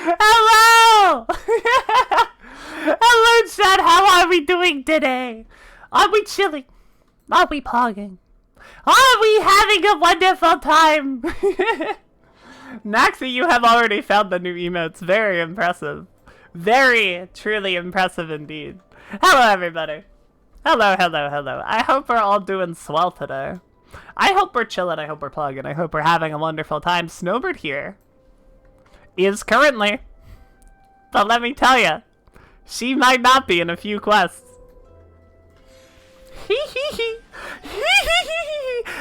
Hello! Hello, chat. How are we doing today? Are we chilling? Are we pogging? Are we having a wonderful time? Maxie, you have already found the new emotes. Very impressive. Very, truly impressive indeed. Hello, everybody. Hello, hello, hello. I hope we're all doing swell today. I hope we're chilling. I hope we're plugging. I hope we're having a wonderful time. Snowbird here is currently, but let me tell you, she might not be in a few quests.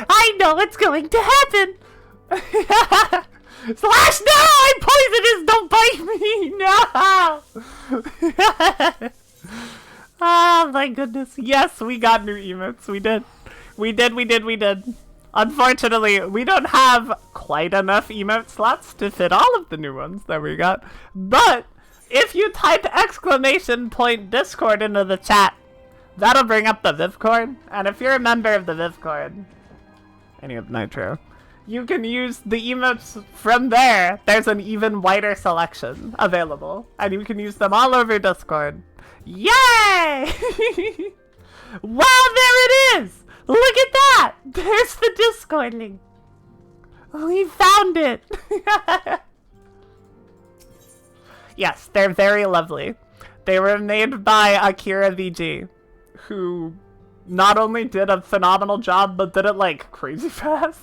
I know what's going to happen. Slash, no! I'm poisonous! Don't bite me! No! Oh my goodness. Yes, we got new emotes. We did. We did. Unfortunately, we don't have quite enough emote slots to fit all of the new ones that we got. But if you type !Discord into the chat, that'll bring up the Viv cord. And if you're a member of the Viv cord, any of Nitro, you can use the emotes from there. There's an even wider selection available, and you can use them all over Discord. Yay! Wow, there it is! Look at that! There's the Discord link. We found it! Yes, they're very lovely. They were made by Akira VG, who not only did a phenomenal job, but did it like crazy fast.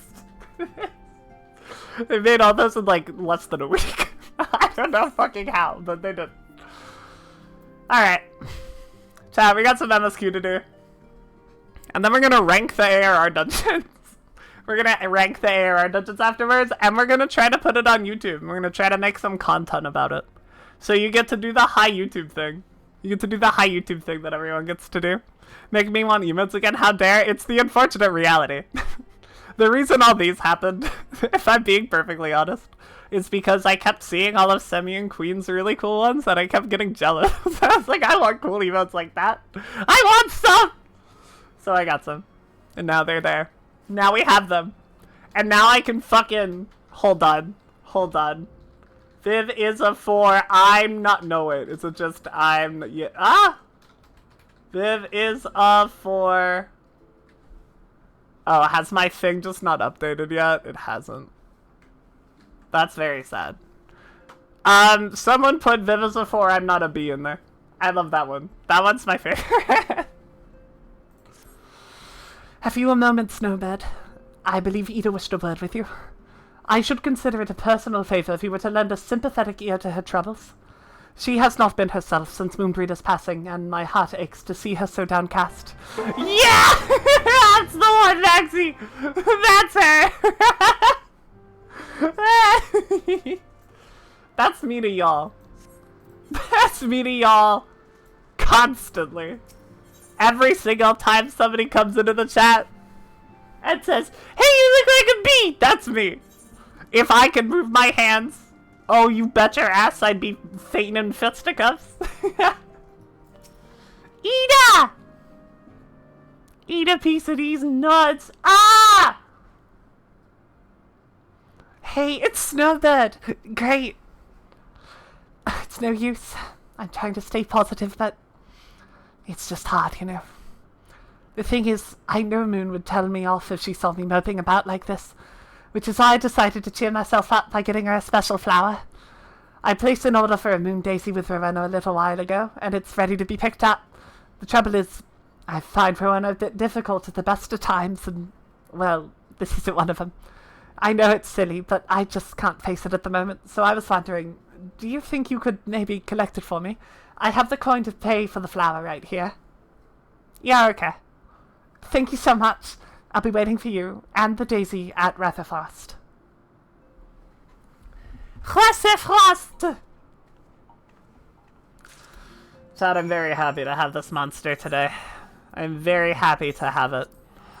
They made all those in like less than a week. I don't know fucking how, but they did. Alright. Chat, we got some MSQ to do. And then we're gonna rank the ARR dungeons. We're gonna rank the ARR dungeons afterwards, and we're gonna try to put it on YouTube. We're gonna try to make some content about it. So you get to do the high YouTube thing. You get to do the high YouTube thing that everyone gets to do. Make me want emotes again, how dare? It's the unfortunate reality. The reason all these happened, if I'm being perfectly honest, is because I kept seeing all of Semi and Queen's really cool ones, and I kept getting jealous. I was like, I want cool emotes like that. I want some! So I got some. And now they're there. Now we have them. And now I can fucking... Hold on. Viv is a 4. I'm not... No, wait. Is it just... I'm... Yeah. Ah! Viv is a 4. Oh, has my thing just not updated yet? It hasn't. That's very sad. Someone put Viv is a 4, I'm not a B in there. I love that one. That one's my favorite. Have you a moment, Snowbird? I believe Ida wished a word with you. I should consider it a personal favor if you were to lend a sympathetic ear to her troubles. She has not been herself since Moonbreeder's passing, and my heart aches to see her so downcast. Yeah! That's the one, Maxie! That's her! That's me to y'all. That's me to y'all. Constantly. Every single time somebody comes into the chat and says, hey, you look like a bee! That's me. If I could move my hands, oh, you bet your ass I'd be feigning fisticuffs. Ida! Eat a piece of these nuts. Ah! Hey, it's Snowbird. Great. It's no use. I'm trying to stay positive, but it's just hard, you know. The thing is, I know Moon would tell me off if she saw me moping about like this, which is why I decided to cheer myself up by getting her a special flower. I placed an order for a moon daisy with Rowena a little while ago, and it's ready to be picked up. The trouble is, I find Rowena a bit difficult at the best of times, and, well, this isn't one of them. I know it's silly, but I just can't face it at the moment, so I was wondering, do you think you could maybe collect it for me? I have the coin to pay for the flower right here. Yeah, okay. Thank you so much. I'll be waiting for you and the Daisy at Rutherfrost. Rutherfrost! Chad, I'm very happy to have this monster today. I'm very happy to have it.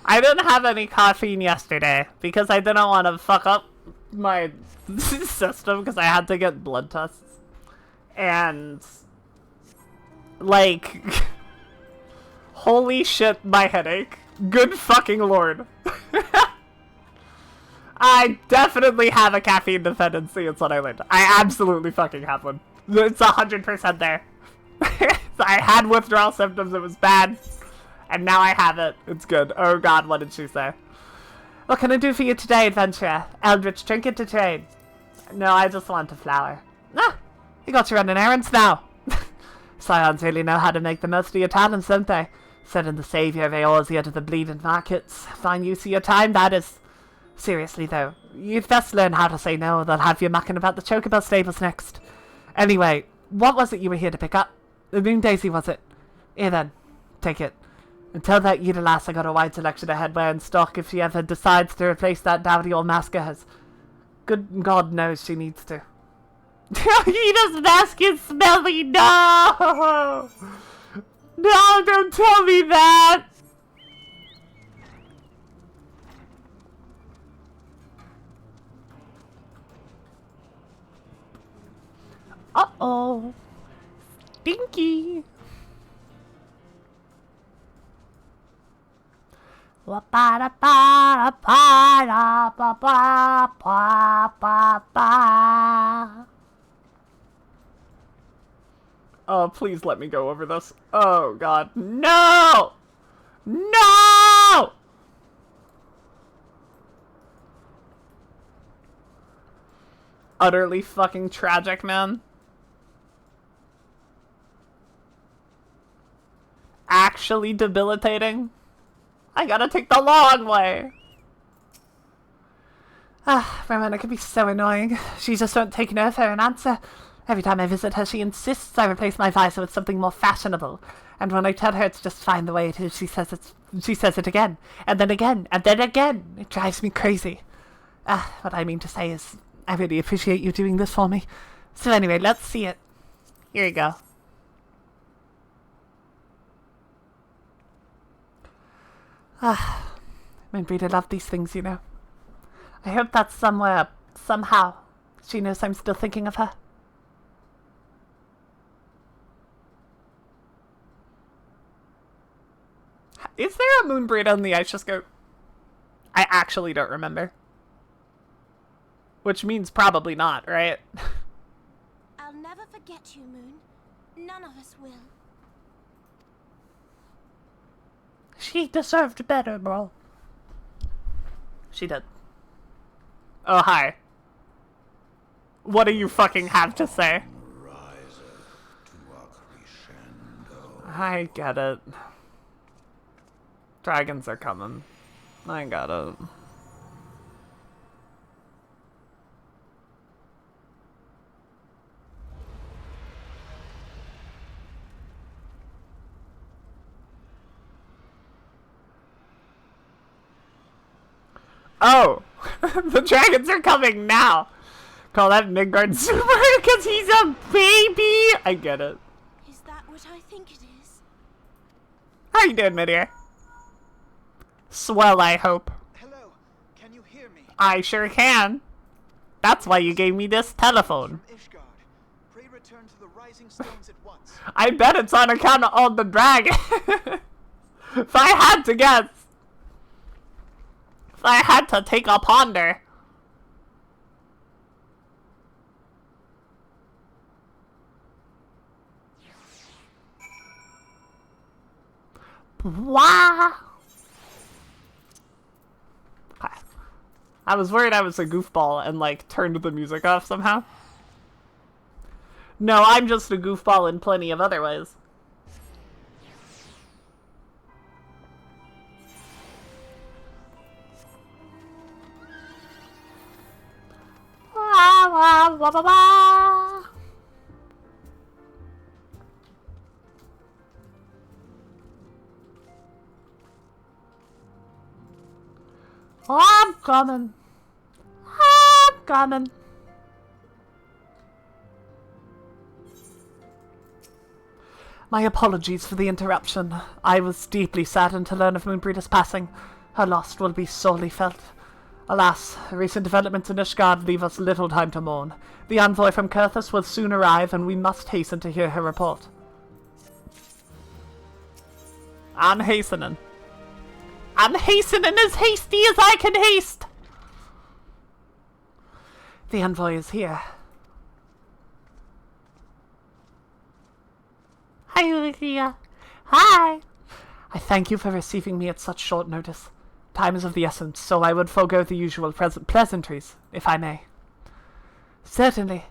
I didn't have any caffeine yesterday because I didn't want to fuck up my system because I had to get blood tests. And, like, holy shit, my headache. Good fucking lord. I definitely have a caffeine dependency, it's what I learned. I absolutely fucking have one. It's 100% there. I had withdrawal symptoms, it was bad. And now I have it. It's good. Oh god, what did she say? What can I do for you today, adventurer? Eldritch trinket to trade. No, I just want a flower. Ah, you got to run errands now. Scions really know how to make the most of your talents, don't they? Sending the saviour of Eorzea to the bleeding markets. Fine use of your time, that is. Seriously, though, you'd best learn how to say no. They'll have you mucking about the Chocobo stables next. Anyway, what was it you were here to pick up? The Moon Daisy, was it? Here then, take it. Until that Yida lass, I got a wide selection of headwear in stock if she ever decides to replace that dowdy old mask of hers. Good God knows she needs to. Yida's mask is smelly, no! No, don't tell me that! Uh-oh. Stinky. Oh, please let me go over this. Oh, God. No! No! Utterly fucking tragic, man. Actually debilitating. I gotta take the long way. Ah, Ramona can be so annoying. She just won't take no for an answer. Every time I visit her, she insists I replace my visor with something more fashionable. And when I tell her it's just fine the way it is, she says it again. And then again. And then again. It drives me crazy. What I mean to say is, I really appreciate you doing this for me. So anyway, let's see it. Here you go. I really love these things, you know. I hope that somewhere, somehow, she knows I'm still thinking of her. Is there a Moonbreed on the Ice Scope? I actually don't remember. Which means probably not, right? I'll never forget you, Moon. None of us will. She deserved better, bro. She did. Oh, hi. What do you fucking have to say? I get it. Dragons are coming. I got it. Oh! The dragons are coming now! Call that Midgard super because he's a baby! I get it. Is that what I think it is? How you doing, Midir? Swell, I hope. Hello, can you hear me? I sure can. That's why you gave me this telephone. Ishgard, pray return to the rising stones at once. I bet it's on account of all the dragon. If I had to guess. If I had to take a ponder. Wow. I was worried I was a goofball and, like, turned the music off somehow. No, I'm just a goofball in plenty of other ways. Wah, wah, wah, wah, wah. I'm coming. I'm coming. My apologies for the interruption. I was deeply saddened to learn of Moonbreeder's passing. Her loss will be sorely felt. Alas, recent developments in Ishgard leave us little time to mourn. The envoy from Kurthus will soon arrive, and we must hasten to hear her report. I'm hastening. I'm hastening as hasty as I can haste! The envoy is here. Hi, Olivia. Hi! I thank you for receiving me at such short notice. Time is of the essence, so I would forego the usual pleasantries, if I may. Certainly.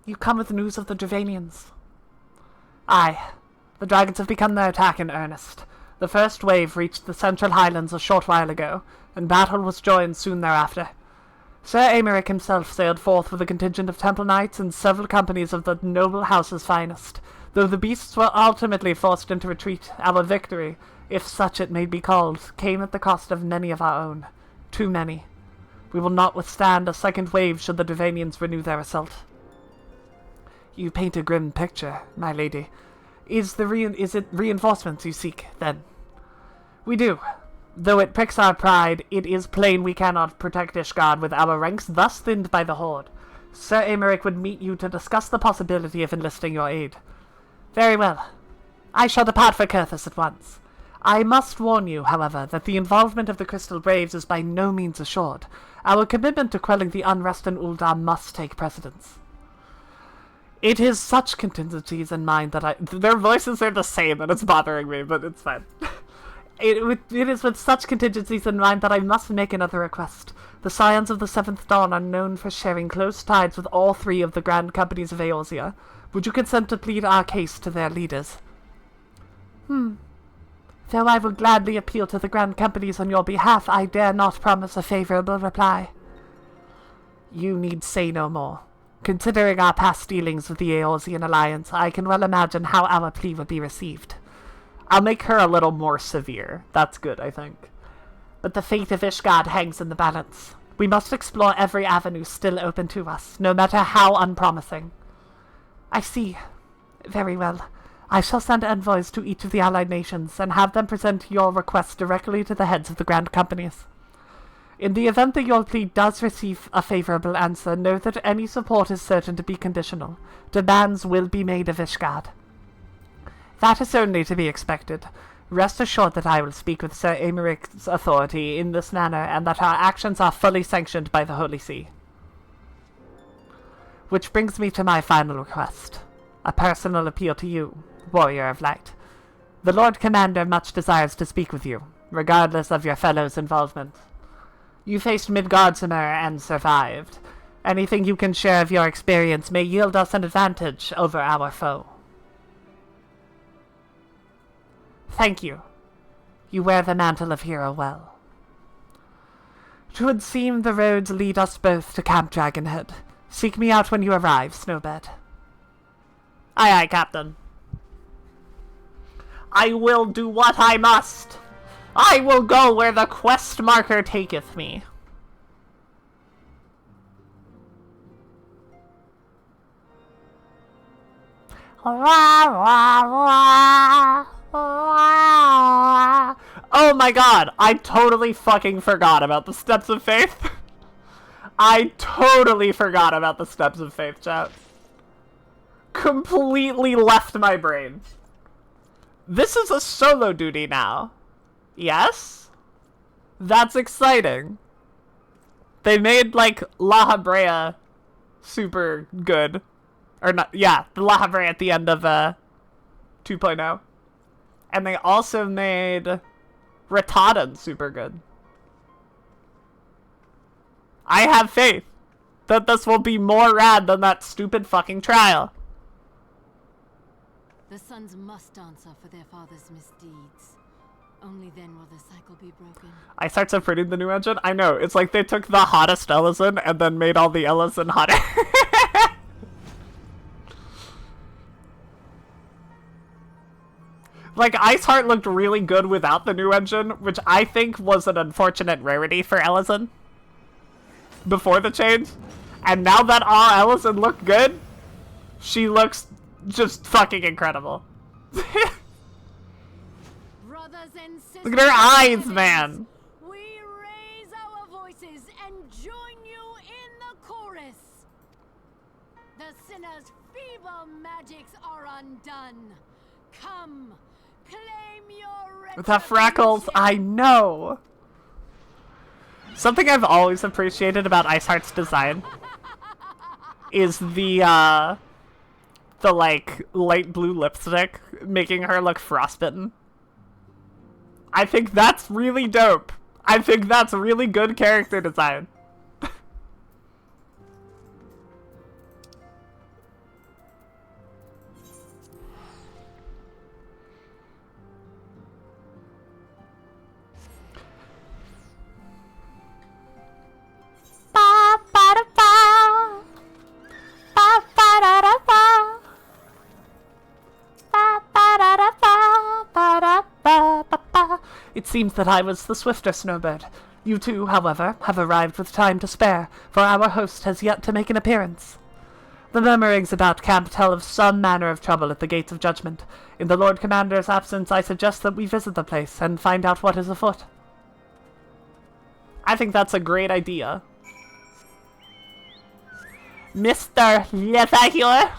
You come with news of the Dravanians. Aye. The dragons have begun their attack in earnest. The first wave reached the Central Highlands a short while ago, and battle was joined soon thereafter. Sir Aymeric himself sailed forth with a contingent of Temple Knights and several companies of the noble house's finest. Though the beasts were ultimately forced into retreat, our victory, if such it may be called, came at the cost of many of our own. Too many. We will not withstand a second wave should the Dravanians renew their assault. You paint a grim picture, my lady. Is it reinforcements you seek, then? We do. Though it pricks our pride, it is plain we cannot protect Ishgard with our ranks thus thinned by the Horde. Sir Aymeric would meet you to discuss the possibility of enlisting your aid. Very well. I shall depart for Kurthus at once. I must warn you, however, that the involvement of the Crystal Braves is by no means assured. Our commitment to quelling the unrest in Ul'dah must take precedence. It is such contingencies in mind that their voices are the same and it's bothering me, but it's fine. It is with such contingencies in mind that I must make another request. The Scions of the Seventh Dawn are known for sharing close ties with all three of the grand companies of Eorzea. Would you consent to plead our case to their leaders? Though I will gladly appeal to the grand companies on your behalf, I dare not promise a favorable reply. You need say no more. Considering our past dealings with the Eorzean Alliance, I can well imagine how our plea would be received. I'll make her a little more severe. That's good, I think. But the fate of Ishgard hangs in the balance. We must explore every avenue still open to us, no matter how unpromising. I see. Very well. I shall send envoys to each of the allied nations, and have them present your request directly to the heads of the grand companies. In the event that your plea does receive a favorable answer, know that any support is certain to be conditional. Demands will be made of Ishgard. That is only to be expected. Rest assured that I will speak with Sir Aymeric's authority in this manner, and that our actions are fully sanctioned by the Holy See. Which brings me to my final request. A personal appeal to you, Warrior of Light. The Lord Commander much desires to speak with you, regardless of your fellow's involvement. You faced Midgardsormr and survived. Anything you can share of your experience may yield us an advantage over our foe. Thank you. You wear the mantle of hero well. 'Twould seem the roads lead us both to Camp Dragonhead. Seek me out when you arrive, Snowbird. Aye, aye, Captain. I will do what I must. I will go where the quest marker taketh me. Oh my god, I totally fucking forgot about the Steps of Faith. I totally forgot about the Steps of Faith, chat. Completely left my brain. This is a solo duty now. Yes? That's exciting. They made, like, La Habrea super good. Or not, yeah, the La Habrea at the end of 2.0. And they also made Ratadan super good. I have faith that this will be more rad than that stupid fucking trial. The sons must answer for their father's misdeeds. Only then will the cycle be broken. I start subverting the new engine? I know, it's like they took the hottest Ellison and then made all the Ellison hotter. Like, Iceheart looked really good without the new engine, which I think was an unfortunate rarity for Ellison before the change. And now that all Ellison looked good, she looks just fucking incredible. Brothers and sisters, Look at her eyes, man. we raise our voices and join you in the chorus. The sinner's feeble magics are undone. Come, claim your The freckles, I know. Something I've always appreciated about Iceheart's design is the like light blue lipstick making her look frostbitten. I think that's really dope. I think that's really good character design. It seems that I was the swifter Snowbird. You two, however, have arrived with time to spare, for our host has yet to make an appearance. The murmurings about camp tell of some manner of trouble at the gates of judgment. In the Lord Commander's absence, I suggest that we visit the place and find out what is afoot. I think that's a great idea. Mr. Levacular?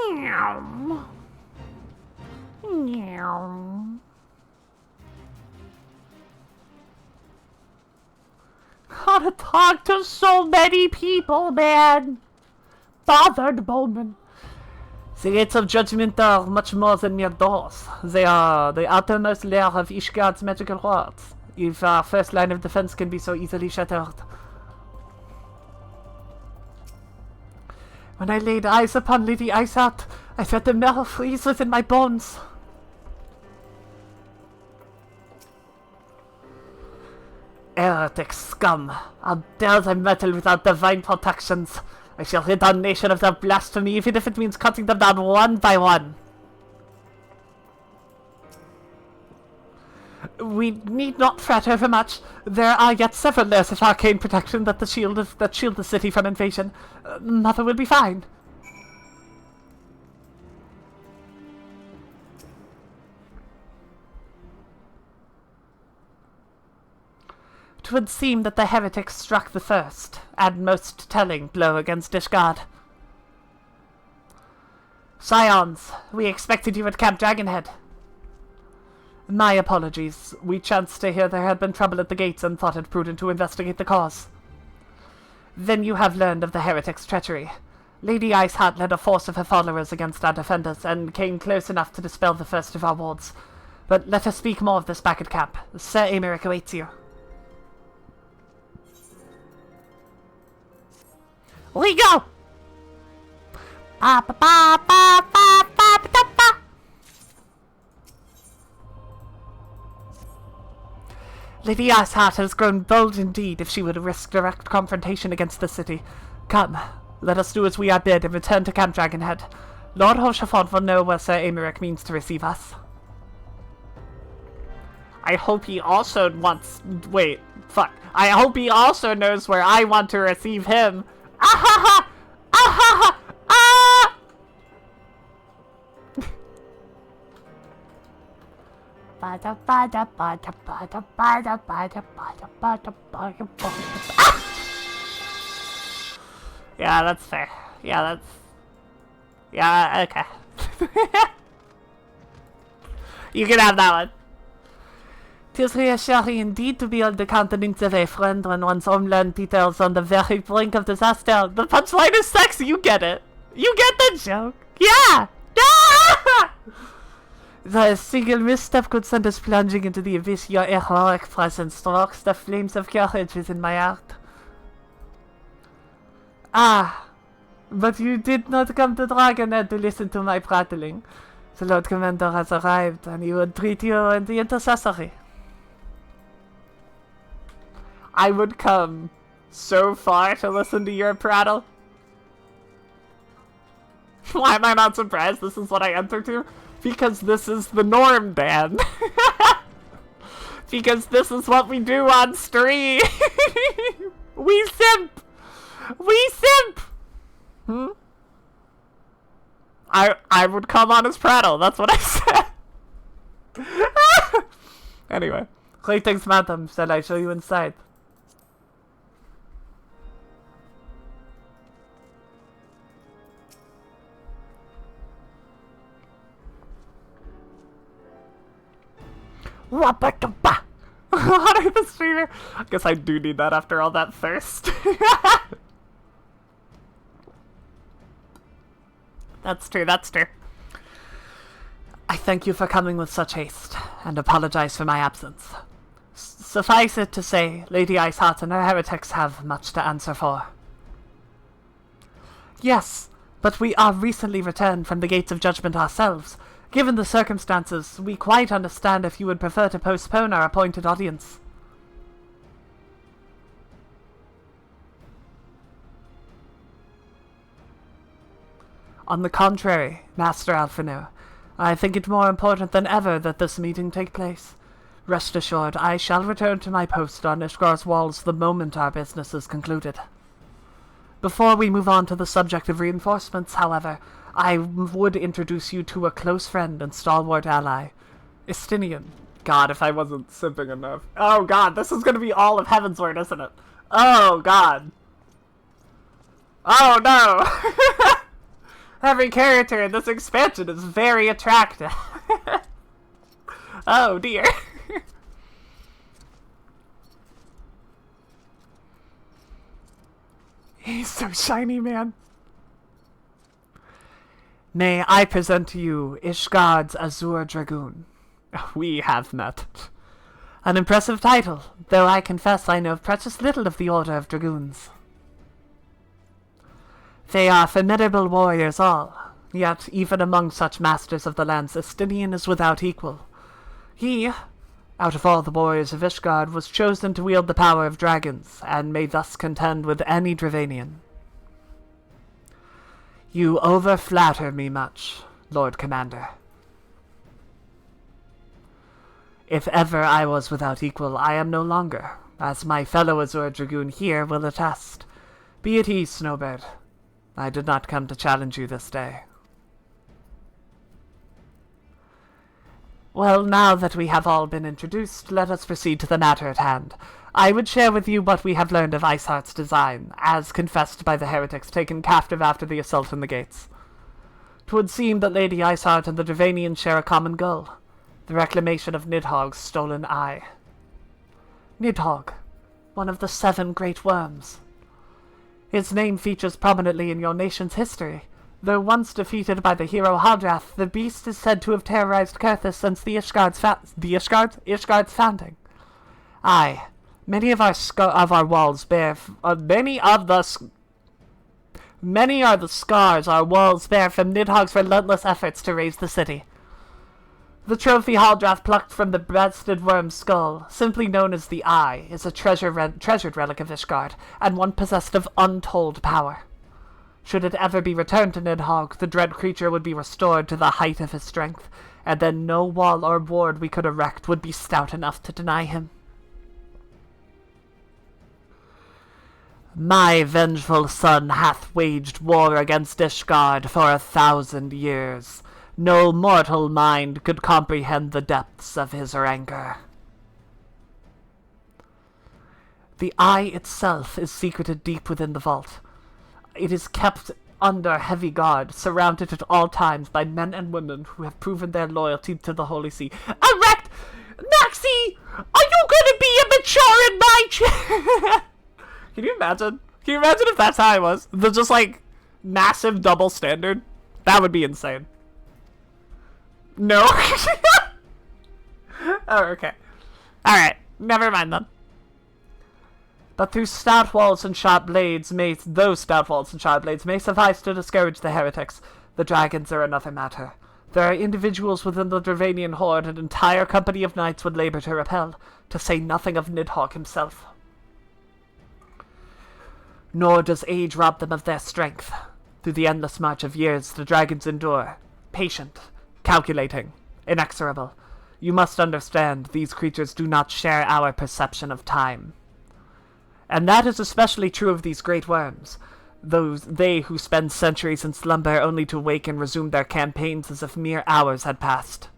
Meow. Meow. Gotta talk to so many people, man. Bothered Bowman. The gates of judgment are much more than mere doors. They are the outermost layer of Ishgard's magical worlds. If our first line of defense can be so easily shattered. When I laid eyes upon Lady Iceheart, I felt the marrow freeze within my bones. Heretic scum! How dare they meddle with our divine protections! I shall rid our nation of their blasphemy, even if it means cutting them down one by one. We need not fret overmuch. There are yet several layers of arcane protection that shield the city from invasion. Mother will be fine. It would seem that the heretics struck the first, and most telling, blow against Ishgard. Scions, we expected you at Camp Dragonhead. My apologies. We chanced to hear there had been trouble at the gates and thought it prudent to investigate the cause. Then you have learned of the heretics' treachery. Lady Iceheart led a force of her followers against our defenders, and came close enough to dispel the first of our wards. But let us speak more of this back at camp. Sir Aymeric awaits you. We go! Ba ba ba ba ba ba ba ba. Lady Iceheart has grown bold indeed if she would risk direct confrontation against the city. Come, let us do as we are bid and return to Camp Dragonhead. Lord Hoshafont will know where Sir Aymeric means to receive us. I hope he also wants... Wait, fuck. I hope he also knows where I want to receive him. Ahaha! Ahaha! Ah! Yeah, that's fair. Yeah, that's... Yeah, okay. You can have that one. 'Tis reassuring indeed to behold the countenance of a friend when one's homeland teeters on the very brink of disaster. The punchline is sexy, you get it. You get the joke. Yeah! Ah! The single misstep could send us plunging into the abyss. Your heroic presence strokes the flames of courage within my heart. Ah, but you did not come to Dragonhead to listen to my prattling. The Lord Commander has arrived, and he would treat you in the intercessory. I would come so far to listen to your prattle? Why am I not surprised this is what I enter to? Because this is the norm, Dan. Because this is what we do on stream. We simp. We simp. I would come on his prattle. That's what I said. Anyway, Clay takes Madam said I show you inside. Wapatupa! Honor the streamer. I guess I do need that after all that thirst. That's true, that's true. I thank you for coming with such haste, and apologize for my absence. Suffice it to say, Lady Iceheart and her heretics have much to answer for. Yes, but we are recently returned from the Gates of Judgment ourselves. Given the circumstances, we quite understand if you would prefer to postpone our appointed audience. On the contrary, Master Alphinaud, I think it more important than ever that this meeting take place. Rest assured, I shall return to my post on Ishgar's walls the moment our business is concluded. Before we move on to the subject of reinforcements, however, I would introduce you to a close friend and stalwart ally, Estinian. God, if I wasn't simping enough. Oh god, this is gonna be all of Heavensward, isn't it? Oh god. Oh no! Every character in this expansion is very attractive. Oh dear. He's so shiny, man. May I present to you Ishgard's Azure Dragoon. We have met. An impressive title, though I confess I know precious little of the Order of Dragoons. They are formidable warriors all, yet even among such masters of the lands, Estinian is without equal. He, out of all the warriors of Ishgard, was chosen to wield the power of dragons, and may thus contend with any Dravanian. You overflatter me much, Lord Commander. If ever I was without equal, I am no longer, as my fellow Azure Dragoon here will attest. Be at ease, Snowbird. I did not come to challenge you this day. Well, now that we have all been introduced, let us proceed to the matter at hand. I would share with you what we have learned of Iceheart's design, as confessed by the heretics taken captive after the assault on the gates. 'Twould seem that Lady Iceheart and the Dravanians share a common goal, the reclamation of Nidhogg's stolen eye. Nidhogg, one of the 7 great worms. His name features prominently in your nation's history. Though once defeated by the hero Haldrath, the beast is said to have terrorized Kurthus since the Ishgard's founding. Aye, many of our walls bear many are the scars our walls bear from Nidhogg's relentless efforts to raise the city. The trophy Haldrath plucked from the breasted worm's skull, simply known as the Eye, is a treasured relic of Ishgard, and one possessed of untold power. Should it ever be returned to Nidhogg, the dread creature would be restored to the height of his strength, and then no wall or ward we could erect would be stout enough to deny him. My vengeful son hath waged war against Ishgard for 1,000 years. No mortal mind could comprehend the depths of his rancor. The Eye itself is secreted deep within the vault. It is kept under heavy guard, surrounded at all times by men and women who have proven their loyalty to the Holy See. Erect! Maxie! Are you gonna be immature in my chair? Can you imagine? Can you imagine if that's how I was? The just, like, massive double standard? That would be insane. No. Oh, okay. Alright, never mind then. But those stout walls and sharp blades may suffice to discourage the heretics. The dragons are another matter. There are individuals within the Dravanian horde an entire company of knights would labor to repel, to say nothing of Nidhogg himself. Nor does age rob them of their strength. Through the endless march of years, the dragons endure, patient, calculating, inexorable. You must understand, these creatures do not share our perception of time. And that is especially true of these great worms. They who spend centuries in slumber only to wake and resume their campaigns as if mere hours had passed.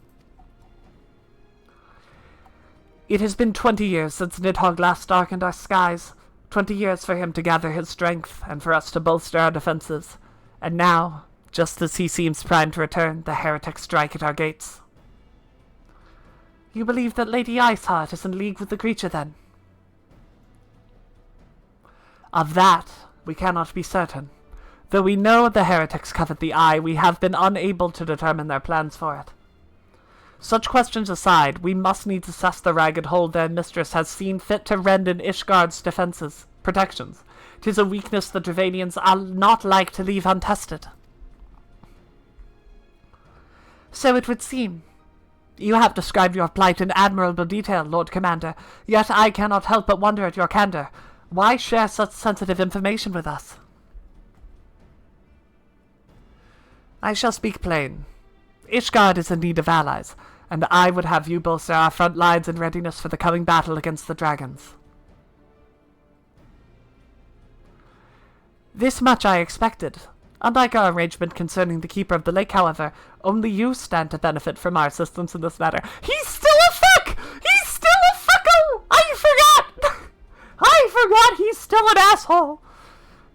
It has been 20 years since Nidhogg last darkened our skies. 20 years for him to gather his strength, and for us to bolster our defenses. And now, just as he seems primed to return, the heretics strike at our gates. You believe that Lady Iceheart is in league with the creature, then? Of that, we cannot be certain. Though we know the heretics covet the eye, we have been unable to determine their plans for it. Such questions aside, we must needs assess the ragged hold their mistress has seen fit to rend in Ishgard's protections. 'Tis a weakness the Dravanians are not like to leave untested. So it would seem. You have described your plight in admirable detail, Lord Commander, yet I cannot help but wonder at your candor. Why share such sensitive information with us? I shall speak plain. Ishgard is in need of allies, and I would have you bolster our front lines in readiness for the coming battle against the dragons. This much I expected. Unlike our arrangement concerning the Keeper of the Lake, however, only you stand to benefit from our assistance in this matter. He's still a fuck! He's still a fucko! I forgot! I forgot he's still an asshole!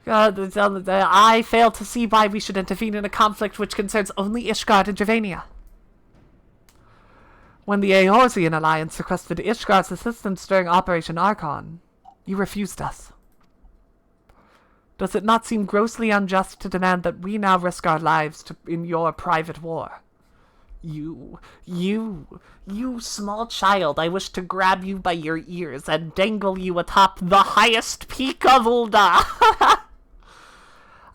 I fail to see why we should intervene in a conflict which concerns only Ishgard and Dravania. When the Eorzean Alliance requested Ishgard's assistance during Operation Archon, you refused us. Does it not seem grossly unjust to demand that we now risk our lives in your private war? You small child, I wish to grab you by your ears and dangle you atop the highest peak of Ul'dah.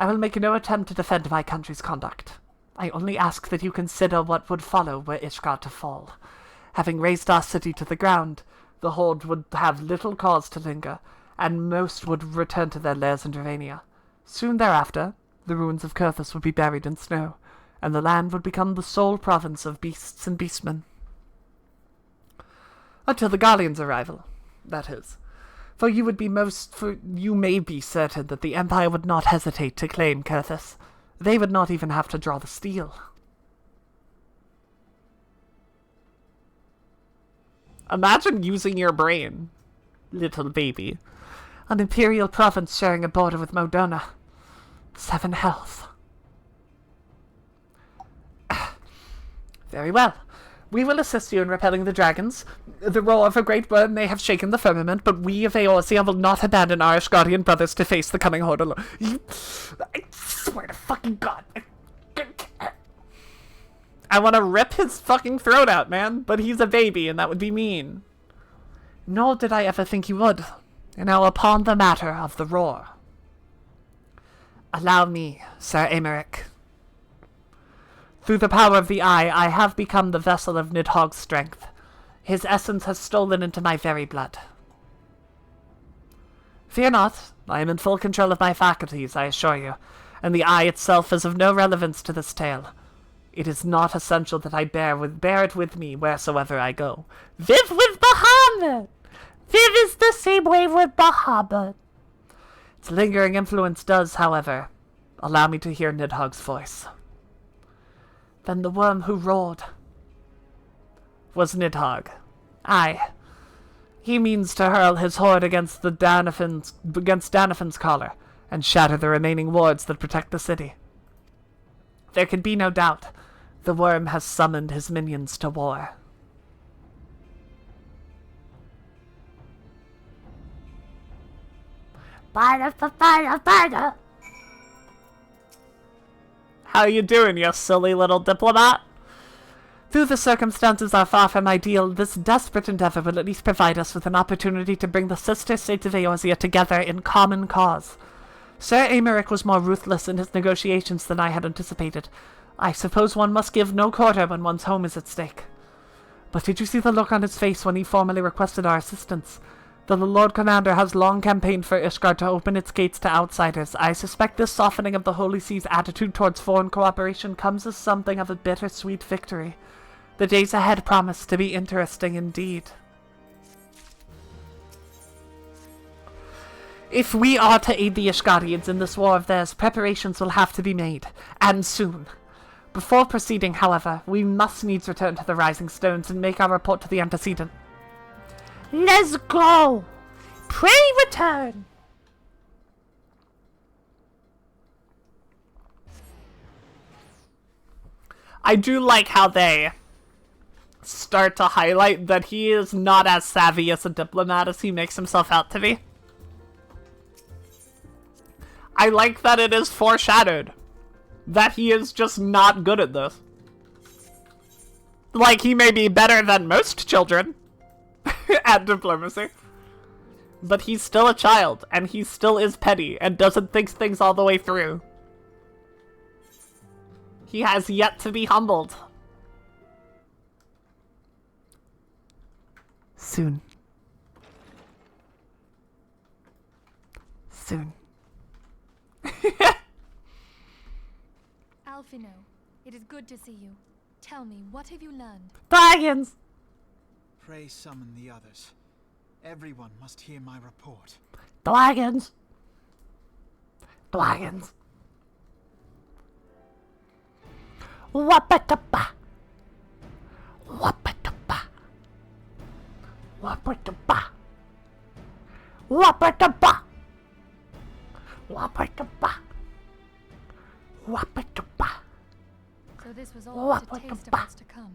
I will make no attempt to defend my country's conduct. I only ask that you consider what would follow were Ishgard to fall. Having razed our city to the ground, the Horde would have little cause to linger, and most would return to their lairs in Dravania. Soon thereafter, the ruins of Kurthus would be buried in snow, and the land would become the sole province of beasts and beastmen. Until the Gallians' arrival, that is. For you may be certain that the Empire would not hesitate to claim Kurthus. They would not even have to draw the steel. Imagine using your brain, little baby. An Imperial province sharing a border with Modona. 7 health. Very well. We will assist you in repelling the dragons. The roar of a great worm may have shaken the firmament, but we of Eorzea will not abandon our Ishgardian brothers to face the coming horde alone. I swear to fucking God. I want to rip his fucking throat out, man, but he's a baby, and that would be mean. Nor did I ever think you would. And now upon the matter of the roar. Allow me, Sir Aymeric. Through the power of the Eye, I have become the vessel of Nidhogg's strength. His essence has stolen into my very blood. Fear not, I am in full control of my faculties, I assure you, and the Eye itself is of no relevance to this tale. It is not essential that I bear it with me wheresoever I go. Viv with Bahamut! Viv is the same way with Bahamut. Its lingering influence does, however, allow me to hear Nidhogg's voice. Then the worm who roared was Nidhogg. Aye. He means to hurl his horde against Danafin's collar, and shatter the remaining wards that protect the city. There can be no doubt. The worm has summoned his minions to war. How you doing, you silly little diplomat? Though the circumstances are far from ideal, this desperate endeavor will at least provide us with an opportunity to bring the sister states of Eorzea together in common cause. Sir Aymeric was more ruthless in his negotiations than I had anticipated. I suppose one must give no quarter when one's home is at stake. But did you see the look on his face when he formally requested our assistance? Though the Lord Commander has long campaigned for Ishgard to open its gates to outsiders, I suspect this softening of the Holy See's attitude towards foreign cooperation comes as something of a bittersweet victory. The days ahead promise to be interesting indeed. If we are to aid the Ishgardians in this war of theirs, preparations will have to be made, and soon. Before proceeding, however, we must needs return to the Rising Stones and make our report to the antecedent. Let's go! Pray return! I do like how they start to highlight that he is not as savvy as a diplomat as he makes himself out to be. I like that it is foreshadowed that he is just not good at this. Like, he may be better than most children at diplomacy, but he's still a child, and he still is petty and doesn't think things all the way through. He has yet to be humbled. Soon. Soon. Alphino, it is good to see you. Tell me, what have you learned? Dragons! Pray summon the others. Everyone must hear my report. Dragons! Dragons! Wapatapa! Wapatapa! Wapatapa! Wapatapa! Wapatapa! Wapatapa! So this was all but a taste of what's to come.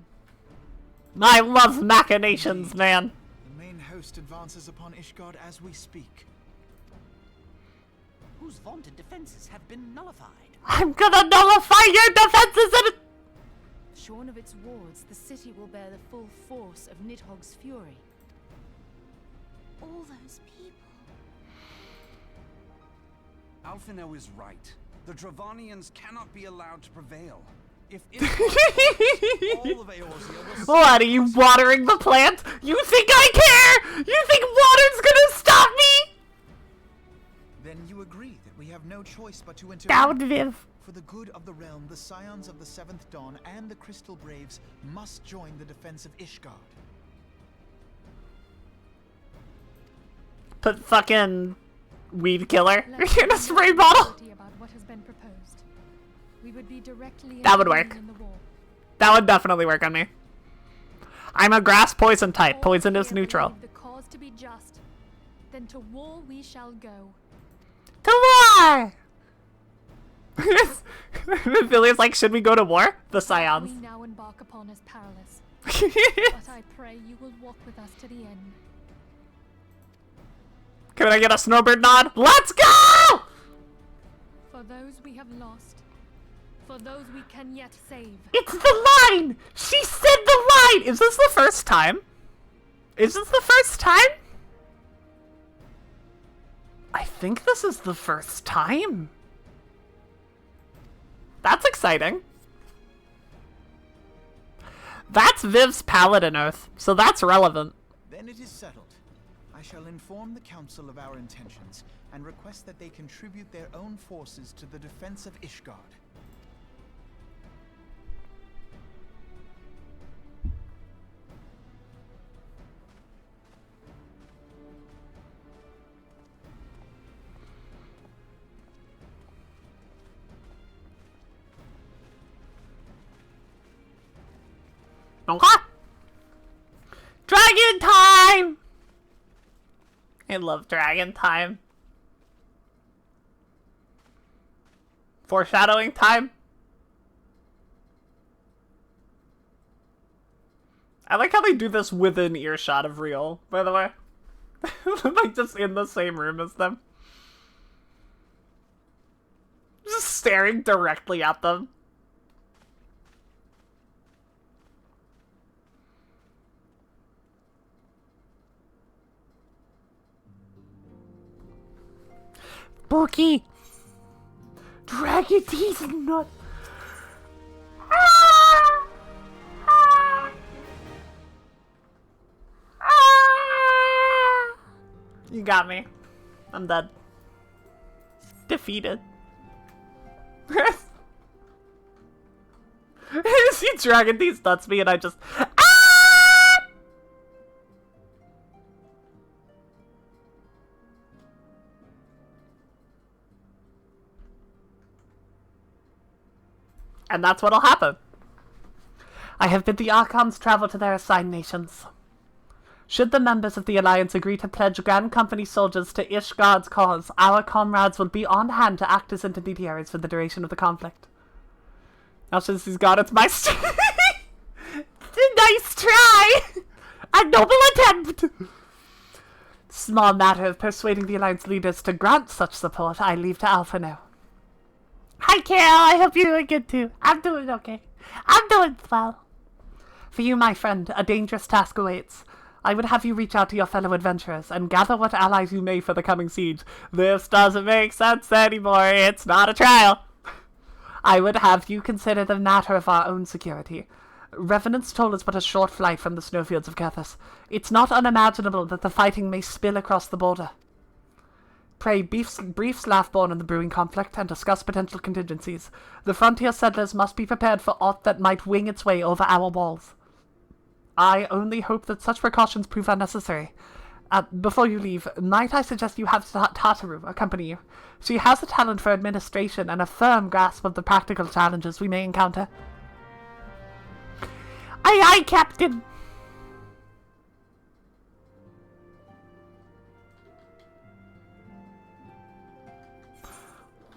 I love machinations, man. The main host advances upon Ishgard as we speak. Whose vaunted defenses have been nullified. I'm gonna nullify your defenses and Shorn of its wards, the city will bear the full force of Nidhogg's fury. All those people. Alphino is right. The Dravanians cannot be allowed to prevail. If all of Eorzea will... What, are you watering the plant? You think I care? You think water's gonna stop me? Then you agree that we have no choice but to intervene. Down, Viv. For the good of the realm, the Scions of the Seventh Dawn and the Crystal Braves must join the defense of Ishgard. Put fucking weed killer Let's in a spray bottle. about what has been proposed. We would be directly That would work. in the war. That would definitely work on me. I'm a grass poison type. All Poison is here neutral. believe the cause to be just. Then to war we shall go. To war! Billy's like, should we go to war? The We Scions. now embark upon is perilous. But I pray you will walk with us to the end. Can I get a Snowbird nod? Let's go! For those we have lost. For those we can yet save. It's the line! She said the line! Is this the first time? Is this the first time? I think this is the first time. That's exciting. That's Viv's Paladin Oath, so that's relevant. Then it is settled. I shall inform the Council of our intentions and request that they contribute their own forces to the defense of Ishgard. Okay. Dragon time! I love dragon time. Foreshadowing time. I like how they do this within earshot of Real, by the way. Like, just in the same room as them. Just staring directly at them. Bookie! Dragon teeth nut! Ah! Ah! Ah! You got me. I'm dead. Defeated. See Dragon Teeth nuts me and I just... Ah! And that's what'll happen. I have bid the Archons travel to their assigned nations. Should the members of the Alliance agree to pledge Grand Company soldiers to Ishgard's cause, our comrades will be on hand to act as intermediaries for the duration of the conflict. Now since he's gone, it's my nice try! A noble attempt! Small matter of persuading the Alliance leaders to grant such support, I leave to Alpha now. Hi Carol, I hope you're doing good too. I'm doing okay. I'm doing well. For you, my friend, a dangerous task awaits. I would have you reach out to your fellow adventurers and gather what allies you may for the coming siege. This doesn't make sense anymore. It's not a trial. I would have you consider the matter of our own security. Revenant's Toll is but a short flight from the snowfields of Kethis. It's not unimaginable that the fighting may spill across the border. Pray, brief Slathborn on the brewing conflict and discuss potential contingencies. The frontier settlers must be prepared for aught that might wing its way over our walls. I only hope that such precautions prove unnecessary. Before you leave, might I suggest you have Tataru accompany you? She has a talent for administration and a firm grasp of the practical challenges we may encounter. Aye, aye, Captain!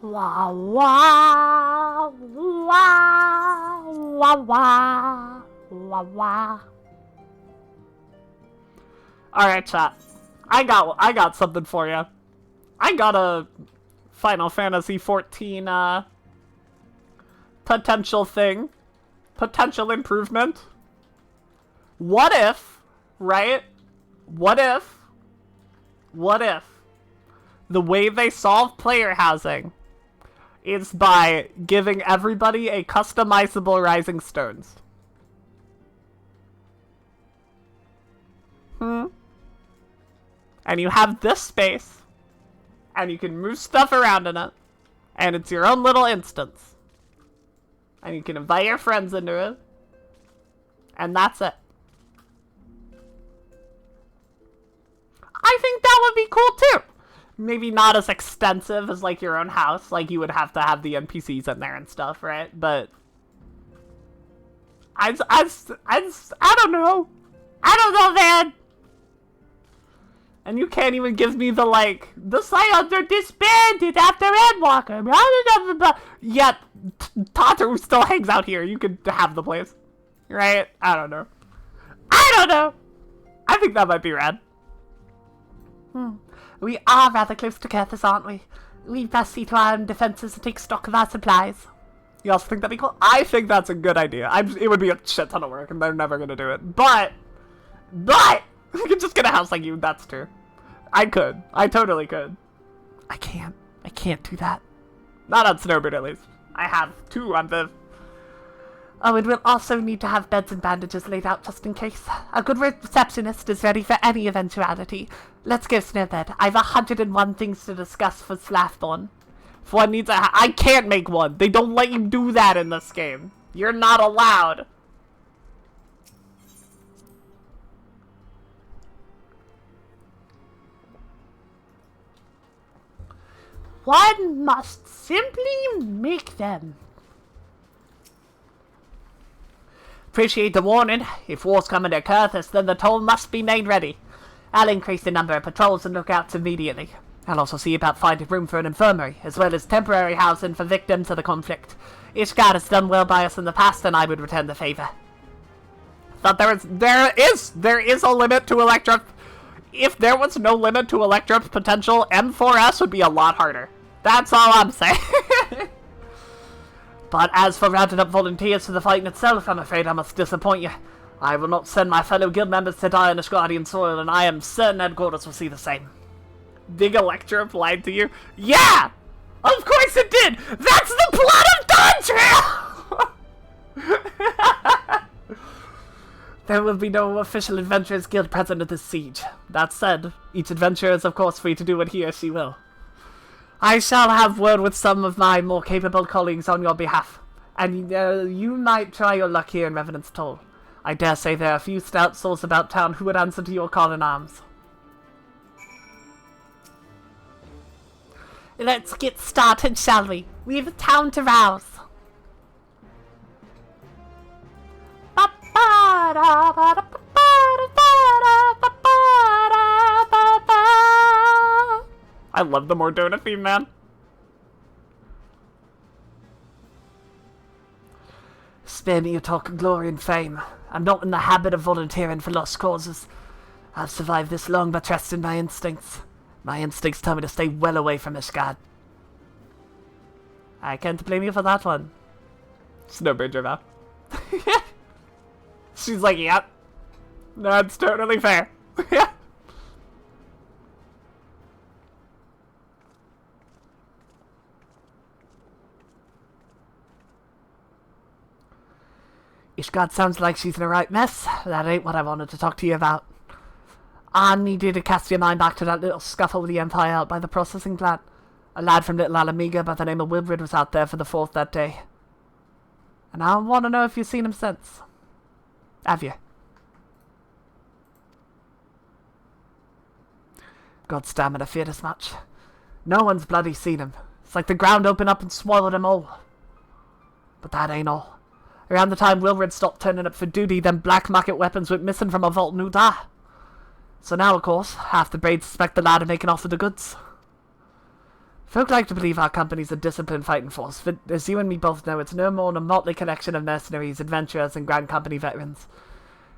Wah, wah, wah, wah, wah, wah, wah. Alright, chat. I got something for you. I got a Final Fantasy 14 potential thing. Potential improvement. What if, right? What if the way they solve player housing is by giving everybody a customizable Rising Stones? And you have this space, and you can move stuff around in it, and it's your own little instance. And you can invite your friends into it, and that's it. I think that would be cool too. Maybe not as extensive as like your own house, like you would have to have the NPCs in there and stuff, right? But I don't know. I don't know, man. And you can't even give me the, like, the Scions are disbanded after Endwalker. Blah, blah, blah, blah. Yet, Tataru still hangs out here. You could have the place. Right? I don't know. I think that might be rad. We are rather close to Kethis, aren't we? We best see to our own defenses and take stock of our supplies. You also think that'd be cool? I think that's a good idea. It would be a shit ton of work, and they're never gonna do it. But! I could just get a house like you, that's true. I could. I totally could. I can't do that. Not on Snowbird, at least. I have 2 on Viv. Oh, and we'll also need to have beds and bandages laid out just in case. A good receptionist is ready for any eventuality. Let's go, Snowbird. I've 101 things to discuss for Slathborn. If one needs I can't make one. They don't let you do that in this game. You're not allowed. One must simply make them. Appreciate the warning. If war's coming to Kethis, then the toll must be made ready. I'll increase the number of patrols and lookouts immediately. I'll also see about finding room for an infirmary, as well as temporary housing for victims of the conflict. Ishgard has done well by us in the past, and I would return the favor. Thought there is a limit to Electro. If there was no limit to Electro's potential, M4S would be a lot harder. That's all I'm saying. But as for rounding up volunteers for the fight in itself, I'm afraid I must disappoint you. I will not send my fellow guild members to die on Ishgardian soil, and I am certain headquarters will see the same. Big Electro lied to you? Yeah! Of course it did! That's the plot of Dawn Trail! There will be no official Adventurers Guild present at this siege. That said, each adventurer is of course free to do what he or she will. I shall have word with some of my more capable colleagues on your behalf, and you might try your luck here in Revenant's Toll. I dare say there are a few stout souls about town who would answer to your call in arms. Let's get started, shall we? We've a town to rouse. I love the Mordona theme, man. Spare me your talk of glory and fame. I'm not in the habit of volunteering for lost causes. I've survived this long but trust in my instincts. My instincts tell me to stay well away from Ishgard. I can't blame you for that one. Snowbird drove out. She's like, yep. That's totally fair. Ishgard sounds like she's in a right mess. That ain't what I wanted to talk to you about. I need you to cast your mind back to that little scuffle with the Empire out by the processing plant. A lad from Little Alamiga by the name of Wilfred was out there for the 4th that day. And I want to know if you've seen him since. Have you? God's damn it, I feared as much. No one's bloody seen him. It's like the ground opened up and swallowed them all. But that ain't all. Around the time Wilfred stopped turning up for duty, them black market weapons went missing from a vault in Uda. So now, of course, half the braids suspect the lad of making off with the goods. Folk like to believe our company's a disciplined fighting force, but as you and me both know, it's no more than a motley collection of mercenaries, adventurers, and Grand Company veterans.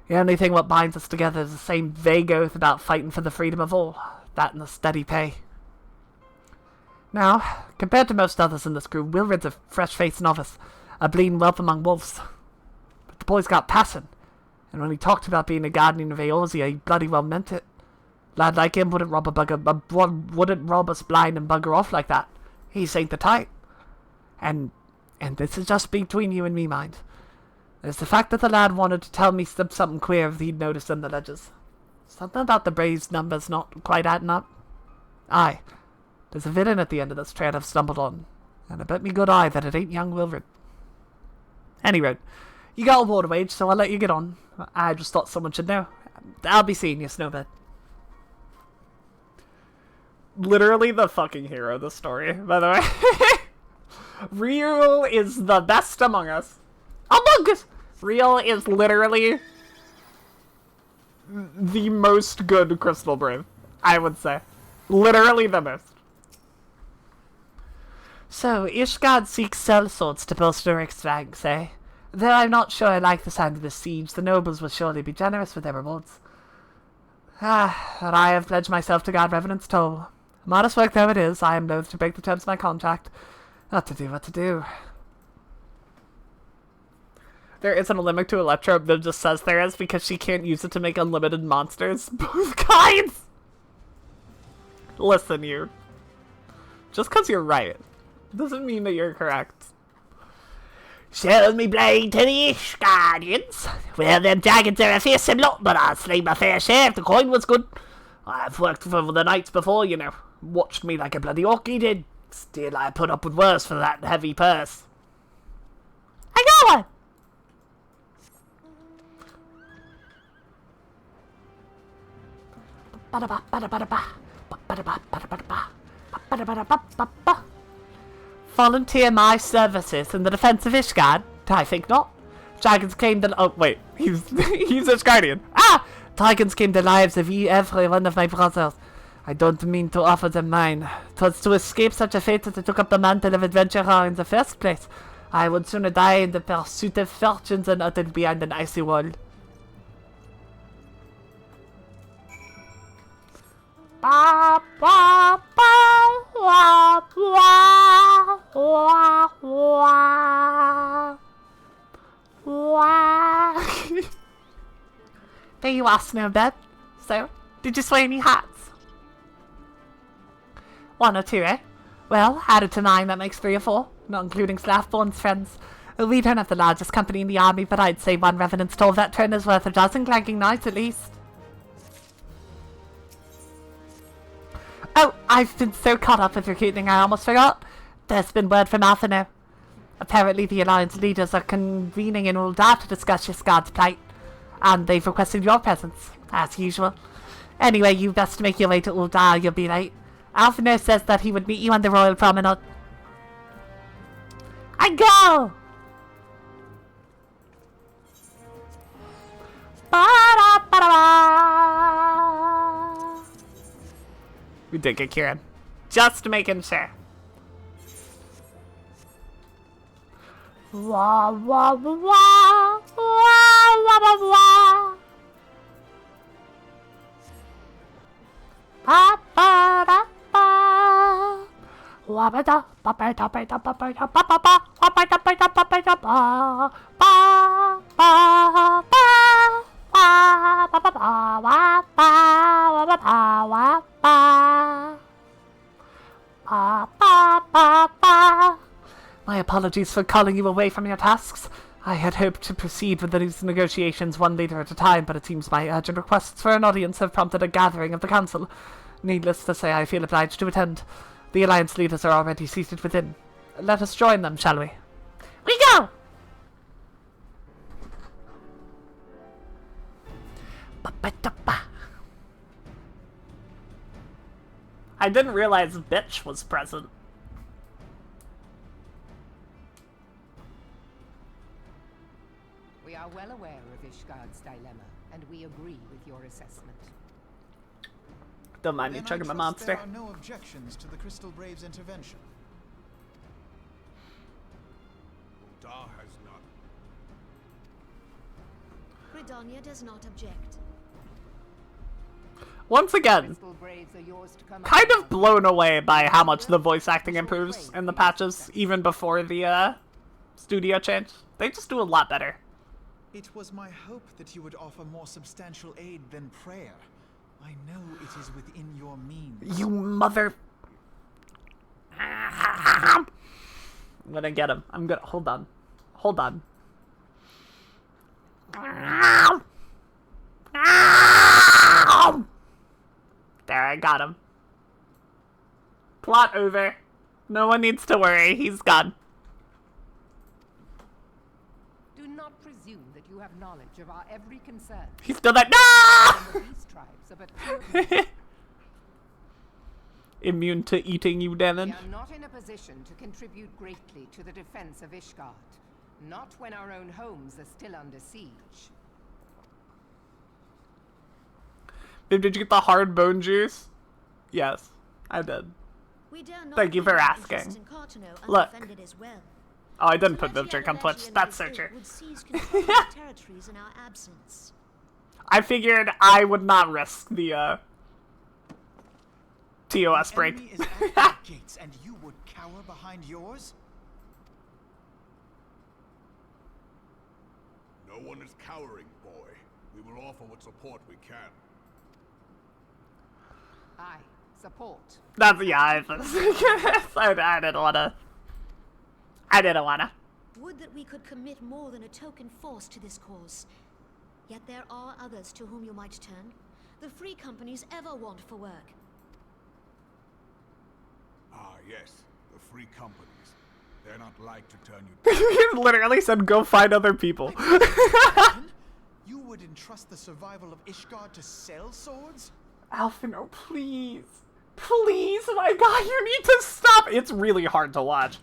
The only thing what binds us together is the same vague oath about fighting for the freedom of all, that and the steady pay. Now, compared to most others in this crew, Wilfred's a fresh-faced novice, a bleeding whelp among wolves. But the boy's got passion, and when he talked about being a guardian of Eorzea, he bloody well meant it. Lad like him wouldn't rob wouldn't rob us blind and bugger off like that. He's ain't the type. And this is just between you and me, mind. There's the fact that the lad wanted to tell me something queer he'd noticed in the ledgers. Something about the Braves numbers not quite adding up. Aye, there's a villain at the end of this trail I've stumbled on, and I bet me good eye that it ain't young Wilfred. Anyway, you got a water wage, so I'll let you get on. I just thought someone should know. I'll be seeing you, Snowbird. Literally the fucking hero of the story, by the way. Real is the best among us. Among us! Real is literally the most good Crystal Brave, I would say. Literally the most. So, Ishgard seeks sellswords to bolster its ranks, eh? Though I'm not sure I like the sound of this siege, the nobles will surely be generous with their rewards. But I have pledged myself to guard Revenant's Toll. Modest work though it is, I am loath to break the terms of my contract. What to do. There isn't a limit to Electro that just says there is because she can't use it to make unlimited monsters. Both kinds! Listen, you. Just because you're right doesn't mean that you're correct. Show me blade to the Ishgardians. Well, them dragons are a fearsome lot, but I'll slay my fair share if the coin was good. I've worked for the knights before, you know. Watched me like a bloody orky did. Still, I put up with worse for that heavy purse. I got one! Volunteer my services in the defense of Ishgard? I think not. Dragons claim the... Oh, wait. He's Ishgardian. Ah! Dragons claim the lives of every one of my brothers. I don't mean to offer them mine. 'Twas to escape such a fate that I took up the mantle of adventurer in the first place. I would sooner die in the pursuit of fortune than uttered behind an icy wall. Ba, ba, ba, wah, wah, wah, wah, wah. There you are, Snowbird. So, did you slay any hats? 1 or 2, eh? Well, added to 9, that makes 3 or 4, not including Slathborn's friends. We don't have the largest company in the army, but I'd say one Revenant Store veteran is worth a dozen clanking knights at least. Oh, I've been so caught up with recruiting I almost forgot. There's been word from Alpha now. Apparently the Alliance leaders are convening in Uldar to discuss Ishgard's plight, and they've requested your presence, as usual. Anyway, you best make your way to Uldar, you'll be late. Alpha says that he would meet you on the Royal Promenade. I go! Ba-da-ba-da-ba. We did get Kieran. Just making sure. Wah wah wah wah wah wah wah. Ba ba da ba. Wah ba da ba ba da ba da ba ba da ba ba ba. Wah ba da ba da ba ba da ba. Ba ba ba. Wah ba ba ba. Wah ba wah ba ba wah ba. Ba ba ba ba. My apologies for calling you away from your tasks. I had hoped to proceed with these negotiations one leader at a time, but it seems my urgent requests for an audience have prompted a gathering of the council. Needless to say, I feel obliged to attend. The Alliance leaders are already seated within. Let us join them, shall we? We go! Ba-ba-da-ba. I didn't realize Bitch was present. We are well aware of Ishgard's dilemma, and we agree with your assessment. Don't mind me Then I chugging my trust monster. there are no objections to the Crystal Braves' intervention. Uldar has none. Gridania does not object. Once again, Crystal Braves are yours to come kind up. of blown away by how much the voice acting improves in the patches, even before the studio change. They just do a lot better. It was my hope that you would offer more substantial aid than prayer. I know it is within your means. You mother... I'm gonna get him. I'm gonna... Hold on. Hold on. There, I got him. Plot over. No one needs to worry. He's gone. Do not presume that you have knowledge of our every concern. He's still there. No! These tribes are but few. Immune to eating you, We Danon. are not in a position to contribute greatly to the defense of Ishgard. Not when our own homes are still under siege. Babe, did you get the hard bone juice? Yes, I did. We dare not Thank you for leave our asking. interests in Cartano Look. undefended as well. Oh, I didn't put Let Viv Drink the on Twitch. Appalachian That's so League true. would seize control of the territories in our absence. I figured I would not risk the TOS The break. enemy is at our gates, and you would cower behind yours? No one is cowering, boy. We will offer what support we can. Aye, support. That's yeah. I didn't wanna. I didn't wanna. Would that we could commit more than a token force to this cause. Yet there are others to whom you might turn. The free companies ever want for work. Ah, yes. The free companies. They're not like to turn you He literally said, "Go find other people." You would entrust the survival of Ishgard to sell swords? Alphino, please, please, my God, you need to stop. It's really hard to watch.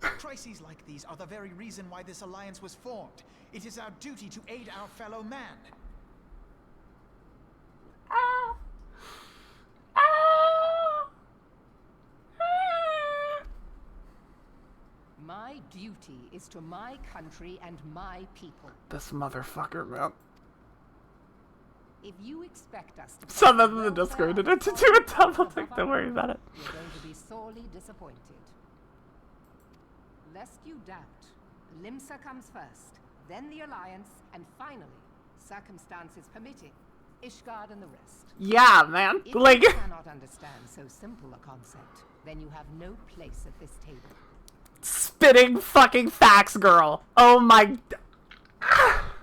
Crises like these are the very reason why this alliance was formed. It is our duty to aid our fellow man. My duty is to my country and my people. This motherfucker, man. If you expect us to Some of them in the Discord did it to do a double take. Don't worry about it. You're going to be sorely disappointed. Lest you doubt, Limsa comes first, then the Alliance, and finally, circumstances permitting, Ishgard and the rest. Yeah, man. If Like, you cannot understand so simple a concept, then you have no place at this table. spitting fucking facts, girl. Oh my...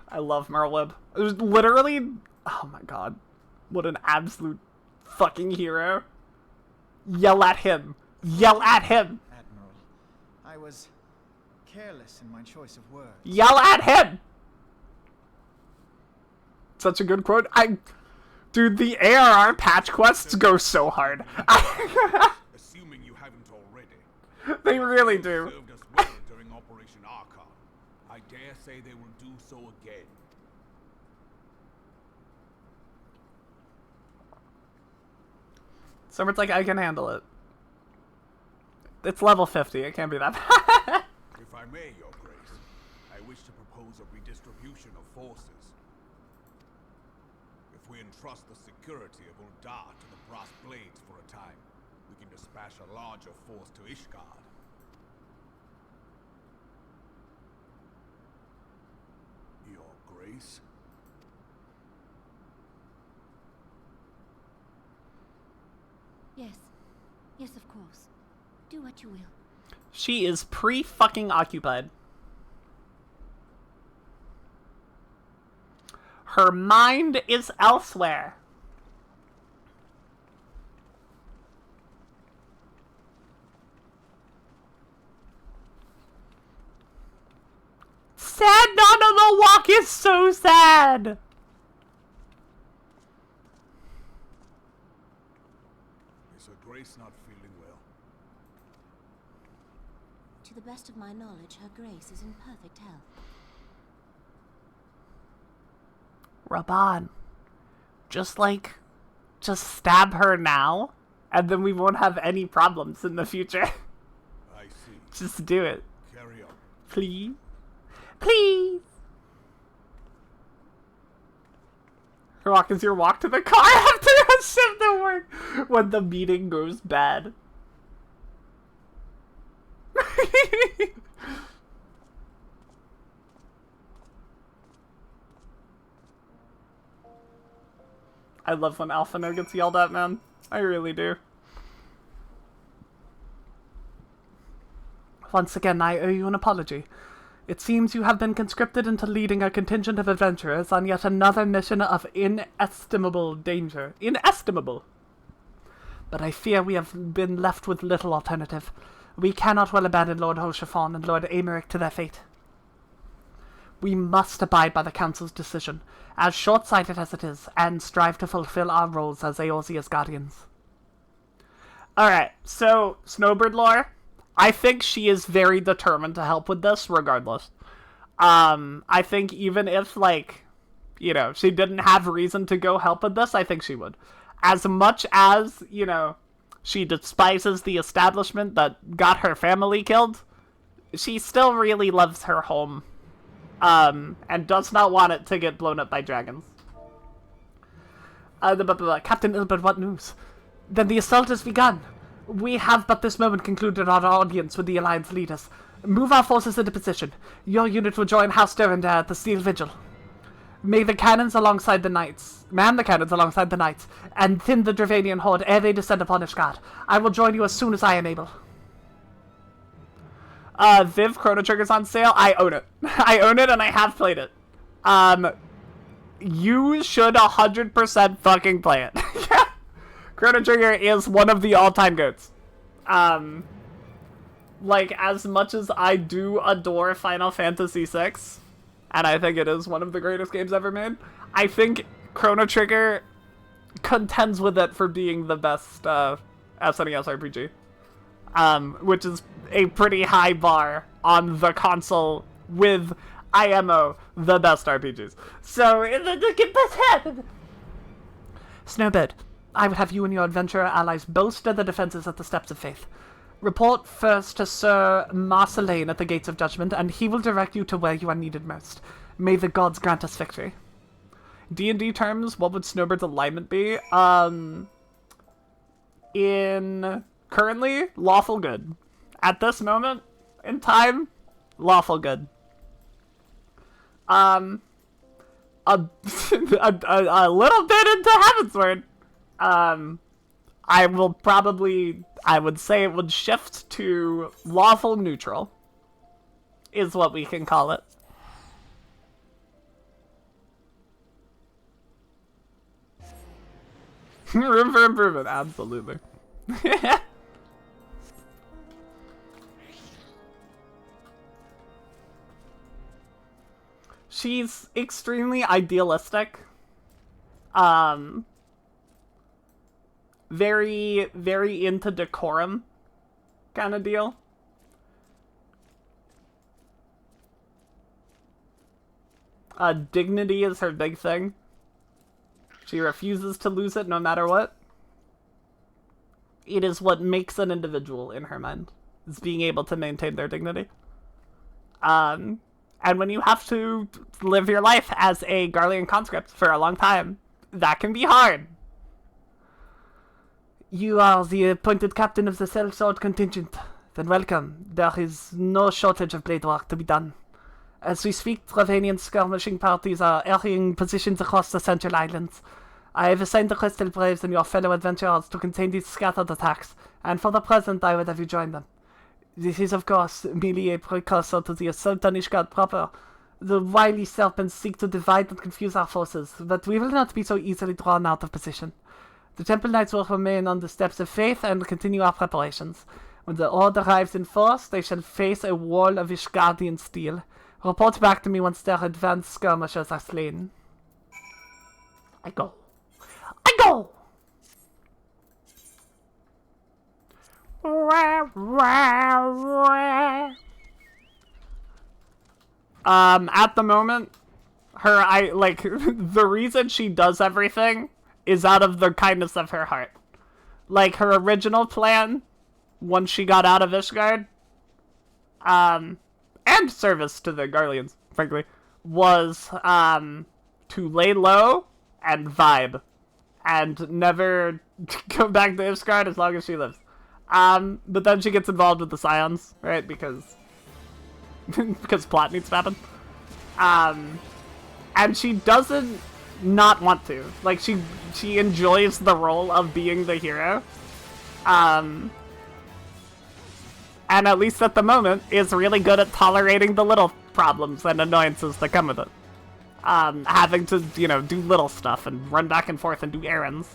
I love Merlib. It was literally... Oh my god. What an absolute fucking hero. Yell at him. Yell at him. Admiral, I was careless in my choice of words. Yell at him. Such a good quote. Dude, the ARR patch quests go so hard. Assuming you haven't already. They really do. Served us well during Operation Archon. I dare say they will do so again. Someone's like, I can handle it. It's level 50. It can't be that bad. If I may, Your Grace, I wish to propose a redistribution of forces. If we entrust the security of Uldar to the Brass Blades for a time, we can dispatch a larger force to Ishgard. Your Grace? Yes. Yes, of course. Do what you will. She is pre-fucking occupied. Her mind is elsewhere. Sad Not on the Walk is so sad. Is Her Grace not feeling well? To the best of my knowledge, Her Grace is in perfect health. Raban, just stab her now, and then we won't have any problems in the future. I see. Just do it. Carry on. Please. Please. Her walk is your walk to the car after a shift to work when the meeting goes bad. I love when Alphino gets yelled at, man. I really do. Once again, I owe you an apology. It seems you have been conscripted into leading a contingent of adventurers on yet another mission of inestimable danger. Inestimable! But I fear we have been left with little alternative. We cannot well abandon Lord Hoshafon and Lord Aymeric to their fate. We must abide by the Council's decision, as short-sighted as it is, and strive to fulfill our roles as Eorzea's guardians. Alright, so, Snowbird lore, I think she is very determined to help with this, regardless. I think even if, she didn't have reason to go help with this, I think she would. As much as, she despises the establishment that got her family killed, she still really loves her home. And does not want it to get blown up by dragons. Captain Ilbert, what news? Then the assault has begun. We have but this moment concluded our audience with the Alliance leaders. Move our forces into position. Your unit will join House Durandar at the Steel Vigil. Man the cannons alongside the knights, and thin the Dravanian horde ere they descend upon Ishgard. I will join you as soon as I am able. Viv Chrono Trigger's on sale. I own it. I own it and I have played it. You should 100% fucking play it. Chrono Trigger is one of the all-time GOATs. As much as I do adore Final Fantasy VI, and I think it is one of the greatest games ever made, I think Chrono Trigger contends with it for being the best SNES RPG. Which is a pretty high bar on the console with IMO, the best RPGs. So, Snowbird, I would have you and your adventurer allies bolster the defenses at the Steps of Faith. Report first to Sir Marceline at the Gates of Judgment, and he will direct you to where you are needed most. May the gods grant us victory. D&D terms, what would Snowbird's alignment be? Currently, lawful good. At this moment in time, lawful good. A little bit into Heavensward. I would say it would shift to lawful neutral. is what we can call it. Room for improvement, absolutely. She's extremely idealistic. Very, very into decorum kind of deal. Dignity is her big thing. She refuses to lose it no matter what. It is what makes an individual in her mind, is being able to maintain their dignity. And when you have to live your life as a Garlean conscript for a long time, that can be hard. You are the appointed captain of the Sellsword contingent. Then welcome. There is no shortage of blade work to be done. As we speak, Dravanian skirmishing parties are harrying positions across the Central Islands. I have assigned the Crystal Braves and your fellow adventurers to contain these scattered attacks, and for the present I would have you join them. This is, of course, merely a precursor to the assault on Ishgard proper. The wily serpents seek to divide and confuse our forces, but we will not be so easily drawn out of position. The Temple Knights will remain on the steps of faith and continue our preparations. When the Horde arrives in force, they shall face a wall of Ishgardian steel. Report back to me once their advanced skirmishers are slain. I go. I go! At the moment, the reason she does everything is out of the kindness of her heart. Like, her original plan, once she got out of Ishgard, and service to the Garleans, frankly, was, to lay low and vibe, and never go back to Ishgard as long as she lives. But then she gets involved with the Scions, right, because plot needs to happen. And she doesn't not want to. Like, she enjoys the role of being the hero. And at least at the moment, is really good at tolerating the little problems and annoyances that come with it. Having to, do little stuff and run back and forth and do errands.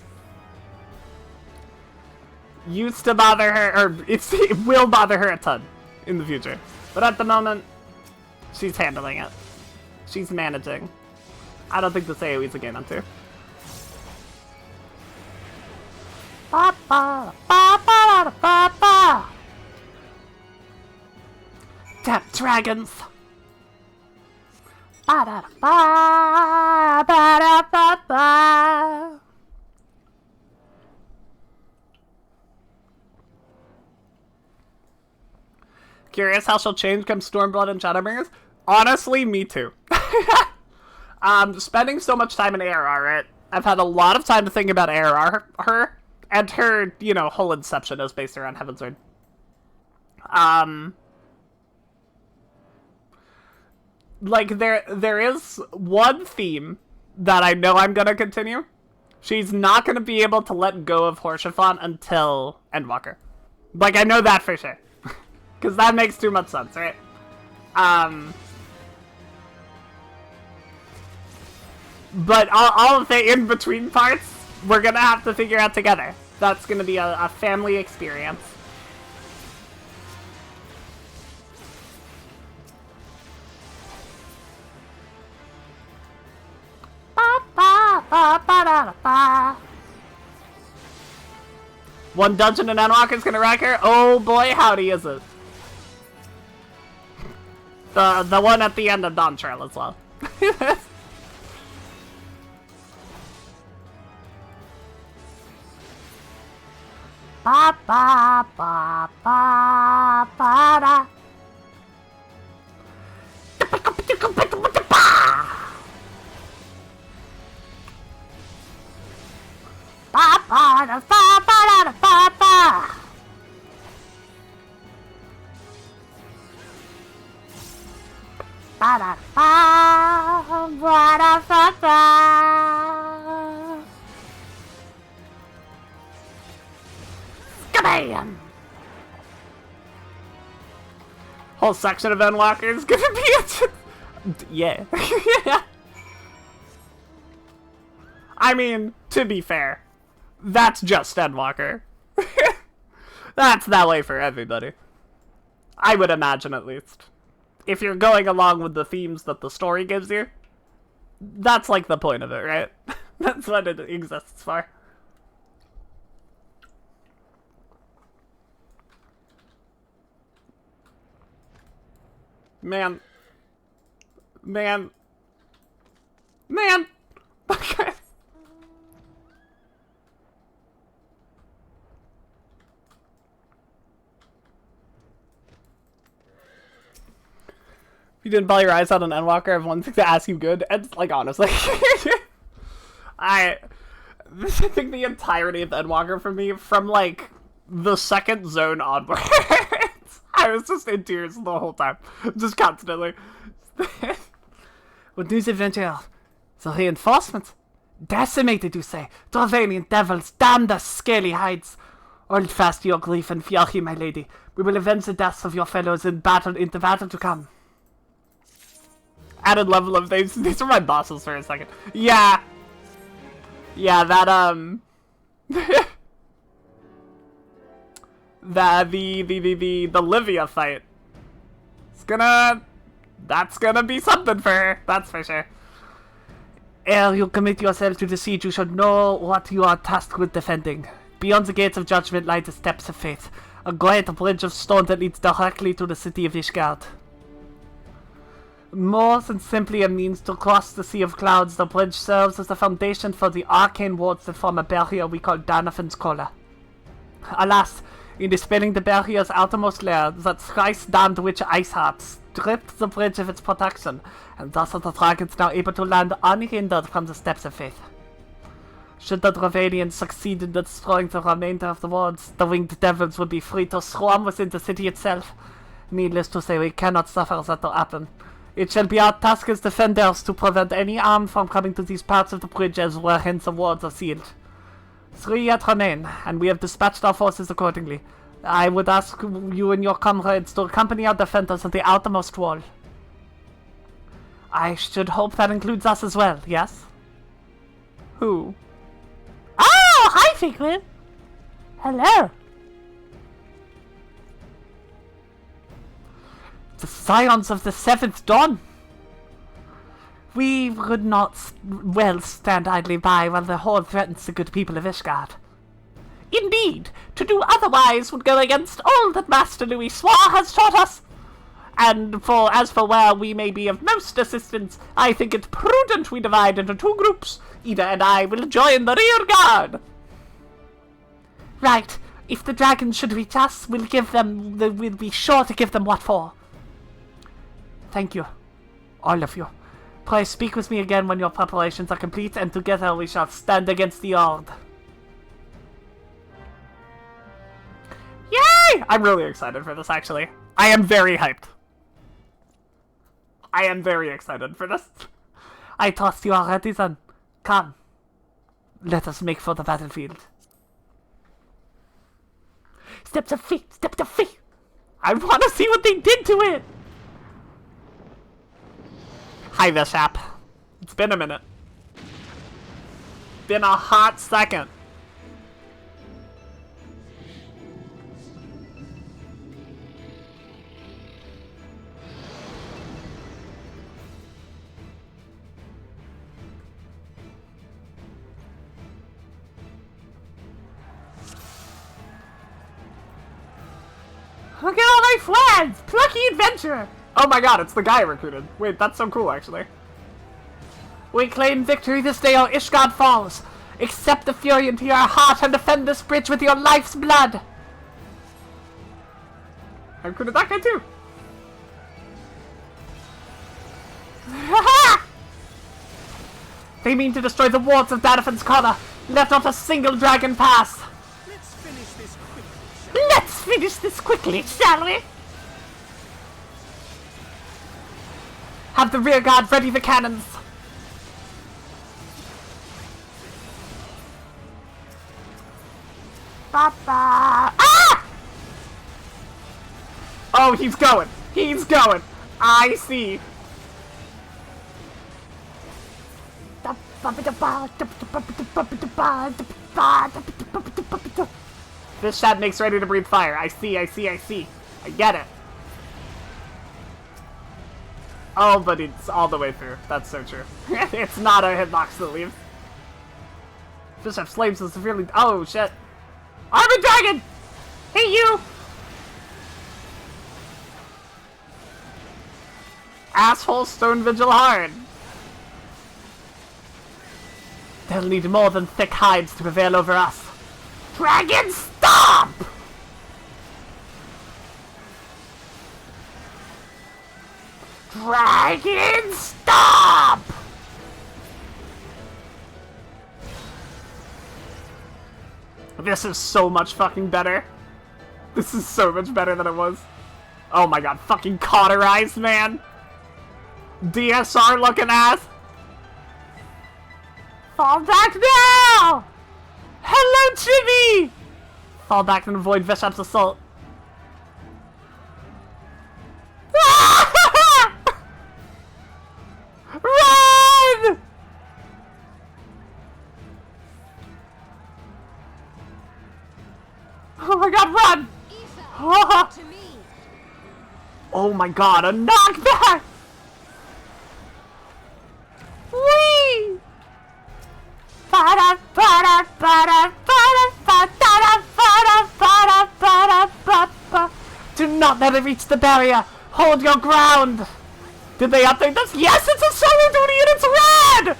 Used to bother her, or it will bother her a ton in the future. But at the moment, she's handling it. She's managing. I don't think this AoE's a game on 2. Tap dragons! Curious how she'll change come Stormblood and Shadowbringers? Honestly, me too. Spending so much time in ARR, right? I've had a lot of time to think about ARR, her, and her, whole inception is based around Heavensward. Like, there is one theme that I know I'm gonna continue. She's not gonna be able to let go of Horshathon until Endwalker. Like, I know that for sure. Because that makes too much sense, right? But all of the in-between parts, we're gonna have to figure out together. That's gonna be a family experience. One dungeon in Endwalker's gonna wreck her? Oh boy, howdy is it. The one at the end of Dawn Trail as well. Ba ba ba ba ba da. Ba ba da ba ba da ba ba. Ba da ba ba da ba ba. Skabam! Whole section of Endwalker is gonna be yeah. I mean, to be fair, that's just Endwalker. That's that way for everybody. I would imagine, at least. If you're going along with the themes that the story gives you, that's like the point of it, right? That's what it exists for. Man. Okay. If you didn't ball your eyes out on Endwalker, I have one thing to ask you good. And, like, honestly. I think the entirety of Endwalker for me, from, like, the second zone onwards, I was just in tears the whole time. Just constantly. What news, adventure? The reinforcements? Decimated, you say? Dravanian devils, damn the scaly hides. Hold fast your grief and fear him, my lady. We will avenge the deaths of your fellows in the battle to come. Added level of these are my bosses for a second. Yeah. Yeah, that, the Livia fight. That's gonna be something for her, that's for sure. Ere you commit yourself to the siege, you should know what you are tasked with defending. Beyond the gates of judgment lie the steps of faith, a great bridge of stone that leads directly to the city of Ishgard. More than simply a means to cross the Sea of Clouds, the bridge serves as the foundation for the arcane wards that form a barrier we call Danafan's Collar. Alas, in dispelling the barrier's outermost layer, that thrice-damned witch Iceheart stripped the bridge of its protection, and thus are the dragons now able to land unhindered from the steps of faith. Should the Dravanians succeed in destroying the remainder of the wards, the winged devils would be free to swarm within the city itself. Needless to say, we cannot suffer that to happen. It shall be our task as defenders to prevent any harm from coming to these parts of the bridge as wherein the wards are sealed. 3 yet remain, and we have dispatched our forces accordingly. I would ask you and your comrades to accompany our defenders on the outermost wall. I should hope that includes us as well, yes? Who? Oh, hi, Figrin! Hello! The scions of the 7th Dawn! We would not well stand idly by while the Horde threatens the good people of Ishgard. Indeed, to do otherwise would go against all that Master Louis Swar has taught us. And as for where we may be of most assistance, I think it prudent we divide into 2 groups. Ida and I will join the rear guard. Right. If the dragons should reach us, we'll be sure to give them what for. Thank you, all of you. Pray speak with me again when your preparations are complete, and together we shall stand against the Horde. Yay! I'm really excited for this, actually. I am very hyped. I am very excited for this. I trust you are ready then. Come. Let us make for the battlefield. Steps of feet! Steps of feet! I want to see what they did to it! Hi, Bishop. It's been a minute. Been a hot second. Look at all my friends! Plucky adventurer! Oh my god, it's the guy I recruited. Wait, that's so cool, actually. We claim victory this day or Ishgard falls. Accept the fury into your heart and defend this bridge with your life's blood. I recruited that guy too. They mean to destroy the wards of Danafan's Collar. Let not a single dragon pass. Let's finish this quickly. Let's finish this quickly, shall we? Have the rear guard ready the cannons. Ah! Oh, he's going. He's going. I see. This shot makes ready to breathe fire. I see. I get it. Oh, but it's all the way through. That's so true. It's not a hitbox that leaves. Bishop Slaves is severely. Oh, shit. Armored Dragon! Hey, you! Asshole Stone Vigil hard. They'll need more than thick hides to prevail over us. Dragon, stop! Dragon, stop! This is so much fucking better. This is so much better than it was. Oh my god, fucking cauterized, man. DSR looking ass. Fall back now! Hello, Jimmy! Fall back and avoid Bishop's assault. Run! Oh my god, run! Oh my god, a knockback! Whee! Do not let it reach the barrier! Hold your ground! Did they update this? Yes, it's a solo duty and it's red!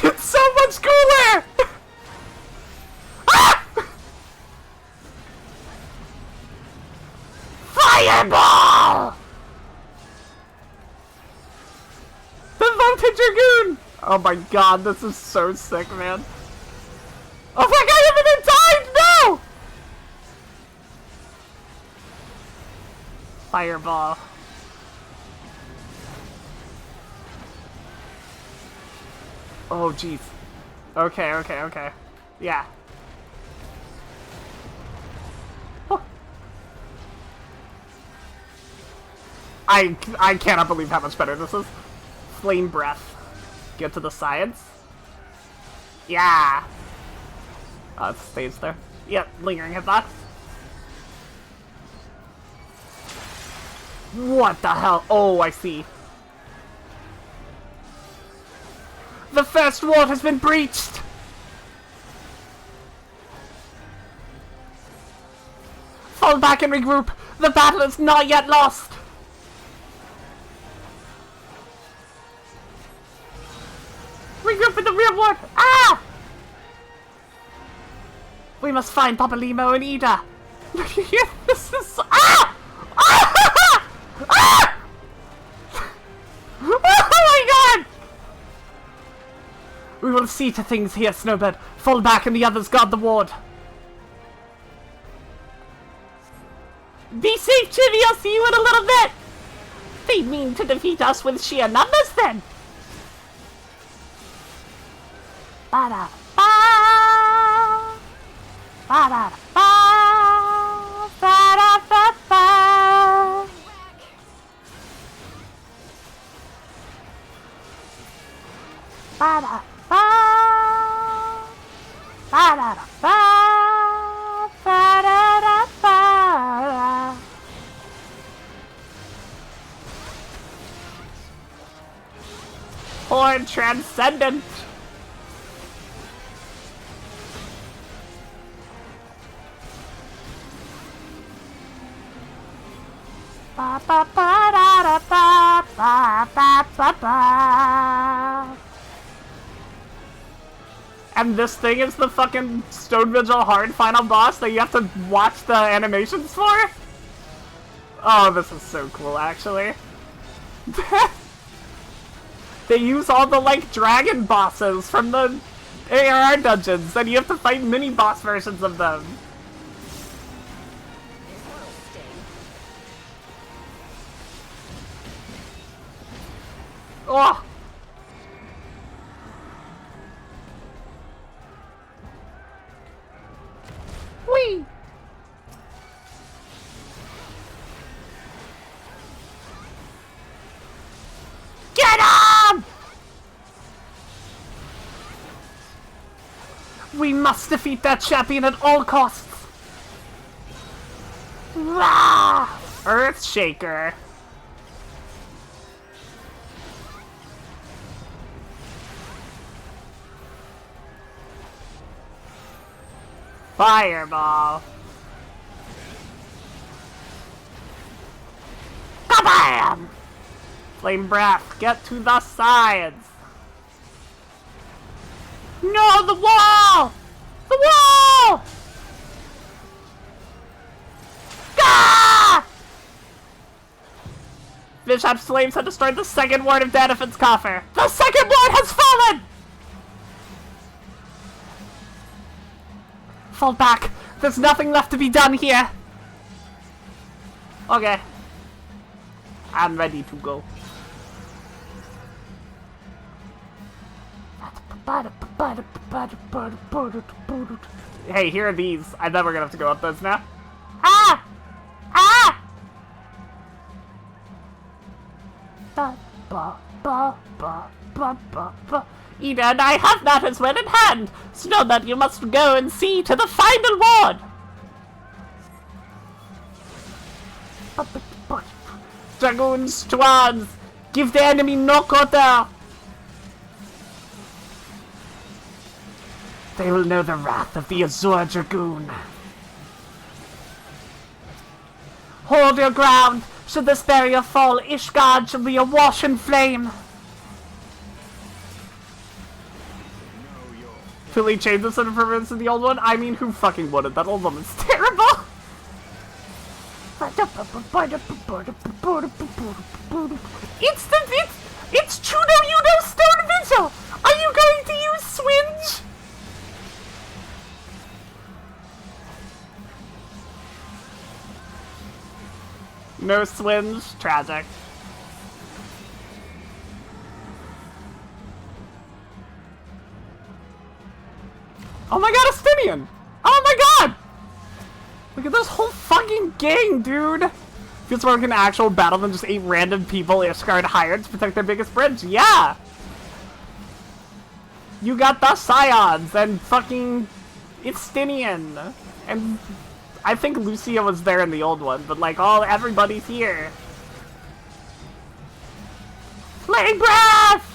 It's so much cooler! Ah! Fireball! The Voltage Dragoon! Oh my god, this is so sick, man. Oh my god, everything died! No! Fireball. Oh, jeez. Okay. Yeah. Oh. I cannot believe how much better this is. Flame Breath. Get to the sides. Yeah. Oh, it stays there. Yep, lingering hitbox. What the hell? Oh, I see. The first ward has been breached! Fall back and regroup! The battle is not yet lost! Regroup in the rear ward! Ah! We must find Papa Limo and Ida! This is so ah! Ah! Ah! Oh my god! We will see to things here, Snowbird. Fall back and the others guard the ward. Be safe, Jimmy. I'll see you in a little bit. They mean to defeat us with sheer numbers, then. Ba-da-ba. Ba-da-ba. Ba-da-ba-ba. Ba-da-ba. Ba-da-ba. Ba-da-da-ba. Horn Transcendent. Ba ba ba da da ba ba ba ba ba. And this thing is the fucking Stone Vigil hard final boss that you have to watch the animations for? Oh, this is so cool, actually. They use all the, like, dragon bosses from the ARR dungeons, and you have to fight mini-boss versions of them. Oh! Whee! We must defeat that champion at all costs. Rah! Earthshaker. Fireball. Kabam! Flame breath, get to the sides. No, the wall! The wall! Gah! Bishop's flames have destroyed the second ward of Danifen's coffer. The second ward has fallen! Fall back. There's nothing left to be done here. Okay. I'm ready to go. Hey, here are these. I bet we're gonna have to go up those now. Ah! Ah! Eden, I have matters well in hand. Snowbird, you must go and see to the final ward. Dragoons to arms! Give the enemy no quarter! They will know the wrath of the Azure Dragoon. Hold your ground! Should this barrier fall, Ishgard shall be awash in flame! Fully changed this improvements in the old one? I mean, who fucking wouldn't? That old one is terrible! It's Chudo Udo Stone Vigil! Are you going to use Swinge? No Swinge? Tragic. Oh my god, Estinian! Oh my god! Look at this whole fucking gang, dude! Feels more like an actual battle than just 8 random people Ishgard hired to protect their biggest bridge. Yeah! You got the Scions and fucking Estinian. And I think Lucia was there in the old one, but like everybody's here. Flame breath!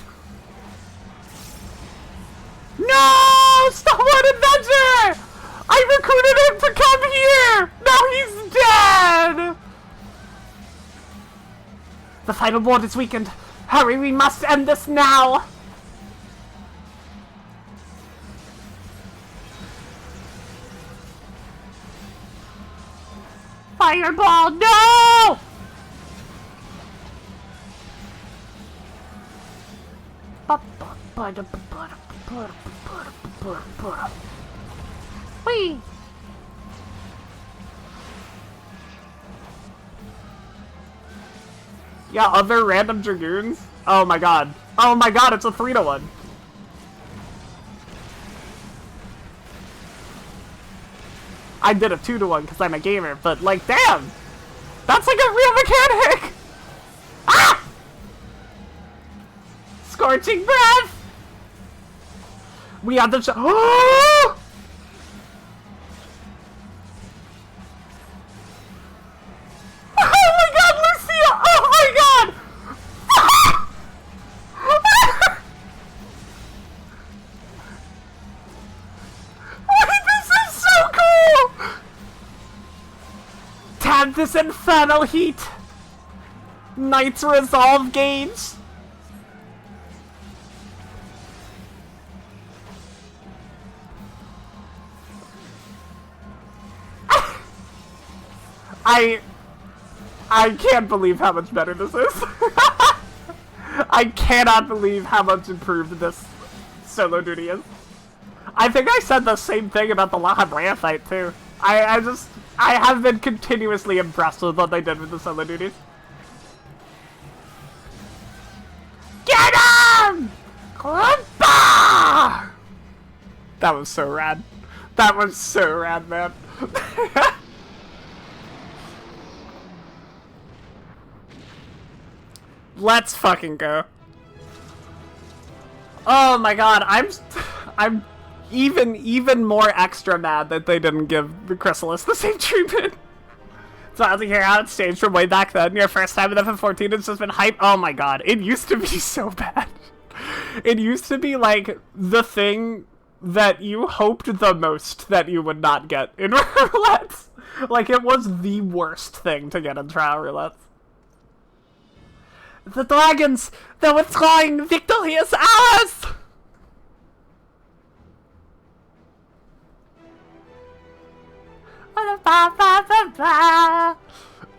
No! Stop one adventure! I recruited him to come here! Now he's dead! The final ward is weakened. Hurry, we must end this now! Fireball, no! Whee! Yeah, other random Dragoons? Oh my god. Oh my god, it's a 3-to-1. I did a 2-to-1 because I'm a gamer, but like, damn! That's like a real mechanic! Ah! Scorching breath! We have the oh! Oh my god, Lucia! Oh my god! Wait, this is so cool! Tab this infernal heat! Knight's Resolve gauge! I can't believe how much better this is. I cannot believe how much improved this solo duty is. I think I said the same thing about the La Habrea fight too. I have been continuously impressed with what they did with the solo duties. Get him! That was so rad. That was so rad, man. Let's fucking go. Oh my god, I'm even more extra mad that they didn't give the Chrysalis the same treatment. So I was hear how it's changed from way back then. Your first time in FF14, it's just been hype. Oh my god, it used to be so bad. It used to be like the thing that you hoped the most that you would not get in roulettes. Like, it was the worst thing to get in trial roulettes. The dragons! They're withdrawing! Victory is ours!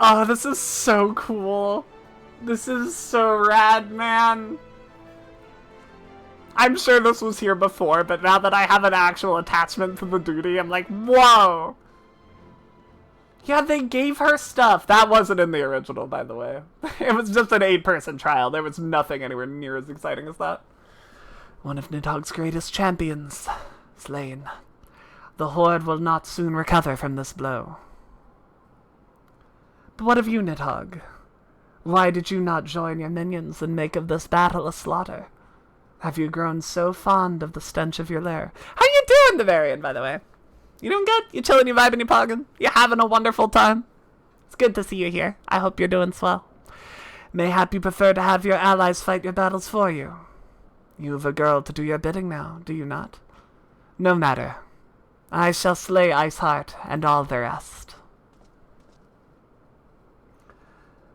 Oh, this is so cool. This is so rad, man. I'm sure this was here before, but now that I have an actual attachment to the duty, I'm like, whoa! Yeah, they gave her stuff. That wasn't in the original, by the way. It was just an 8-person trial. There was nothing anywhere near as exciting as that. One of Nidhogg's greatest champions, slain. The Horde will not soon recover from this blow. But what of you, Nidhogg? Why did you not join your minions and make of this battle a slaughter? Have you grown so fond of the stench of your lair? How you doing, Devarian, by the way? You doing good? You chilling, you vibing, you pogging? You having a wonderful time? It's good to see you here. I hope you're doing swell. Mayhap you prefer to have your allies fight your battles for you. You have a girl to do your bidding now, do you not? No matter. I shall slay Iceheart and all the rest.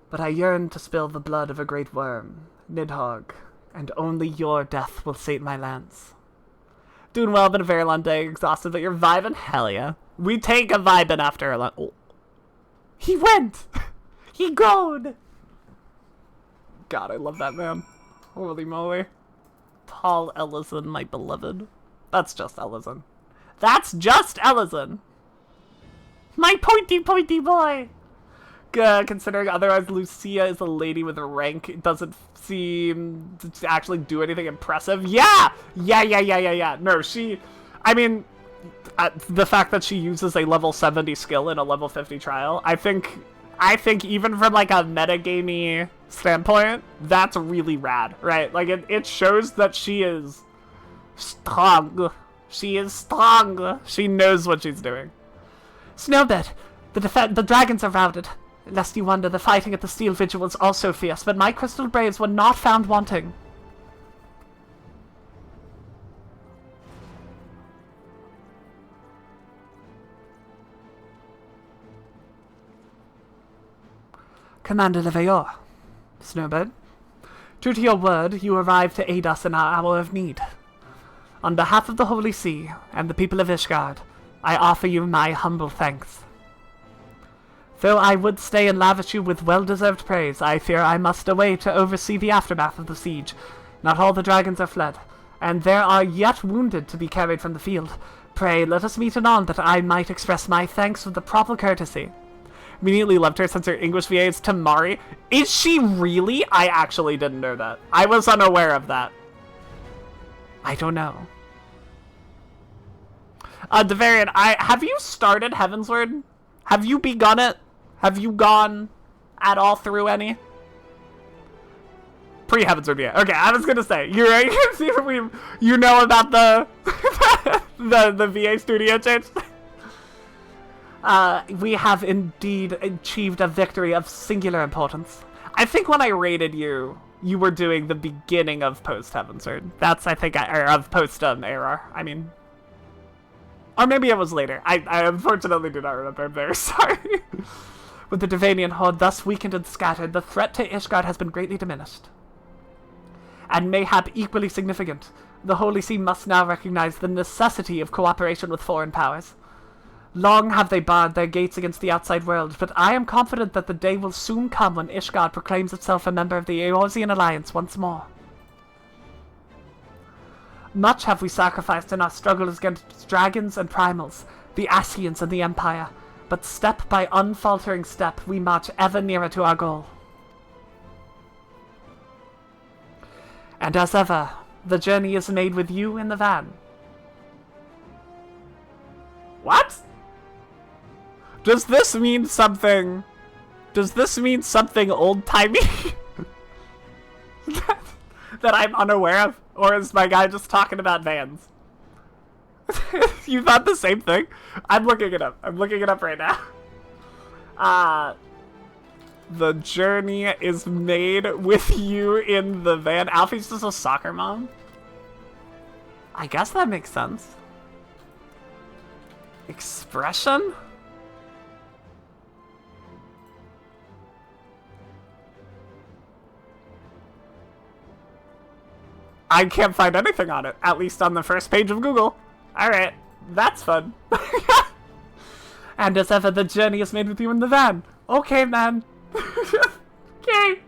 But I yearn to spill the blood of a great worm, Nidhogg, and only your death will sate my lance. Doing well, been a very long day, exhausted, but you're vibing? Hell yeah. We take a vibing after a long... Oh. He went! He goed! God, I love that man. Holy moly. Paul Ellison, my beloved. That's just Ellison. That's just Ellison! My pointy boy! Considering otherwise Lucia is a lady with a rank, it doesn't seem to actually do anything impressive. Yeah! No, I mean, the fact that she uses a level 70 skill in a level 50 trial, I think even from like a metagamey standpoint, that's really rad, right? Like, it shows that she is strong. She is strong. She knows what she's doing. Snowbird, the dragons are routed. Lest you wonder, the fighting at the Steel Vigil was also fierce, but my Crystal Braves were not found wanting. Commander Leveilleur, Snowbird, true to your word, you arrived to aid us in our hour of need. On behalf of the Holy See and the people of Ishgard, I offer you my humble thanks. Though I would stay and lavish you with well-deserved praise, I fear I must away to oversee the aftermath of the siege. Not all the dragons are fled, and there are yet wounded to be carried from the field. Pray, let us meet anon that I might express my thanks with the proper courtesy. Immediately loved her since her English VA is Tamari. Is she really? I actually didn't know that. I was unaware of that. I don't know. Devarian, have you started Heavensward? Have you begun it? Have you gone at all through any? Pre-Heavensward, yeah. Okay, I was gonna say, you're right. You know about the the VA studio change. We have indeed achieved a victory of singular importance. I think when I rated you, you were doing the beginning of post-Heavensward. That's, I think, or of post-ARR. I mean, or maybe it was later. I unfortunately do not remember. I'm very sorry. With the Devanian horde thus weakened and scattered, the threat to Ishgard has been greatly diminished. And mayhap equally significant, the Holy See must now recognize the necessity of cooperation with foreign powers. Long have they barred their gates against the outside world, but I am confident that the day will soon come when Ishgard proclaims itself a member of the Eorzean Alliance once more. Much have we sacrificed in our struggles against dragons and primals, the Ascians and the Empire, but step by unfaltering step we march ever nearer to our goal. And as ever, the journey is made with you in the van. What? Does this mean something? Does this mean something old-timey? that I'm unaware of? Or is my guy just talking about vans? You thought the same thing? I'm looking it up. I'm looking it up right now. The journey is made with you in the van. Alfie's just a soccer mom? I guess that makes sense. Expression? I can't find anything on it, at least on the first page of Google. Alright, that's fun. And as ever, the journey is made with you in the van. Okay, man. Okay.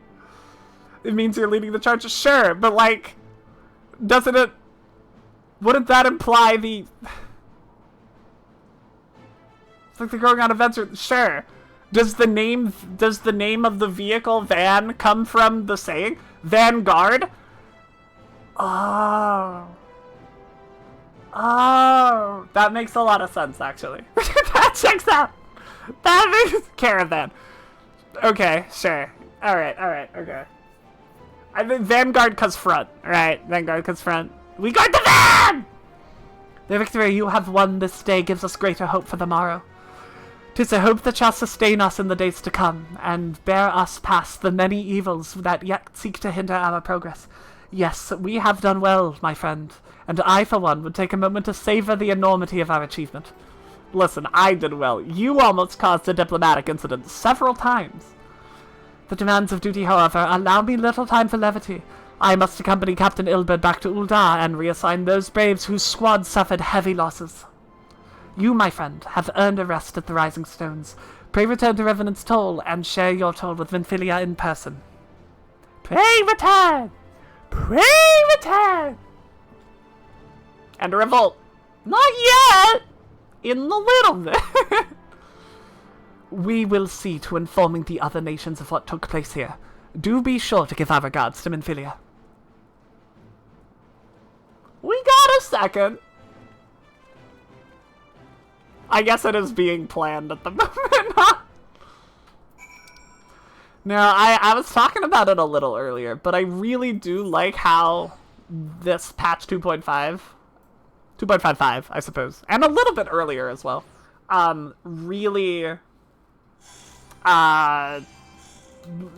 It means you're leading the charge? Sure, but like, doesn't it... Wouldn't that imply the... It's like they're going on adventure. Sure. Does the name of the vehicle van come from the saying? Vanguard? Oh. Oh. That makes a lot of sense, actually. That checks out. That makes... Caravan. Okay, sure. Alright, okay. I think Vanguard cause front. Alright, Vanguard cause front. We guard the van! The victory you have won this day gives us greater hope for the morrow. 'Tis a hope that shall sustain us in the days to come, and bear us past the many evils that yet seek to hinder our progress. Yes, we have done well, my friend, and I, for one, would take a moment to savor the enormity of our achievement. Listen, I did well. You almost caused a diplomatic incident several times. The demands of duty, however, allow me little time for levity. I must accompany Captain Ilberd back to Ul'dah and reassign those braves whose squad suffered heavy losses. You, my friend, have earned a rest at the Rising Stones. Pray return to Revenant's Toll and share your toll with Vinfilia in person. Pray return! Pray return! And a revolt. Not yet! In the little bit. We will see to informing the other nations of what took place here. Do be sure to give our regards to Vinfilia. We got a second. I guess it is being planned at the moment. No, I was talking about it a little earlier, but I really do like how this patch 2.55, I suppose, and a little bit earlier as well, really,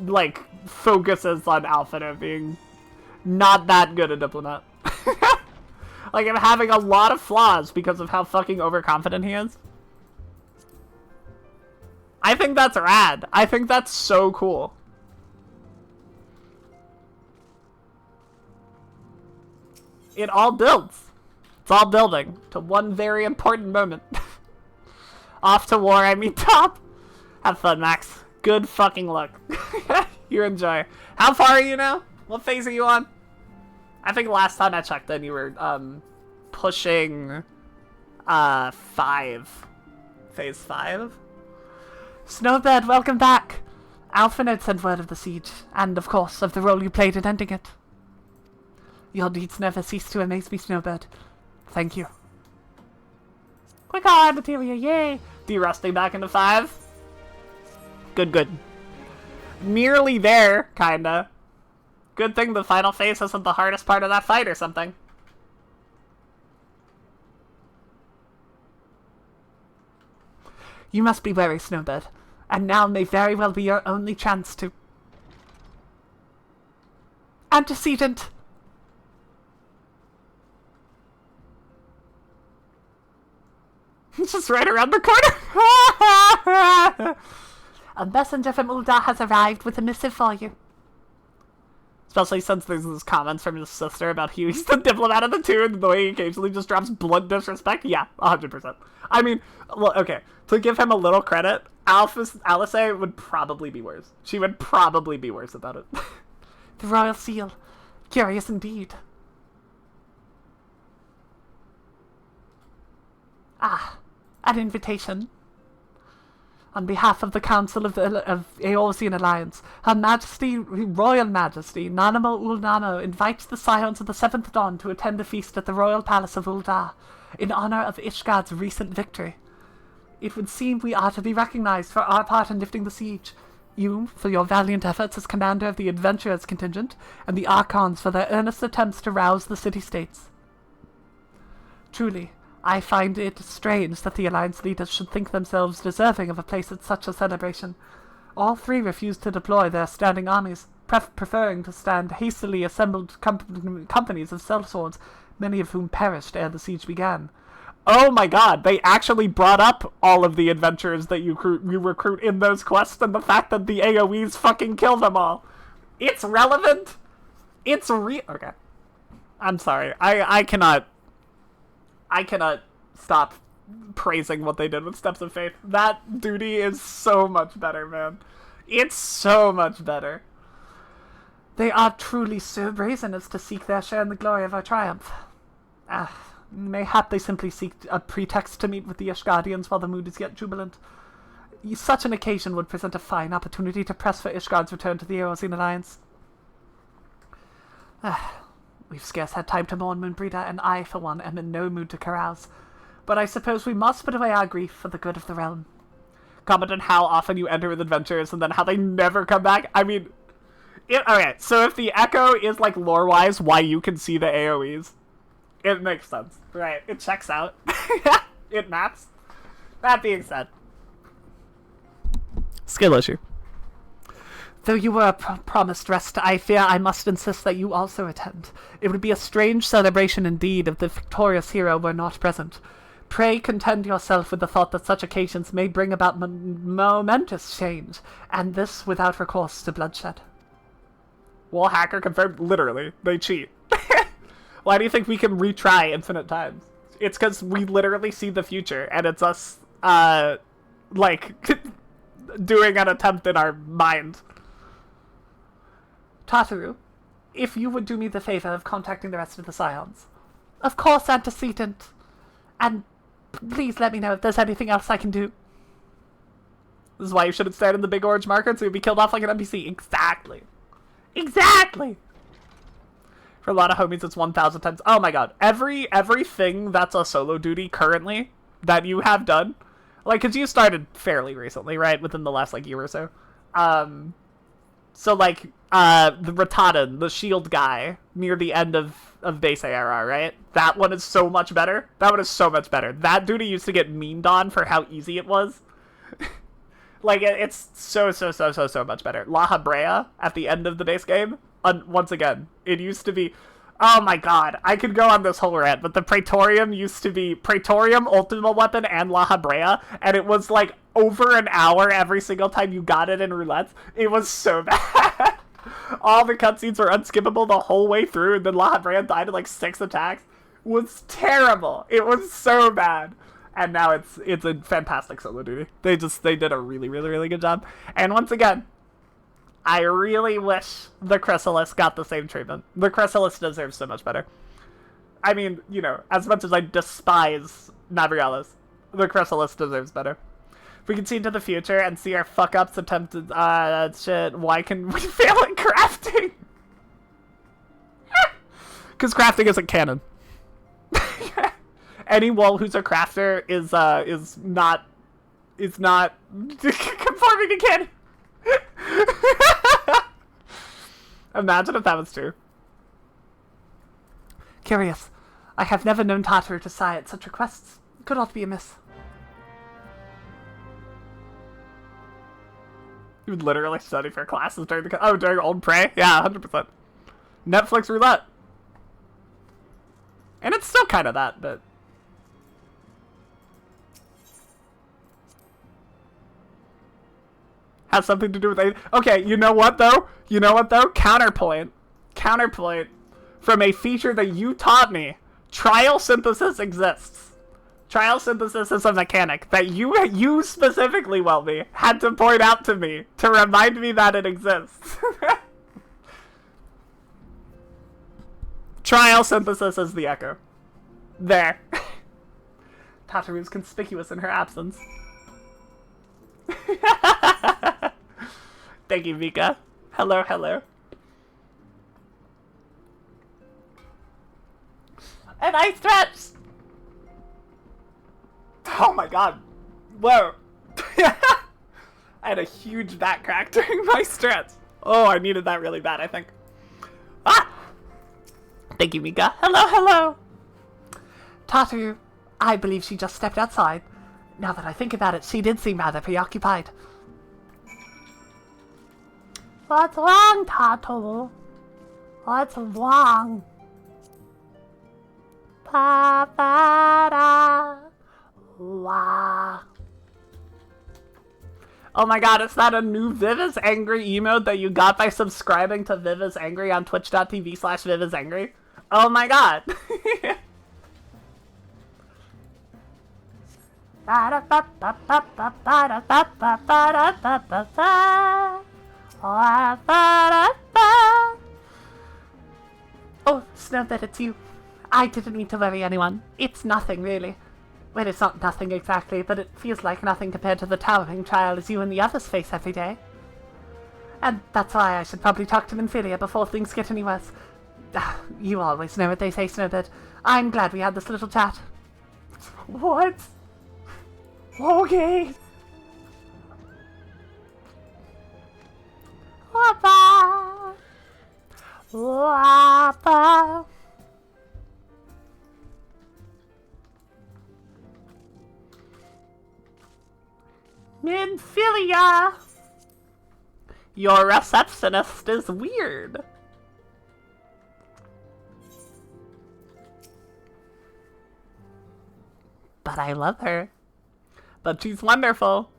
like, focuses on Alfina being not that good a diplomat. Like, I'm having a lot of flaws because of how fucking overconfident he is. I think that's rad. I think that's so cool. It all builds. It's all building to one very important moment. Off to war, I mean top. Have fun, Max. Good fucking luck. You enjoy. How far are you now? What phase are you on? I think last time I checked in, you were, pushing, 5. Phase 5? Snowbird, welcome back! Alfred sent word of the siege, and, of course, of the role you played in ending it. Your deeds never cease to amaze me, Snowbird. Thank you. Quick on, materia, yay! De-rusting back into 5. Good, good. Nearly there, kinda. Good thing the final phase isn't the hardest part of that fight or something. You must be wary, Snowbird. And now may very well be your only chance to... Antecedent! It's just right around the corner! A messenger from Ul'dah has arrived with a missive for you. Especially since there's those comments from his sister about he's the diplomat of the two, and the way he occasionally just drops blunt disrespect. Yeah, 100%. I mean, well, okay, to give him a little credit, Alice would probably be worse. She would probably be worse about it. The royal seal. Curious indeed. Ah, an invitation. On behalf of the Council of Eorzean Alliance, Her Majesty, Royal Majesty, Nanamo Ul'Namo invites the Scions of the Seventh Dawn to attend a feast at the Royal Palace of Ul'dah, in honor of Ishgard's recent victory. It would seem we are to be recognized for our part in lifting the siege, you for your valiant efforts as commander of the Adventurers contingent, and the Archons for their earnest attempts to rouse the city-states. Truly, I find it strange that the Alliance leaders should think themselves deserving of a place at such a celebration. All three refused to deploy their standing armies, preferring to stand hastily assembled companies of sellswords, many of whom perished ere the siege began. Oh my god, they actually brought up all of the adventurers that you recruit in those quests and the fact that the AoEs fucking kill them all. It's relevant. It's okay. I'm sorry. I cannot stop praising what they did with Steps of Faith. That duty is so much better, man. It's so much better. They are truly so brazen as to seek their share in the glory of our triumph. Mayhap they simply seek a pretext to meet with the Ishgardians while the mood is yet jubilant. Such an occasion would present a fine opportunity to press for Ishgard's return to the Eorzean Alliance. We've scarce had time to mourn Moonbreeder, and I, for one, am in no mood to carouse. But I suppose we must put away our grief for the good of the realm. Comment on how often you enter with adventures and then how they never come back. I mean, okay, so if the Echo is, like, lore-wise why you can see the AoEs, it makes sense, right? It checks out. It maps. That being said. Skill issue. Though you were promised rest, I fear I must insist that you also attend. It would be a strange celebration indeed if the victorious hero were not present. Pray content yourself with the thought that such occasions may bring about momentous change, and this without recourse to bloodshed. Well, hacker confirmed. Literally, they cheat. Why do you think we can retry infinite times? It's because we literally see the future, and it's us, like, doing an attempt in our mind. Tataru, if you would do me the favor of contacting the rest of the Scions. Of course, Antecedent. And please let me know if there's anything else I can do. This is why you shouldn't stand in the big orange marker so you'd be killed off like an NPC. Exactly. Exactly! For a lot of homies, it's 1,000 times. Oh my god. Everything that's a solo duty currently that you have done, like, because you started fairly recently, right? Within the last, like, year or so. So, like, the Ratatan, the shield guy, near the end of base ARR, right? That one is so much better. That one is so much better. That duty used to get memed on for how easy it was. Like, it's so much better. La Habrea, at the end of the base game, once again, it used to be... Oh my god, I could go on this whole rant, but the Praetorium used to be Praetorium, Ultima Weapon, and La Habrea, and it was like over an hour every single time you got it in roulettes. It was so bad. All the cutscenes were unskippable the whole way through, and then La Habrea died in like 6 attacks. It was terrible. It was so bad. And now it's a fantastic solo duty. They did a really good job. And once again, I really wish the Chrysalis got the same treatment. The Chrysalis deserves so much better. I mean, you know, as much as I despise Nabrialis, the Chrysalis deserves better. If we can see into the future and see our fuck-ups attempted, shit, why can we fail at crafting? Because crafting isn't canon. Any wall who's a crafter is not conforming to canon. Imagine if that was true. Curious. I have never known Tataru to sigh at such requests. Could not be amiss. You would literally study for classes during during Old Prey? Yeah, 100%. Netflix roulette. And it's still kind of that, but... Has something to do with it. Okay, you know what though? Counterpoint from a feature that you taught me. Trial synthesis exists. Trial synthesis is a mechanic that you specifically, Welby, had to point out to me to remind me that it exists. Trial synthesis is the echo. There. Tataru's conspicuous in her absence. Thank you, Mika. Hello. And I stretched! Oh my god. Whoa. I had a huge back crack during my stretch. Oh, I needed that really bad, I think. Ah! Thank you, Mika. Hello. Tataru, I believe she just stepped outside. Now that I think about it, she did seem rather preoccupied. What's wrong, Tato? What's wrong? Oh my god, is that a new Viv is Angry emote that you got by subscribing to Viv is Angry on twitch.tv/Viv is Angry? Oh my god. Oh, Snowbird, it's you. I didn't mean to worry anyone. It's nothing, really. Well, it's not nothing exactly, but it feels like nothing compared to the towering trials you and the others face every day. And that's why I should probably talk to Minfilia before things get any worse. You always know what they say, Snowbird. I'm glad we had this little chat. What? Okay. Wappa. Wappa. Minfilia! Your receptionist is weird. But I love her. But she's wonderful.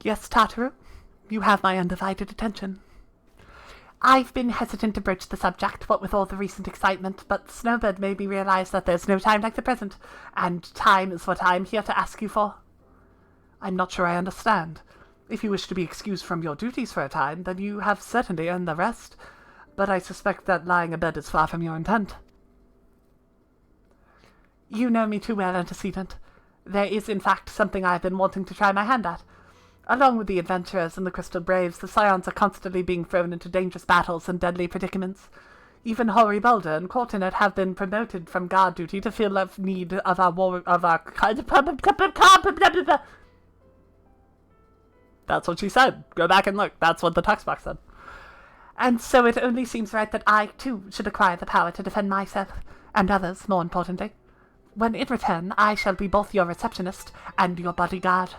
Yes, Tataru, you have my undivided attention. I've been hesitant to broach the subject, what with all the recent excitement, but Snowbird made me realize that there's no time like the present, and time is what I'm here to ask you for. I'm not sure I understand. If you wish to be excused from your duties for a time, then you have certainly earned the rest, but I suspect that lying abed is far from your intent. You know me too well, antecedent. There is, in fact, something I've been wanting to try my hand at. Along with the adventurers and the Crystal Braves, the Scions are constantly being thrown into dangerous battles and deadly predicaments. Even Hoary Boulder and Cortinet have been promoted from guard duty to feel the need of our war of our. That's what she said. Go back and look. That's what the text box said. And so it only seems right that I, too, should acquire the power to defend myself, and others, more importantly. When in return, I shall be both your receptionist and your bodyguard.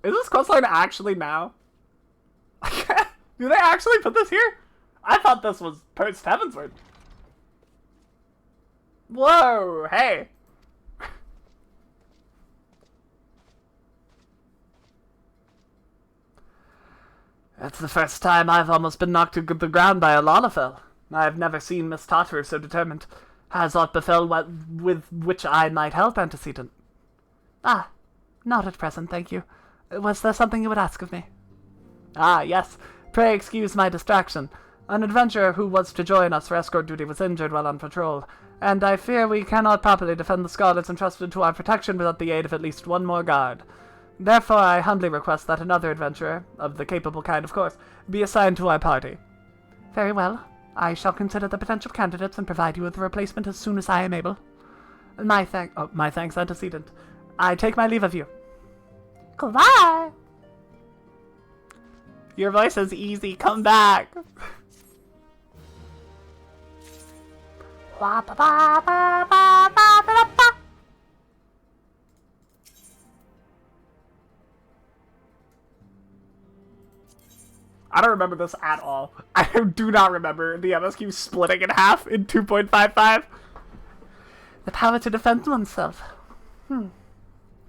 Is this questline actually now? Do they actually put this here? I thought this was post Heavensward. Whoa, hey. It's the first time I've almost been knocked to the ground by a Lalafell. I've never seen Miss Tataru so determined. Has aught befell with which I might help, antecedent? Ah, not at present, thank you. Was there something you would ask of me? Ah, yes. Pray excuse my distraction. An adventurer who was to join us for escort duty was injured while on patrol, and I fear we cannot properly defend the Scarlets entrusted to our protection without the aid of at least one more guard. Therefore, I humbly request that another adventurer, of the capable kind of course, be assigned to our party. Very well. I shall consider the potential candidates and provide you with a replacement as soon as I am able. My thanks, antecedent. I take my leave of you. Goodbye! Your voice is easy, come back! I don't remember this at all. I do not remember the MSQ splitting in half in 2.55. The power to defend oneself.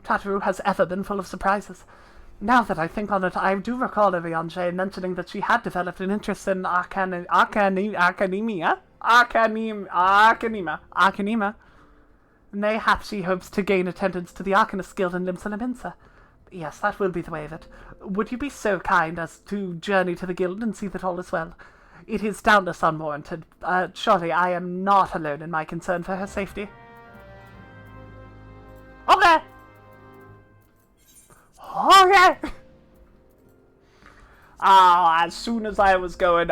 Tataru has ever been full of surprises. Now that I think on it, I do recall Ariange mentioning that she had developed an interest in arcanema. Mayhap she hopes to gain attendance to the Arcanist Guild in Limsa. Yes, that will be the way of it. Would you be so kind as to journey to the guild and see that all is well? It is doubtless unwarranted. Surely I am not alone in my concern for her safety. Okay! Okay! As soon as I was going,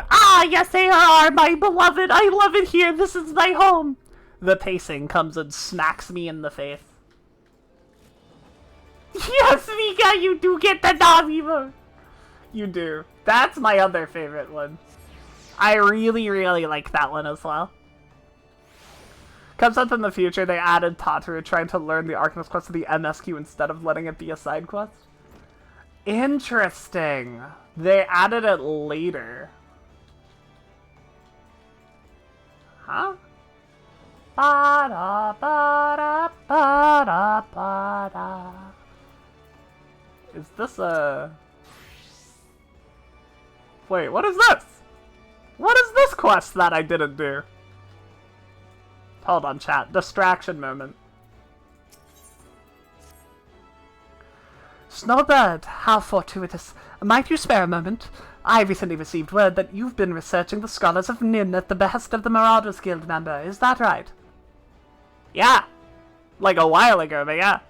yes, ARR, my beloved! I love it here! This is my home! The pacing comes and smacks me in the face. Yes, Mika, you do get the Navi. You do. That's my other favorite one. I really, really like that one as well. Comes up in the future, they added Tataru trying to learn the Arcanist quest to the MSQ instead of letting it be a side quest. Interesting. They added it later. Huh? Ba-da, ba-da, ba-da, ba-da. Is this a... Wait, what is this? What is this quest that I didn't do? Hold on, chat. Distraction moment. Snowbird, how fortuitous. Might you spare a moment? I recently received word that you've been researching the Scholars of Nin at the behest of the Marauders Guild member. Is that right? Yeah. Like a while ago, but yeah.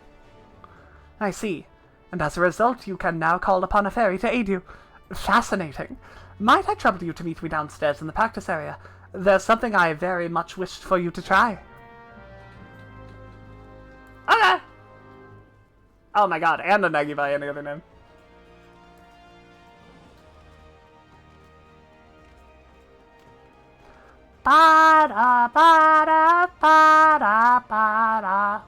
I see. And as a result, you can now call upon a fairy to aid you. Fascinating. Might I trouble you to meet me downstairs in the practice area? There's something I very much wished for you to try. Okay. Oh my god, and a Negi by any other name. Ba-da, ba-da, ba-da, ba-da.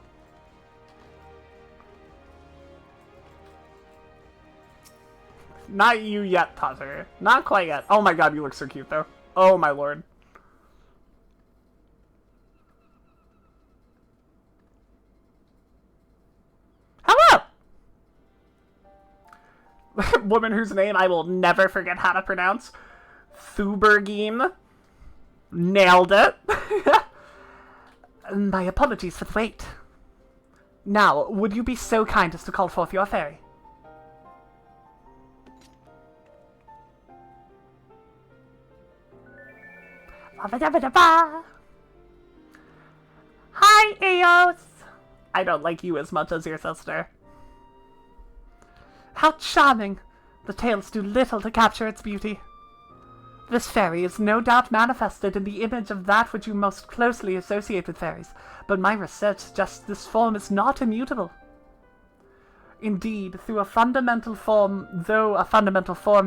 Not you yet, Tataru. Not quite yet. Oh my god, you look so cute, though. Oh my lord. Hello! Woman whose name I will never forget how to pronounce. Thubergine. Nailed it. My apologies for the wait. Now, would you be so kind as to call forth your fairy? Hi, Eos! I don't like you as much as your sister. How charming! The tales do little to capture its beauty. This fairy is no doubt manifested in the image of that which you most closely associate with fairies, but my research suggests this form is not immutable. Indeed, though a fundamental form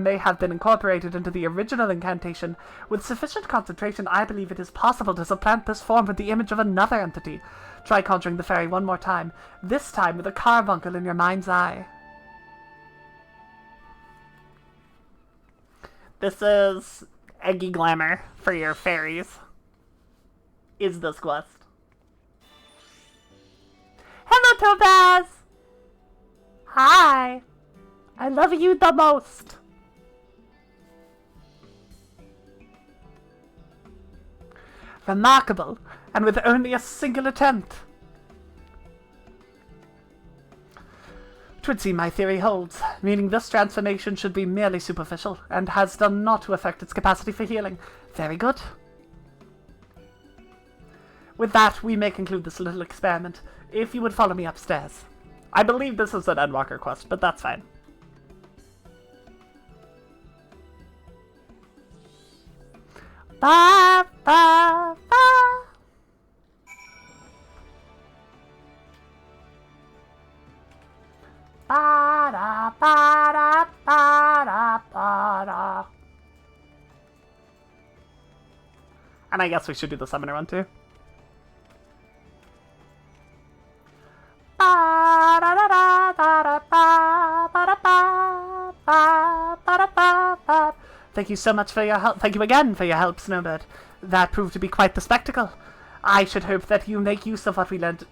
may have been incorporated into the original incantation, with sufficient concentration I believe it is possible to supplant this form with the image of another entity. Try conjuring the fairy one more time, this time with a carbuncle in your mind's eye. This is Eggy Glamour for your fairies. Is this quest. Hello, Topaz! Hi! I love you the most! Remarkable, and with only a single attempt. 'Twould seem my theory holds, meaning this transformation should be merely superficial, and has done naught to affect its capacity for healing. Very good. With that, we may conclude this little experiment, if you would follow me upstairs. I believe this is an Endwalker quest, but that's fine. Ba, ba, ba. Ba-da, ba-da, ba-da, ba-da. And I guess we should do the summoner one too. Thank you so much for your help. Thank you again for your help, Snowbird. That proved to be quite the spectacle. I should hope that you make use of what we learned...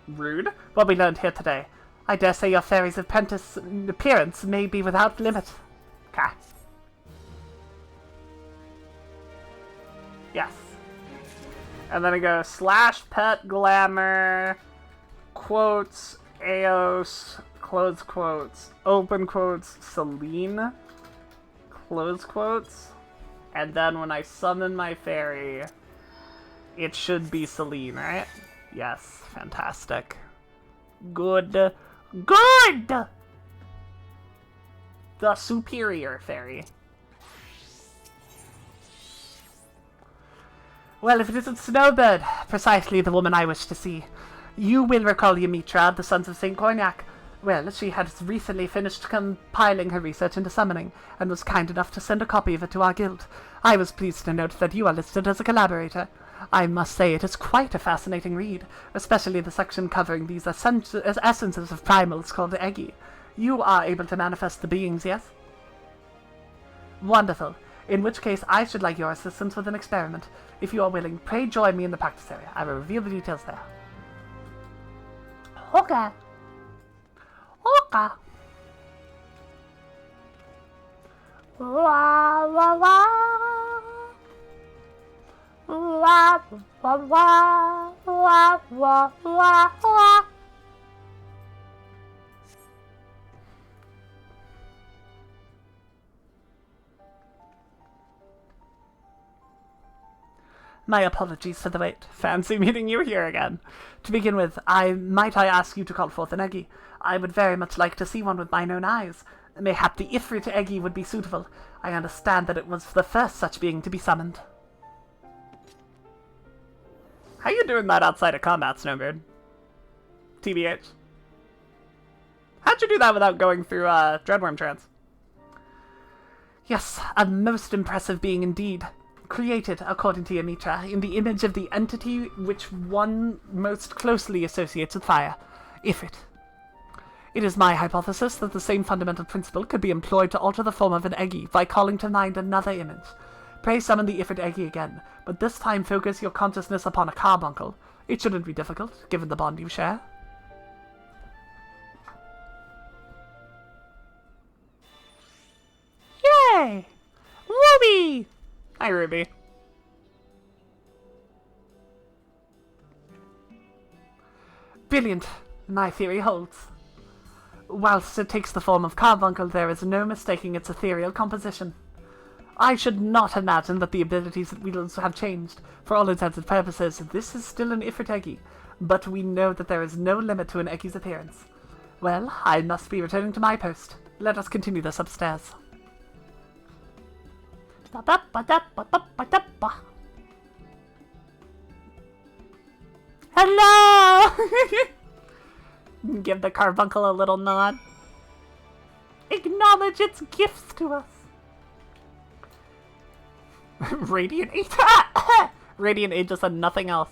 Rude? What we learned here today. I dare say your fairy's appearance may be without limit. Okay. Yes. And then I go /pet glamour, quotes, Eos, close quotes, open quotes, Celine, close quotes. And then when I summon my fairy, it should be Celine, right? Yes, fantastic. Good. Good! The superior fairy. Well, if it isn't Snowbird, precisely the woman I wish to see. You will recall Yamitra, the Sons of St. Cognac. Well, she had recently finished compiling her research into summoning, and was kind enough to send a copy of it to our guild. I was pleased to note that you are listed as a collaborator. I must say it is quite a fascinating read, especially the section covering these essences of primals called Eggy. You are able to manifest the beings, yes? Wonderful. In which case, I should like your assistance with an experiment. If you are willing, pray join me in the practice area. I will reveal the details there. Okay. Okay. Wah, wah, wah. Wah, wah, wah. Wah, wah, wah, wah. My apologies for the wait. Fancy meeting you here again. To begin with, might I ask you to call forth an Eggy? I would very much like to see one with mine own eyes. Mayhap the Ifrit Eggy would be suitable. I understand that it was the first such being to be summoned. How you doing that outside of combat, Snowbird? TBH. How'd you do that without going through Dreadworm trance? Yes, a most impressive being indeed. Created, according to Yamitra, in the image of the entity which one most closely associates with fire, Ifrit. It is my hypothesis that the same fundamental principle could be employed to alter the form of an Eggy by calling to mind another image. Pray summon the Ifrit Eggy again, but this time focus your consciousness upon a carbuncle. It shouldn't be difficult, given the bond you share. Yay! Ruby! Hi, Ruby. Brilliant. My theory holds. Whilst it takes the form of carbuncle, there is no mistaking its ethereal composition. I should not imagine that the abilities it wields have changed. For all intents and purposes, this is still an Ifrit Eggy, but we know that there is no limit to an Eggy's appearance. Well, I must be returning to my post. Let us continue this upstairs. Hello! Give the carbuncle a little nod. Acknowledge its gifts to us. Radiant Age. Radiant Age just said nothing else.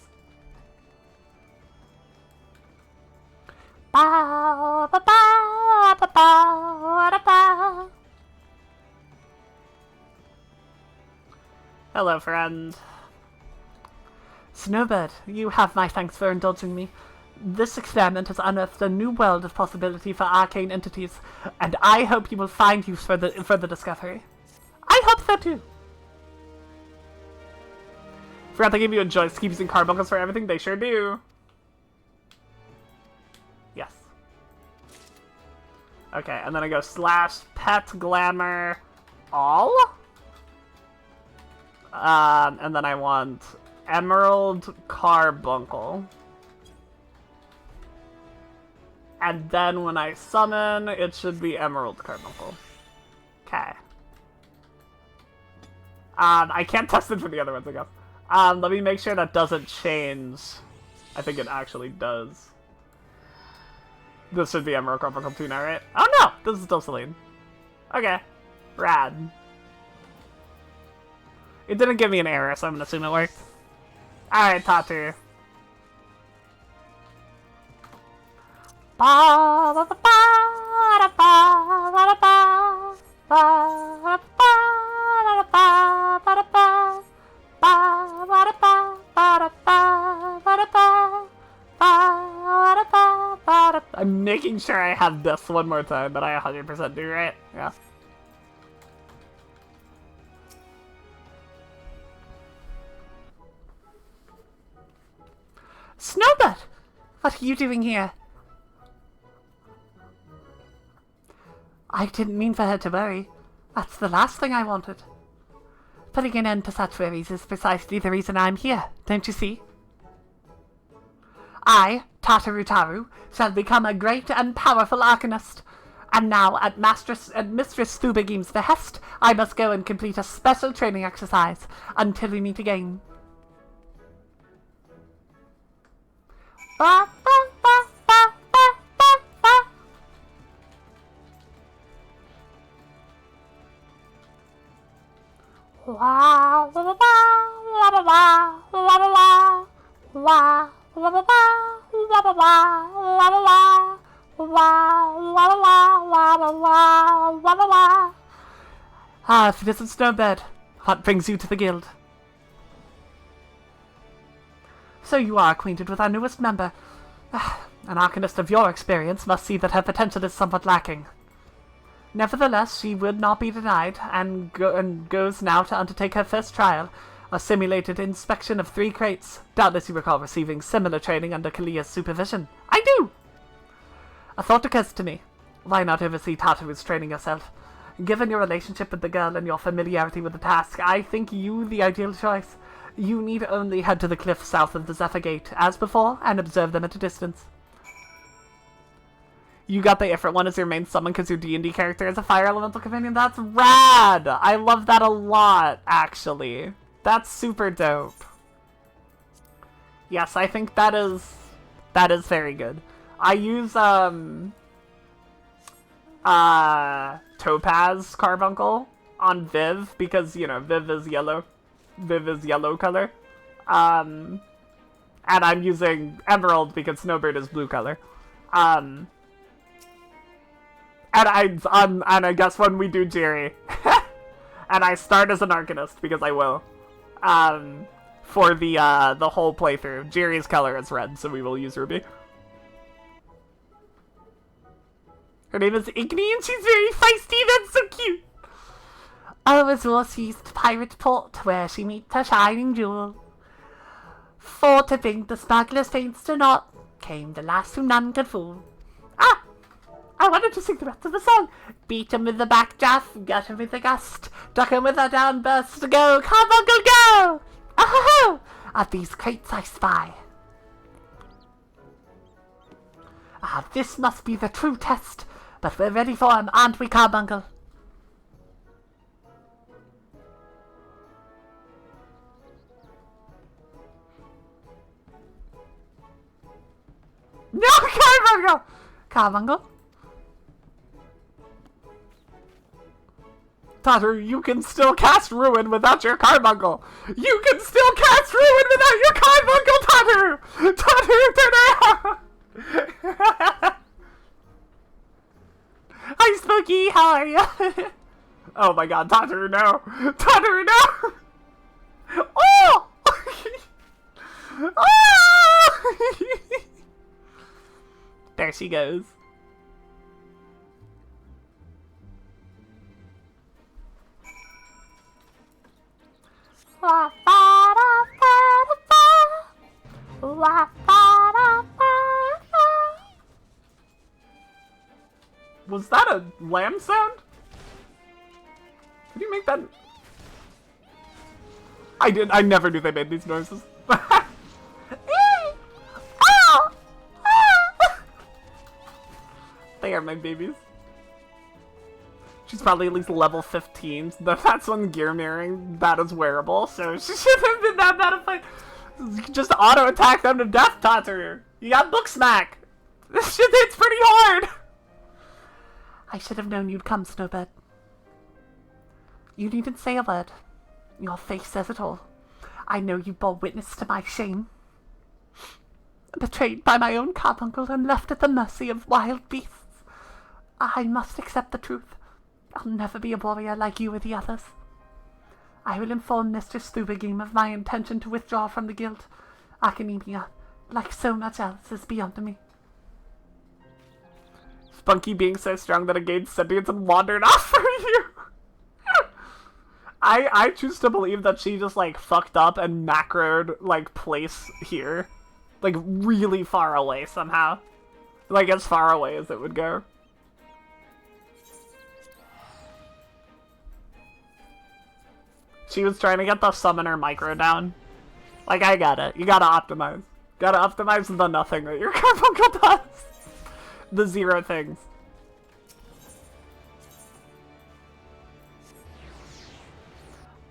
Ba, ba, ba, ba, ba, ba. Hello, friend. Snowbird, you have my thanks for indulging me. This experiment has unearthed a new world of possibility for arcane entities, and I hope you will find use for the discovery. I hope so too. Forgot to give you a choice. Keep using carbuncles for everything. They sure do. Yes. Okay, and then I go /pet glamour all. And then I want emerald carbuncle. And then when I summon, it should be emerald carbuncle. Okay. I can't test it for the other ones, I guess. Let me make sure that doesn't change. I think it actually does. This should be emerald carbuncle too now, right? Oh no! This is still Celine. Okay. Rad. It didn't give me an error, so I'm gonna assume it worked. Alright, Tatu. Ba ba ba ba ba ba ba ba I'm making sure I have this one more time, but I 100% do, right? Yeah. Snowbird! What are you doing here? I didn't mean for her to worry. That's the last thing I wanted. Putting an end to such worries is precisely the reason I'm here, don't you see? I, Tatarutaru, shall become a great and powerful arcanist. And now, at Mistress Thubageem's behest, I must go and complete a special training exercise until we meet again. Ba, ba, ba, ba, ba, ba, ba. La la la la la la la la la la la la la la la la la la. Ah, if it isn't Snowbird, what brings you to the guild? So you are acquainted with our newest member. An arcanist of your experience must see that her potential is somewhat lacking. Nevertheless, she would not be denied, and goes now to undertake her first trial, a simulated inspection of 3 crates. Doubtless you recall receiving similar training under Kalia's supervision. I do! A thought occurs to me. Why not oversee Tartaru's training yourself? Given your relationship with the girl and your familiarity with the task, I think you the ideal choice. You need only head to the cliff south of the Zephyr Gate, as before, and observe them at a distance. You got the Ifrit one as your main summon because your D&D character is a fire elemental companion? That's rad! I love that a lot, actually. That's super dope. Yes, I think that is very good. I use, Topaz Carbuncle on Viv because, you know, Viv is yellow. Viv is yellow color. And I'm using Emerald because Snowbird is blue color. And I guess when we do Jerry, and I start as an Arcanist because I will, for the whole playthrough. Jerry's color is red, so we will use Ruby. Her name is Igni, and she's very feisty. That's so cute. Always northeast Pirate Port, where she meets her shining jewel. For to bring the smuggler's faints to naught, came the last whom none could fool. Ah! I wanted to sing the rest of the song. Beat him with the backdraft, gut him with a gust, duck him with a downburst, go, Carbuncle, go! Oh-ho-ho! At these crates I spy. Ah, this must be the true test, but we're ready for him, aren't we, Carbuncle? No, Carbuncle! Carbuncle? Tatter, you can still cast Ruin without your Carbuncle! You can still cast Ruin without your Carbuncle, Tatter! Tatter, turn around! Hi, Spooky, how are you? Oh my god, Tatter, no! Tatter, no! Oh! Oh! There she goes. Was that a lamb sound? Did you make that? I never knew they made these noises. They are my babies. She's probably at least level 15. That's when gear mirroring that is wearable, so she shouldn't have been that bad a fight. Just auto attack them to death, Tatter. You got book smack. This shit hits pretty hard. I should have known you'd come, Snowbird. You needn't say a word. Your face says it all. I know you bore witness to my shame. Betrayed by my own carbuncle and left at the mercy of wild beasts. I must accept the truth. I'll never be a warrior like you or the others. I will inform Mistress Thubagim of my intention to withdraw from the guild. Academia, like so much else, is beyond me. Spunky being so strong that it gained sentience and wandered off from you. I choose to believe that she just, like, fucked up and macroed, like, place here. Like, really far away somehow. Like, as far away as it would go. She was trying to get the summoner micro down. Like, I got it. You gotta optimize. Gotta optimize the nothing that your Carbuncle does. The 0 things.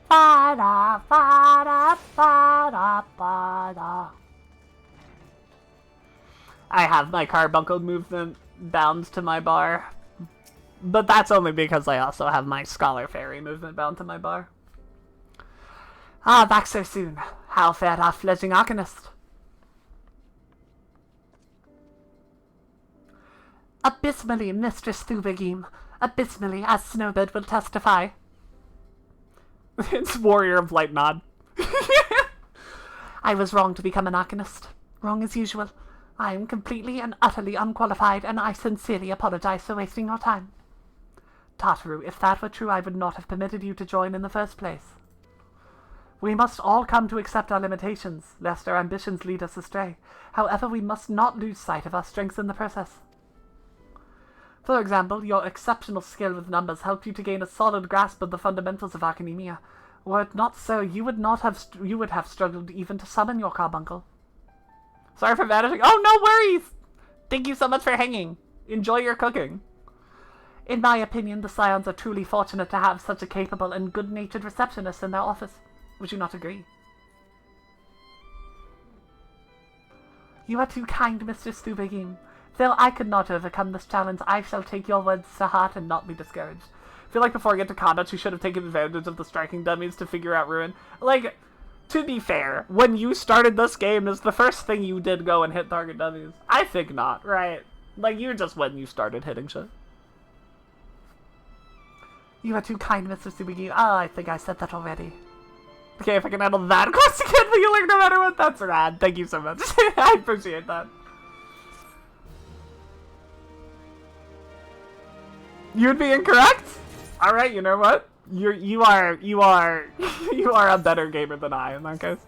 Ba-da, ba-da, ba-da, ba-da. I have my Carbuncle movement bound to my bar. But that's only because I also have my Scholar Fairy movement bound to my bar. Ah, back so soon. How fared our fledgling arcanist? Abysmally, Mistress Thubagim. Abysmally, as Snowbird will testify. It's Warrior of Light Nod. I was wrong to become an arcanist. Wrong as usual. I am completely and utterly unqualified, and I sincerely apologize for wasting your time. Tartaru, if that were true, I would not have permitted you to join in the first place. We must all come to accept our limitations, lest our ambitions lead us astray. However, we must not lose sight of our strengths in the process. For example, your exceptional skill with numbers helped you to gain a solid grasp of the fundamentals of Arcanimia. Were it not so, you would have struggled even to summon your carbuncle. Sorry for vanishing. Oh, no worries! Thank you so much for hanging. Enjoy your cooking. In my opinion, the Scions are truly fortunate to have such a capable and good-natured receptionist in their office. Would you not agree? You are too kind, Mistress Thubagim. Though I could not overcome this challenge, I shall take your words to heart and not be discouraged. I feel like before I get to combat, she should have taken advantage of the striking dummies to figure out Ruin. Like, to be fair, when you started this game, is the first thing you did go and hit target dummies? I think not, right? Like, you just when you started hitting shit. You are too kind, Mr. Tsubigi. Ah, I think I said that already. Okay, if I can handle that quest again, but you like no matter what, that's rad. Thank you so much. I appreciate that. You'd be incorrect? Alright, you know what? You are a better gamer than I in that case.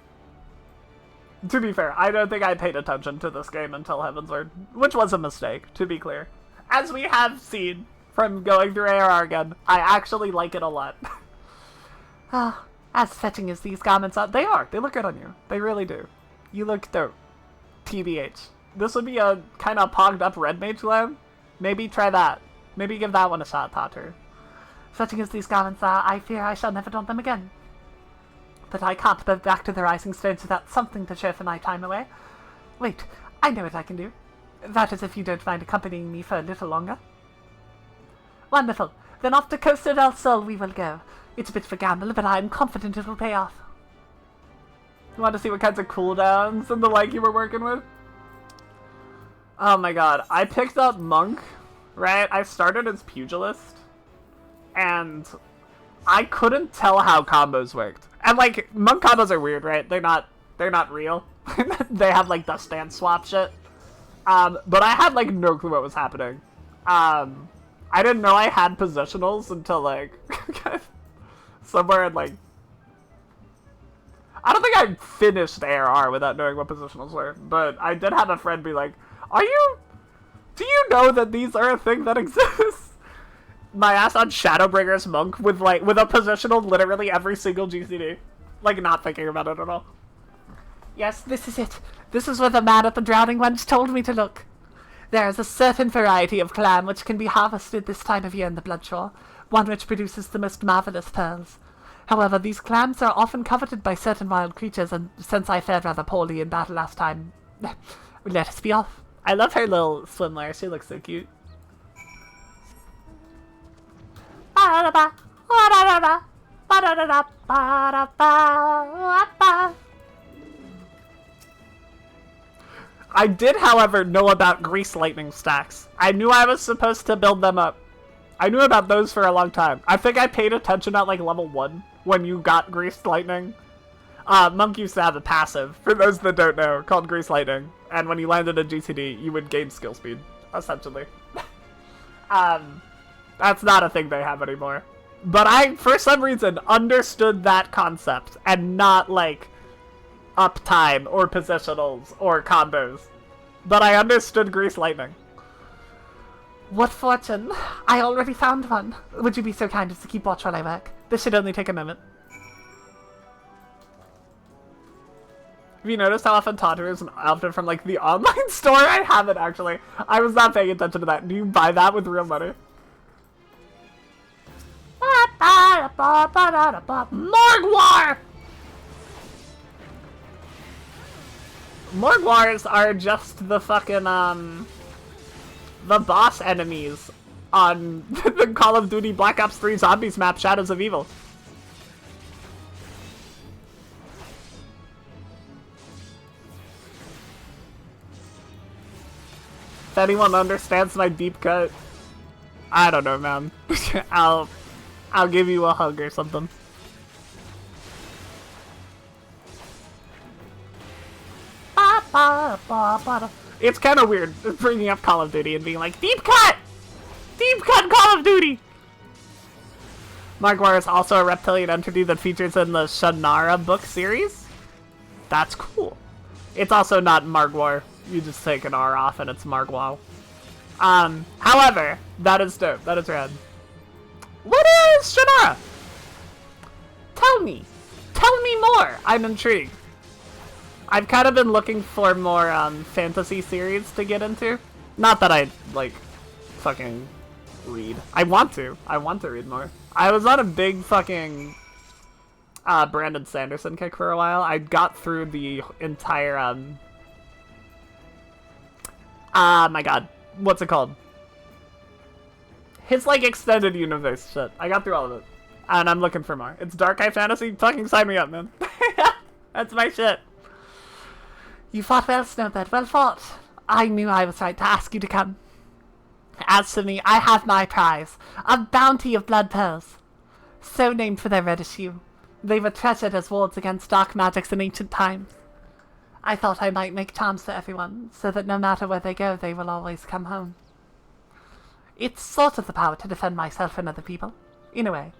To be fair, I don't think I paid attention to this game until Heavensward, which was a mistake, to be clear. As we have seen from going through ARR again, I actually like it a lot. Ah, as fetching as these garments are, They are. They look good on you. They really do. You look dope. TBH. This would be a kind of pogged up red mage glam. Maybe try that. Maybe give that one a shot, Potter. fetching as these garments are, I fear I shall never don them again. But I can't go back to the Rising Stones without something to show for my time away. Wait, I know what I can do. That is if you don't mind accompanying me for a little longer. Wonderful. Then off to Costa del Sol we will go. It's a bit of a gamble, but I'm confident it will pay off. You want to see what kinds of cooldowns and the like you were working with? Oh my god, I picked up Monk, right? I started as Pugilist, and I couldn't tell how combos worked. And like, Monk combos are weird, right? They're not real. They have like the stance swap shit. But I had like no clue what was happening. I didn't know I had positionals until like somewhere in like, I don't think I finished ARR without knowing what positionals were, but I did have a friend be like, do you know that these are a thing that exists? My ass on Shadowbringer's Monk with a positional literally every single GCD. Like, not thinking about it at all. Yes, this is it. This is where the man at the Drowning Ones told me to look. There is a certain variety of clam which can be harvested this time of year in the Bloodshore, one which produces the most marvelous pearls. However, these clams are often coveted by certain wild creatures, and since I fared rather poorly in battle last time, let us be off. I love her little swimwear. She looks so cute. I did, however, know about Grease Lightning stacks. I knew I was supposed to build them up. I knew about those for a long time. I think I paid attention at like level 1 when you got Grease Lightning. Monk used to have a passive, for those that don't know, called Grease Lightning. And when you landed a GCD, you would gain skill speed, essentially. That's not a thing they have anymore. But I, for some reason, understood that concept, and not, like, uptime, or positionals, or combos. But I understood Grease Lightning. What fortune! I already found one. Would you be so kind as to keep watch while I work? This should only take a moment. Have you noticed how often Tantra is an outfit from, like, the online store? I haven't, actually. I was not paying attention to that. Do you buy that with real money? Morgwar! Morgwars are just the fucking, the boss enemies on the Call of Duty Black Ops 3 Zombies map, Shadows of Evil. If anyone understands my deep cut, I don't know, man. I'll give you a hug or something. It's kind of weird bringing up Call of Duty and being like, deep cut! Deep cut Call of Duty! Margwar is also a reptilian entity that features in the Shannara book series. That's cool. It's also not Margwar. You just take an R off and it's Margwal. However, that is dope. That is rad. What is Shannara? Tell me. Tell me more. I'm intrigued. I've kind of been looking for more fantasy series to get into. Not that I, like, fucking read. I want to read more. I was on a big fucking Brandon Sanderson kick for a while. I got through the entire, my god. What's it called? His, like, extended universe shit. I got through all of it. And I'm looking for more. It's dark high fantasy? Fucking sign me up, man. That's my shit. You fought well, Snowbird. Well fought. I knew I was right to ask you to come. As for me, I have my prize. A bounty of blood pearls. So named for their reddish hue. They were treasured as wards against dark magics in ancient times. I thought I might make charms for everyone, so that no matter where they go, they will always come home. It's sort of the power to defend myself and other people. In a way.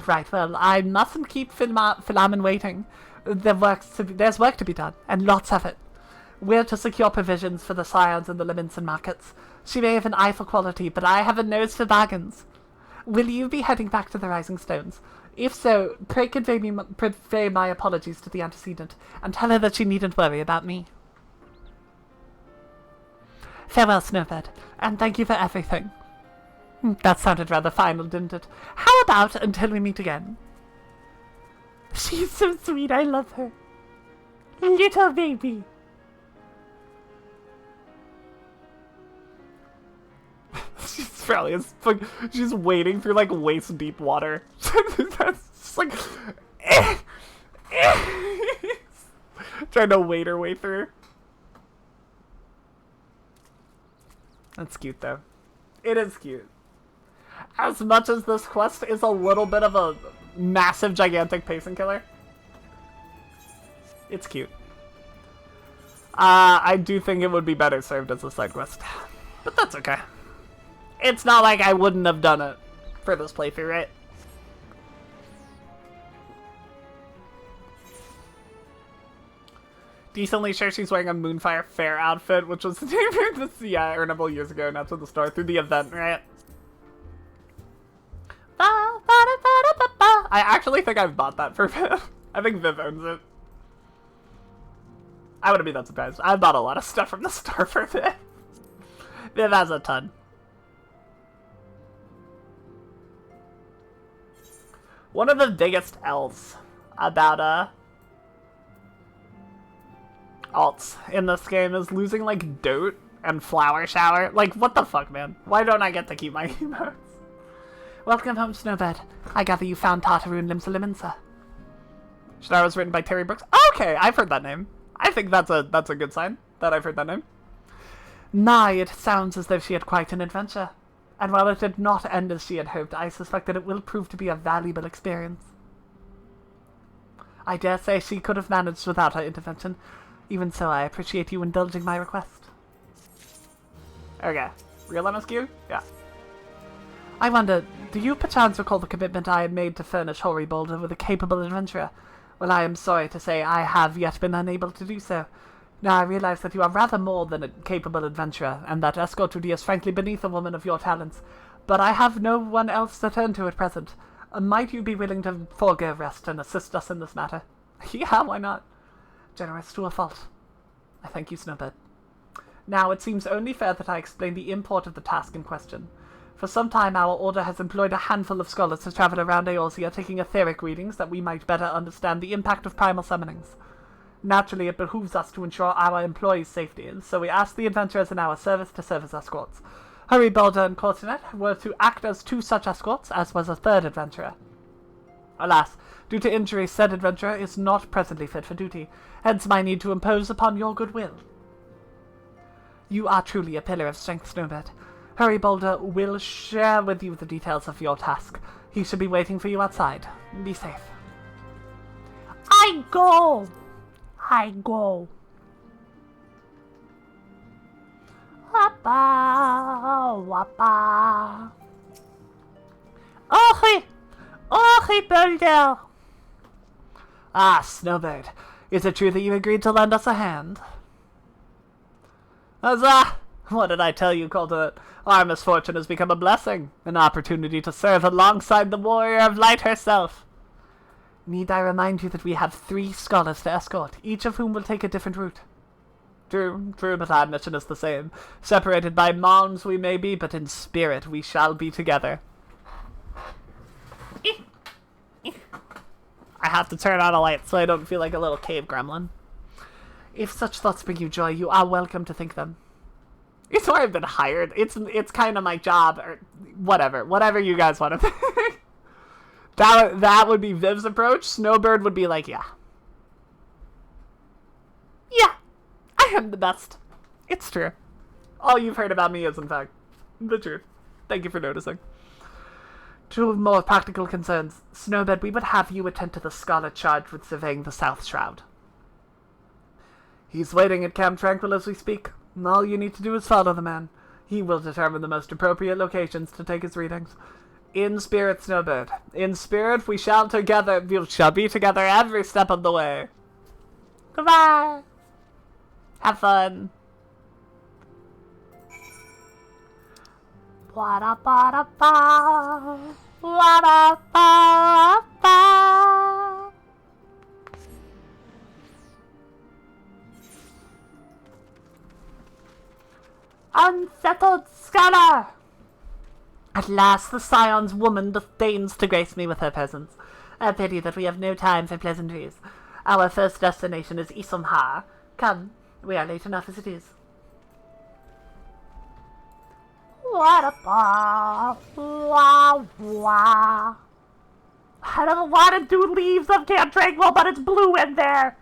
Right, well, I mustn't keep Philamen waiting. There's work to be done, and lots of it. We're to secure provisions for the scions and the Leminson markets. She may have an eye for quality, but I have a nose for bargains. Will you be heading back to the Rising Stones? If so, pray convey my apologies to the antecedent, and tell her that she needn't worry about me. Farewell, Snowbird, and thank you for everything. That sounded rather final, didn't it? How about until we meet again? She's so sweet, I love her. Little baby. She's probably she's wading through like waist deep water. That's just like trying to wade her way through. That's cute though. It is cute. As much as this quest is a little bit of a massive, gigantic pacing killer, it's cute. I do think it would be better served as a side quest, but that's okay. It's not like I wouldn't have done it for this playthrough, right? Decently sure she's wearing a Moonfire Fair outfit, which was earnable years ago, not to the store, through the event, right? I actually think I've bought that for Viv. I think Viv owns it. I wouldn't be that surprised. I've bought a lot of stuff from the store for Viv. Viv has a ton. One of the biggest L's about alts in this game is losing like Dote and Flower Shower. Like, what the fuck, man? Why don't I get to keep my emotes? Welcome home, Snowbird. I gather you found Tartaroon Limsa Liminsa. Shannara was written by Terry Brooks. Okay, I've heard that name. I think that's a good sign that I've heard that name. My, it sounds as though she had quite an adventure. And while it did not end as she had hoped, I suspect that it will prove to be a valuable experience. I dare say she could have managed without her intervention. Even so, I appreciate you indulging my request. Okay. Real MSQ? Yeah. I wonder, do you perchance recall the commitment I had made to furnish Hoary Boulder with a capable adventurer? Well, I am sorry to say I have yet been unable to do so. Now I realize that you are rather more than a capable adventurer, and that escort duty is frankly beneath a woman of your talents. But I have no one else to turn to at present. Might you be willing to forego rest and assist us in this matter? Yeah, why not? Generous to a fault. I thank you, Snowbird. Now, it seems only fair that I explain the import of the task in question. For some time, our order has employed a handful of scholars to travel around Eorzea taking etheric readings that we might better understand the impact of primal summonings. Naturally, it behooves us to ensure our employees' safety, and so we ask the adventurers in our service to serve as escorts. Hurry, Boulder, and Cortinet were to act as two such escorts, as was a third adventurer. Alas, due to injury, said adventurer is not presently fit for duty, hence my need to impose upon your goodwill. You are truly a pillar of strength, Snowbird. Hurry Boulder will share with you the details of your task. He should be waiting for you outside. Be safe. I go. Wappa, wappa. Ohi, Boulder. Ah, Snowbird. Is it true that you agreed to lend us a hand? Huzzah! What did I tell you, Cultivate? Our misfortune has become a blessing, an opportunity to serve alongside the warrior of light herself. Need I remind you that we have 3 scholars to escort, each of whom will take a different route? True, but our mission is the same. Separated by mounds we may be, but in spirit we shall be together. I have to turn on a light so I don't feel like a little cave gremlin. If such thoughts bring you joy, you are welcome to think them. It's why I've been hired. It's kind of my job, or whatever you guys want to think. That would be Viv's approach. Snowbird would be like, yeah, I am the best. It's true. All you've heard about me is, in fact, the truth. Thank you for noticing. Two more practical concerns. Snowbird, we would have you attend to the scholar charged with surveying the South Shroud. He's waiting at Camp Tranquil as we speak. All you need to do is follow the man. He will determine the most appropriate locations to take his readings. In spirit, Snowbird. In spirit, we shall be together every step of the way. Goodbye. Have fun. Wa-da-ba-da-ba. Wa-da-ba-ba. Unsettled scholar! At last the Scion's woman deigns to grace me with her presence. A pity that we have no time for pleasantries. Our first destination is Isumha. Come, we are late enough as it is. Wa-da-ba, wah-wah. I don't want to do leaves of Camp Tranquil, but it's blue in there.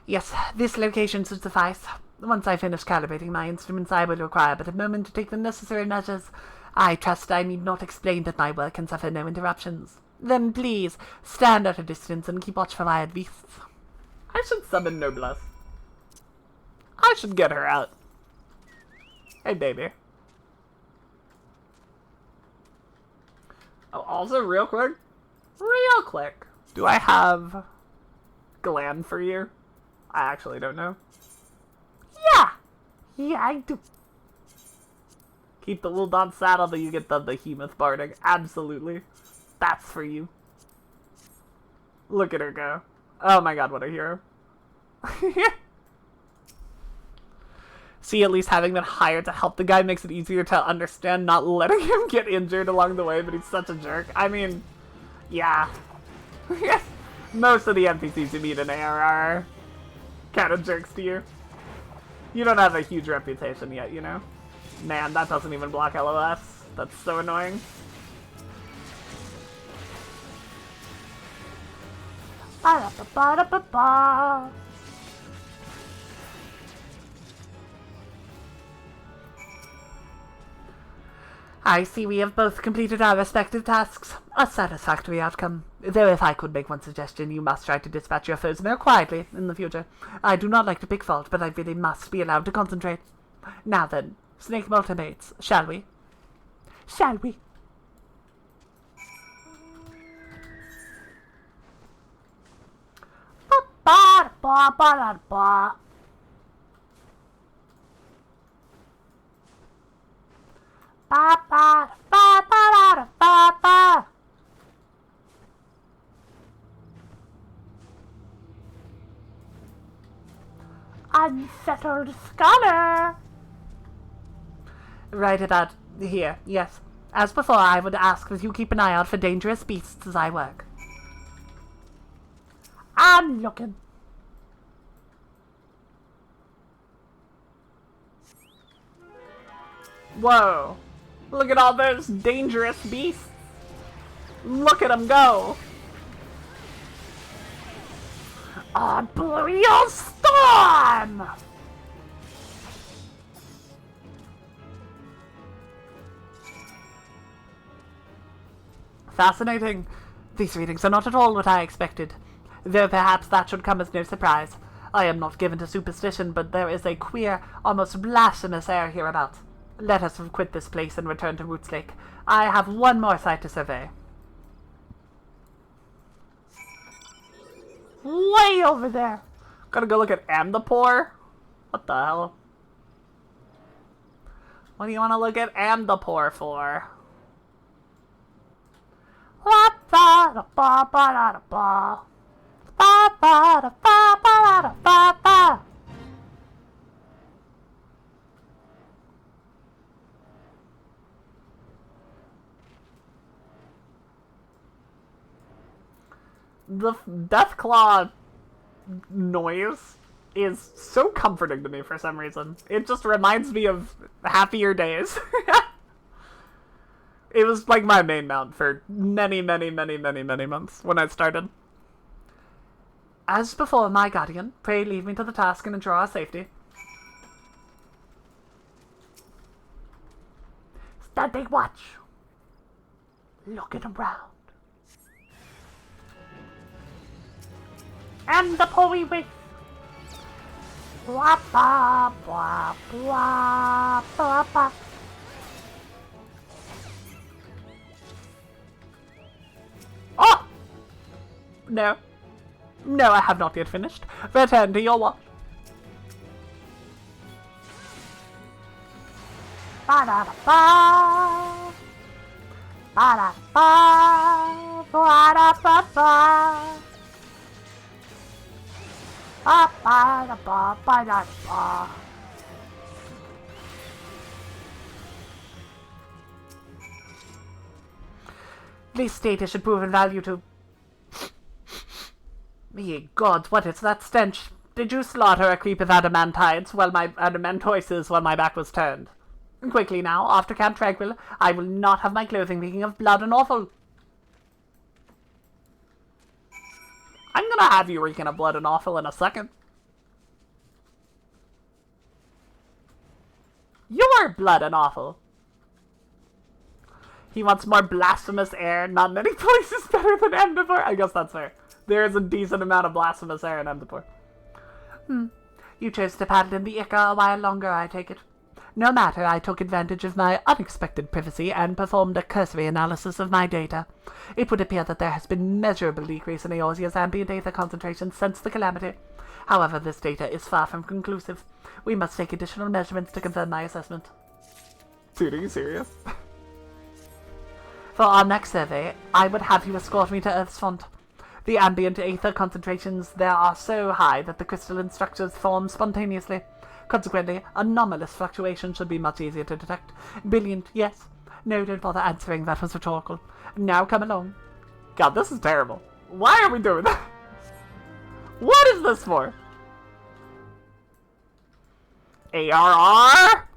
Yes, this location should suffice. Once I finish calibrating my instruments, I will require but a moment to take the necessary measures. I trust I need not explain that my work can suffer no interruptions. Then please, stand at a distance and keep watch for wild beasts. I should summon Noblesse. I should get her out. Hey, baby. Oh, also, real quick. Do I have gland for you? I actually don't know. Yeah, I do. Keep the little Don saddle that you get the behemoth barding. Absolutely. That's for you. Look at her go. Oh my god, what a hero. See, at least having been hired to help the guy makes it easier to understand not letting him get injured along the way, but he's such a jerk. I mean, yeah. Most of the NPCs you meet in ARR are kind of jerks to you. You don't have a huge reputation yet, you know? Man, that doesn't even block LOS. That's so annoying. Ba-da-ba-ba-da-ba-ba. I see we have both completed our respective tasks. A satisfactory outcome. Though if I could make one suggestion, you must try to dispatch your foes more quietly in the future. I do not like to pick fault, but I really must be allowed to concentrate. Now then, snake multimates, shall we? Shall we? Ba-ba-da-ba-ba-da-ba. Ba-ba-da-ba-ba-da-ba-ba. Unsettled scholar. Right about here, yes. As before, I would ask that you keep an eye out for dangerous beasts as I work. I'm looking. Whoa. Look at all those dangerous beasts. Look at them go. Arboreal Storm! Fascinating. These readings are not at all what I expected. Though perhaps that should come as no surprise. I am not given to superstition, but there is a queer, almost blasphemous air hereabouts. Let us quit this place and return to Roots Lake. I have one more site to survey. Way over there. Gotta go look at Amdapor? What the hell? What do you want to look at Amdapor for? The Deathclaw noise is so comforting to me for some reason. It just reminds me of happier days. It was like my main mount for many months when I started. As before, my guardian, pray leave me to the task and ensure our safety. Standing watch. Looking around. And the poi with. Blah, blah, blah, blah, blah, blah. Oh! No. No, I have not yet finished. Return to your watch. Ba-da-da-ba. Ba-da-ba. Ba-da-ba-ba. Ba-ba-da-ba-ba-da-ba. This data should prove in value to... Ye gods, what is that stench? Did you slaughter a creep of adamantides while my adamantoises while my back was turned? Quickly now, after Camp Tranquil, I will not have my clothing reeking of blood and offal. I'm gonna have you reeking of blood and offal in a second. Your blood and offal. He wants more blasphemous air. Not many places better than Amdapor. I guess that's fair. There is a decent amount of blasphemous air in Amdapor. You chose to paddle in the Ica a while longer, I take it. No matter, I took advantage of my unexpected privacy and performed a cursory analysis of my data. It would appear that there has been measurable decrease in Eorzea's ambient aether concentration since the calamity. However, this data is far from conclusive. We must take additional measurements to confirm my assessment. Dude, are you serious? For our next survey, I would have you escort me to Earth's front. The ambient aether concentrations there are so high that the crystalline structures form spontaneously. Consequently, anomalous fluctuations should be much easier to detect. Brilliant, yes. No, don't bother answering, that was rhetorical. Now come along. God, this is terrible. Why are we doing that? What is this for? ARR?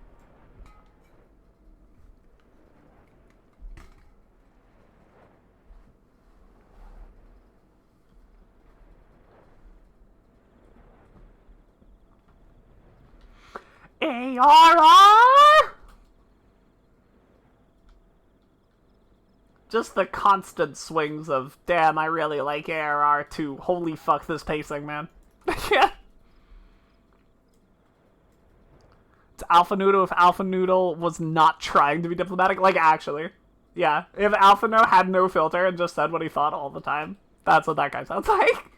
ARR? Just the constant swings of, damn, I really like ARR, to holy fuck this pacing, man. Yeah. It's Alpha Noodle if Alpha Noodle was not trying to be diplomatic. Like, actually. Yeah. If Alpha No had no filter and just said what he thought all the time. That's what that guy sounds like.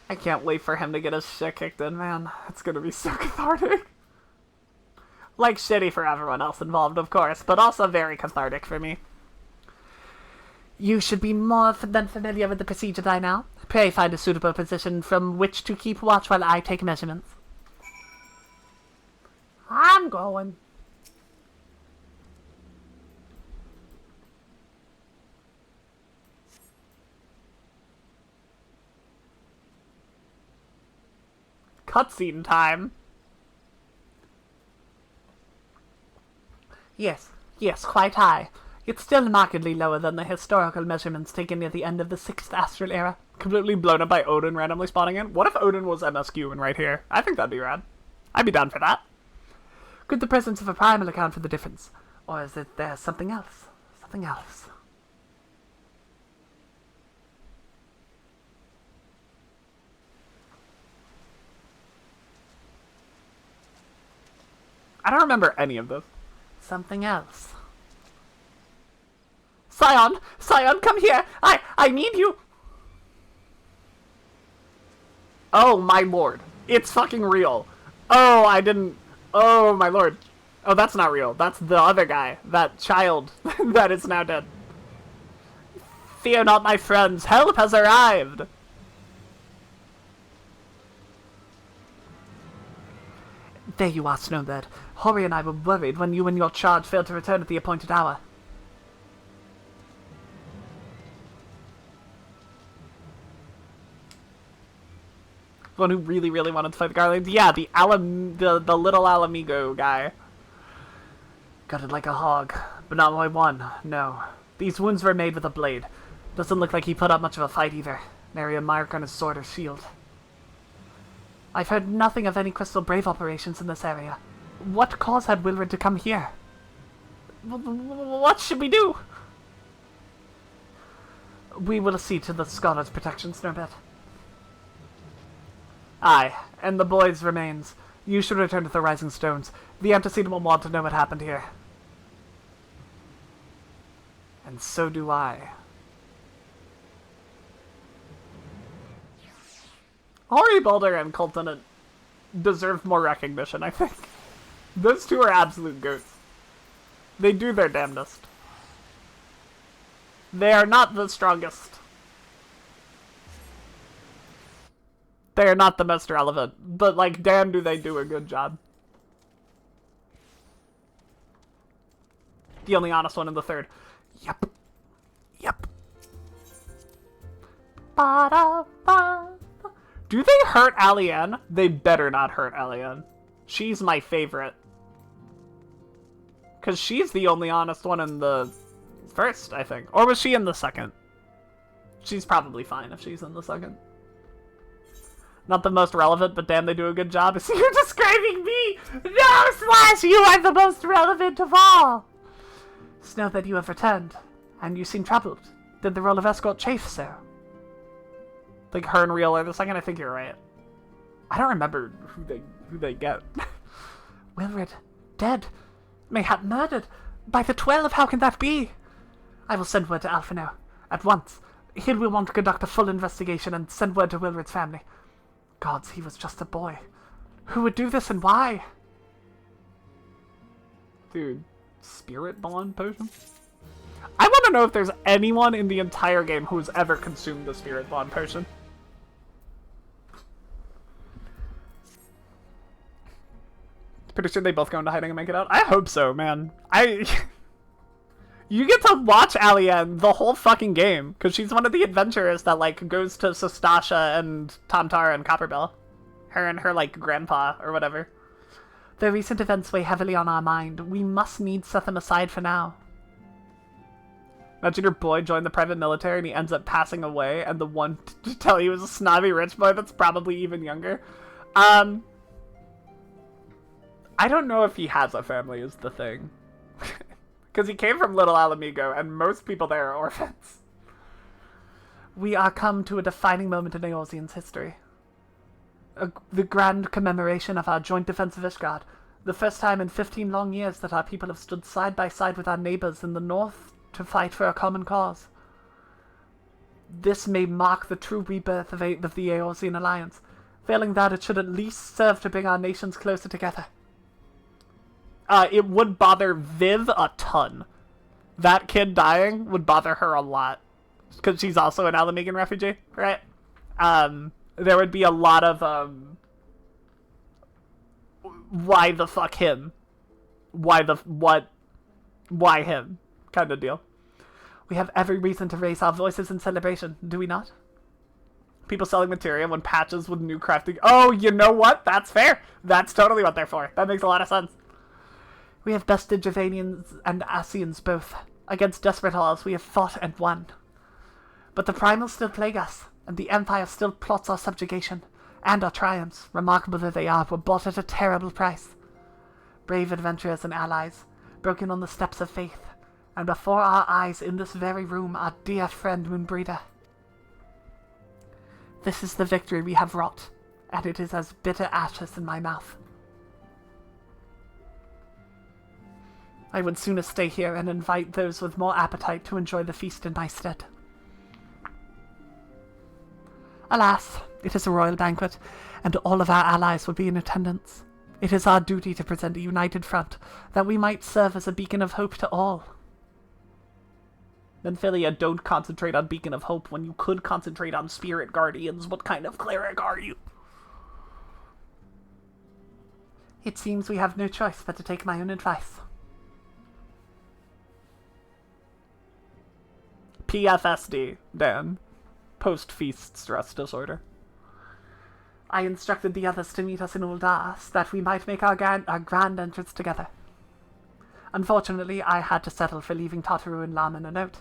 I can't wait for him to get his shit kicked in, man. It's gonna be so cathartic. Like, shitty for everyone else involved, of course, but also very cathartic for me. You should be more than familiar with the procedure by now. Pray find a suitable position from which to keep watch while I take measurements. I'm going. Cutscene time. Yes, yes, quite high. It's still markedly lower than the historical measurements taken near the end of the 6th astral era. Completely blown up by Odin randomly spawning in. What if Odin was MSQ and right here? I think that'd be rad. I'd be down for that. Could the presence of a primal account for the difference? Or is it there something else? Something else? I don't remember any of this. Something else. Scion! Scion, come here! I need you! Oh, my lord. It's fucking real. Oh, I didn't... Oh, my lord. Oh, that's not real. That's the other guy. That child that is now dead. Fear not, my friends. Help has arrived! There you are, Snowbird. Hori and I were worried when you and your charge failed to return at the appointed hour. One who really, really wanted to fight the Guardians? Yeah, the little Alamigo guy. Gutted like a hog, but not by one, no. These wounds were made with a blade. Doesn't look like he put up much of a fight either. Nary a mark on his sword or shield. I've heard nothing of any Crystal Brave operations in this area. What cause had Wilred to come here? What should we do? We will see to the scholar's protection, Snowbird. Aye, and the boy's remains. You should return to the Rising Stones. The Antecedent will want to know what happened here. And so do I. Hori Balder and Colton deserve more recognition, I think. Those two are absolute goats. They do their damnedest. They are not the strongest. They are not the most relevant, but, like, damn do they do a good job. The only honest one in the third. Yep. Yep. Ba-da-ba. Do they hurt Alien? They better not hurt Alien. She's my favorite. Because she's the only honest one in the first, I think. Or was she in the second? She's probably fine if she's in the second. Not the most relevant, but damn, they do a good job. So you're describing me! No, Slash, you are the most relevant of all! Snowbird, you have returned, and you seem troubled. Did the role of escort chafe so? Like her and Real are the second, I think you're right. I don't remember who they get. Wilred, dead. Mayhap murdered. By the 12, how can that be? I will send word to Alpha now, at once. He will want to conduct a full investigation and send word to Wilred's family. Gods, he was just a boy. Who would do this and why? Dude, Spirit Bond potion? I want to know if there's anyone in the entire game who's ever consumed the Spirit Bond potion. Pretty sure they both go into hiding and make it out. I hope so, man. You get to watch Alien the whole fucking game, because she's one of the adventurers that, like, goes to Sastasha and Tamtar and Copperbell. Her and her, like, grandpa, or whatever. The recent events weigh heavily on our mind. We must needs set them aside for now. Imagine your boy joined the private military and he ends up passing away, and the one to tell you is a snobby rich boy that's probably even younger. I don't know if he has a family is the thing. Because he came from Little Alamigo, and most people there are orphans. We are come to a defining moment in Eorzean's history. The grand commemoration of our joint defense of Ishgard. The first time in 15 long years that our people have stood side by side with our neighbors in the north to fight for a common cause. This may mark the true rebirth of the Eorzean Alliance. Failing that, it should at least serve to bring our nations closer together. It would bother Viv a ton. That kid dying would bother her a lot. Because she's also an Alamigan refugee, right? There would be a lot of, why the fuck him? Why him? Kind of deal. We have every reason to raise our voices in celebration, do we not? People selling materia when patches with new crafting. Oh, you know what? That's fair. That's totally what they're for. That makes a lot of sense. We have bested Javanians and Asians both. Against desperate odds we have fought and won. But the primals still plague us, and the Empire still plots our subjugation, and our triumphs, remarkable though they are, were bought at a terrible price. Brave adventurers and allies, broken on the steps of faith, and before our eyes in this very room our dear friend Moonbreeder. This is the victory we have wrought, and it is as bitter ashes in my mouth. I would sooner stay here and invite those with more appetite to enjoy the feast in my stead. Alas, it is a royal banquet, and all of our allies will be in attendance. It is our duty to present a united front, that we might serve as a beacon of hope to all. Then Philia, don't concentrate on Beacon of Hope when you could concentrate on Spirit Guardians. What kind of cleric are you? It seems we have no choice but to take my own advice. PFSD, Dan. Post-feast stress disorder. I instructed the others to meet us in Ul'dah, that we might make our grand entrance together. Unfortunately, I had to settle for leaving Tataru and Lam in a note.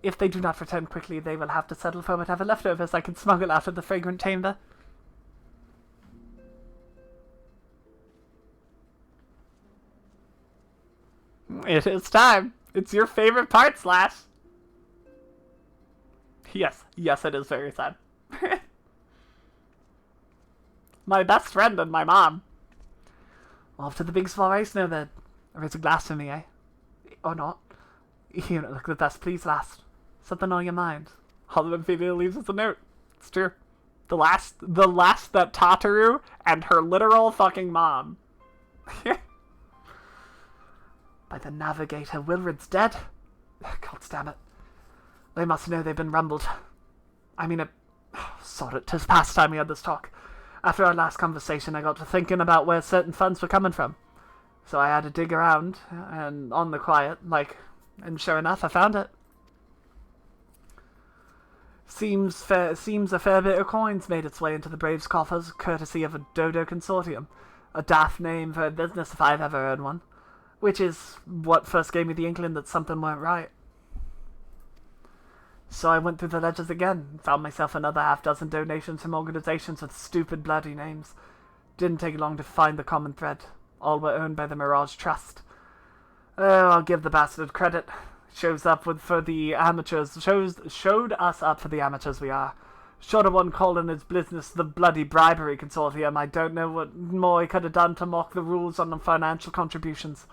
If they do not return quickly, they will have to settle for whatever leftovers I can smuggle out of the fragrant chamber. It is time. It's your favorite part, Slash. Yes, it is very sad. My best friend and my mom. Off to the big soiree, Snowbird. Raise a glass for me, eh? Or not. You don't look the best pleased, last. Something on your mind. Hollywood Philia leaves us a note. It's true. The last that Tataru and her literal fucking mom. By the Navigator, Wilred's dead. God damn it. They must know they've been rumbled. I mean, sod it, 'tis past time we had this talk. After our last conversation, I got to thinking about where certain funds were coming from. So I had to dig around, and on the quiet, and sure enough, I found it. Seems a fair bit of coins made its way into the Braves' coffers, courtesy of a Dodo consortium. A daft name for a business if I've ever heard one. Which is what first gave me the inkling that something weren't right. So I went through the ledgers again, and found myself another half-dozen donations from organizations with stupid bloody names. Didn't take long to find the common thread. All were owned by the Mirage Trust. Oh, I'll give the bastard credit. Showed us up for the amateurs we are. Short of one calling his business the bloody bribery consortium, I don't know what more he could have done to mock the rules on the financial contributions.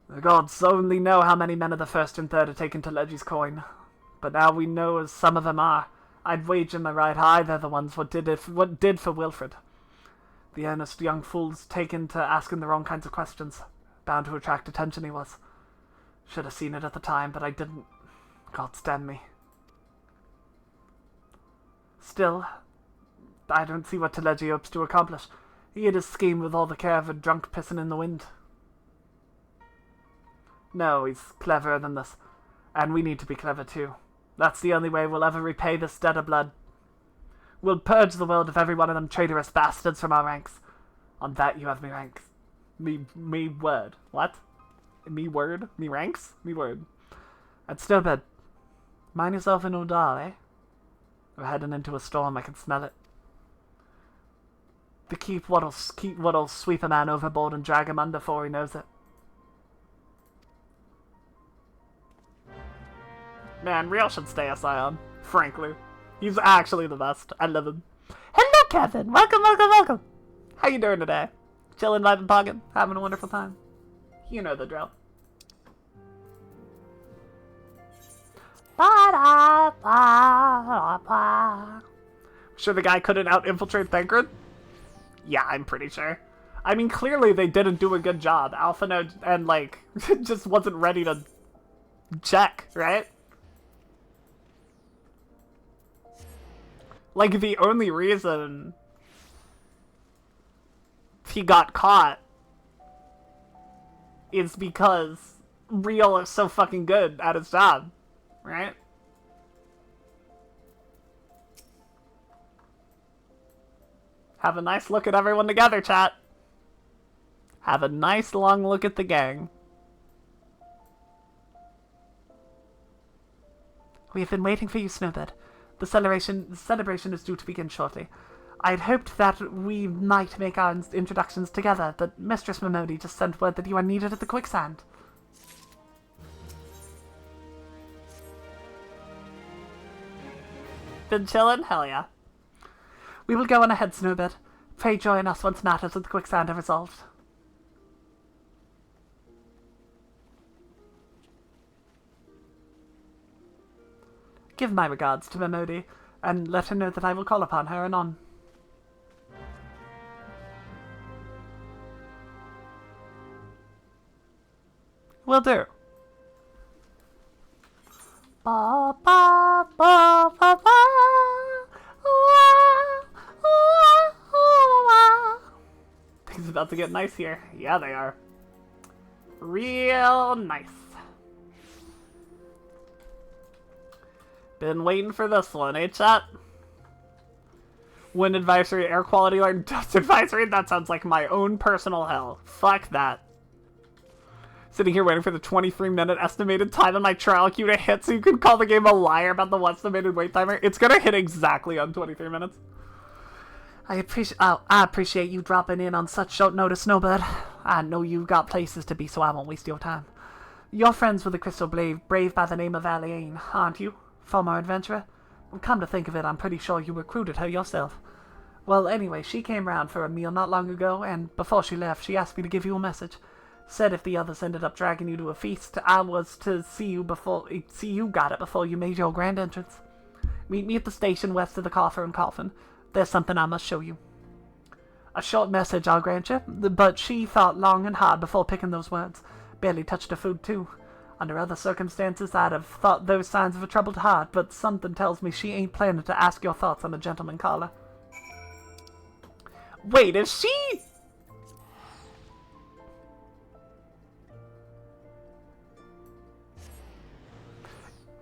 The gods only know how many men of the first and third are taken to Leggie's coin. But now we know as some of them are. I'd wager my right eye they're the ones what did for Wilfred. The earnest young fool's taken to asking the wrong kinds of questions. Bound to attract attention he was. Should have seen it at the time, but I didn't. Gods damn me. Still, I don't see what Teleji hopes to accomplish. He had his scheme with all the care of a drunk pissing in the wind. No, he's cleverer than this. And we need to be clever too. That's the only way we'll ever repay this debt of blood. We'll purge the world of every one of them traitorous bastards from our ranks. On that you have me ranks. Me word. What? Me word? Me ranks? Me word. And Snowbird, mind yourself in Ul'dah, eh? We're heading into a storm, I can smell it. To keep what'll sweep a man overboard and drag him under before he knows it. Man, Real should stay a Scion, frankly. He's actually the best. I love him. Hello, Kevin. Welcome. How you doing today? Chilling, vibing, pogging, having a wonderful time. You know the drill. Sure the guy couldn't out-infiltrate Thancred? Yeah, I'm pretty sure. I mean, clearly they didn't do a good job. Alpha and, just wasn't ready to check, right? The only reason he got caught is because Real is so fucking good at his job, right? Have a nice look at everyone together, chat. Have a nice long look at the gang. We have been waiting for you, Snowbird. The celebration is due to begin shortly. I had hoped that we might make our introductions together, but Mistress Momodi just sent word that you are needed at the quicksand. Been chillin'? Hell yeah. We will go on ahead, Snowbird. Pray join us once matters at the quicksand are resolved. Give my regards to Momodi, and let her know that I will call upon her anon. Will do. Ba ba ba ba ba. Things about to get nice here. Yeah, they are. Real nice. Been waiting for this one, eh, chat? Wind advisory, air quality alert, dust advisory? That sounds like my own personal hell. Fuck that. Sitting here waiting for the 23-minute estimated time on my trial queue to hit so you can call the game a liar about the estimated wait timer. It's gonna hit exactly on 23 minutes. I appreciate you dropping in on such short notice, Snowbird. I know you've got places to be, so I won't waste your time. You're friends with the Crystal Brave by the name of Aliane, aren't you? Former adventurer? Come to think of it, I'm pretty sure you recruited her yourself. Well, anyway, she came round for a meal not long ago, and before she left, she asked me to give you a message. Said if the others ended up dragging you to a feast, I was to see you got it before you made your grand entrance. Meet me at the station west of the Coffer and Coffin. There's something I must show you. A short message, I'll grant you, but she thought long and hard before picking those words. Barely touched her food, too. Under other circumstances, I'd have thought those signs of a troubled heart, but something tells me she ain't planning to ask your thoughts on a gentleman caller. Wait, is she...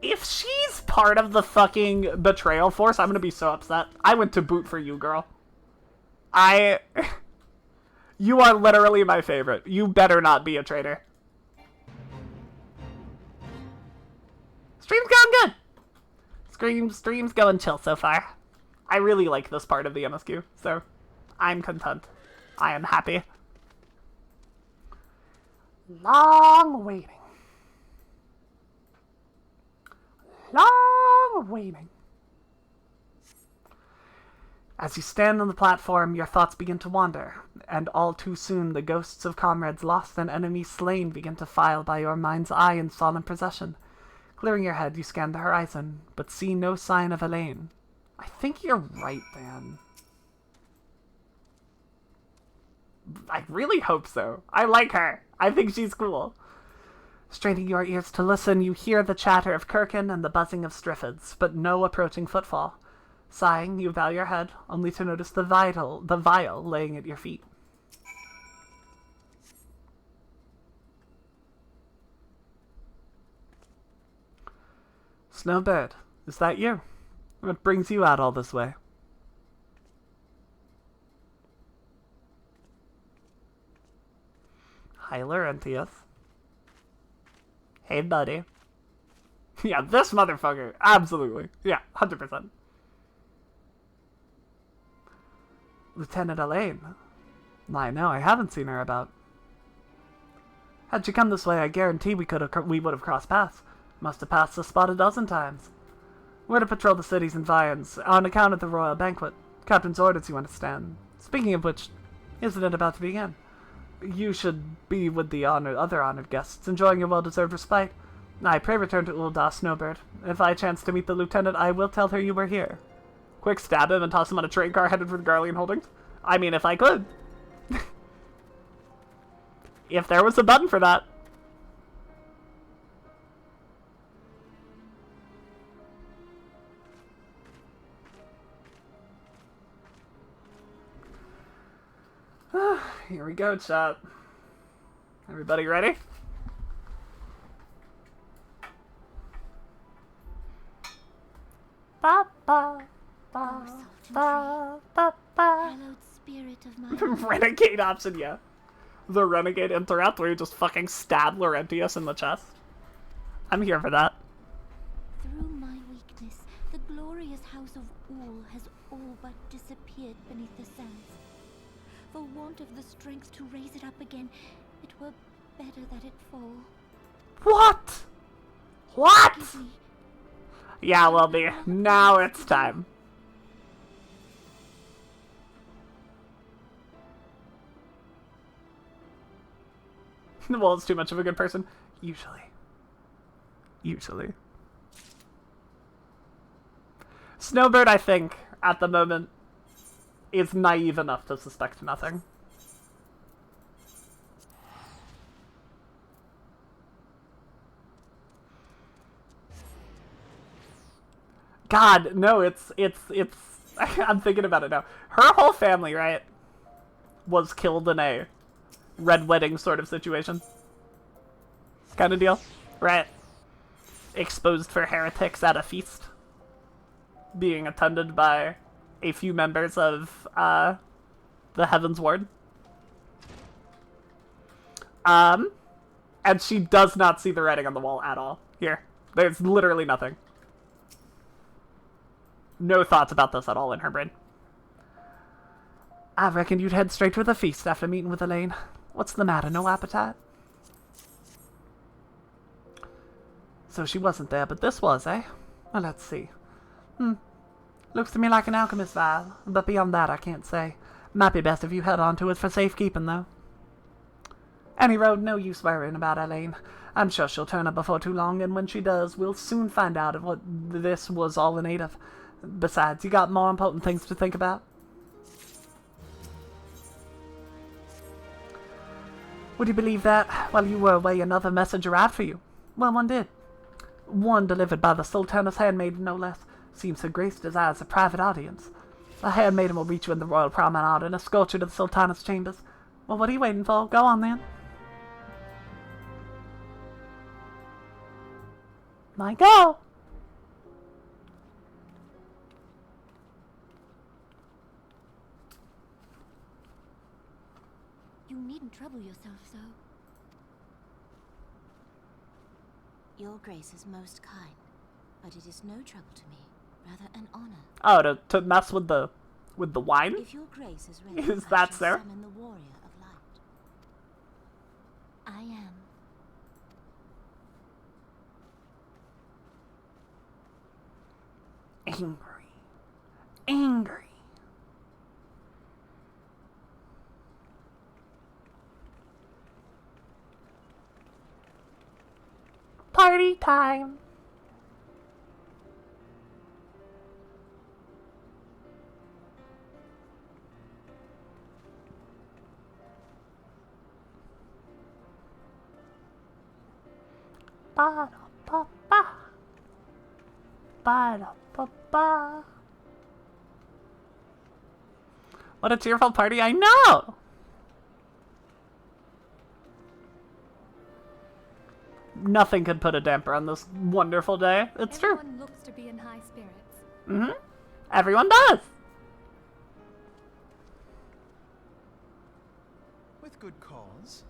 If she's part of the fucking betrayal force, I'm gonna be so upset. I went to boot for you, girl. You are literally my favorite. You better not be a traitor. Stream's going good. Stream's going chill so far. I really like this part of the MSQ, so I'm content. I am happy. Long waiting. Long waiting. As you stand on the platform, your thoughts begin to wander, and all too soon the ghosts of comrades lost and enemies slain begin to file by your mind's eye in solemn procession. Clearing your head, you scan the horizon, but see no sign of Elaine. I think you're right, Dan. I really hope so. I like her. I think she's cool. Straining your ears to listen, you hear the chatter of Kirkin and the buzzing of striffids, but no approaching footfall. Sighing, you bow your head, only to notice the vial laying at your feet. Snowbird, is that you? What brings you out all this way? Hi, Laurentius. Hey, buddy. Yeah, this motherfucker. Absolutely. Yeah, 100%. Lieutenant Elaine. I know, I haven't seen her about. Had she come this way, I guarantee we would have crossed paths. Must have passed the spot a dozen times. We're to patrol the cities and viands, on account of the royal banquet. Captain's orders, you understand. Speaking of which, isn't it about to begin? You should be with the other honored guests, enjoying your well-deserved respite. I pray return to Ul'dah, Snowbird. If I chance to meet the lieutenant, I will tell her you were here. Quick stab him and toss him on a train car headed for the Garlean Holdings? I mean, if I could. If there was a button for that. Here we go, chat. Everybody ready? Ba ba ba ba ba ba. Hallowed spirit of my Renegade option, yeah. the Renegade Interrupt where you just fucking stab Laurentius in the chest. I'm here for that. Through my weakness, the glorious house of Ul has all but disappeared beneath the sands. For want of the strength to raise it up again, it were better that it fall. What? What? Forgive me. Yeah, Welby, now it's time. Well, it's too much of a good person. Usually. Snowbird, I think, at the moment, is naive enough to suspect nothing. God, no, it's, I'm thinking about it now. Her whole family, right, was killed in a red wedding sort of situation. Kind of deal, right? Exposed for heretics at a feast. Being attended by a few members of, the Heaven's Ward. And she does not see the writing on the wall at all. Here. There's literally nothing. No thoughts about this at all in her brain. I reckon you'd head straight to the feast after meeting with Elaine. What's the matter, no appetite? So she wasn't there, but this was, eh? Well, let's see. Looks to me like an alchemist vial, but beyond that I can't say. Might be best if you held on to it for safekeeping, though. Any road, no use worrying about Elaine. I'm sure she'll turn up before too long, and when she does, we'll soon find out what this was all in aid of. Besides, you got more important things to think about. Would you believe that? While you were away, another message arrived for you. Well, one did. One delivered by the Sultan's handmaiden, no less. Seems Her Grace desires a private audience. The handmaiden will meet you in the royal promenade and escort you to the Sultan's chambers. Well, what are you waiting for? Go on, then. My go! You needn't trouble yourself so. Your Grace is most kind, but it is no trouble to me, rather an honor. Oh, to mess with the wine? If your Grace is ready, Is that I shall so? summon the warrior of light. I am. Angry. Party time. Ba-da-ba-ba. Ba-da-ba-ba. What a tearful party, I know! Nothing could put a damper on this wonderful day. It's true. Everyone looks to be in high spirits. Mm-hmm. Everyone does. With good cause.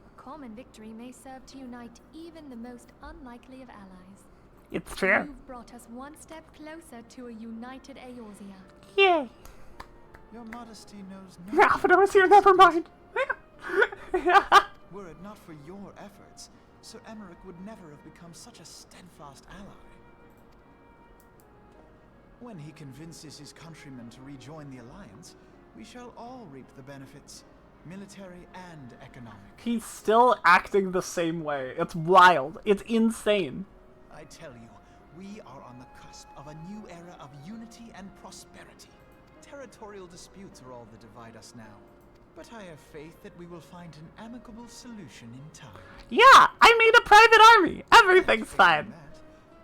A common victory may serve to unite even the most unlikely of allies. It's true. You've brought us one step closer to a united Eorzea. Yay. Your modesty knows no. Alfredo was here, never mind. Were it not for your efforts, Sir Emmerich would never have become such a steadfast ally. When he convinces his countrymen to rejoin the Alliance, we shall all reap the benefits, military and economic. He's still acting the same way. It's wild. It's insane. I tell you, we are on the cusp of a new era of unity and prosperity. Territorial disputes are all that divide us now. But I have faith that we will find an amicable solution in time. Yeah, I made a private army. Everything's fine. That,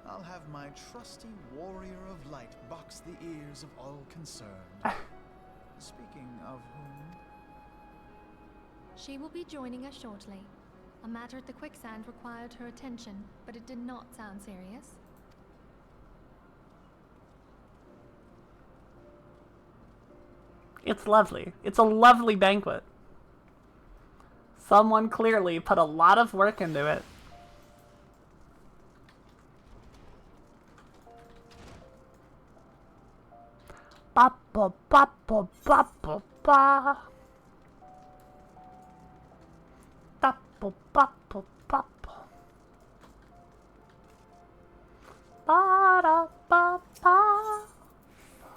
I'll have my trusty warrior of light box the ears of all concerned. Speaking of whom... She will be joining us shortly. A matter at the quicksand required her attention, but it did not sound serious. It's lovely. It's a lovely banquet. Someone clearly put a lot of work into it. Ba ba ba ba ba ba ba. Da ba ba ba ba ba. Ba da ba ba.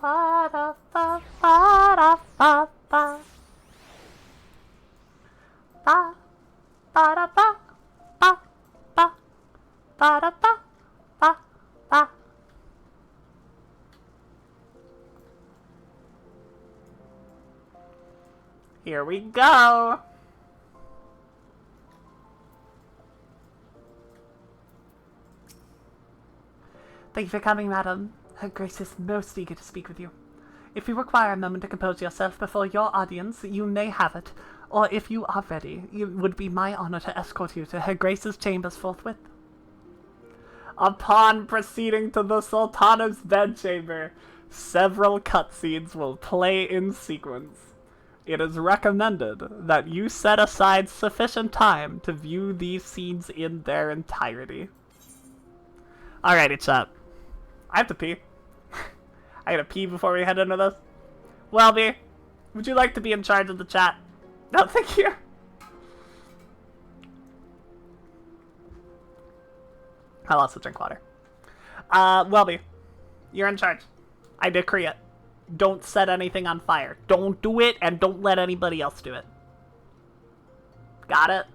Ba da ba ba da ba ba. Ba ba da ba ba ba ba da ba ba ba. Here we go. Thank you for coming, madam. Her Grace is most eager to speak with you. If you require a moment to compose yourself before your audience, you may have it. Or if you are ready, it would be my honor to escort you to Her Grace's chambers forthwith. Upon proceeding to the Sultana's bedchamber, several cutscenes will play in sequence. It is recommended that you set aside sufficient time to view these scenes in their entirety. Alrighty, chat. I have to pee. I gotta pee before we head into this. Welby, would you like to be in charge of the chat? No, thank you. I'll also drink water. Welby, you're in charge. I decree it. Don't set anything on fire. Don't do it, and don't let anybody else do it. Got it?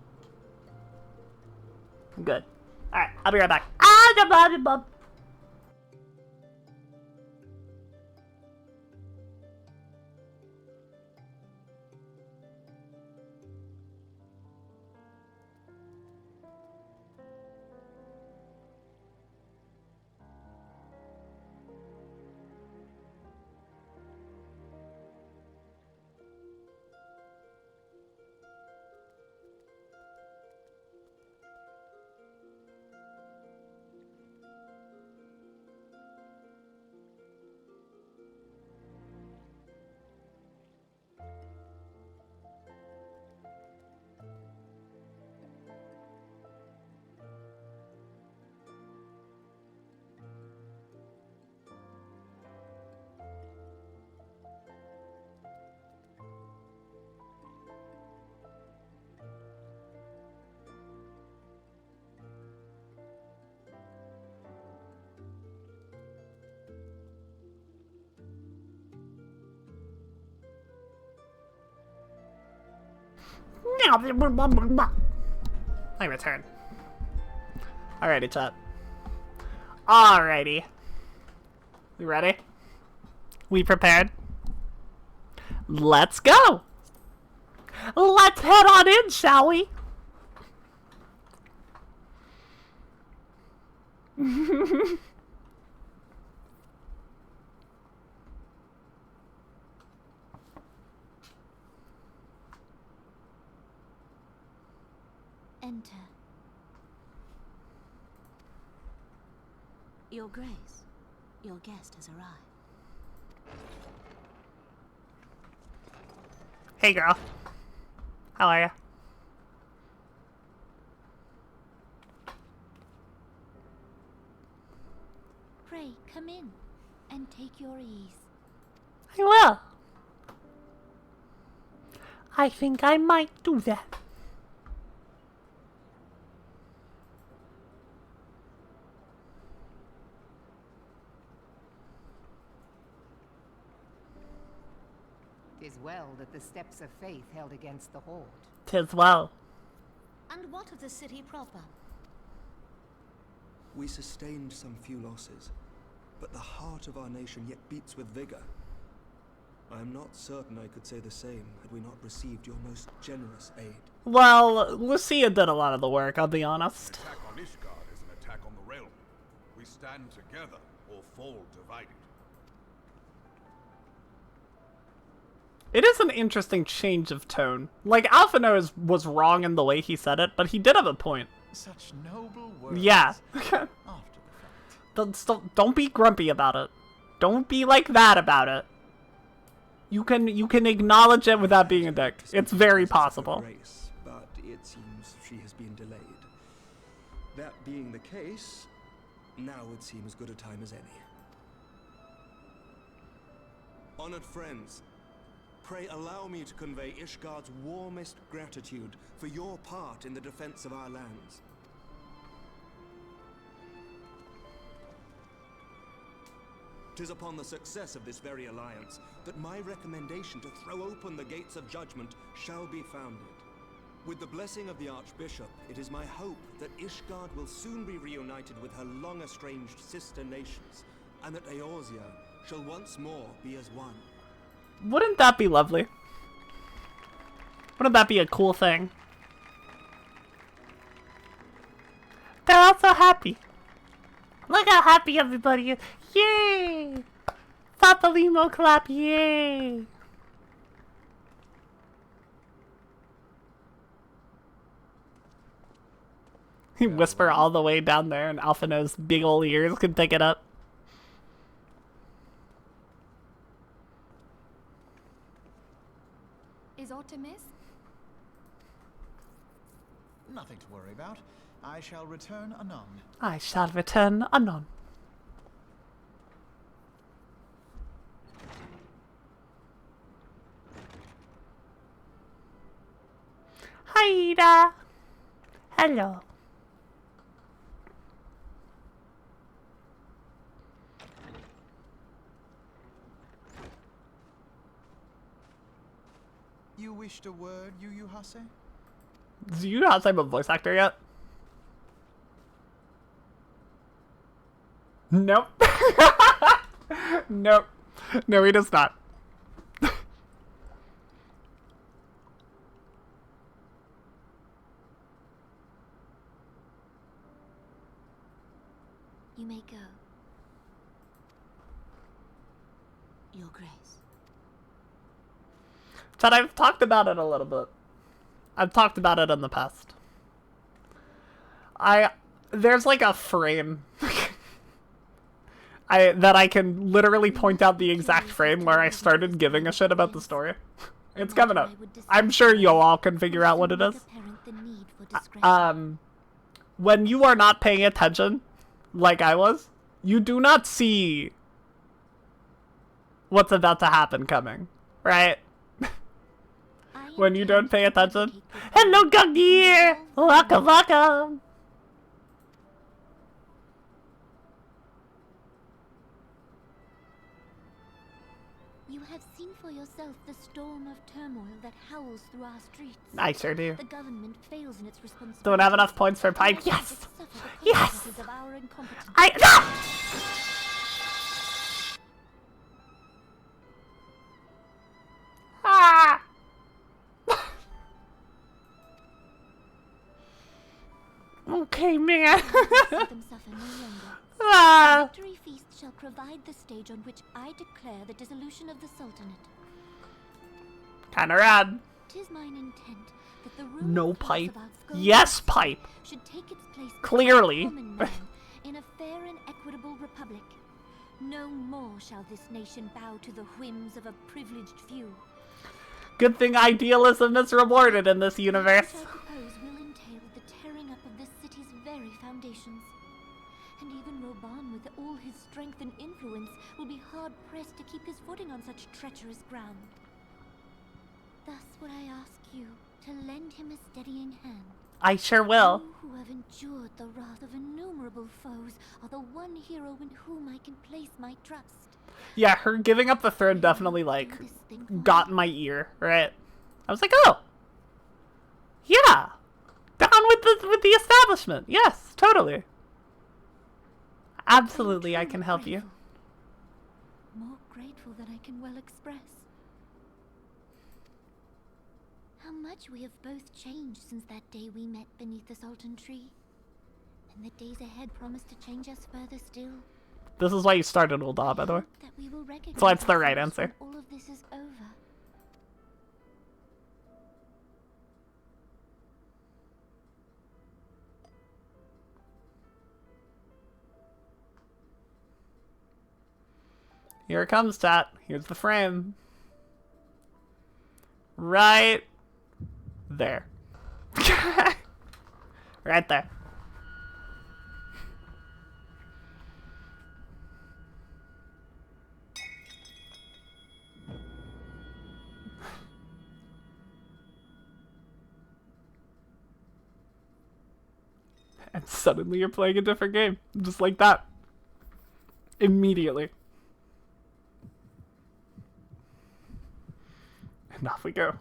Good. Alright, I'll be right back. I return. Alrighty, chat. Alrighty. We ready? We prepared? Let's go! Let's head on in, shall we? Enter. Your Grace, your guest has arrived. Hey, girl. How are ya? Pray, come in and take your ease. I will. I think I might do that. Tis well that the steps of faith held against the horde. 'Tis well. And what of the city proper? We sustained some few losses, but the heart of our nation yet beats with vigor. I am not certain I could say the same had we not received your most generous aid. Well, Lucia did a lot of the work, I'll be honest. An attack on Ishgard is an attack on the realm. We stand together or fall divided. It is an interesting change of tone. Like, Alphino was wrong in the way he said it, but he did have a point. Such noble words. Yeah. After the fact. Don't be grumpy about it. Don't be like that about it. You can acknowledge it without being a dick. It's very possible. Grace, but it seems she has been delayed. That being the case, now would seem as good a time as any. Honored friends, pray allow me to convey Ishgard's warmest gratitude for your part in the defense of our lands. Tis upon the success of this very alliance that my recommendation to throw open the gates of judgment shall be founded. With the blessing of the Archbishop, it is my hope that Ishgard will soon be reunited with her long-estranged sister nations, and that Eorzea shall once more be as one. Wouldn't that be lovely? Wouldn't that be a cool thing? They're all so happy. Look how happy everybody is. Yay! Papa Limo clap, yay! He whisper all the way down there and Alphina's big ol' ears can pick it up. Is aught amiss? Nothing to worry about. I shall return anon. I shall return anon. Hi, hello. You wished a word, Yu Hase? Do you not have a voice actor yet? Nope. Nope. No, he does not. You may go. Your Grace. But I've talked about it a little bit. I've talked about it in the past. There's like a frame that I can literally point out the exact frame where I started giving a shit about the story. It's coming up. I'm sure you all can figure out what it is. When you are not paying attention, like I was, you do not see what's about to happen coming, right? When you don't pay attention. Hello, Gugdir! Welcome, welcome! You have seen for yourself the storm of turmoil that howls through our streets. I sure do. The government fails in its responsibility. Don't have enough points for pipe. Yes! Yes! Of our incompetence. Ah! Okay, man. The victory feast shall provide the stage on which I declare the dissolution of the Sultanate. Kinda rad. 'Tis mine intent that the No pipe. Yes, pipe. Should take its place Clearly. in a fair and equitable republic. No more shall this nation bow to the whims of a privileged few. Good thing idealism is rewarded in this universe. Which I propose will entail the tearing up of this city's very foundations. And even Roban, with all his strength and influence, will be hard-pressed to keep his footing on such treacherous ground. Thus would I ask you to lend him a steadying hand. I sure will. You who have endured the wrath of innumerable foes are the one hero in whom I can place my trust. Yeah, her giving up the throne definitely, like, got in my ear, right? I was like, oh! Yeah! Down with the establishment! Yes, totally. Absolutely, I can help you. More grateful than I can well express. How much we have both changed since that day we met beneath the Sultan tree. And the days ahead promise to change us further still. This is why you started Ul'dah, by the way. That we will recognize So that's the right answer. when all of this is over. Here it comes, chat. Here's the frame. Right there. Right there. And suddenly you're playing a different game. Just like that. Immediately. And off we go.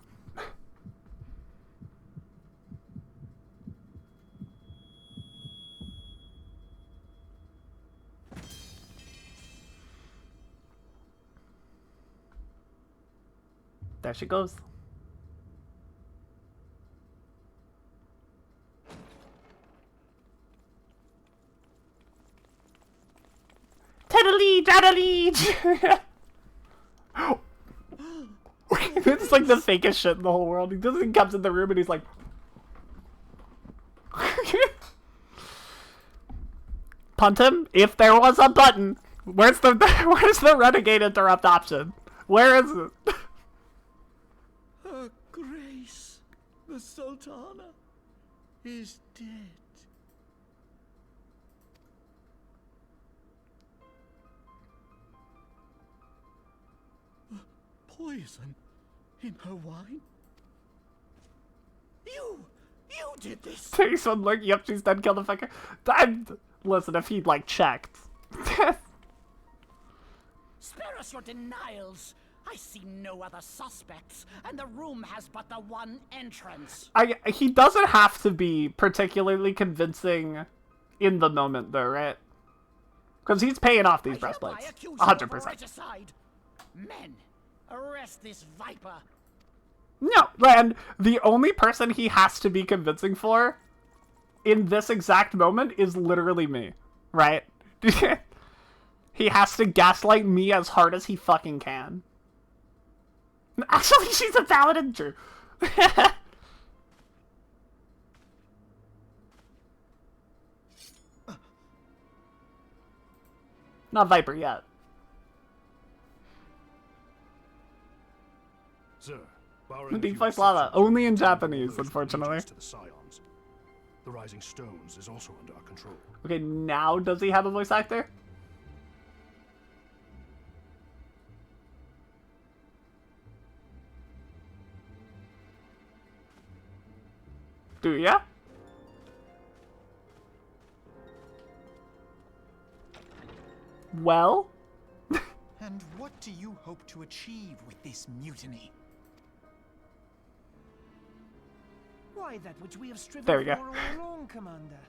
There she goes. Tadaleej, Adaleej! It's like the fakest shit in the whole world. He comes in the room and he's like... Punt him? If there was a button. Where's the renegade interrupt option? Where is it? Her Grace, the Sultana, is dead. Poison in her wine? You did this! Takes one look, yep, she's done, kill the fucker. Listen, if he'd, like, checked. Spare us your denials. I see no other suspects, and the room has but the one entrance. He doesn't have to be particularly convincing in the moment, though, right? Because he's paying off these breastplates. 100%. Men, arrest this viper. No, and the only person he has to be convincing for in this exact moment is literally me, right? He has to gaslight me as hard as he fucking can. Actually, she's a paladin, true. Not Viper yet. Sir, Deep Voice Lava, only in Japanese, unfortunately. The Rising Stones is also under our control. Okay, now does he have a voice actor? Do ya? Well? And what do you hope to achieve with this mutiny? Why, that which we have striven There we go. for all along, Commander.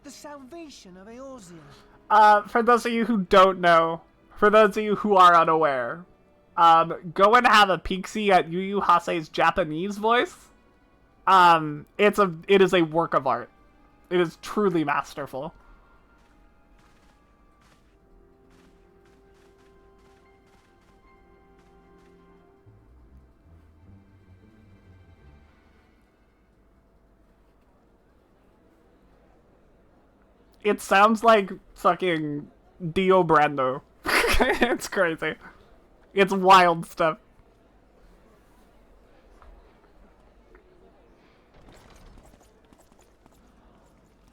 The salvation of Eorzea. For those of you who don't know, for those of you who are unaware, go and have a peek-see at Yu Yu Hase's Japanese voice. It is a work of art. It is truly masterful. It sounds like fucking Dio Brando. It's crazy. It's wild stuff.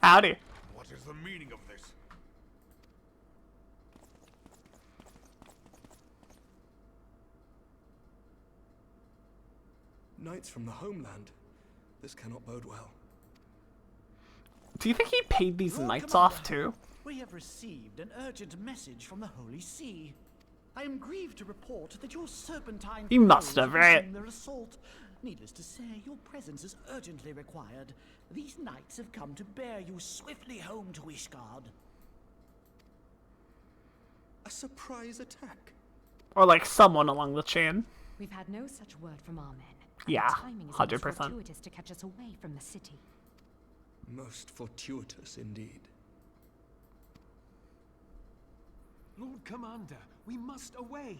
Howdy. What is the meaning of this? Knights from the homeland. This cannot bode well. Do you think he paid these Lord knights Commander, off too? We have received an urgent message from the Holy See. I am grieved to report that your serpentine He must foes have, right? resumed their assault. Needless to say, your presence is urgently required. These knights have come to bear you swiftly home to Ishgard. A surprise attack? Or like someone along the chain. We've had no such word from our men. Yeah, The timing is 100%. almost fortuitous to catch us away from the city. Most fortuitous indeed. Lord Commander, we must away.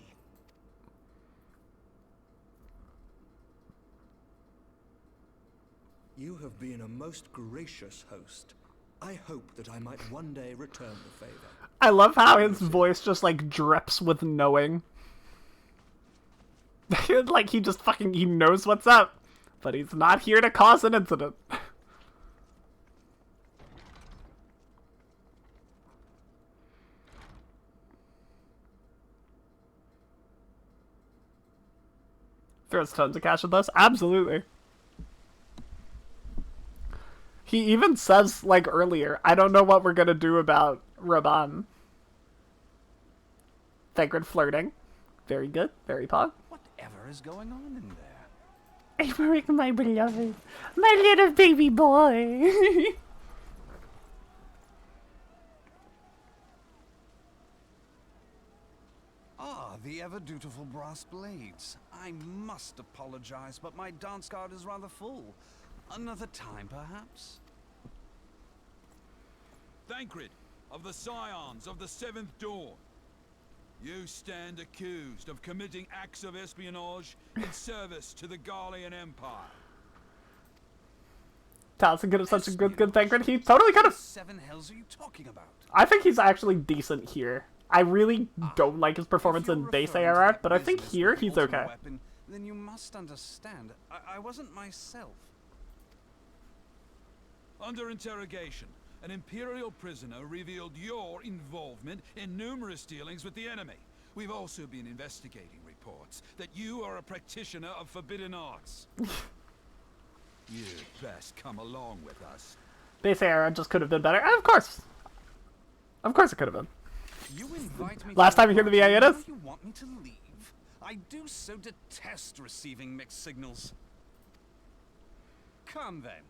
You have been a most gracious host. I hope that I might one day return the favor. I love how his voice just like drips with knowing. Like he just fucking, he knows what's up. But he's not here to cause an incident. There's tons of cash with us. Absolutely. He even says, like, earlier, I don't know what we're gonna do about Raban. Thancred flirting. Very good. Very pog. Whatever is going on in there? Aymeric, my beloved. My little baby boy. Ah, the ever-dutiful brass blades. I must apologize, but my dance card is rather full. Another time, perhaps? Thancred, of the Scions of the Seventh Dawn. You stand accused of committing acts of espionage in service to the Garlean Empire. Taliesin could have such a good Thancred. He totally could have. Seven hells are you talking about? I think he's actually decent here. I really don't like his performance in base ARR, but I think here he's okay. Weapon, then you must understand. I wasn't myself. Under interrogation, an Imperial prisoner revealed your involvement in numerous dealings with the enemy. We've also been investigating reports that you are a practitioner of forbidden arts. You'd best come along with us. Base ARR just could have been better. Of course. Of course it could have been. You invite me Last time you hear the VA, it is. You want me to leave? I do so detest receiving mixed signals. Come then.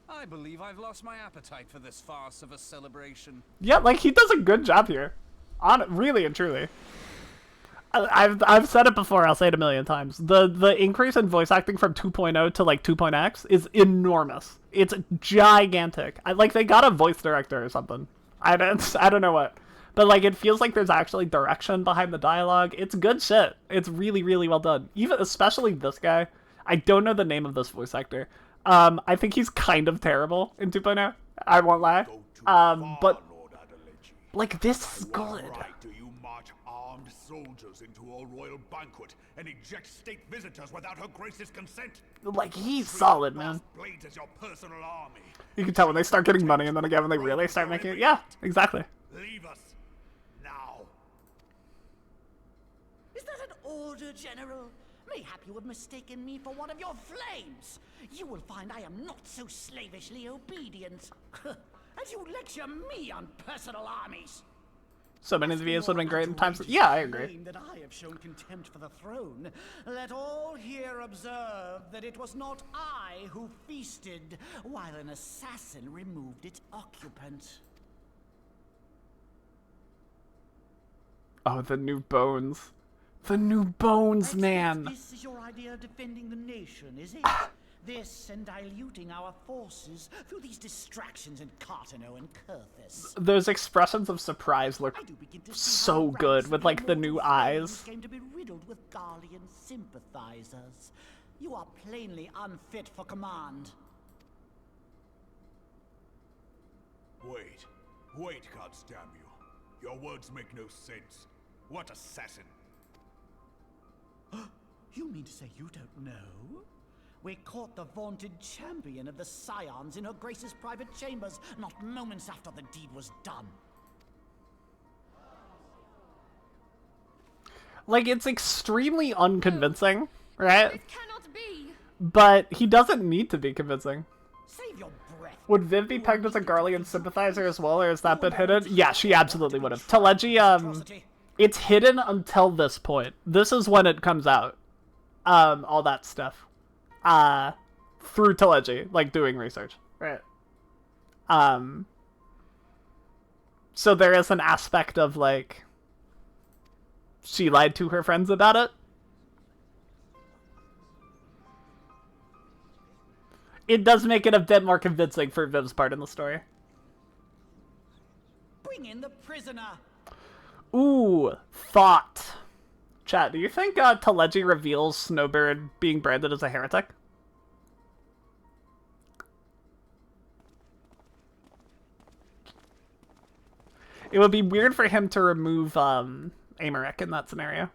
I believe I've lost my appetite for this farce of a celebration. Yeah, like, he does a good job here. Really and truly. I've said it before, I'll say it a million times. The increase in voice acting from 2.0 to, like, 2.x is enormous. It's gigantic. Like, they got a voice director or something. I don't know what. But, like, it feels like there's actually direction behind the dialogue. It's good shit. It's really, really well done. Especially this guy. I don't know the name of this voice actor. I think he's kind of terrible in 2.0. I won't lie. But, like, this is good. Right, do you march armed soldiers into a royal banquet and eject state visitors without her grace's consent? Like, he's solid, man. Blades as your personal army. You can tell when they start getting money, and then again when they really start making it. Yeah, exactly. Leave us now. Is that an order, General? Mayhap you have mistaken me for one of your flames. You will find I am not so slavishly obedient. As you lecture me on personal armies. So many of the videos would have been great in times. Yeah, I agree. That I have shown contempt for the throne. Let all here observe that it was not I who feasted, while an assassin removed its occupant. Oh, the new bones. The new bones, man. This is your idea of defending the nation, is it? This and diluting our forces through these distractions in Cartano and Kurthis. Those expressions of surprise look so good with, like, the new eyes. Came to be riddled with Garlean sympathizers. You are plainly unfit for command. Wait, goddamn you! Your words make no sense. What assassin? You mean to say you don't know? We caught the vaunted champion of the Scions in her Grace's private chambers, not moments after the deed was done. Like, it's extremely unconvincing, right? It cannot be. But he doesn't need to be convincing. Save your breath. Would Viv be pegged as a Garlean sympathizer as well, or is that bit hidden? Yeah, she absolutely would have. Teleji, it's hidden until this point. This is when it comes out. All that stuff. Through Teleji, like, doing research. Right. So there is an aspect of, like, she lied to her friends about it. It does make it a bit more convincing for Viv's part in the story. Bring in the prisoner. Ooh, thought. Chat, do you think Teleji reveals Snowbird being branded as a heretic? It would be weird for him to remove Aymeric in that scenario.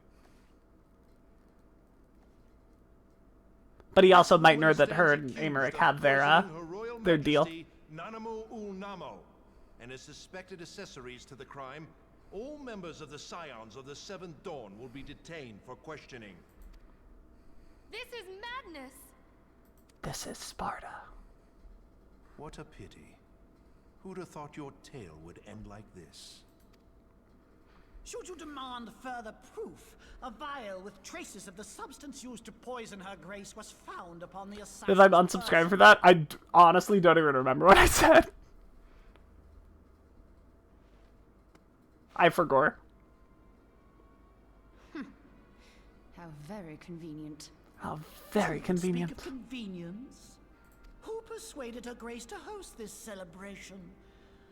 But he also might know that her and Aymeric have their deal. Nanamu Unamo, and his suspected accessories to the crime. All members of the Scions of the Seventh Dawn will be detained for questioning. This is madness! This is Sparta. What a pity. Who'd have thought your tale would end like this? Should you demand further proof, a vial with traces of the substance used to poison her grace was found upon the assassin's If I'm unsubscribed for that, I honestly don't even remember what I said. I forgot. How very convenient. How very convenient. Speak of convenience. Who persuaded her grace to host this celebration?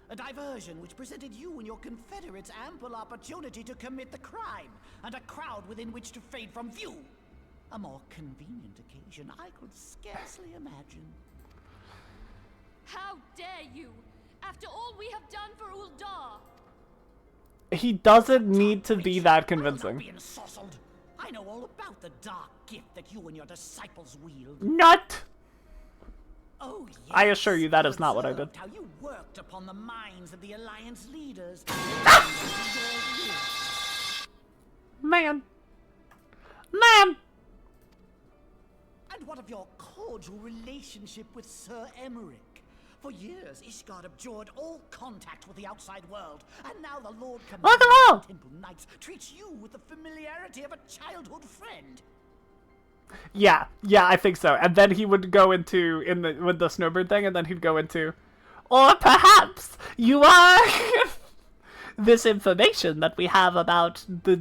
A diversion which presented you and your confederates ample opportunity to commit the crime, and a crowd within which to fade from view. A more convenient occasion I could scarcely imagine. How dare you! After all we have done for Uldar! He doesn't need to be that convincing. Be ensorcelled. I know all about the dark gift that you and your disciples wield. Not! Oh, yes. I assure you that is not what I did. How you worked upon the minds of the Alliance leaders. Man. Man! And what of your cordial relationship with Sir Emmerich? For years, Ishgard abjured all contact with the outside world, and now the Lord Commander of the Temple Knights treats you with the familiarity of a childhood friend. Yeah, I think so. And then he would go into with the Snowbird thing, and then he'd go into, or perhaps you are this information that we have about the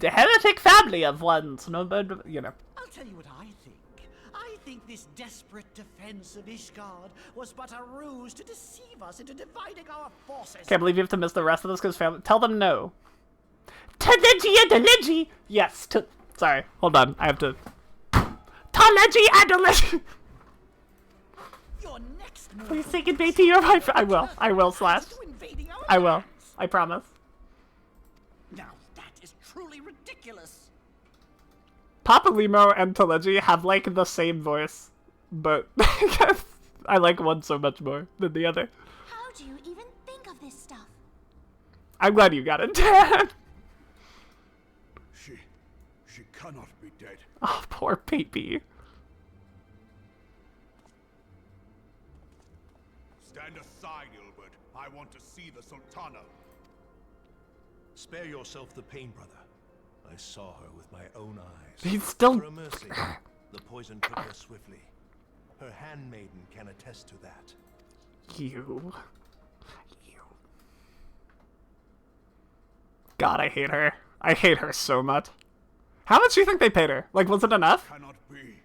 heretic family of one Snowbird. You know. I'll tell you what I think. I think this desperate defense of Ishgard was but a ruse to deceive us into dividing our forces. Can't believe you have to miss the rest of this because family. Tell them no. Taleji and Alegi. Yes. Sorry. Hold on. I have to. Taleji and Alegi. Your next move. Please take it back to your wife. I will. I will. Slash. I will. I promise. Now that is truly ridiculous. Papa Limo and Taleji have like the same voice, but I like one so much more than the other. How do you even think of this stuff? I'm glad you got it, Dad. She cannot be dead. Oh, poor baby. Stand aside, Ilbert. I want to see the Sultana. Spare yourself the pain, brother. I saw her with my own eyes. He's still. For a mercy, the poison took her swiftly. Her handmaiden can attest to that. You. God, I hate her. I hate her so much. How much do you think they paid her? Like, was it enough? Cannot be.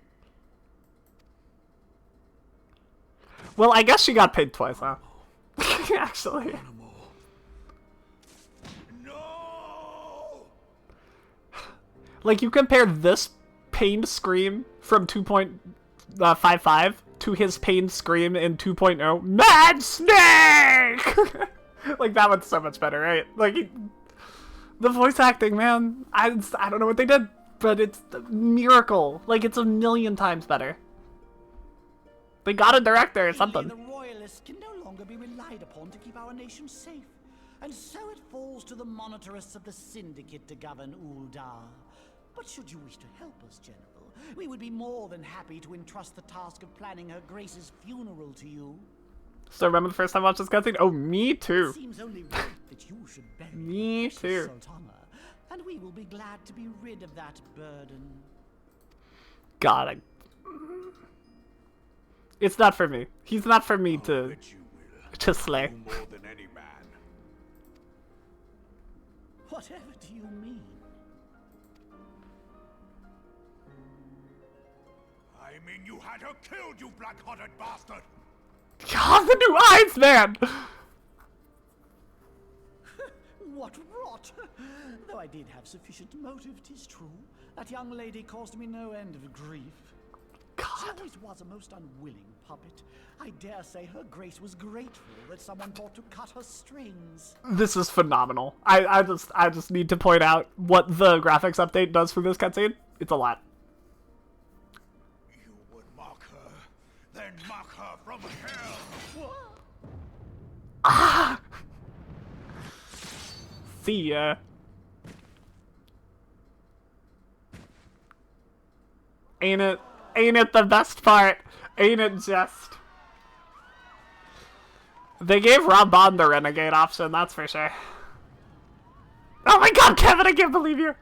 Well, I guess she got paid twice, huh? Actually. No! Like, you compare this pained scream from 2.55 to his pained scream in 2.0. Mad Snake! Like, that one's so much better, right? Like, the voice acting, man. I don't know what they did, but it's a miracle. Like, it's a million times better. They got a director or something. The royalists can no longer be relied upon to keep our nation safe. And so it falls to the monitorists of the Syndicate to govern Uldar. But should you wish to help us, General, we would be more than happy to entrust the task of planning her grace's funeral to you. So remember the first time I watched this cutscene? Oh, me too. It seems only right that you should bury Me the too. Sultana, and we will be glad to be rid of that burden. God, it's not for me. He's not for me to slay. No more than any man. Whatever do you mean? I mean, you had her killed, you black-hearted bastard! God, the new eyes, man! What rot! Though I did have sufficient motive, 'tis true. That young lady caused me no end of grief. She always was a most unwilling puppet. I dare say her grace was grateful that someone thought to cut her strings. This is phenomenal. I just need to point out what the graphics update does for this cutscene. It's a lot. You would mock her, then mock her from hell! Ah! See ya. Ain't it the best part? Ain't it just? They gave Rob Bond the Renegade option, that's for sure. Oh my god, Kevin, I can't believe you!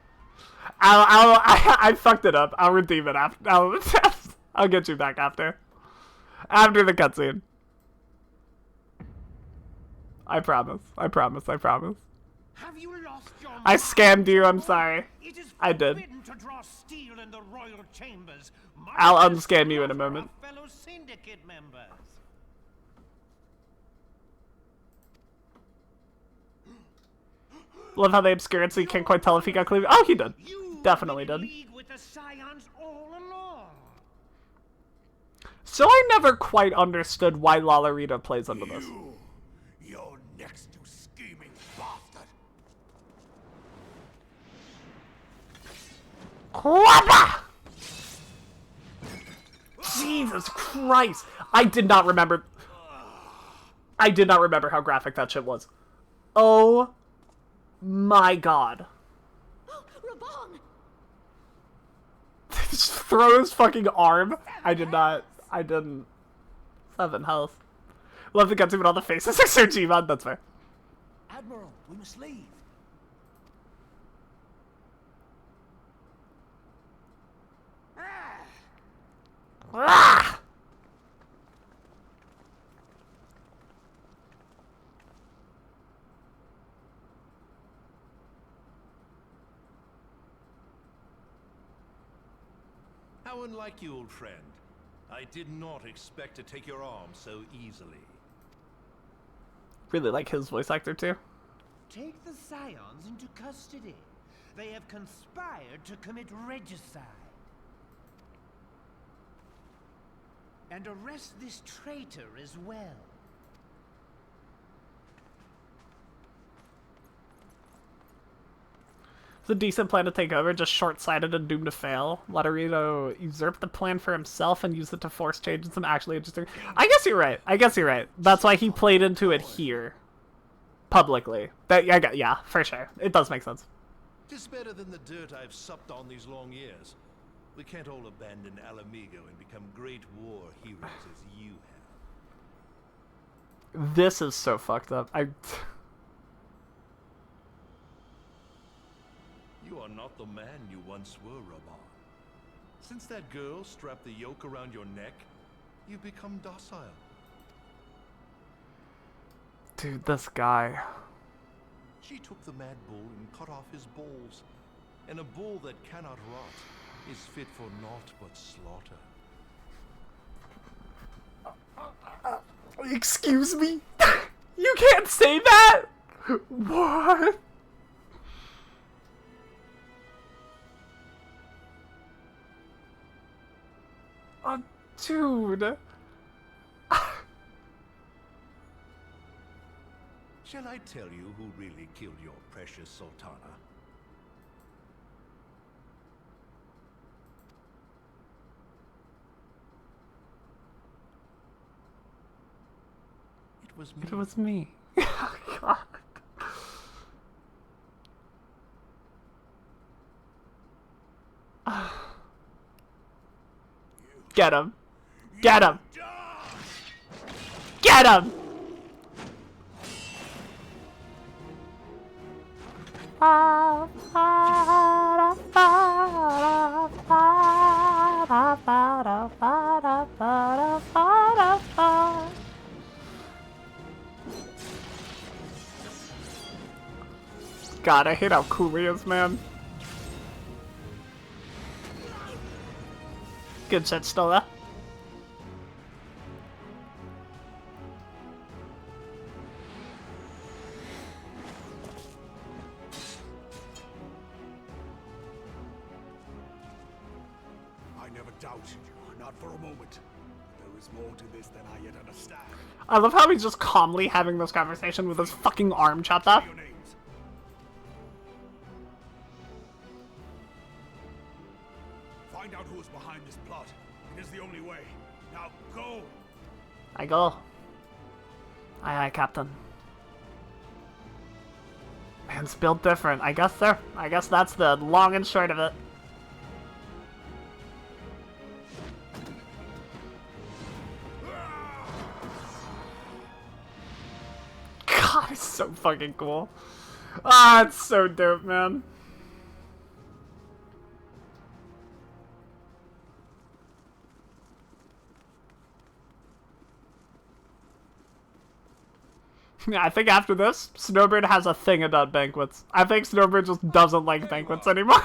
I fucked it up. I'll redeem it after. I'll get you back after. After the cutscene. I promise. I promise. I promise. Have you lost your I scammed you, I'm sorry. It is I did. to draw steel in the royal chambers. I'll unscam you in a moment. Fellow syndicate members. Love how they obscure it so you can't quite tell if he got cleaved. Oh, he did. Definitely did. With the Scions all along. So I never quite understood why Lalarita plays into this. You're next to scheming bastard. Whoppa! Jesus Christ! I did not remember how graphic that shit was. Oh my god. Raban! Just throw his fucking arm. I didn't. 7 health. Love the guts with all the faces. Sir G-Mod, that's fair. Admiral, we must leave. Ah! How unlike you, old friend. I did not expect to take your arm so easily. Really like his voice actor too. Take the Scions into custody. They have conspired to commit regicide. And arrest this traitor as well. It's a decent plan to take over, just short-sighted and doomed to fail. Laterito usurped the plan for himself and used it to force change in some actually interesting... I guess you're right. That's why he played into it here. Publicly. Yeah, for sure. It does make sense. Tis better than the dirt I've supped on these long years. We can't all abandon Alamigo and become great war heroes as you have. This is so fucked up. You are not the man you once were, Raban. Since that girl strapped the yoke around your neck, you've become docile. Dude, this guy. She took the mad bull and cut off his balls. And a bull that cannot rot is fit for naught but slaughter. Excuse me? You can't say that? What? Oh, dude. Shall I tell you who really killed your precious Sultana? It was me. It was me. Oh, God. Get him. Get him. Get him. God, I hate how cool he is, man. Good shit, Stola. I never doubted you, not for a moment. There is more to this than I yet understand. I love how he's just calmly having this conversation with his fucking arm chopped off. Find out who is behind this plot. It is the only way. Now go! I go. Aye, aye, Captain. Man's built different. I guess that's the long and short of it. He's so fucking cool. Ah, it's so dope, man. Yeah, I think after this, Snowbird has a thing about banquets. I think Snowbird just doesn't like banquets anymore.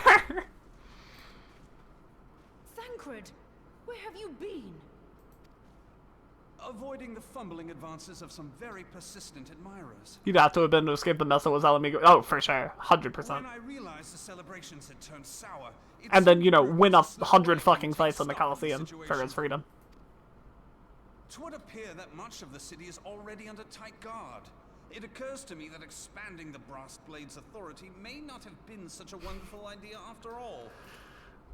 Thancred, where have you been? Avoiding the fumbling advances of some very persistent admirers. You'd have to have been to escape the mess that was Alamigo. Oh, for sure. 100%. When I realized the celebrations had turned sour, And then, you know, win 100 fucking fights in the Coliseum for his freedom. 'Twould appear that much of the city is already under tight guard. It occurs to me that expanding the Brass Blade's authority may not have been such a wonderful idea after all.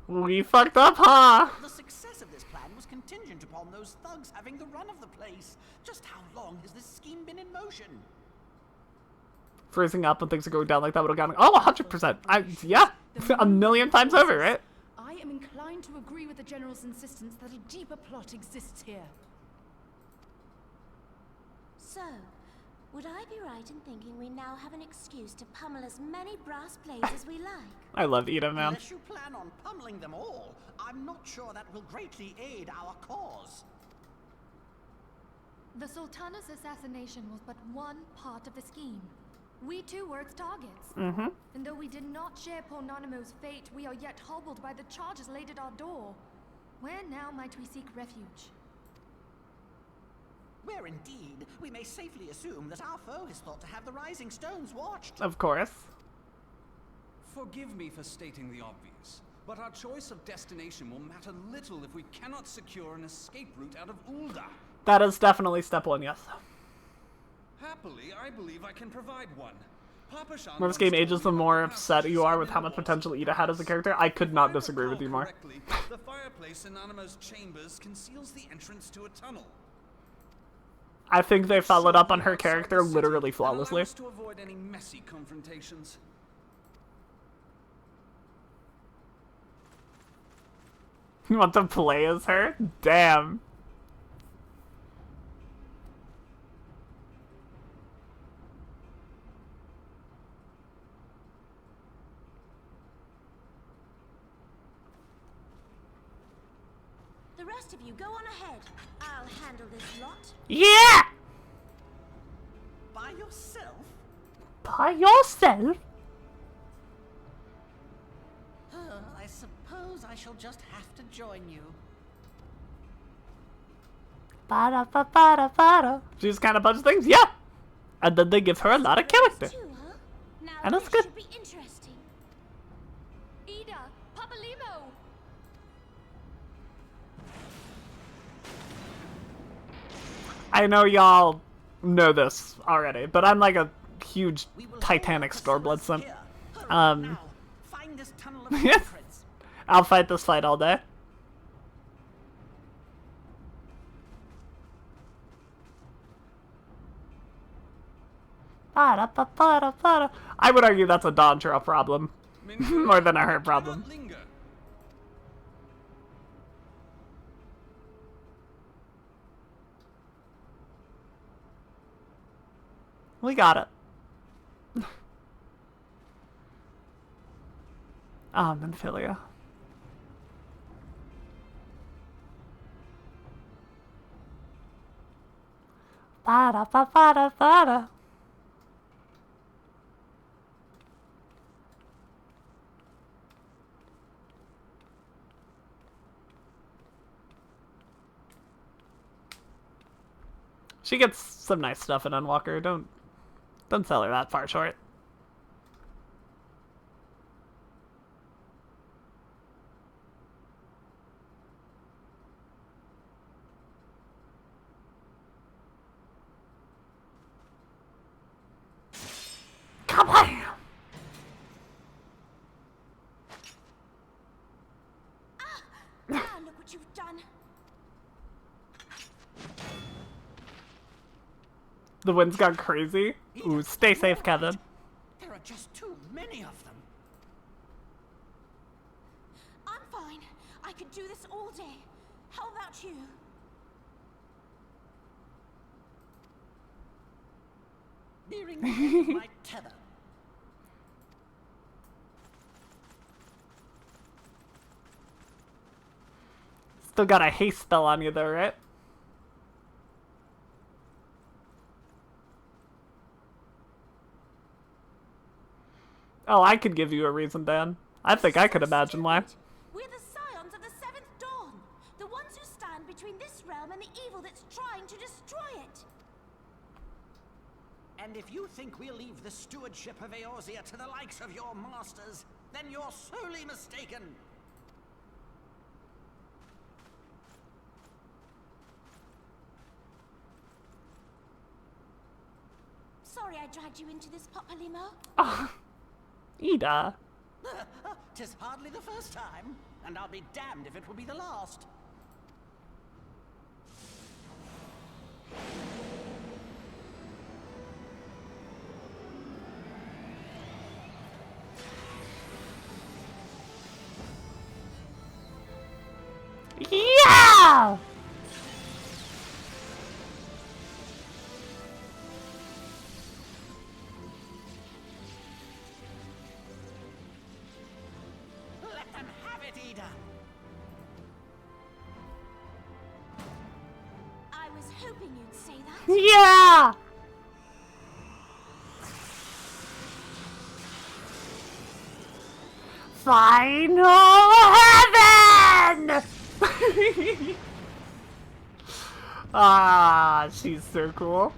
We fucked up, huh? The success of this plan was contingent upon those thugs having the run of the place. Just how long has this scheme been in motion? Freezing up when things are going down like that would have gone. Oh, 100%. Yeah, a million times over, right? I am inclined to agree with the General's insistence that a deeper plot exists here. So, would I be right in thinking we now have an excuse to pummel as many brass blades as we like? I love Eda, man. Unless you plan on pummeling them all, I'm not sure that will greatly aid our cause. The Sultana's assassination was but one part of the scheme. We too were its targets. Mm-hmm. And though we did not share Pornonimo's fate, we are yet hobbled by the charges laid at our door. Where now might we seek refuge? Where indeed, we may safely assume that our foe is thought to have the Rising Stones watched. Of course. Forgive me for stating the obvious, but our choice of destination will matter little if we cannot secure an escape route out of Ul'dah. That is definitely step one, yes. Happily, I believe I can provide one. Papa Shan More this game ages, the more upset you are with how much potential Eda had as a character. I could not disagree with you more. The fireplace in Animo's chambers conceals the entrance to a tunnel. I think they followed up on her character literally flawlessly. To avoid any messy confrontations. You want to play as her? Damn. The rest of you go on ahead. I'll handle this lot. Yeah! By yourself? By yourself? I suppose I shall just have to join you. Ba-da-ba-ba-da-ba-da. She just kind of punches things? Yeah! And then they give her a lot of character. Now And that's this good. should be interesting. Eda! Papa Limo! I know y'all know this already, but I'm like a huge Titanic Stormblood simp. Find this tunnel of Yes. secrets. I'll fight this fight all day. Ba-da-ba-ba-da-ba-da. I would argue that's a Dawntra problem. More than a her problem. We got it. Minfilia. Ba-da-ba-ba-da-ba-da. She gets some nice stuff in Unwalker. Don't sell her that far short. Come on! Now look what you've done. The wind's gone crazy. Ooh, stay safe, Kevin. There are just too many of them. I'm fine. I could do this all day. How about you? nearing the end of my tether. Still got a haste spell on you though, right? Oh, I could give you a reason, Dan. I think I could imagine why. We're the scions of the Seventh Dawn, the ones who stand between this realm and the evil that's trying to destroy it. And if you think we'll leave the stewardship of Eorzea to the likes of your masters, then you're sorely mistaken. Sorry I dragged you into this, Popalimo. Oh, Ida. 'Tis hardly the first time, and I'll be damned if it will be the last. Yeah! Let them have it, Ida. I was hoping you'd say that. Yeah! Final heaven! Ah, she's so cool.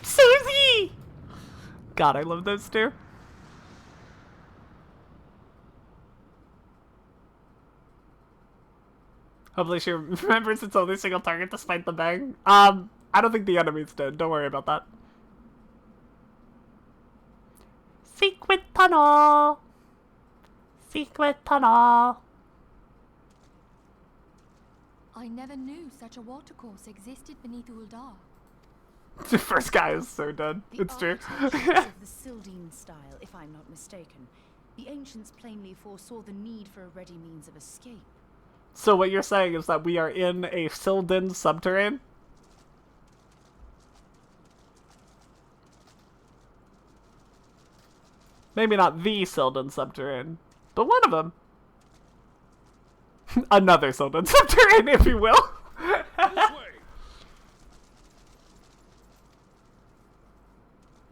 Susie! God, I love those two. Hopefully she remembers it's only a single target despite the bang. I don't think the enemy's dead. Don't worry about that. Secret tunnel! Secret tunnel! I never knew such a watercourse existed beneath Uldar. The first guy is so dead. It's true. Of the Sildine style, if I'm not mistaken. The ancients plainly foresaw the need for a ready means of escape. So what you're saying is that we are in a Sildin subterrane? Maybe not the Sildin subterrane, but one of them. Another Sildin subterrane, if you will.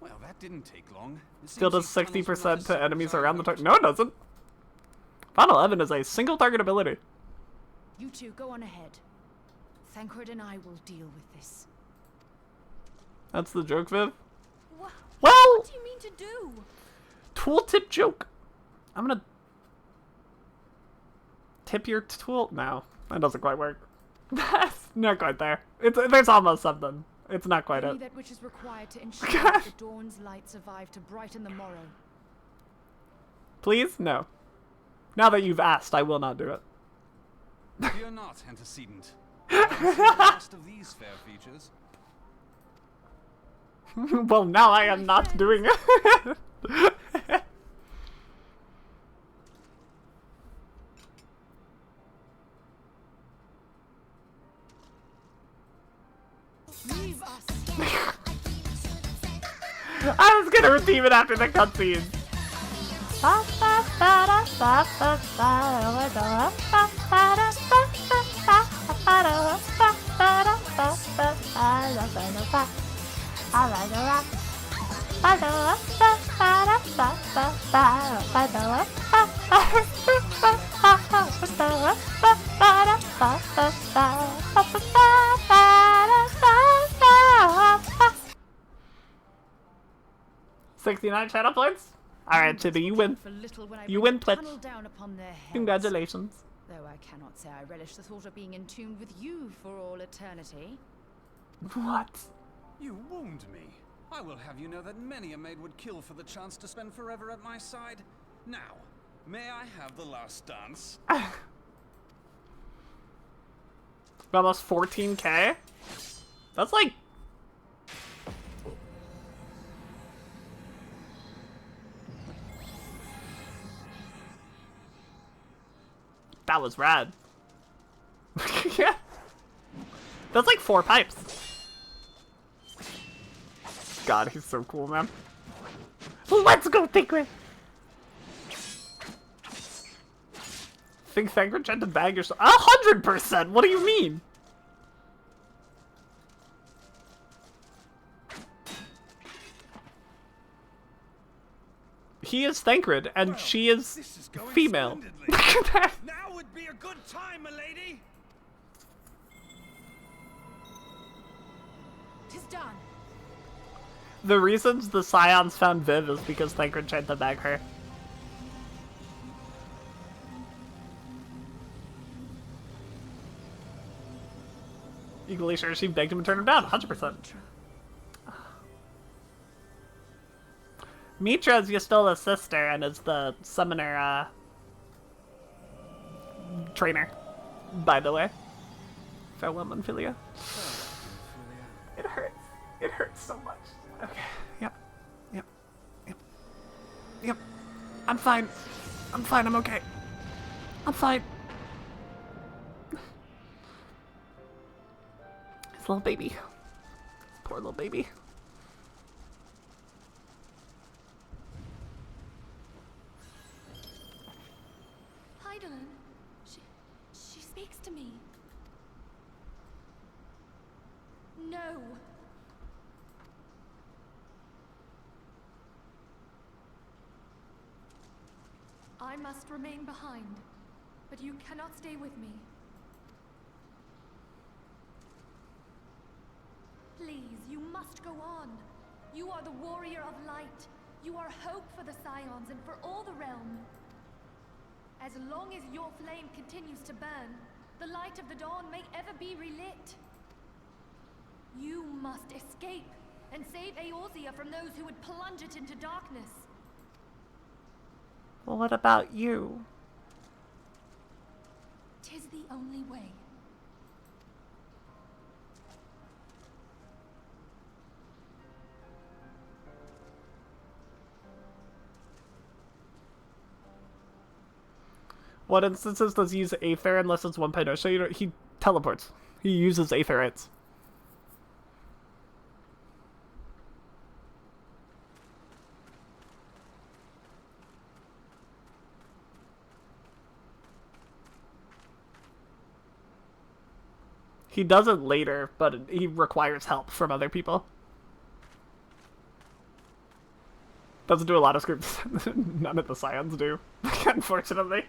Well, that didn't take long. Still does 60% to enemies around the target. No, it doesn't. Final Heaven is a single target ability. You two go on ahead. Thancred and I will deal with this. That's the joke, Viv? Well, Well, what do you mean to do? tooltip joke. I'm gonna tip your tool. No, that doesn't quite work. That's not quite there. There's almost something. It's not quite Only it. that which is required to ensure that the dawn's light survive to brighten the morrow. Please? No. Now that you've asked, I will not do it. Fear not, antecedent. I haven't seen the last of these fair features. Well, now I am not doing it. Leave us. I was gonna redeem it after the cutscene. $69 channel points? Alright, Chibi, you win. You win, Twitch. Congratulations. Though I cannot say I relish the thought of being in tune with you for all eternity. What? You wound me. I will have you know that many a maid would kill for the chance to spend forever at my side. Now, may I have the last dance? Almost 14k? That's like... That was rad. Yeah. That's like 4 pipes. God, he's so cool, man. Let's go, Thancred! Think Thancred tried to bag yourself? 100%! What do you mean? He is Thancred, and she is female. Look at that! Now would be a good time, milady! Tis done. The reasons the Scions found Viv is because Thancred tried to bag her. Equally sure she begged him to turn him down, 100%. Mitra's Yastola's sister and is the summoner, trainer, by the way. Farewell, Monfilia. It hurts. It hurts so much. Okay. Yep. Yep. Yep. Yep. I'm fine. I'm fine. I'm okay. I'm fine. His little baby. His poor little baby. Hydaelyn, she speaks to me. No. I must remain behind, but you cannot stay with me. Please, you must go on. You are the warrior of light. You are hope for the Scions and for all the realm. As long as your flame continues to burn, the light of the dawn may ever be relit. You must escape and save Eorzea from those who would plunge it into darkness. Well, what about you? 'Tis the only way. What instances does he use Aether unless it's 1.0? So he teleports. He uses Aetherites. He does it later, but he requires help from other people. Doesn't do a lot of scripts. None of the Scions do, unfortunately.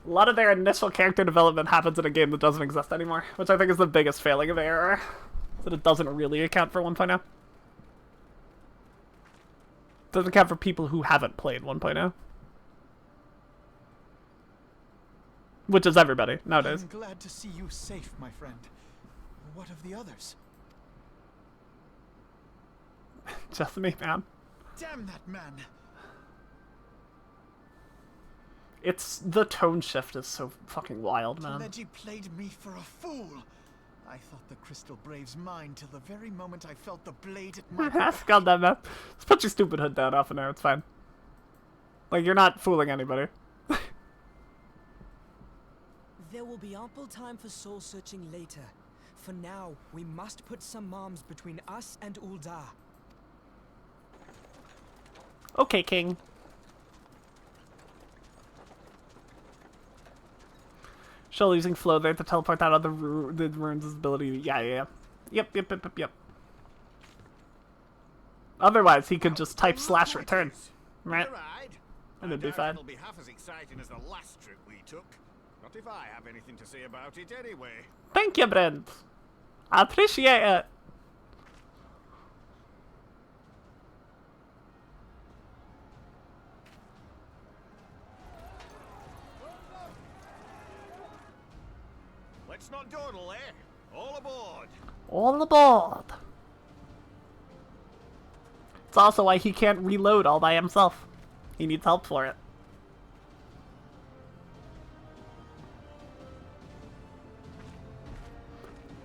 A lot of their initial character development happens in a game that doesn't exist anymore, which I think is the biggest failing of ARR. That it doesn't really account for 1.0. Doesn't account for people who haven't played 1.0. Which is everybody, nowadays. I'm glad to see you safe, my friend. What of the others? Just me, man. Damn that man! It's the tone shift is so fucking wild, man. Leggy played me for a fool. I thought the Crystal Brave's mine till the very moment I felt the blade at my back. God damn man. Just put your stupid hood down off in there, it's fine. Like, you're not fooling anybody. There will be ample time for soul-searching later. For now, we must put some arms between us and Ul'dah. Okay, King. She'll using flow there to teleport out of the runes' ability. Yeah. Yep. Otherwise, he could just type /return, right? And it'd be fine. It'll be half as exciting as the last trip we took. Not if I have anything to say about it anyway. Thank you, Brent. I appreciate it. Let's not dawdle, eh? All aboard! All aboard! It's also why he can't reload all by himself. He needs help for it.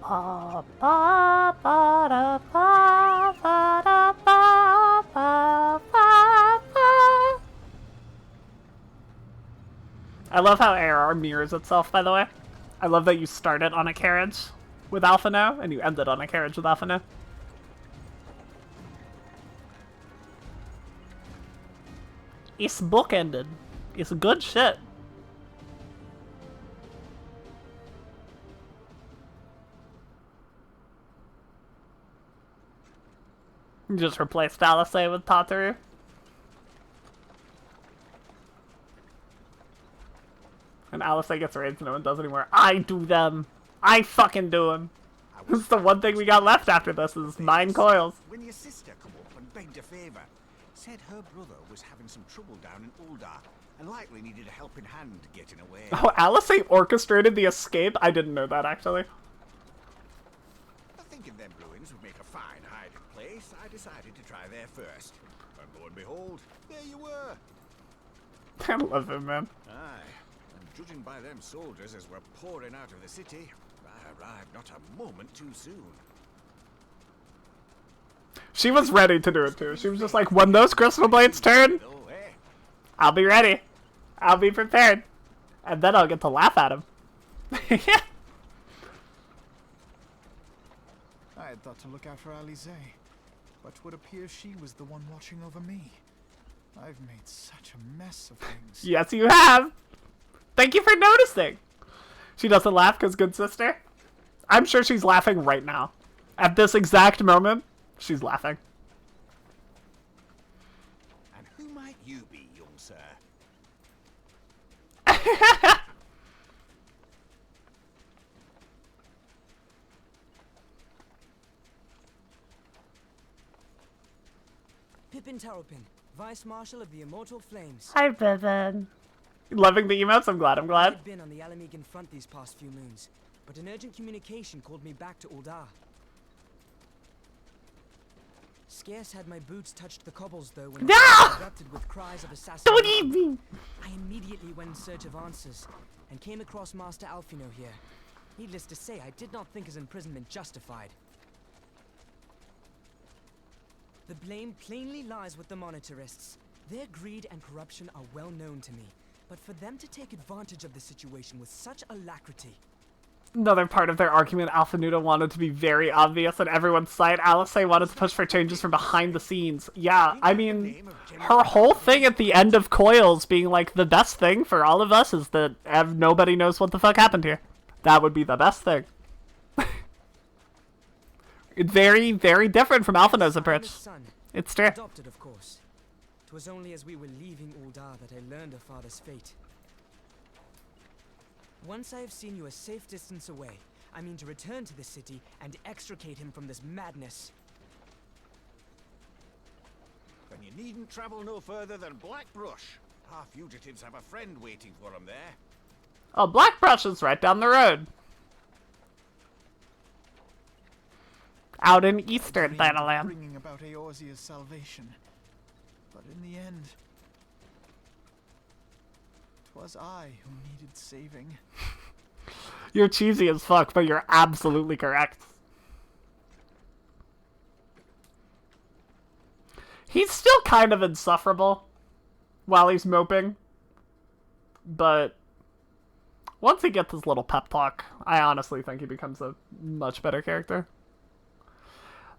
I love how ARR mirrors itself, by the way. I love that you started on a carriage with Alpha now, and you ended on a carriage with Alpha now. It's bookended. It's good shit. You just replaced Alice with Tataru. And Alice gets raids, no one does anymore. I do them. I fucking do them. This is the one thing we got left after this is 9 coils. When your sister come up and begged a favour, said her brother was having some trouble down in Uldar and likely needed a helping hand getting away. Oh, Alice orchestrated the escape? I didn't know that, actually. Thinking them ruins would make a fine hiding place, I decided to try there first. And lo and behold, there you were. I love him, man. Aye, and judging by them soldiers as we're pouring out of the city, I arrived not a moment too soon. She was ready to do it too. She was just like, when those crystal blades turn, I'll be ready. I'll be prepared. And then I'll get to laugh at him. I had thought to look out for Alize, but it would appear she was the one watching over me. I've made such a mess of things. Yes, you have. Thank you for noticing. She doesn't laugh because good sister. I'm sure she's laughing right now. At this exact moment, she's laughing. And who might you be, young sir? Pippin Taropin, Vice Marshal of the Immortal Flames. Hi, Pippin. Loving the emotes? I'm glad, I'm glad. I've been on the Alamegan front these past few moons, but an urgent communication called me back to Uldar. Scarce had my boots touched the cobbles, though, when I erupted with cries of assassination. Don't eat me! I immediately went in search of answers, and came across Master Alfino here. Needless to say, I did not think his imprisonment justified. The blame plainly lies with the Monitarists. Their greed and corruption are well known to me, but for them to take advantage of the situation with such alacrity... Another part of their argument, Alpha Nuda wanted to be very obvious on everyone's side. Alice wanted to push for changes from behind the scenes. Yeah, I mean, her whole thing at the end of Coils being like, the best thing for all of us is that nobody knows what the fuck happened here. That would be the best thing. It's very, very different from Alpha Nuda's approach. It's true. Adopted, of course. 'Twas only as we were leaving Uldar that I learned of father's fate. Once I have seen you a safe distance away, I mean to return to the city and extricate him from this madness. Then you needn't travel no further than Blackbrush. Our fugitives have a friend waiting for them there. Oh, Blackbrush is right down the road. Out in eastern Thanalan. Bringing about Eorzea's salvation, but in the end, 'twas I who needed saving. You're cheesy as fuck, but you're absolutely correct. He's still kind of insufferable while he's moping, but once he gets his little pep talk, I honestly think he becomes a much better character.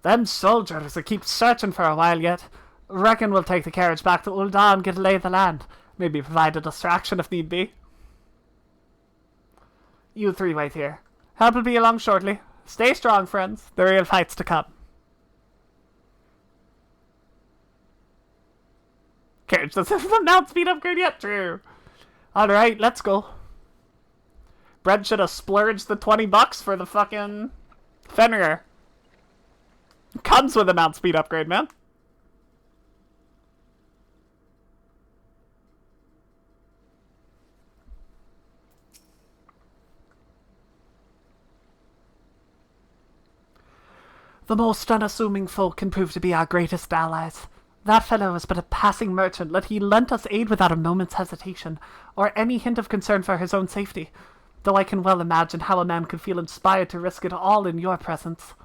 Them soldiers that keep searching for a while yet. Reckon we'll take the carriage back to Uldar and get a lay of the land. Maybe provide a distraction if need be. You three wait here. Help will be along shortly. Stay strong, friends. The real fight's to come. Carriage doesn't not speed upgrade yet. True. Alright, let's go. Brent should have splurged the $20 for the fucking Fenrir. Comes with a mount speed upgrade, man. The most unassuming folk can prove to be our greatest allies. That fellow is but a passing merchant, yet he lent us aid without a moment's hesitation, or any hint of concern for his own safety, though I can well imagine how a man could feel inspired to risk it all in your presence.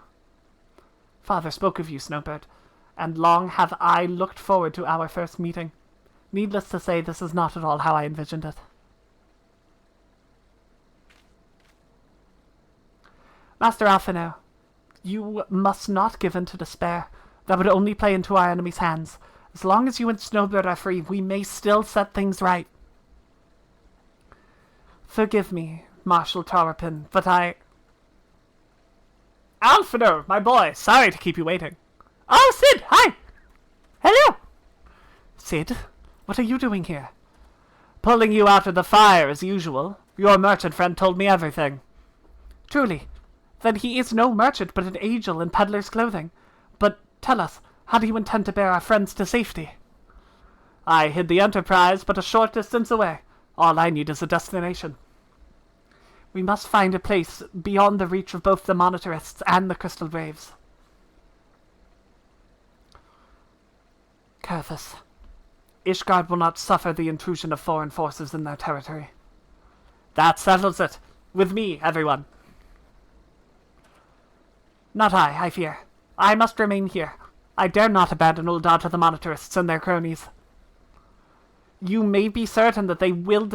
Father spoke of you, Snowbird, and long have I looked forward to our first meeting. Needless to say, this is not at all how I envisioned it. Master Alphino, you must not give in to despair. That would only play into our enemy's hands. As long as you and Snowbird are free, we may still set things right. Forgive me, Marshal Tarapin, but Alphino, my boy, sorry to keep you waiting. Oh, Sid, hi! Hello! Sid, what are you doing here? Pulling you out of the fire, as usual. Your merchant friend told me everything. Truly, then he is no merchant, but an angel in peddler's clothing. But tell us, how do you intend to bear our friends to safety? I hid the Enterprise but a short distance away. All I need is a destination. We must find a place beyond the reach of both the Monitorists and the Crystal Braves. Curthus, Ishgard will not suffer the intrusion of foreign forces in their territory. That settles it. With me, everyone. Not I fear. I must remain here. I dare not abandon Ul'dah to the Monitorists and their cronies. You may be certain that they will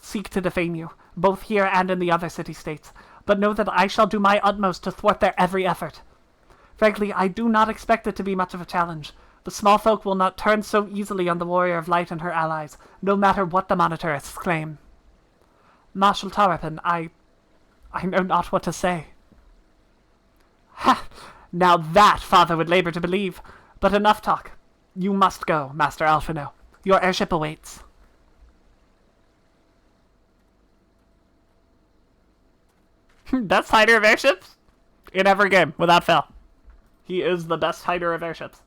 seek to defame you, both here and in the other city-states, but know that I shall do my utmost to thwart their every effort. Frankly, I do not expect it to be much of a challenge. The small folk will not turn so easily on the Warrior of Light and her allies, no matter what the Monitorists claim. Marshal Tarapin, I know not what to say. Ha! Now that Father would labor to believe. But enough talk. You must go, Master Alphino. Your airship awaits. Best hider of airships? In every game, without fail. He is the best hider of airships.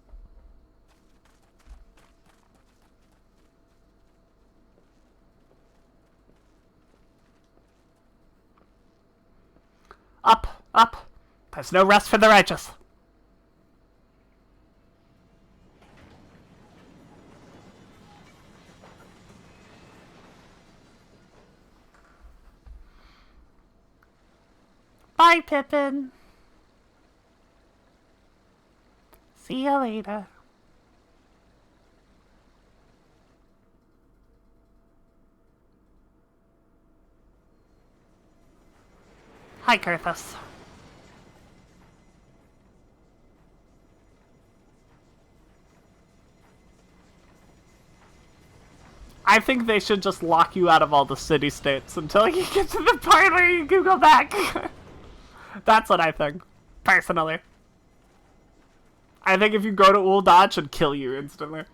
Up, up. There's no rest for the righteous. Bye, Pippin. See you later. Hi, Curthus. I think they should just lock you out of all the city-states until you get to the part where you can go back. That's what I think, personally. I think if you go to Ul'dah, it should kill you instantly.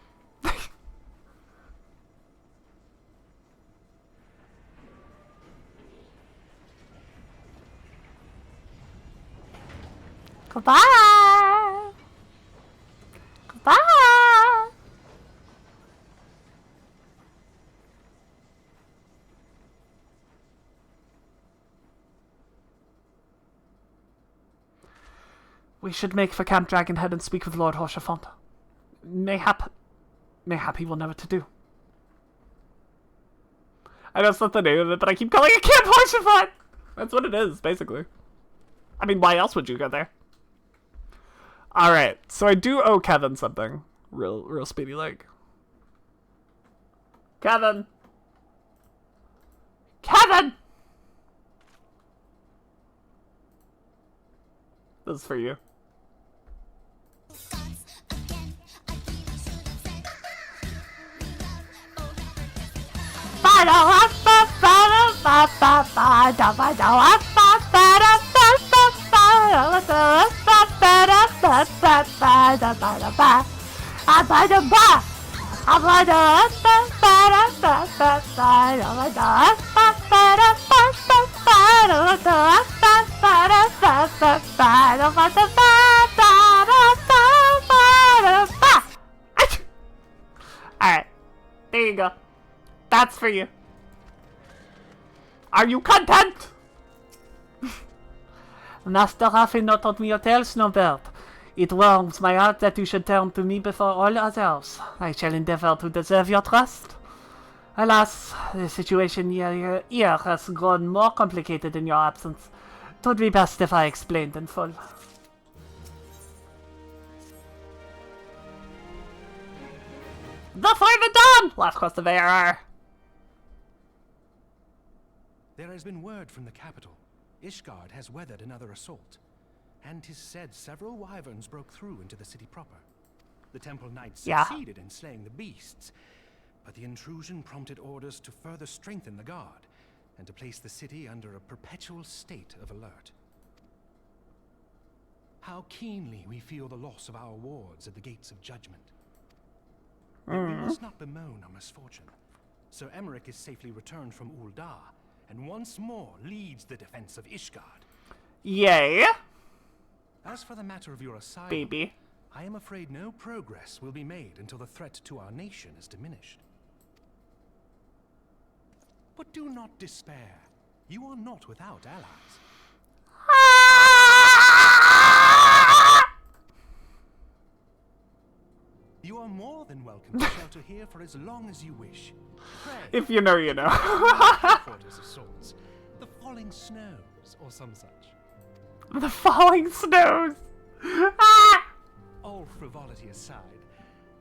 Goodbye! Goodbye! We should make for Camp Dragonhead and speak with Lord Horsefont. Mayhap he will know what to do. I know it's not the name of it, but I keep calling it Camp Horsefont! That's what it is, basically. I mean, why else would you go there? Alright, so I do owe Kevin something. Real speedy like. Kevin! Kevin! This is for you. Alright, there you go. That's for you. Are you content? Master Alphino taught me your tale, Snowbird. It warms my heart that you should turn to me before all others. I shall endeavor to deserve your trust. Alas, the situation here has grown more complicated in your absence. It would be best if I explained in full. The Fire Dawn! Last quest of ARR. There has been word from the capital. Ishgard has weathered another assault, and 'tis said several wyverns broke through into the city proper. The Temple Knights succeeded in slaying the beasts, but the intrusion prompted orders to further strengthen the guard, and to place the city under a perpetual state of alert. How keenly we feel the loss of our wards at the gates of judgment. Yet we must not bemoan our misfortune. Sir Emmerich is safely returned from Uldar, and once more leads the defense of Ishgard. Yay! As for the matter of your asylum, Baby. I am afraid no progress will be made until the threat to our nation is diminished. But do not despair. You are not without allies. You are more than welcome to shelter here for as long as you wish. Pray, If you know, you know. headquarters of sorts, the falling snows, or some such. The falling snows! All frivolity aside,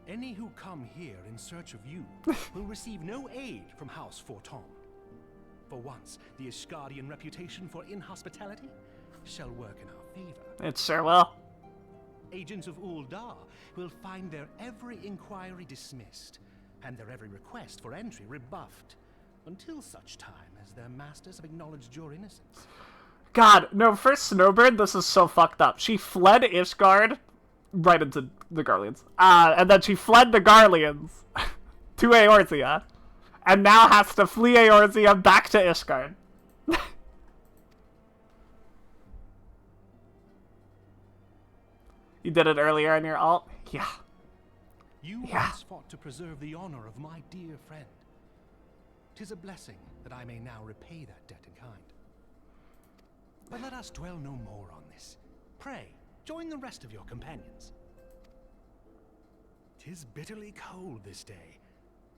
any who come here in search of you will receive no aid from House Forton. For once, the Ishgardian reputation for inhospitality shall work in our favor. It sure will. Agents of Uldar will find their every inquiry dismissed, and their every request for entry rebuffed, until such time as their masters have acknowledged your innocence. God, no, for Snowbird, this is so fucked up. She fled Ishgard right into the Garleans. And then she fled the Garleans to Eorzea, and now has to flee Eorzea back to Ishgard. You did it earlier in your alt? Yeah. You once fought to preserve the honor of my dear friend. 'Tis a blessing that I may now repay that debt in kind. But let us dwell no more on this. Pray, join the rest of your companions. 'Tis bitterly cold this day.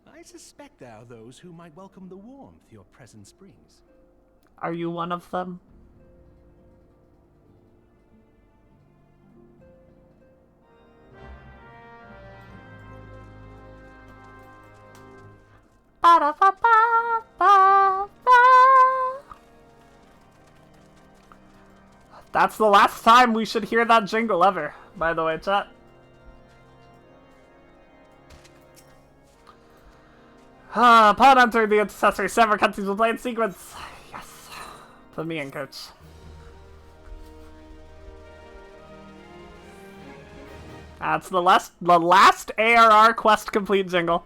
I suspect there are those who might welcome the warmth your presence brings. Are you one of them? That's the last time we should hear that jingle ever, by the way, chat. Upon entering the intercessory, several cutscenes will play in sequence. Yes. Put me in, coach. That's the last ARR quest complete jingle.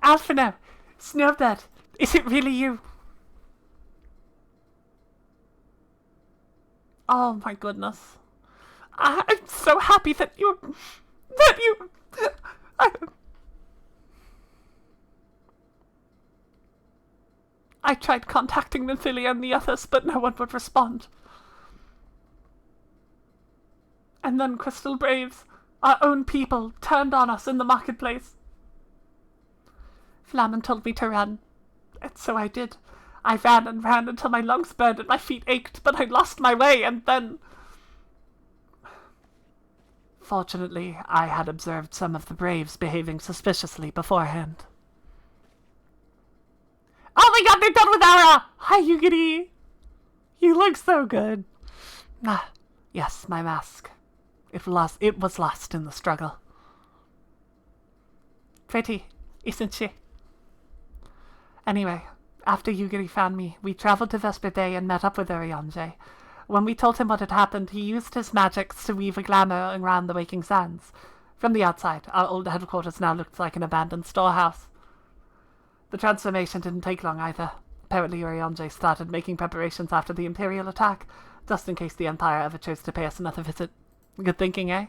Alphino! Snowbird! Is it really you? Oh my goodness. I'm so happy that you... I tried contacting Nymphilia and the others, but no one would respond. And then Crystal Braves, our own people, turned on us in the marketplace. Flamen told me to run, and so I did. I ran and ran until my lungs burned and my feet ached, but I lost my way, and then... Fortunately, I had observed some of the Braves behaving suspiciously beforehand. Oh my god, they're done with ARR! Hi, Yugiri! You look so good. Yes, my mask. It was lost in the struggle. Pretty, isn't she? Anyway, after Yugiri found me, we traveled to Vesper Bay and met up with Urianger. When we told him what had happened, he used his magics to weave a glamour around the Waking Sands. From the outside, our old headquarters now looked like an abandoned storehouse. The transformation didn't take long either. Apparently Urianger started making preparations after the Imperial attack, just in case the Empire ever chose to pay us another visit. Good thinking, eh?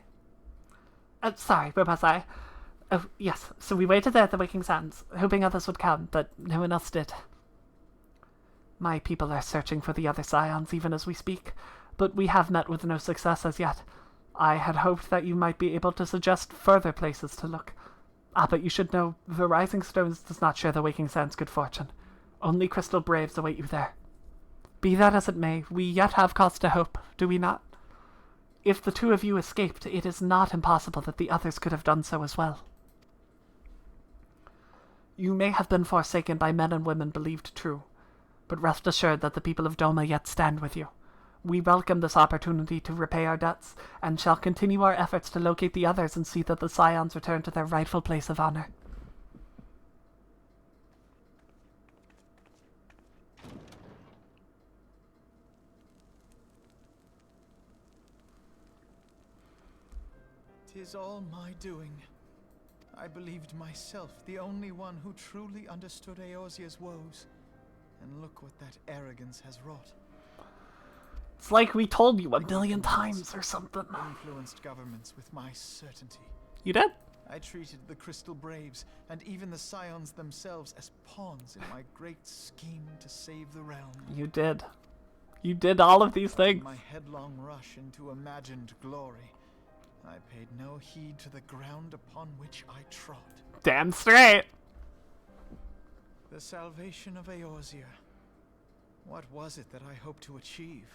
Sorry, where was I? Oh, yes, so we waited there at the Waking Sands, hoping others would come, but no one else did. My people are searching for the other Scions even as we speak, but we have met with no success as yet. I had hoped that you might be able to suggest further places to look. But you should know, the Rising Stones does not share the Waking Sands' good fortune. Only Crystal Braves await you there. Be that as it may, we yet have cause to hope, do we not? If the two of you escaped, it is not impossible that the others could have done so as well. You may have been forsaken by men and women believed true, but rest assured that the people of Doma yet stand with you. We welcome this opportunity to repay our debts, and shall continue our efforts to locate the others and see that the Scions return to their rightful place of honor. "'Tis all my doing. I believed myself the only one who truly understood Eorzea's woes. And look what that arrogance has wrought. It's like we told you a billion times or something. Influenced governments with my certainty. You did? I treated the Crystal Braves and even the Scions themselves as pawns in my great scheme to save the realm. You did. You did all of these things. In my headlong rush into imagined glory, I paid no heed to the ground upon which I trod. Damn straight. The salvation of Eorzea. What was it that I hoped to achieve?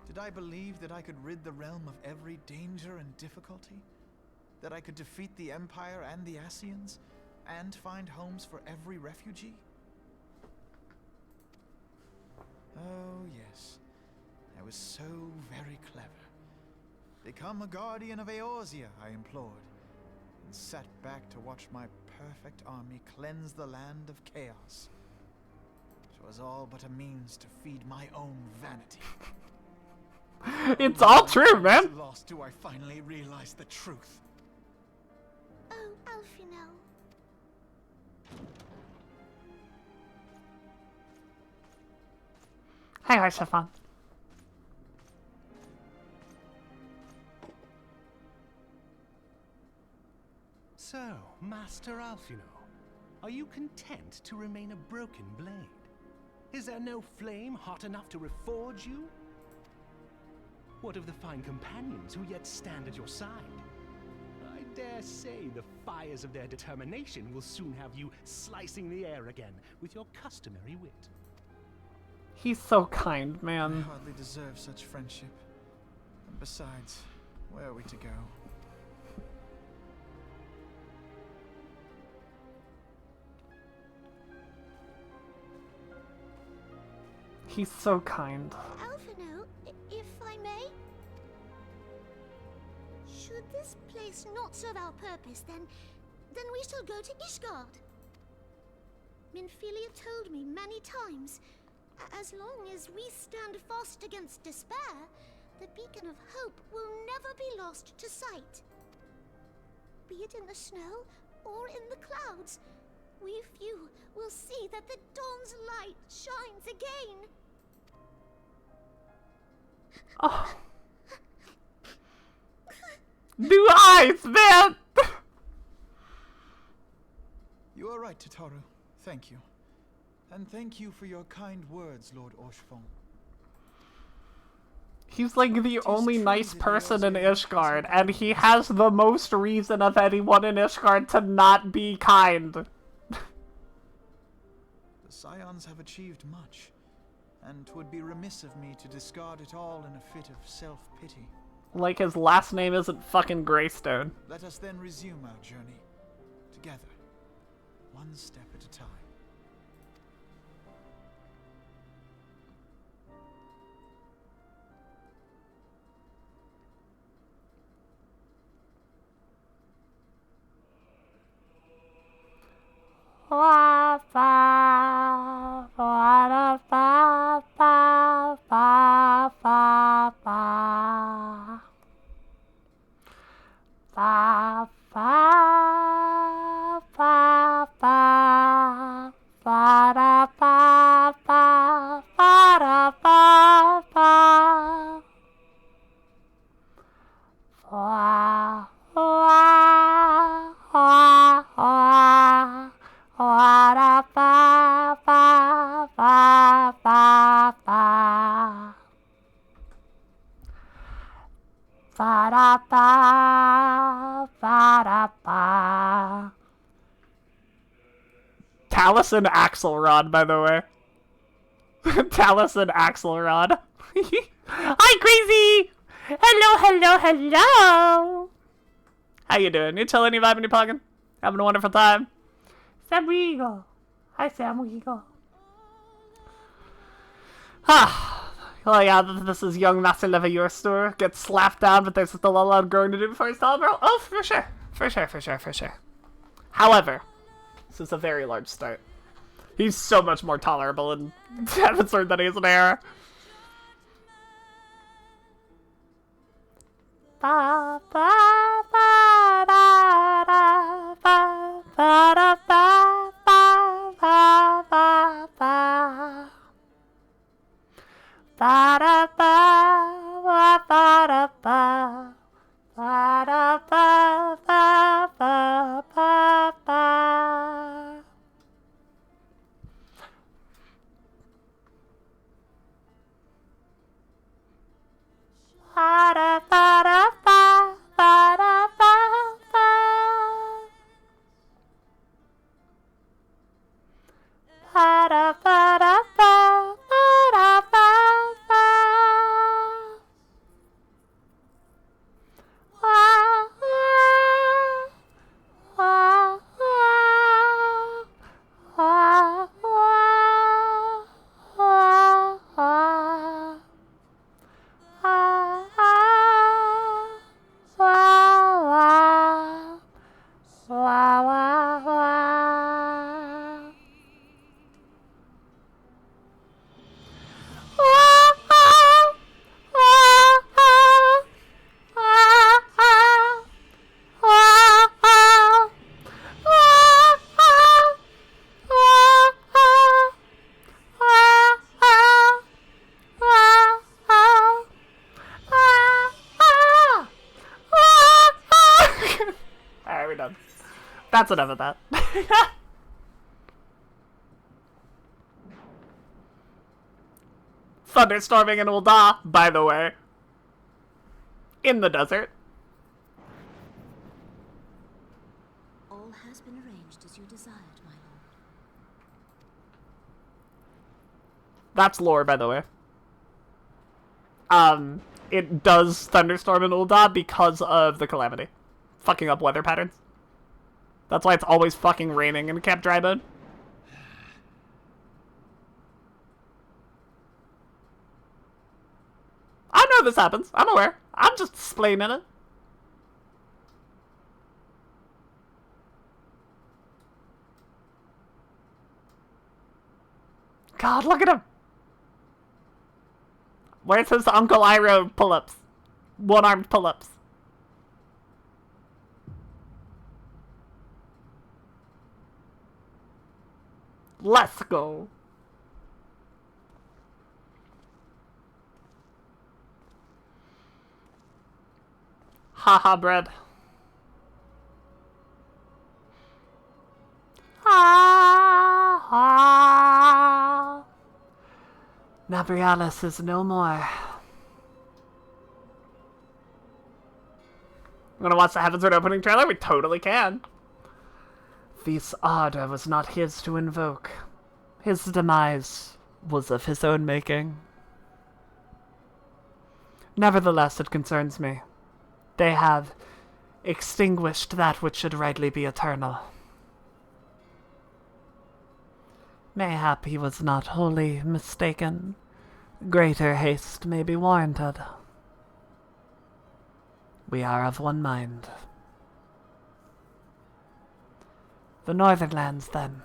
Did I believe that I could rid the realm of every danger and difficulty? That I could defeat the Empire and the Ascians, and find homes for every refugee? Oh yes, I was so very clever. Become a guardian of Eorzea, I implored, and sat back to watch my perfect army cleanse the land of chaos. 'Twas all but a means to feed my own vanity. It's all true, man. At last do I finally realize the truth. Oh, Alfino. Hey, Stefan. So, Master Alfino, are you content to remain a broken blade? Is there no flame hot enough to reforge you? What of the fine companions who yet stand at your side? I dare say the fires of their determination will soon have you slicing the air again with your customary wit. He's so kind, man. I hardly deserve such friendship. And besides, where are we to go? He's so kind. Alfino, if I may? Should this place not serve our purpose, then we shall go to Ishgard. Minfilia told me many times, as long as we stand fast against despair, the beacon of hope will never be lost to sight. Be it in the snow or in the clouds, we few will see that the dawn's light shines again. Oh. New eyes, man! You are right, Tataru. Thank you. And thank you for your kind words, Lord Oshfong. He's like the only nice person in Ishgard, and he has the most reason of anyone in Ishgard to not be kind. The Scions have achieved much, and 'twould be remiss of me to discard it all in a fit of self-pity. Like his last name isn't fucking Greystone. Let us then resume our journey, together, one step at a time. Ba ba ba ba ba ba ba ba ba ba ba ba ba ba ba ba ba ba. Talus and Axelrod, by the way. Talus and Axelrod. Hi, Crazy! Hello, hello, hello! How you doing? You chilling, you vibing, you pogging? Having a wonderful time? Sam Weagle. Hi, Sam Weagle. Ah. Oh yeah, this is young Master Levateur store. Gets slapped down, but there's still a lot of growing to do before he's tall, bro. Oh, for sure. For sure, for sure, for sure. However, this is a very large start. He's so much more tolerable in Heaven's Sword than he is in ARR. Ba ba ba da da ba ba da ba ba ba ba ba ba da ba ba da ba ba da ba ba ba ba ba. Ba da ba da ba ba da ba ba. Ba da ba da ba ba da ba ba. Wah wah wah wah wah wah wah. Ah, ah, wah, wah, wah, wah, wah. Wah, ah, wah, ah, wah, ah, wah, ah, wah, ah, wah, ah, wah, ah, Alright, we're done. That's enough of that. Thunderstorming in Ul'dah, by the way. In the desert. All has been arranged as you desired, my lord. That's lore, by the way. It does thunderstorm in Ul'dah because of the calamity. Fucking up weather patterns. That's why it's always fucking raining in Camp Drybone. I know this happens. I'm aware. I'm just explaining it. God, look at him. Where's his Uncle Iroh pull-ups? One-armed pull-ups. Let's go. Haha, bread. Ah, ah. Nabrialis is no more. I'm gonna watch the Heaven's Word opening trailer? We totally can. This ardor was not his to invoke. His demise was of his own making. Nevertheless, it concerns me. They have extinguished that which should rightly be eternal. Mayhap he was not wholly mistaken. Greater haste may be warranted. We are of one mind. The northern lands, then.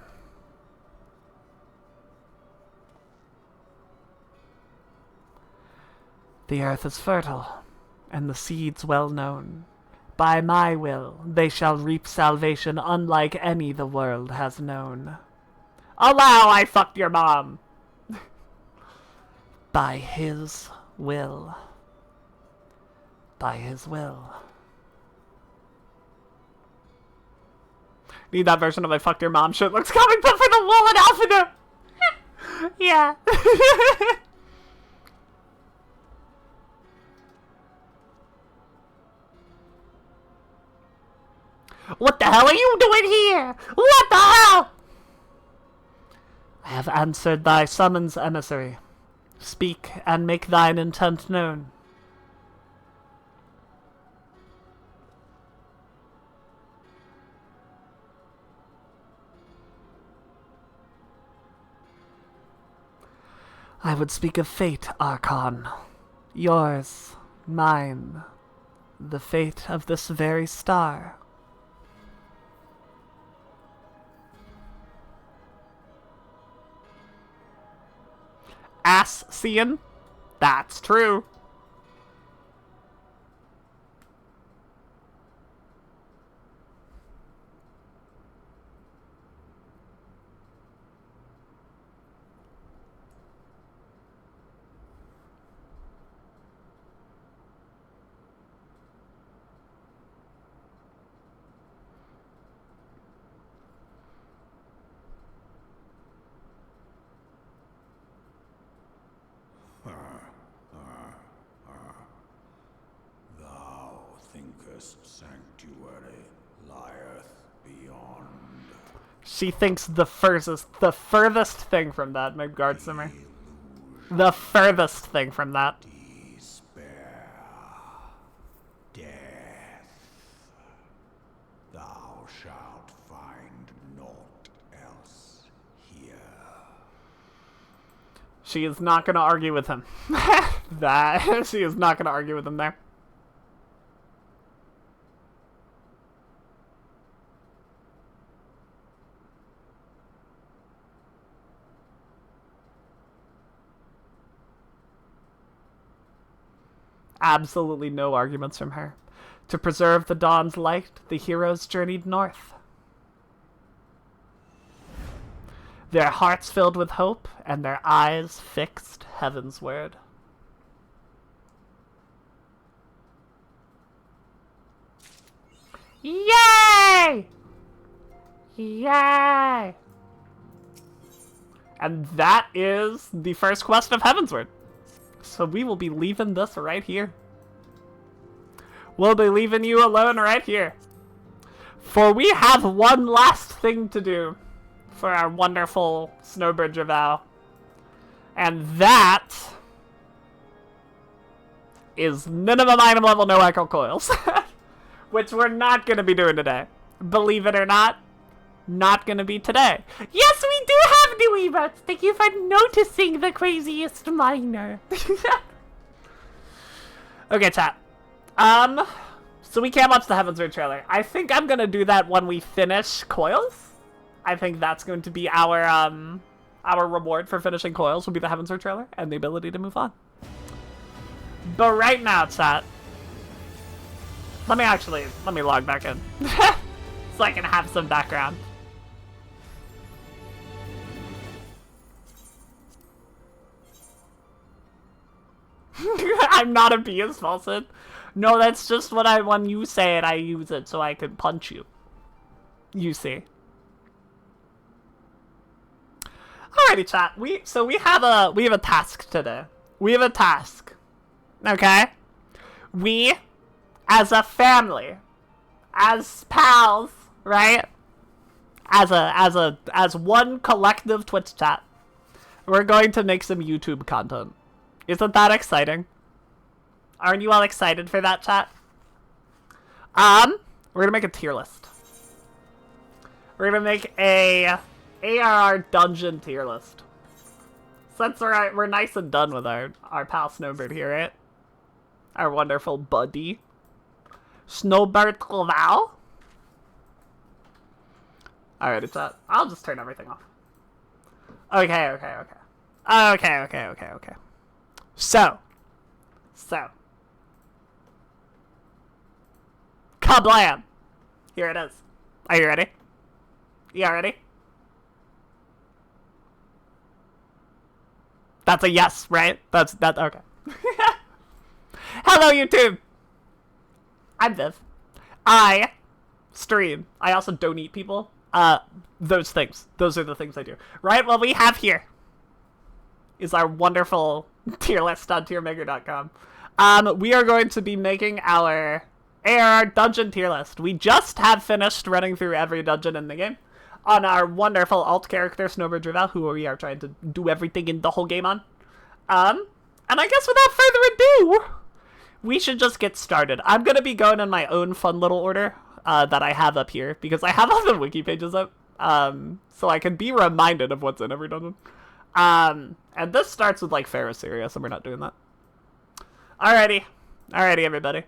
The earth is fertile, and the seeds well known. By my will, they shall reap salvation unlike any the world has known. Allow I fucked your mom! By his will. By his will. Need that version of my fucked your mom shit looks comic book for the wool and alphabet. Yeah. What the hell are you doing here? What the hell? I have answered thy summons, emissary. Speak and make thine intent known. I would speak of fate, Archon. Yours, mine, the fate of this very star. Ass seeing? That's true. Thou thinkest sanctuary lieth beyond. She thinks the furthest thing from that, my guard simmer. The furthest thing from that. Despair. Death. Thou shalt find naught else here. She is not going to argue with him. She is not going to argue with him there. Absolutely no arguments from her. To preserve the dawn's light, the heroes journeyed north. Their hearts filled with hope, and their eyes fixed heavensward. Yay! Yay! And that is the first quest of Heavensward. So we will be leaving this right here. We'll be leaving you alone right here. For we have one last thing to do for our wonderful Snowbird Draval. And that is minimum item level no echo coils. Which we're not going to be doing today. Believe it or not going to be today. Yes, we do have new emotes. Thank you for noticing the craziest miner. Okay, chat. So we can't watch the Heavensward trailer. I think I'm going to do that when we finish Coils. I think that's going to be our reward for finishing Coils will be the Heavensward trailer and the ability to move on. But right now, chat, let me log back in so I can have some background. I'm not a BS falsehood. No, that's just what when you say it, I use it so I can punch you. You see. Alrighty, chat. We have a task today. We have a task. Okay? We, as a family, as pals, right? As one collective Twitch chat, we're going to make some YouTube content. Isn't that exciting? Aren't you all excited for that, chat? We're gonna make a tier list. We're gonna make a ARR dungeon tier list. Since we're nice and done with our pal Snowbird here, right? Our wonderful buddy. Snowbird Clavau. Alright, chat. I'll just turn everything off. Okay. So. Kablam! Here it is. Are you ready? You all ready? That's a yes, right? That's okay. Hello, YouTube! I'm Viv. I stream. I also don't eat people. Those things. Those are the things I do. Right? What we have here is our wonderful tier list on tiermaker.com. We are going to be making our ARR dungeon tier list. We just have finished running through every dungeon in the game on our wonderful alt character Snowbird Draval, who we are trying to do everything in the whole game on. And I guess without further ado, we should just get started. I'm gonna be going in my own fun little order that I have up here because I have all the wiki pages up, so I can be reminded of what's in every dungeon. And this starts with, like, Pharaoh Syria, so we're not doing that. Alrighty, everybody.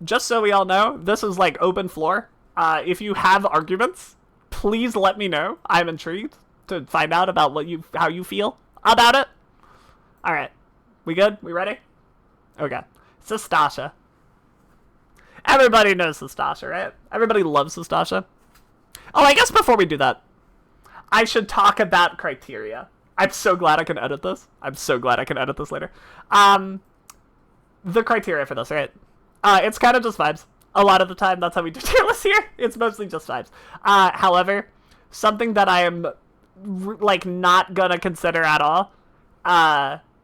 Just so we all know, this is, like, open floor. If you have arguments, please let me know. I'm intrigued to find out about how you feel about it. Alright, we good? We ready? Okay. Sastasha. Everybody knows Sastasha, right? Everybody loves Sastasha. Oh, I guess before we do that, I should talk about criteria. I'm so glad I can edit this. I'm so glad I can edit this later. The criteria for this, right? It's kind of just vibes. A lot of the time, that's how we do tier lists here. It's mostly just vibes. However, something that I am, like, not gonna consider at all,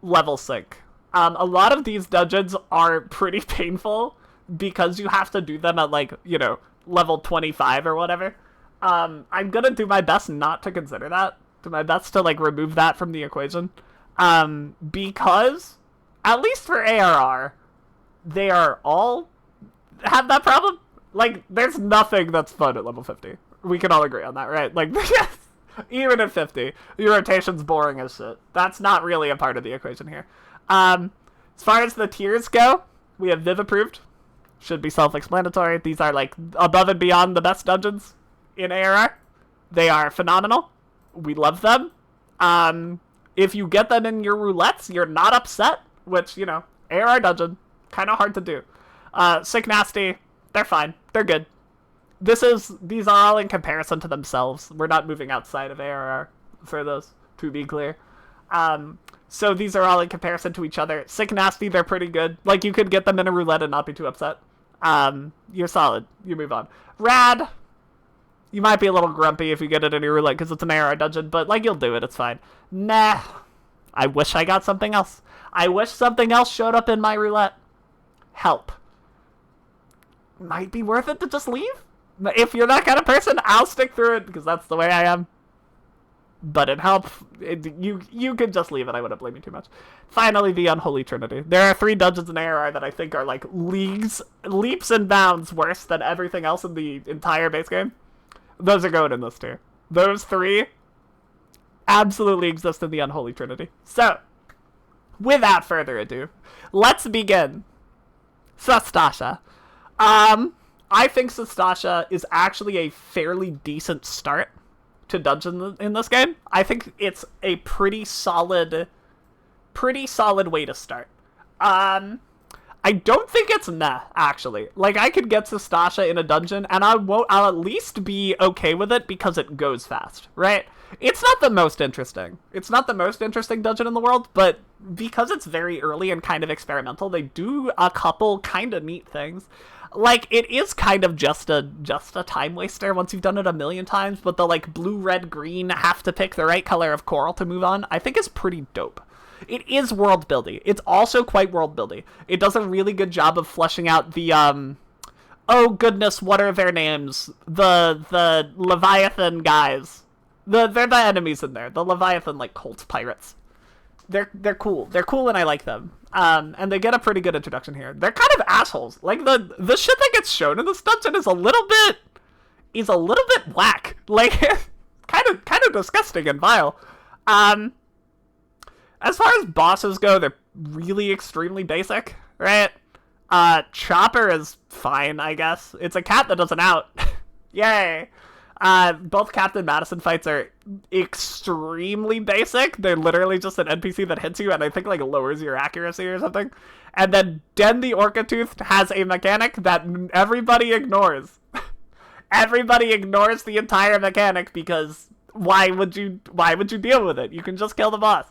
level sync. A lot of these dungeons are pretty painful because you have to do them at, like, you know, level 25 or whatever. I'm gonna do my best not to consider that. Do my best to, like, remove that from the equation. Because, at least for ARR, they are all have that problem. Like, there's nothing that's fun at level 50. We can all agree on that, right? Like, even at 50, your rotation's boring as shit. That's not really a part of the equation here. As far as the tiers go, we have Viv approved. Should be self-explanatory. These are, like, above and beyond the best dungeons in ARR. They are phenomenal. We love them. If you get them in your roulettes, you're not upset, which, you know, ARR dungeon, kind of hard to do. Sick Nasty, they're fine. They're good. These are all in comparison to themselves. We're not moving outside of ARR for those, to be clear. So these are all in comparison to each other. Sick Nasty, they're pretty good. Like, you could get them in a roulette and not be too upset. You're solid. You move on. Rad, you might be a little grumpy if you get it in your roulette because it's an ARR dungeon, but, like, you'll do it. It's fine. Nah. I wish I got something else. I wish something else showed up in my roulette. Help. Might be worth it to just leave. If you're that kind of person, I'll stick through it because that's the way I am. But it helps. You could just leave it. I wouldn't blame you too much. Finally, the Unholy Trinity. There are 3 dungeons in ARR that I think are, like, leaps and bounds worse than everything else in the entire base game. Those are going in this tier. Those 3 absolutely exist in the Unholy Trinity. So, without further ado, let's begin. Sastasha. I think Sastasha is actually a fairly decent start to dungeon in this game. I think it's a pretty solid way to start. I don't think it's meh, actually. Like, I could get Sastasha in a dungeon, and I'll at least be okay with it because it goes fast, right? It's not the most interesting. It's not the most interesting dungeon in the world, but because it's very early and kind of experimental, they do a couple kind of neat things. Like, it is kind of just a time waster once you've done it a million times, but the, like, blue, red, green, have to pick the right color of coral to move on, I think is pretty dope. It is world building. It's also quite world building. It does a really good job of fleshing out the, oh goodness, what are their names? The Leviathan guys. They're the enemies in there. The Leviathan, like, cult pirates. They're cool. They're cool and I like them. And they get a pretty good introduction here. They're kind of assholes. Like, the shit that gets shown in this dungeon is a little bit whack. Like, kind of disgusting and vile. As far as bosses go, they're really extremely basic, right? Chopper is fine, I guess. It's a cat that doesn't out. Yay! Both Captain Madison fights are extremely basic. They're literally just an NPC that hits you and I think, like, lowers your accuracy or something. And then Den the Orca Tooth has a mechanic that everybody ignores. Everybody ignores the entire mechanic because why would you deal with it? You can just kill the boss.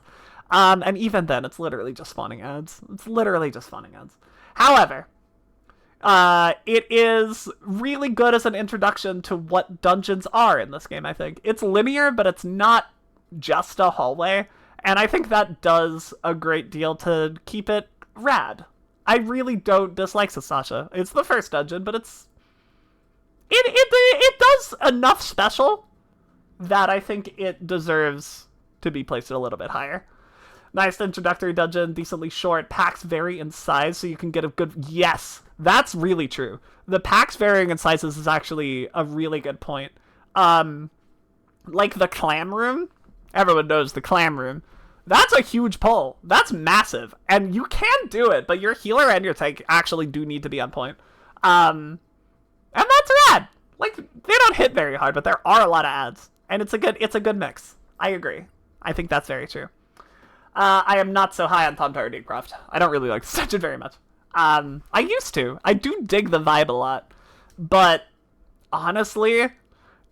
And even then, it's literally just spawning ads. However, it is really good as an introduction to what dungeons are in this game, I think. It's linear, but it's not just a hallway, and I think that does a great deal to keep it rad. I really don't dislike Sastasha. It's the first dungeon, but it does enough special that I think it deserves to be placed a little bit higher. Nice introductory dungeon, decently short, packs vary in size so you can get a good... Yes, that's really true. The packs varying in sizes is actually a really good point. Like the clam room, everyone knows the clam room. That's a huge pull. That's massive. And you can do it, but your healer and your tank actually do need to be on point. And that's rad. Like, they don't hit very hard, but there are a lot of ads. And it's a good mix. I agree. I think that's very true. I am not so high on Tom Tardecroft. I don't really like this dungeon very much. I used to. I do dig the vibe a lot. But, honestly,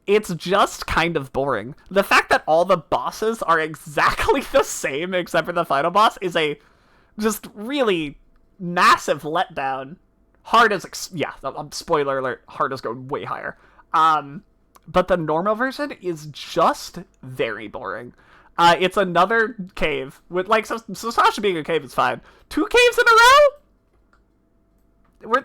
it's just kind of boring. The fact that all the bosses are exactly the same except for the final boss is a just really massive letdown. Hard as... spoiler alert, hard is going way higher. But the normal version is just very boring. It's another cave. With like, so Sasha being a cave is fine. 2 caves in a row?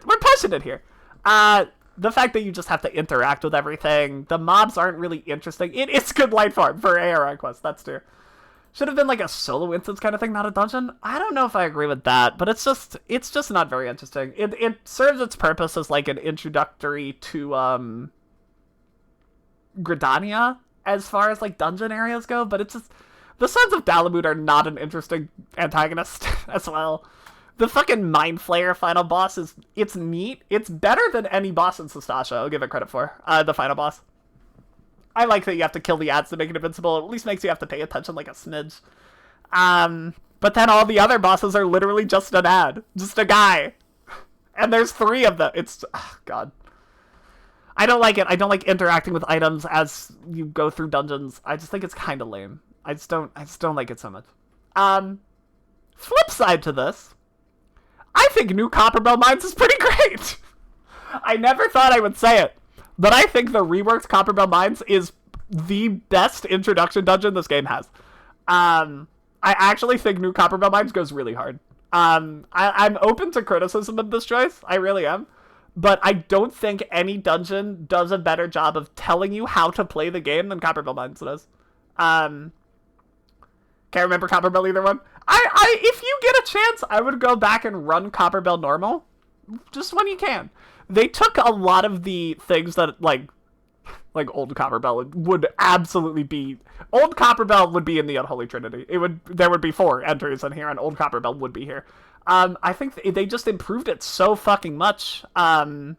We're pushing it here. The fact that you just have to interact with everything. The mobs aren't really interesting. It is good light farm for ARR quests, that's true. Should have been like a solo instance kind of thing, not a dungeon. I don't know if I agree with that, but it's just not very interesting. It serves its purpose as like an introductory to Gridania as far as like dungeon areas go, but it's just the Sons of Dalamud are not an interesting antagonist as well. The fucking Mind Flayer final boss it's neat. It's better than any boss in Sastasha, I'll give it credit for. The final boss. I like that you have to kill the ads to make it invincible. It at least makes you have to pay attention like a smidge. But then all the other bosses are literally just an ad. Just a guy. And there's 3 of them. It's... Oh, God. I don't like it. I don't like interacting with items as you go through dungeons. I just think it's kind of lame. I just don't like it so much. Flip side to this. I think New Copperbell Mines is pretty great. I never thought I would say it, but I think the reworked Copperbell Mines is the best introduction dungeon this game has. I actually think New Copperbell Mines goes really hard. I'm open to criticism of this choice. I really am. But I don't think any dungeon does a better job of telling you how to play the game than Copperbell Mines does. Can't remember Copperbell either one. If you get a chance, I would go back and run Copperbell normal. Just when you can. They took a lot of the things that, like Old Copperbell would absolutely be... Old Copperbell would be in the Unholy Trinity. There would be 4 entries in here, and Old Copperbell would be here. I think they just improved it so fucking much. That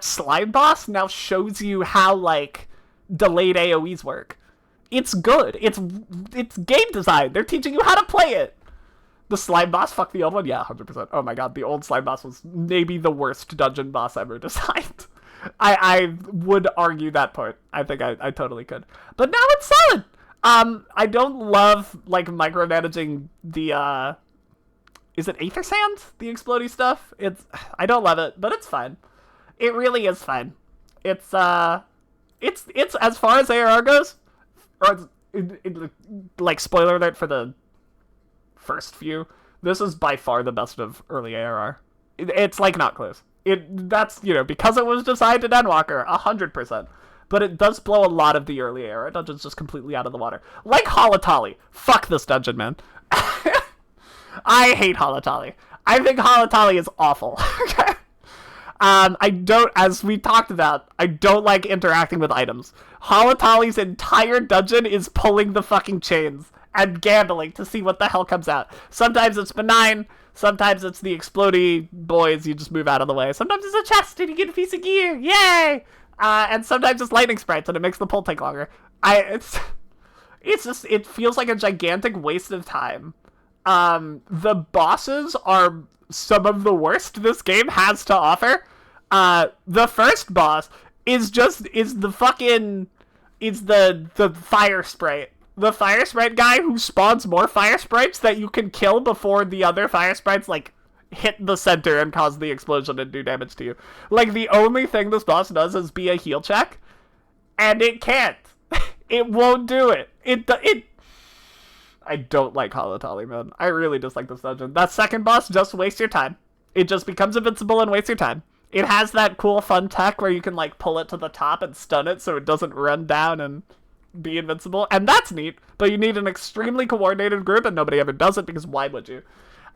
slide boss now shows you how, like, delayed AoEs work. It's good. It's game design. They're teaching you how to play it. The slime boss, fuck the old one? Yeah, 100%. Oh my god, the old slime boss was maybe the worst dungeon boss ever designed. I would argue that point. I think I totally could. But now it's solid! I don't love, like, micromanaging the, is it Aether Sand? The explodey stuff? I don't love it, but it's fine. It really is fine. It's as far as ARR goes, or, like, spoiler alert for the first few, this is by far the best of early ARR. It's, like, not close. That's, because it was designed in Endwalker, 100%. But it does blow a lot of the early ARR dungeons just completely out of the water. Like Halatali. Fuck this dungeon, man. I hate Halatali. I think Halatali is awful. As we talked about, I don't like interacting with items. Halatali's entire dungeon is pulling the fucking chains and gambling to see what the hell comes out. Sometimes it's benign, sometimes it's the explodey boys, you just move out of the way. Sometimes it's a chest and you get a piece of gear, yay! And sometimes it's lightning sprites and it makes the pull take longer. It feels like a gigantic waste of time. The bosses are some of the worst this game has to offer. The first boss is the fire sprite. The fire sprite guy who spawns more fire sprites that you can kill before the other fire sprites, like, hit the center and cause the explosion and do damage to you. Like, the only thing this boss does is be a heal check, and it can't. It won't do it. I don't like Halatali, man. I really dislike this dungeon. That second boss just wastes your time. It just becomes invincible and wastes your time. It has that cool fun tech where you can, like, pull it to the top and stun it so it doesn't run down and be invincible, and that's neat, but you need an extremely coordinated group, and nobody ever does it, because why would you?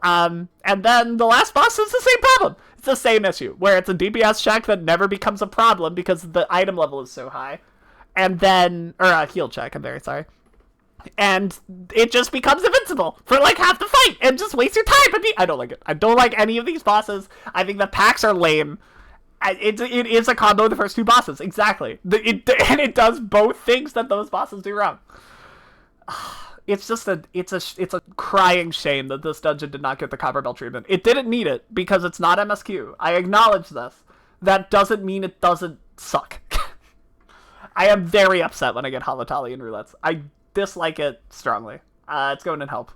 And then the last boss is the same problem. It's the same issue, where it's a DPS check that never becomes a problem because the item level is so high. And then, or a heal check, I'm very sorry. And it just becomes invincible for like half the fight and just waste your time. I don't like it. I don't like any of these bosses. I think the packs are lame. It is a combo of the first two bosses, exactly. And it does both things that those bosses do wrong. It's just it's a crying shame that this dungeon did not get the Copper Bell treatment. It didn't need it because it's not MSQ. I acknowledge this. That doesn't mean it doesn't suck. I am very upset when I get Holotali and roulettes. I dislike it strongly. It's going in help.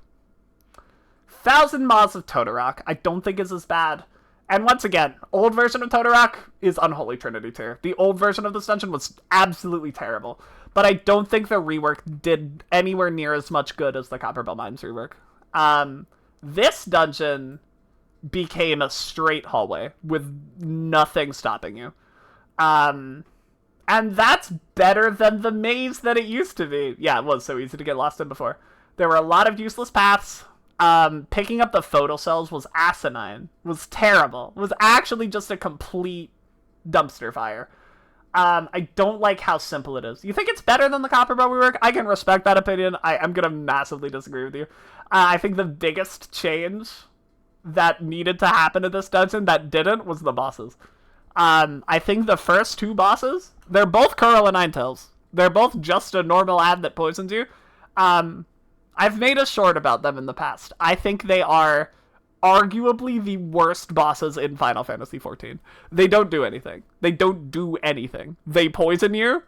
1,000 Maws of Totorock I don't think is as bad. And once again, old version of Totorock is Unholy Trinity tier. The old version of this dungeon was absolutely terrible. But I don't think the rework did anywhere near as much good as the Copper Bell Mines rework. This dungeon became a straight hallway with nothing stopping you. And that's better than the maze that it used to be. Yeah, it was so easy to get lost in before. There were a lot of useless paths. Picking up the photocells was asinine. Was terrible. Was actually just a complete dumpster fire. I don't like how simple it is. You think it's better than the Copper Bell rework? I can respect that opinion. I'm gonna massively disagree with you. I think the biggest change that needed to happen in this dungeon that didn't was the bosses. I think the first two bosses, they're both Curl and Ninetales. They're both just a normal ad that poisons you. I've made a short about them in the past. I think they are arguably the worst bosses in Final Fantasy XIV. They don't do anything. They don't do anything. They poison you,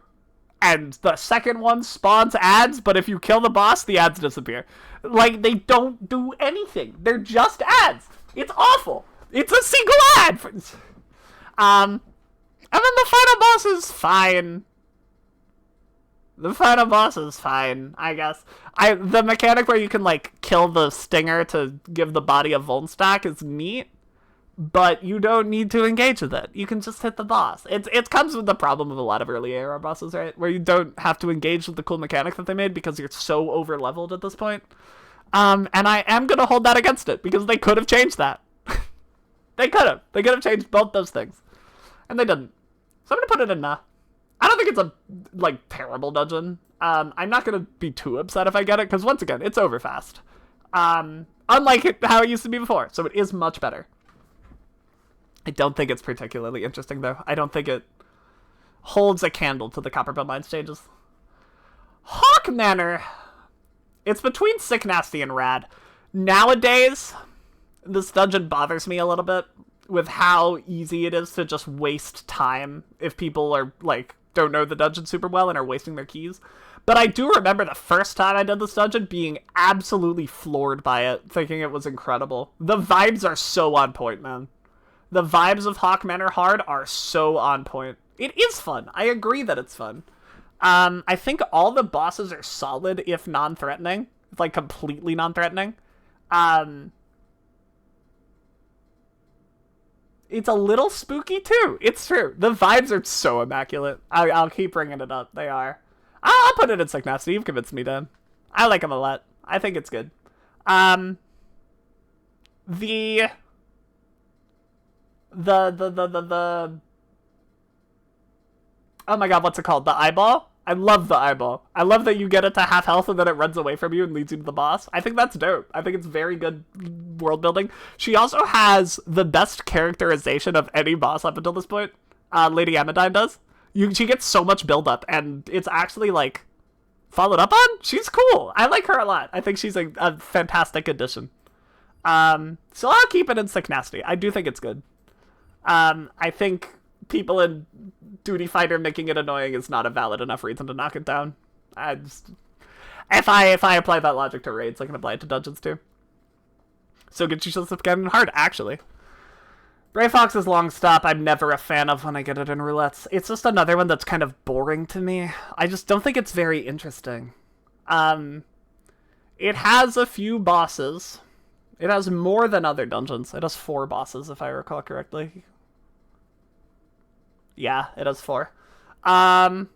and the second one spawns ads, but if you kill the boss, the ads disappear. Like, they don't do anything. They're just ads. It's awful. It's a single ad. And then the final boss is fine. The final boss is fine, I guess. The mechanic where you can, like, kill the stinger to give the body a Vuln stack is neat, but you don't need to engage with it. You can just hit the boss. It comes with the problem of a lot of early ARR bosses, right? Where you don't have to engage with the cool mechanic that they made because you're so over-leveled at this point. And I am going to hold that against it, because they could have changed that. They could have. They could have changed both those things. And they didn't. So I'm going to put it in I don't think it's a, like, terrible dungeon. I'm not going to be too upset if I get it, because once again, it's over fast. Unlike how it used to be before, so it is much better. I don't think it's particularly interesting, though. I don't think it holds a candle to the Copper Bell Mines changes. Hawk Manor. It's between Sick, Nasty, and Rad. Nowadays, this dungeon bothers me a little bit with how easy it is to just waste time if people are, like, don't know the dungeon super well and are wasting their keys. But I do remember the first time I did this dungeon being absolutely floored by it, thinking it was incredible. The vibes are so on point, man. The vibes of Hawk Manor Hard are so on point. It is fun. I agree that it's fun. I think all the bosses are solid, if non-threatening. It's, like, completely non-threatening. It's a little spooky, too. It's true. The vibes are so immaculate. I'll keep bringing it up. They are. I'll put it in Sick Nasty. You've convinced me, Dan. I like him a lot. I think it's good. The oh my god, what's it called? The eyeball? I love the eyeball. I love that you get it to half health and then it runs away from you and leads you to the boss. I think that's dope. I think it's very good world building. She also has the best characterization of any boss up until this point. Lady Amadine does. She gets so much build up, and it's actually, like, followed up on. She's cool. I like her a lot. I think she's a fantastic addition. So I'll keep it in Sick Nasty. I do think it's good. I think people in Duty Fighter making it annoying is not a valid enough reason to knock it down. If I apply that logic to raids, I can apply it to dungeons too. So good you should getting hard, actually. Brave Fox's Long Stop, I'm never a fan of when I get it in roulettes. It's just another one that's kind of boring to me. I just don't think it's very interesting. It has a few bosses. It has more than other dungeons. It has 4 bosses, if I recall correctly. Yeah, it has 4. Oh,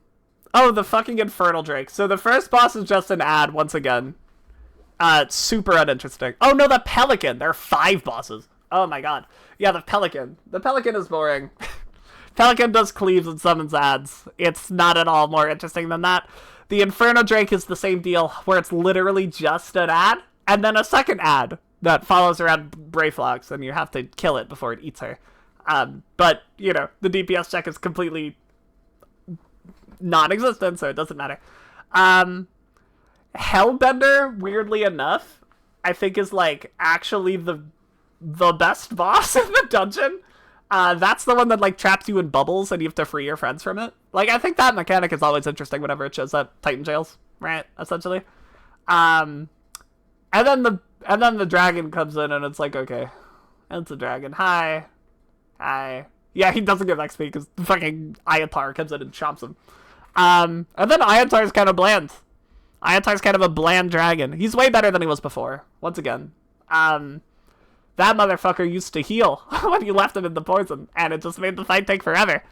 the fucking Infernal Drake. So the first boss is just an ad, once again. It's super uninteresting. Oh, no, the Pelican. There are 5 bosses. Oh, my god. Yeah, the Pelican. The Pelican is boring. Pelican does cleaves and summons ads. It's not at all more interesting than that. The Inferno Drake is the same deal, where it's literally just an ad, and then a second ad that follows around Brayflox, and you have to kill it before it eats her. But, you know, the DPS check is completely non-existent, so it doesn't matter. Hellbender, weirdly enough, I think is, like, actually the best boss in the dungeon. That's the one that, like, traps you in bubbles and you have to free your friends from it. Like, I think that mechanic is always interesting whenever it shows up Titan jails, right? Essentially. And then the dragon comes in and it's like, okay, it's a dragon. Hi. Yeah, he doesn't get XP because fucking Ayatar comes in and chomps him. And then Ayatar's kind of bland. Ayatar's kind of a bland dragon. He's way better than he was before. Once again. That motherfucker used to heal when you left him in the poison, and it just made the fight take forever.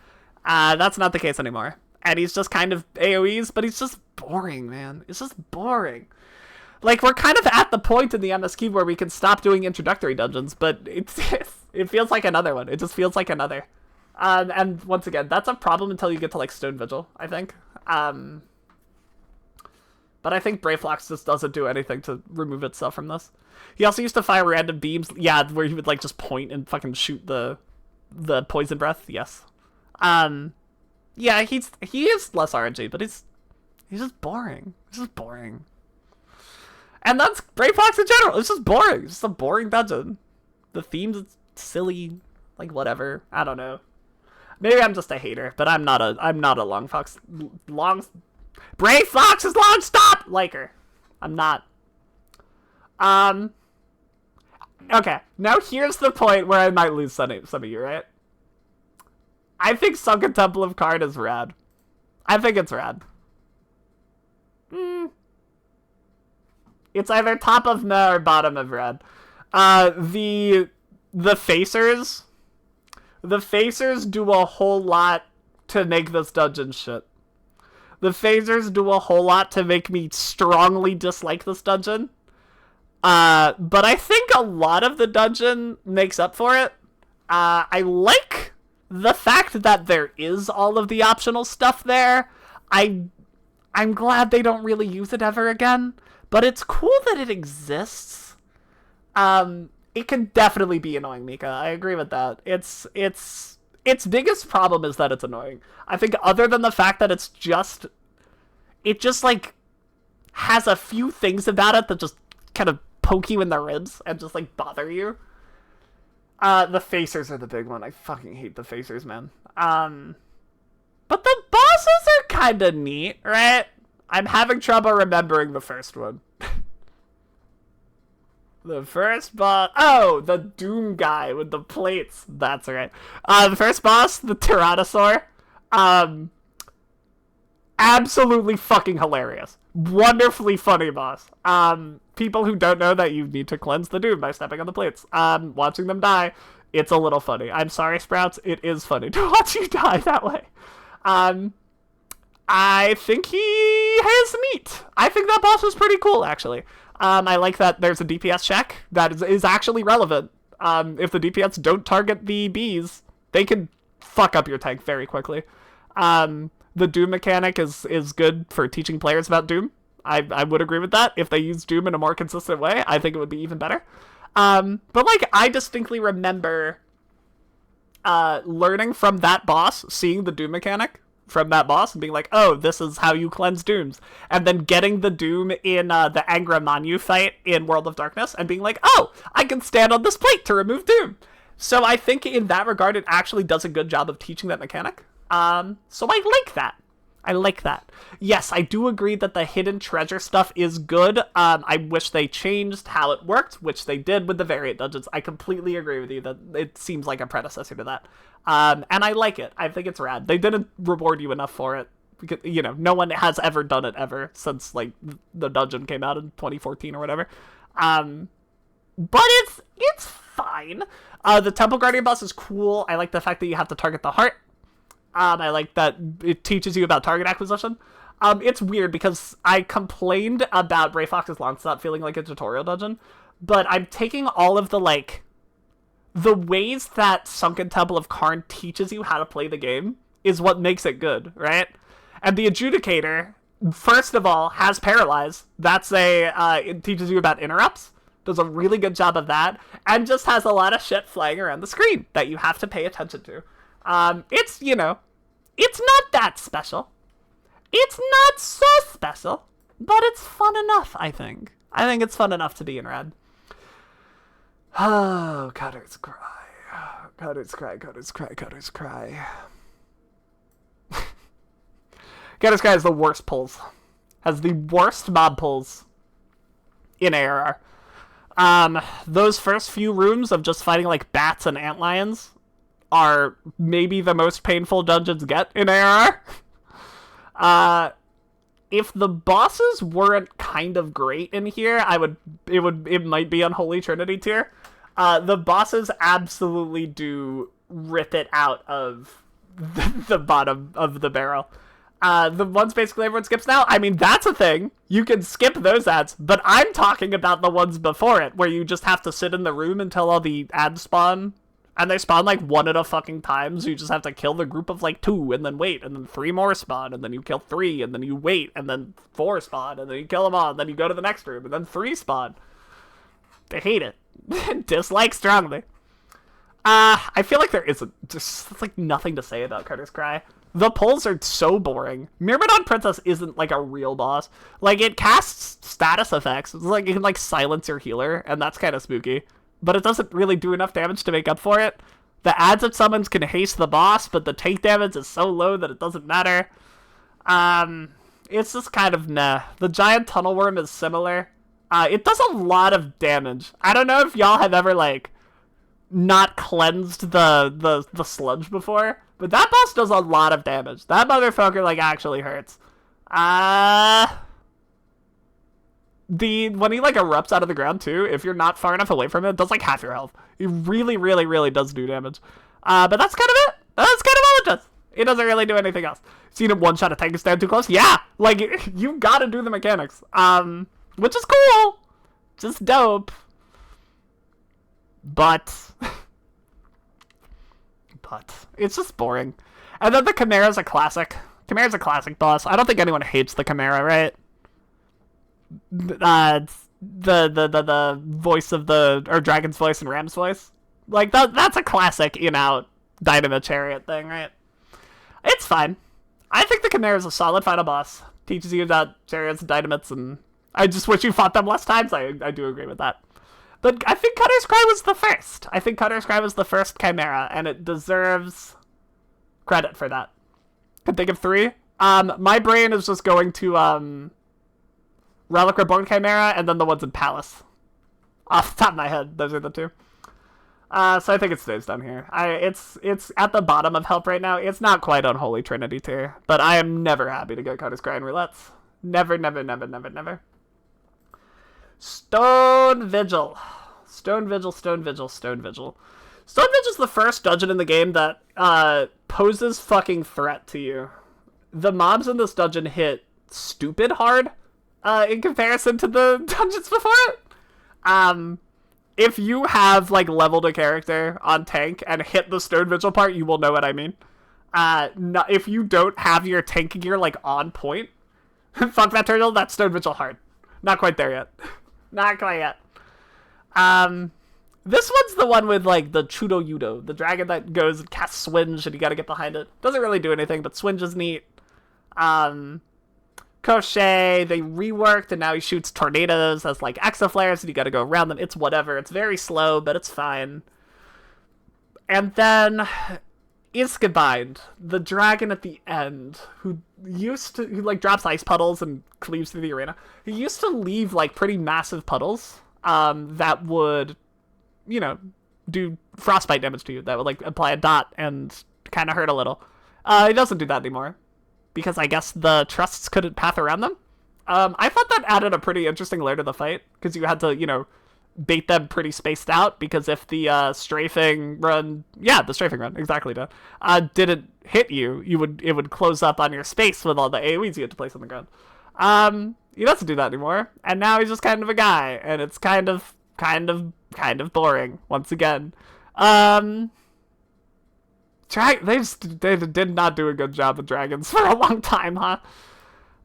That's not the case anymore. And he's just kind of AoEs, but he's just boring, man. It's just boring. Like, we're kind of at the point in the MSQ where we can stop doing introductory dungeons, but it feels like another one. It just feels like another. And once again, that's a problem until you get to, like, Stone Vigil, I think. But I think Brayflox just doesn't do anything to remove itself from this. He also used to fire random beams. Yeah, where he would, like, just point and fucking shoot the poison breath. Yes. Yeah, he is less RNG, but he's just boring. He's just boring. And that's Brayflox in general. It's just boring. It's just a boring dungeon. The theme's silly. Like, whatever. I don't know. Maybe I'm just a hater, but I'm not a Brayflox is long stop liker. I'm not. Okay, now here's the point where I might lose some of you, right? I think Sunken Temple of Karn is rad. I think it's rad. It's either top of meh or bottom of rad. The Facers do a whole lot to make this dungeon shit. The Phasers do a whole lot to make me strongly dislike this dungeon. But I think a lot of the dungeon makes up for it. I like the fact that there is all of the optional stuff there. I'm glad they don't really use it ever again. But it's cool that it exists. It can definitely be annoying, Mika. I agree with that. Its biggest problem is that it's annoying. I think other than the fact that it just like has a few things about it that just kind of poke you in the ribs and just like bother you. The Facers are the big one. I fucking hate the Facers, man. But the bosses are kind of neat, right? I'm having trouble remembering the first one. The first boss... Oh, the Doom guy with the plates. That's right. The first boss, the Tyrannosaur. Absolutely fucking hilarious. Wonderfully funny boss. People who don't know that you need to cleanse the Doom by stepping on the plates. Watching them die, it's a little funny. I'm sorry, Sprouts. It is funny to watch you die that way. I think he is neat. I think that boss was pretty cool, actually. I like that there's a DPS check that is actually relevant. If the DPS don't target the bees, they can fuck up your tank very quickly. The Doom mechanic is good for teaching players about Doom. I would agree with that. If they use Doom in a more consistent way, I think it would be even better. But, like, I distinctly remember learning from that boss, seeing the Doom mechanic from that boss and being like, oh, this is how you cleanse Dooms. And then getting the Doom in the Angra Manu fight in World of Darkness and being like, oh, I can stand on this plate to remove Doom. So I think in that regard, it actually does a good job of teaching that mechanic. So I like that. I like that. Yes, I do agree that the hidden treasure stuff is good. I wish they changed how it worked, which they did with the variant dungeons. I completely agree with you that it seems like a predecessor to that. And I like it. I think it's rad. They didn't reward you enough for it. Because, you know, no one has ever done it ever since, like, the dungeon came out in 2014 or whatever. But it's fine. The Temple Guardian boss is cool. I like the fact that you have to target the heart. I like that it teaches you about target acquisition. It's weird because I complained about Brayfox's Longstop feeling like a tutorial dungeon, but I'm taking all of the, like, the ways that Sunken Temple of Karn teaches you how to play the game is what makes it good, right? And the Adjudicator, first of all, has Paralyze. It teaches you about interrupts. Does a really good job of that. And just has a lot of shit flying around the screen that you have to pay attention to. It's not that special. It's not so special. But it's fun enough, I think. I think it's fun enough to be in Rad. Oh, Cutters cry. Cutters cry, Cutters cry, Cutters cry. Cutters cry has the worst pulls. Has the worst mob pulls in ARR. Those first few rooms of just fighting like bats and antlions are maybe the most painful dungeons get in ARR. If the bosses weren't kind of great in here, it might be Unholy Trinity tier. The bosses absolutely do rip it out of the bottom of the barrel. The ones basically everyone skips now, I mean, that's a thing. You can skip those ads, but I'm talking about the ones before it, where you just have to sit in the room until all the ads spawn. And they spawn like one at a fucking time, so you just have to kill the group of like 2, and then wait, and then 3 more spawn, and then you kill 3, and then you wait, and then 4 spawn, and then you kill them all, and then you go to the next room, and then 3 spawn. They hate it. Dislike strongly. I feel like there isn't just like nothing to say about Cutters Cry. The pulls are so boring. Myrmidon Princess isn't like a real boss. Like, it casts status effects. It's like, it can like silence your healer, and that's kind of spooky. But it doesn't really do enough damage to make up for it. The ads it summons can haste the boss, but the tank damage is so low that it doesn't matter. It's just kind of nah. The giant tunnel worm is similar. It does a lot of damage. I don't know if y'all have ever, like, not cleansed the sludge before, but that boss does a lot of damage. That motherfucker, like, actually hurts. When he, like, erupts out of the ground, too, if you're not far enough away from it does, like, half your health. It really, really, really does do damage. But that's kind of it. That's kind of all it does. It doesn't really do anything else. Seen him one-shot a tank stand too close? Yeah! Like, you gotta do the mechanics. Which is cool. Just dope. But it's just boring. And then the Chimera's a classic. Chimera's a classic boss. I don't think anyone hates the Chimera, right? The voice of or Dragon's voice and Ram's voice. Like, that's a classic, Dynamo Chariot thing, right? It's fine. I think the Chimera's a solid final boss. Teaches you about chariots and dynamites, and I just wish you fought them less times. I do agree with that. But I think Cutter's Cry was the first. I think Cutter's Cry was the first Chimera, and it deserves credit for that. Could think of 3. My brain is just going to, Relic Reborn Chimera, and then the ones in Palace. Off the top of my head, those are the 2. So I think it stays down here. It's at the bottom of help right now. It's not quite Unholy Trinity tier, but I am never happy to get Cutter's Cry and Roulettes. Never, never, never, never, never. Stone Vigil. Stone Vigil, Stone Vigil, Stone Vigil. Stone Vigil's the first dungeon in the game that poses fucking threat to you. The mobs in this dungeon hit stupid hard in comparison to the dungeons before it. If you have, like, leveled a character on tank and hit the Stone Vigil part, you will know what I mean. If you don't have your tank gear, like, on point, fuck that turtle, that's Stone Vigil hard. Not quite there yet. Not quite yet. This one's the one with, like, the Chudo Yudo, the dragon that goes and casts Swinge and you gotta get behind it. Doesn't really do anything, but Swinge is neat. Crochet, they reworked, and now he shoots tornadoes as, like, exoflares, and you gotta go around them. It's whatever. It's very slow, but it's fine. And then Iskabind, the dragon at the end, who drops ice puddles and cleaves through the arena. He used to leave, like, pretty massive puddles, that would, do frostbite damage to you. That would, like, apply a dot and kind of hurt a little. He doesn't do that anymore, because I guess the trusts couldn't path around them. I thought that added a pretty interesting layer to the fight, because you had to, bait them pretty spaced out, because if the strafing run, exactly, didn't hit you, it would close up on your space with all the AoEs you had to place on the ground. He doesn't do that anymore, and now he's just kind of a guy, and it's kind of boring, once again. They did not do a good job with dragons for a long time, huh?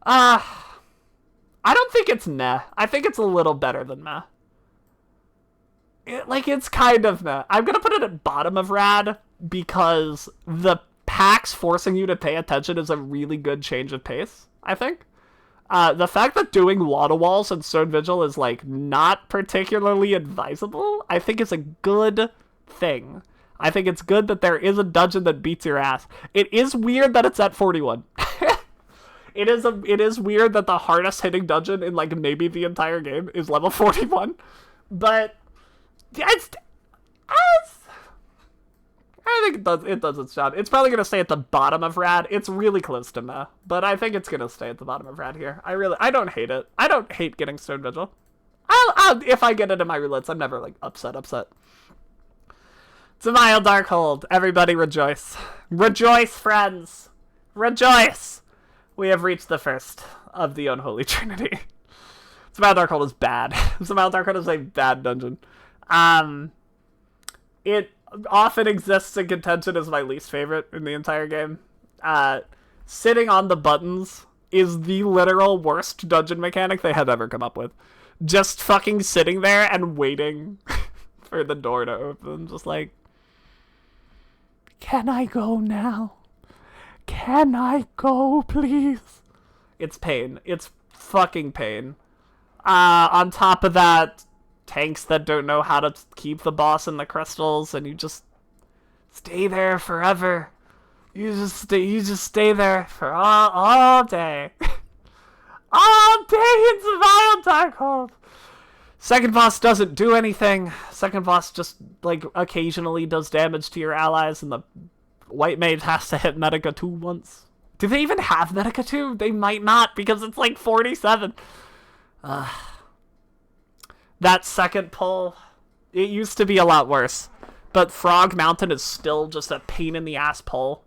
I don't think it's meh. I think it's a little better than meh. It's kind of meh. I'm gonna put it at bottom of rad because the packs forcing you to pay attention is a really good change of pace, I think. The fact that doing water walls and Stone Vigil is, not particularly advisable, I think is a good thing. I think it's good that there is a dungeon that beats your ass. It is weird that it's at 41. It is weird that the hardest hitting dungeon in, maybe the entire game is level 41. But, I think it does its job. It's probably going to stay at the bottom of rad. It's really close to meh, but I think it's going to stay at the bottom of rad here. I don't hate it. I don't hate getting Stone Vigil. If I get it in my roulettes, I'm never, upset. It's a mild Darkhold. Everybody rejoice. Rejoice, friends. Rejoice. We have reached the first of the Unholy Trinity. Mild Darkhold is bad. Mild Darkhold is a bad dungeon. It often exists in contention as my least favorite in the entire game. Sitting on the buttons is the literal worst dungeon mechanic they have ever come up with. Just fucking sitting there and waiting for the door to open. Just can I go now? Can I go, please? It's pain. It's fucking pain. On top of that, tanks that don't know how to keep the boss in the crystals, and you just stay there forever. You just stay there for all day. All day in Survival Darkhold. Second boss doesn't do anything. Second boss just, occasionally does damage to your allies, and the white mage has to hit Medica 2 once. Do they even have Medica 2? They might not, because it's 47. That second pull, it used to be a lot worse. But Frog Mountain is still just a pain in the ass pull.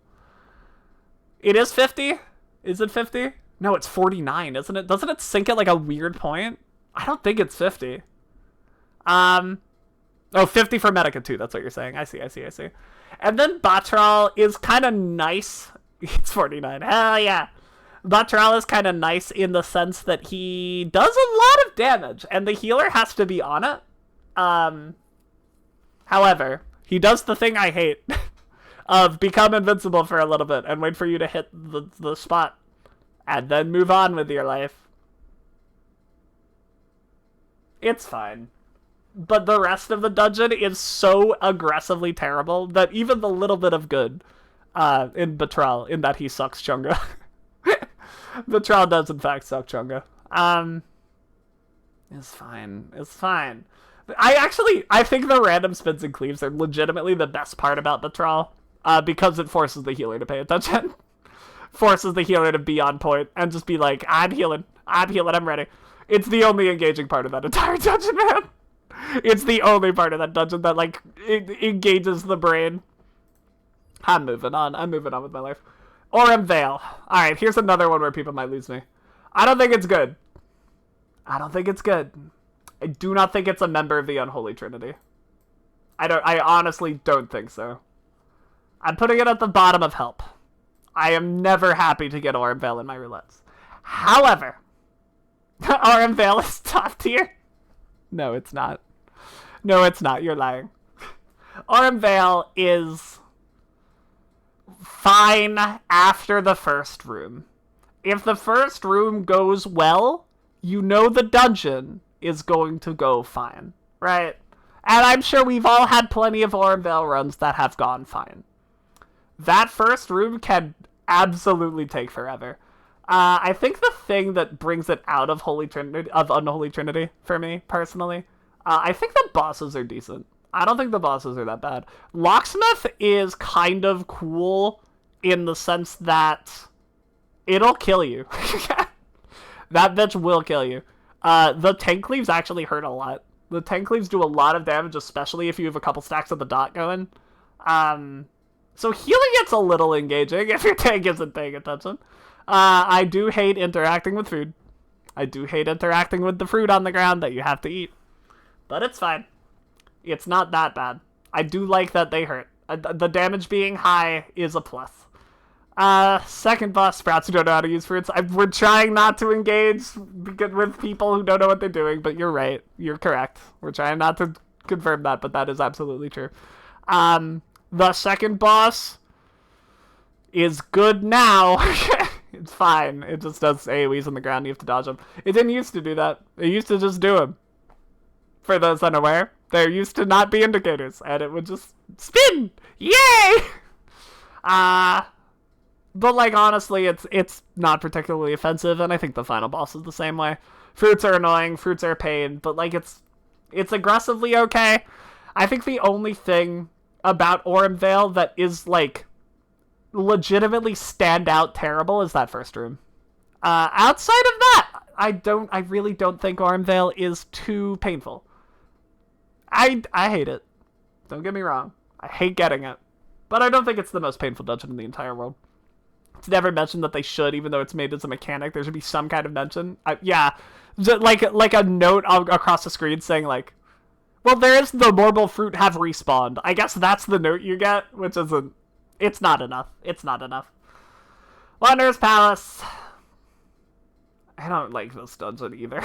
It is 50? Is it 50? No, it's 49, isn't it? Doesn't it sink at a weird point? I don't think it's 50. Oh, 50 for Medica 2, that's what you're saying. I see. And then Batral is kind of nice. It's 49. Hell yeah. Batral is kind of nice in the sense that he does a lot of damage, and the healer has to be on it. However, he does the thing I hate of become invincible for a little bit and wait for you to hit the spot, and then move on with your life. It's fine. But the rest of the dungeon is so aggressively terrible that even the little bit of good in Batral, in that he sucks Chunga. Batral does in fact suck Chunga. It's fine. I think the random spins and cleaves are legitimately the best part about Batral, because it forces the healer to pay attention. Forces the healer to be on point and just be like, I'm healing, I'm ready. It's the only engaging part of that entire dungeon, man. It's the only part of that dungeon that, it engages the brain. I'm moving on with my life. Orem Vale. Alright, here's another one where people might lose me. I don't think it's good. I do not think it's a member of the Unholy Trinity. I honestly don't think so. I'm putting it at the bottom of help. I am never happy to get Orem Vale in my roulettes. However, Orem Vale is top tier. No, it's not. You're lying. Orem Vale is fine after the first room. If the first room goes well, you know the dungeon is going to go fine, right? And I'm sure we've all had plenty of Orem Vale runs that have gone fine. That first room can absolutely take forever. I think the thing that brings it out of Unholy Trinity for me personally, I think the bosses are decent. I don't think the bosses are that bad. Locksmith is kind of cool in the sense that it'll kill you. That bitch will kill you. The tank cleaves actually hurt a lot. The tank cleaves do a lot of damage, especially if you have a couple stacks of the dot going. So healing gets a little engaging if your tank isn't paying attention. I do hate interacting with food. I do hate interacting with the fruit on the ground that you have to eat. But it's fine. It's not that bad. I do like that they hurt. The damage being high is a plus. Second boss, sprouts who don't know how to use fruits. We're trying not to engage with people who don't know what they're doing, but you're right. You're correct. We're trying not to confirm that, but that is absolutely true. The second boss is good now. It's fine. It just does AoEs on the ground. You have to dodge them. It didn't used to do that. It used to just do them. For those unaware, there used to not be indicators, and it would just spin. Yay! But like honestly, it's not particularly offensive, and I think the final boss is the same way. Fruits are annoying. Fruits are a pain, but like it's aggressively okay. I think the only thing about Orimvale that is like legitimately stand out terrible is that first room. Outside of that, I really don't think Orimvale is too painful. I hate it. Don't get me wrong. I hate getting it. But I don't think it's the most painful dungeon in the entire world. It's never mentioned that they should, even though it's made as a mechanic. There should be some kind of mention. Yeah, like a note across the screen saying like, well, there is the morbol fruit have respawned. I guess that's the note you get, which isn't... It's not enough. It's not enough. Wanderer's Palace. I don't like this dungeon either.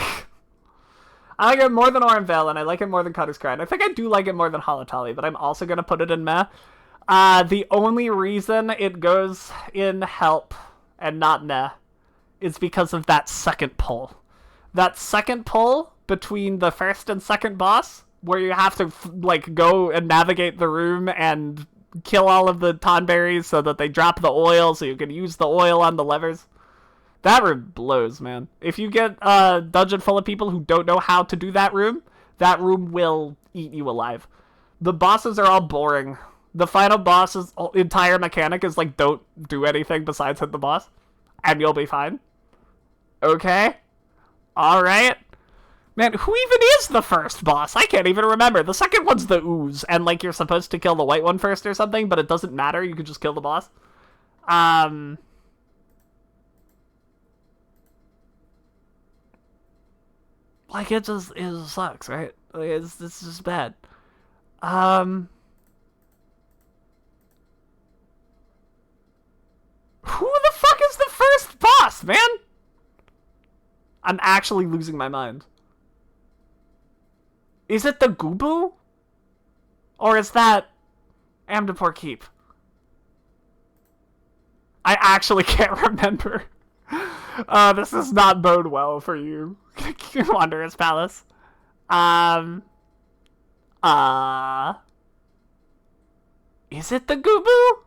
I like it more than Orimvale, and I like it more than Cutter's Cry. And I think I do like it more than Halatali, but I'm also going to put it in meh. The only reason it goes in help and not meh is because of that second pull. That second pull between the first and second boss, where you have to like go and navigate the room and kill all of the tonberries so that they drop the oil so you can use the oil on the levers. That room blows, man. If you get a dungeon full of people who don't know how to do that room will eat you alive. The bosses are all boring. The final boss's entire mechanic is like, don't do anything besides hit the boss, and you'll be fine. Okay? Alright. Man, who even is the first boss? I can't even remember. The second one's the ooze, and like you're supposed to kill the white one first or something, but it doesn't matter. You can just kill the boss. Like, it just sucks, right? Like, it's just bad. Who the fuck is the first boss, man? I'm actually losing my mind. Is it the Gubu? Or is that Amdapor Keep? I actually can't remember. This does not bode well for you, Wanderer's Palace. Is it the Gubu?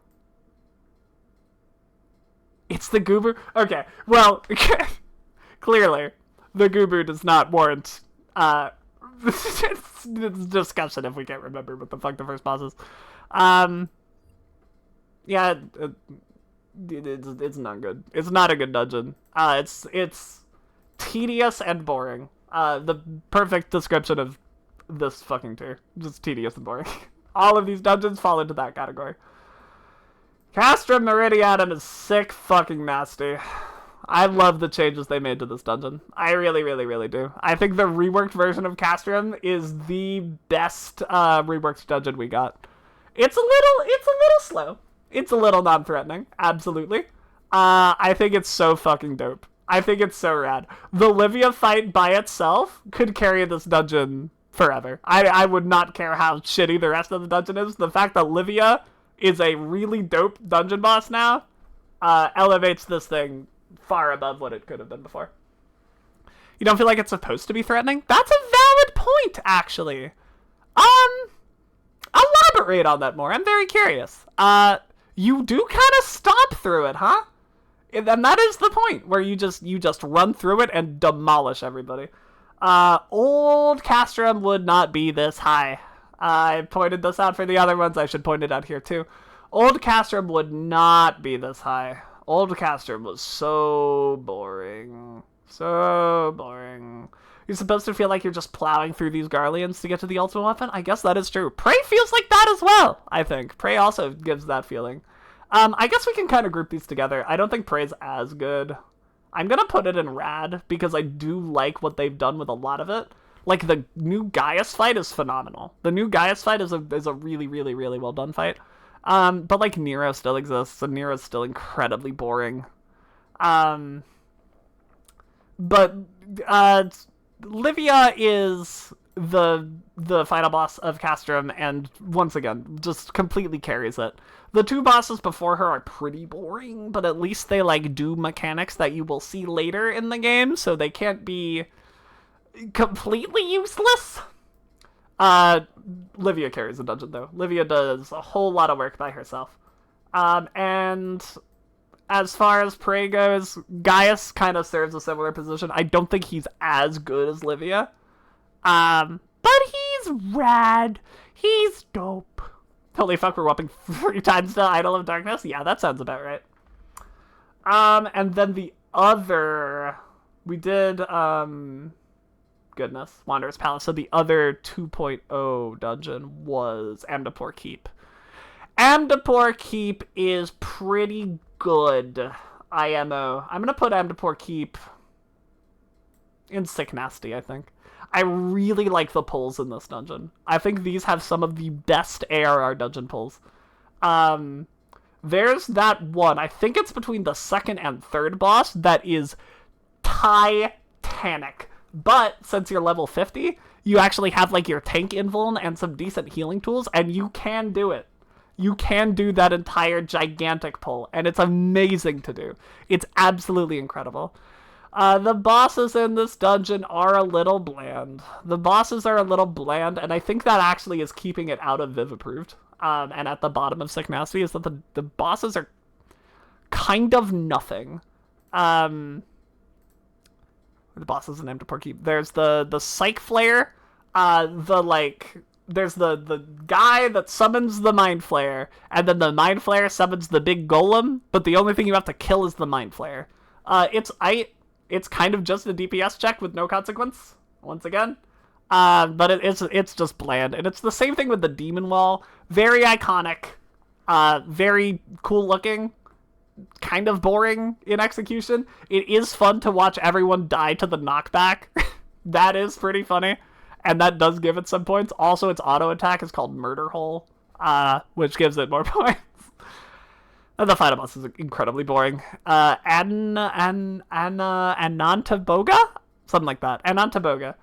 It's the Gubu? Okay, well, clearly, the Gubu does not warrant, discussion if we can't remember what the fuck the first boss is. Yeah, it's not good. It's not a good dungeon. It's tedious and boring. The perfect description of this fucking tier. Just tedious and boring. All of these dungeons fall into that category. Castrum Meridianum is sick fucking nasty. I love the changes they made to this dungeon. I really, really, really do. I think the reworked version of Castrum is the best reworked dungeon we got. It's a little slow. It's a little non-threatening. Absolutely. I think it's so fucking dope. I think it's so rad. The Livia fight by itself could carry this dungeon forever. I would not care how shitty the rest of the dungeon is. The fact that Livia is a really dope dungeon boss now elevates this thing far above what it could have been before. You don't feel like it's supposed to be threatening? That's a valid point, actually. Elaborate on that more. I'm very curious. You do kind of stomp through it, huh? And that is the point, where you just run through it and demolish everybody. Old Castrum would not be this high. I pointed this out for the other ones. I should point it out here, too. Old Castrum would not be this high. Old Castrum was so boring. So boring. You're supposed to feel like you're just plowing through these Garleans to get to the ultimate weapon? I guess that is true. Prey feels like that as well, I think. Prey also gives that feeling. I guess we can kind of group these together. I don't think Prey's as good. I'm gonna put it in Rad, because I do like what they've done with a lot of it. Like, the new Gaius fight is phenomenal. The new Gaius fight is a really, really, really well done fight. But, like, Nero still exists, and Nero's still incredibly boring. But Livia is the final boss of Castrum, and once again, just completely carries it. The two bosses before her are pretty boring, but at least they, like, do mechanics that you will see later in the game, so they can't be completely useless. Livia carries the dungeon, though. Livia does a whole lot of work by herself. And as far as Prey goes, Gaius kind of serves a similar position. I don't think he's as good as Livia. But he's rad. He's dope. Holy fuck, we're whopping 3 times to Idol of Darkness? Yeah, that sounds about right. And then the other... We did, goodness, Wanderer's Palace. So the other 2.0 dungeon was Amdapor Keep. Amdapor Keep is pretty good, IMO. I'm gonna put Amdapor Keep in Sick Nasty, I think. I really like the pulls in this dungeon. I think these have some of the best ARR dungeon pulls. There's that one, I think it's between the second and third boss, that is titanic. But since you're level 50, you actually have like your tank invuln and some decent healing tools, and you can do it. You can do that entire gigantic pull, and it's amazing to do. It's absolutely incredible. The bosses in this dungeon are a little bland. The bosses are a little bland, and I think that actually is keeping it out of Viv approved. And at the bottom of Sick Nasty is that the bosses are kind of nothing. The bosses in Amdapor Keep. There's the Psych Flare, there's the guy that summons the Mind Flayer, and then the Mind Flayer summons the big golem, but the only thing you have to kill is the Mind Flayer. It's kind of just a DPS check with no consequence, once again. But it's just bland. And it's the same thing with the Demon Wall. Very iconic, very cool looking, kind of boring in execution. It is fun to watch everyone die to the knockback. That is pretty funny. And that does give it some points. Also, its auto attack is called Murder Hole, which gives it more points. And the final boss is incredibly boring. Anantaboga? Something like that. Anantaboga.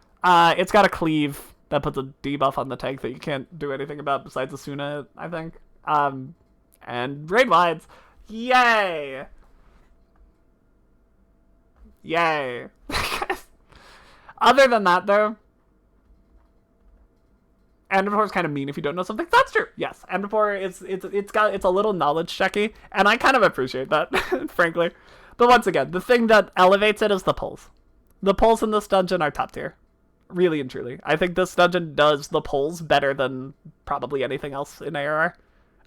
It's got a cleave that puts a debuff on the tank that you can't do anything about besides Asuna it, I think. And raid wides. Yay! Yay. Other than that, though, Amdapor is kind of mean if you don't know something. That's true. Yes, Amdapor it's a little knowledge checky, and I kind of appreciate that, frankly. But once again, the thing that elevates it is the pulls. The pulls in this dungeon are top tier, really and truly. I think this dungeon does the pulls better than probably anything else in ARR.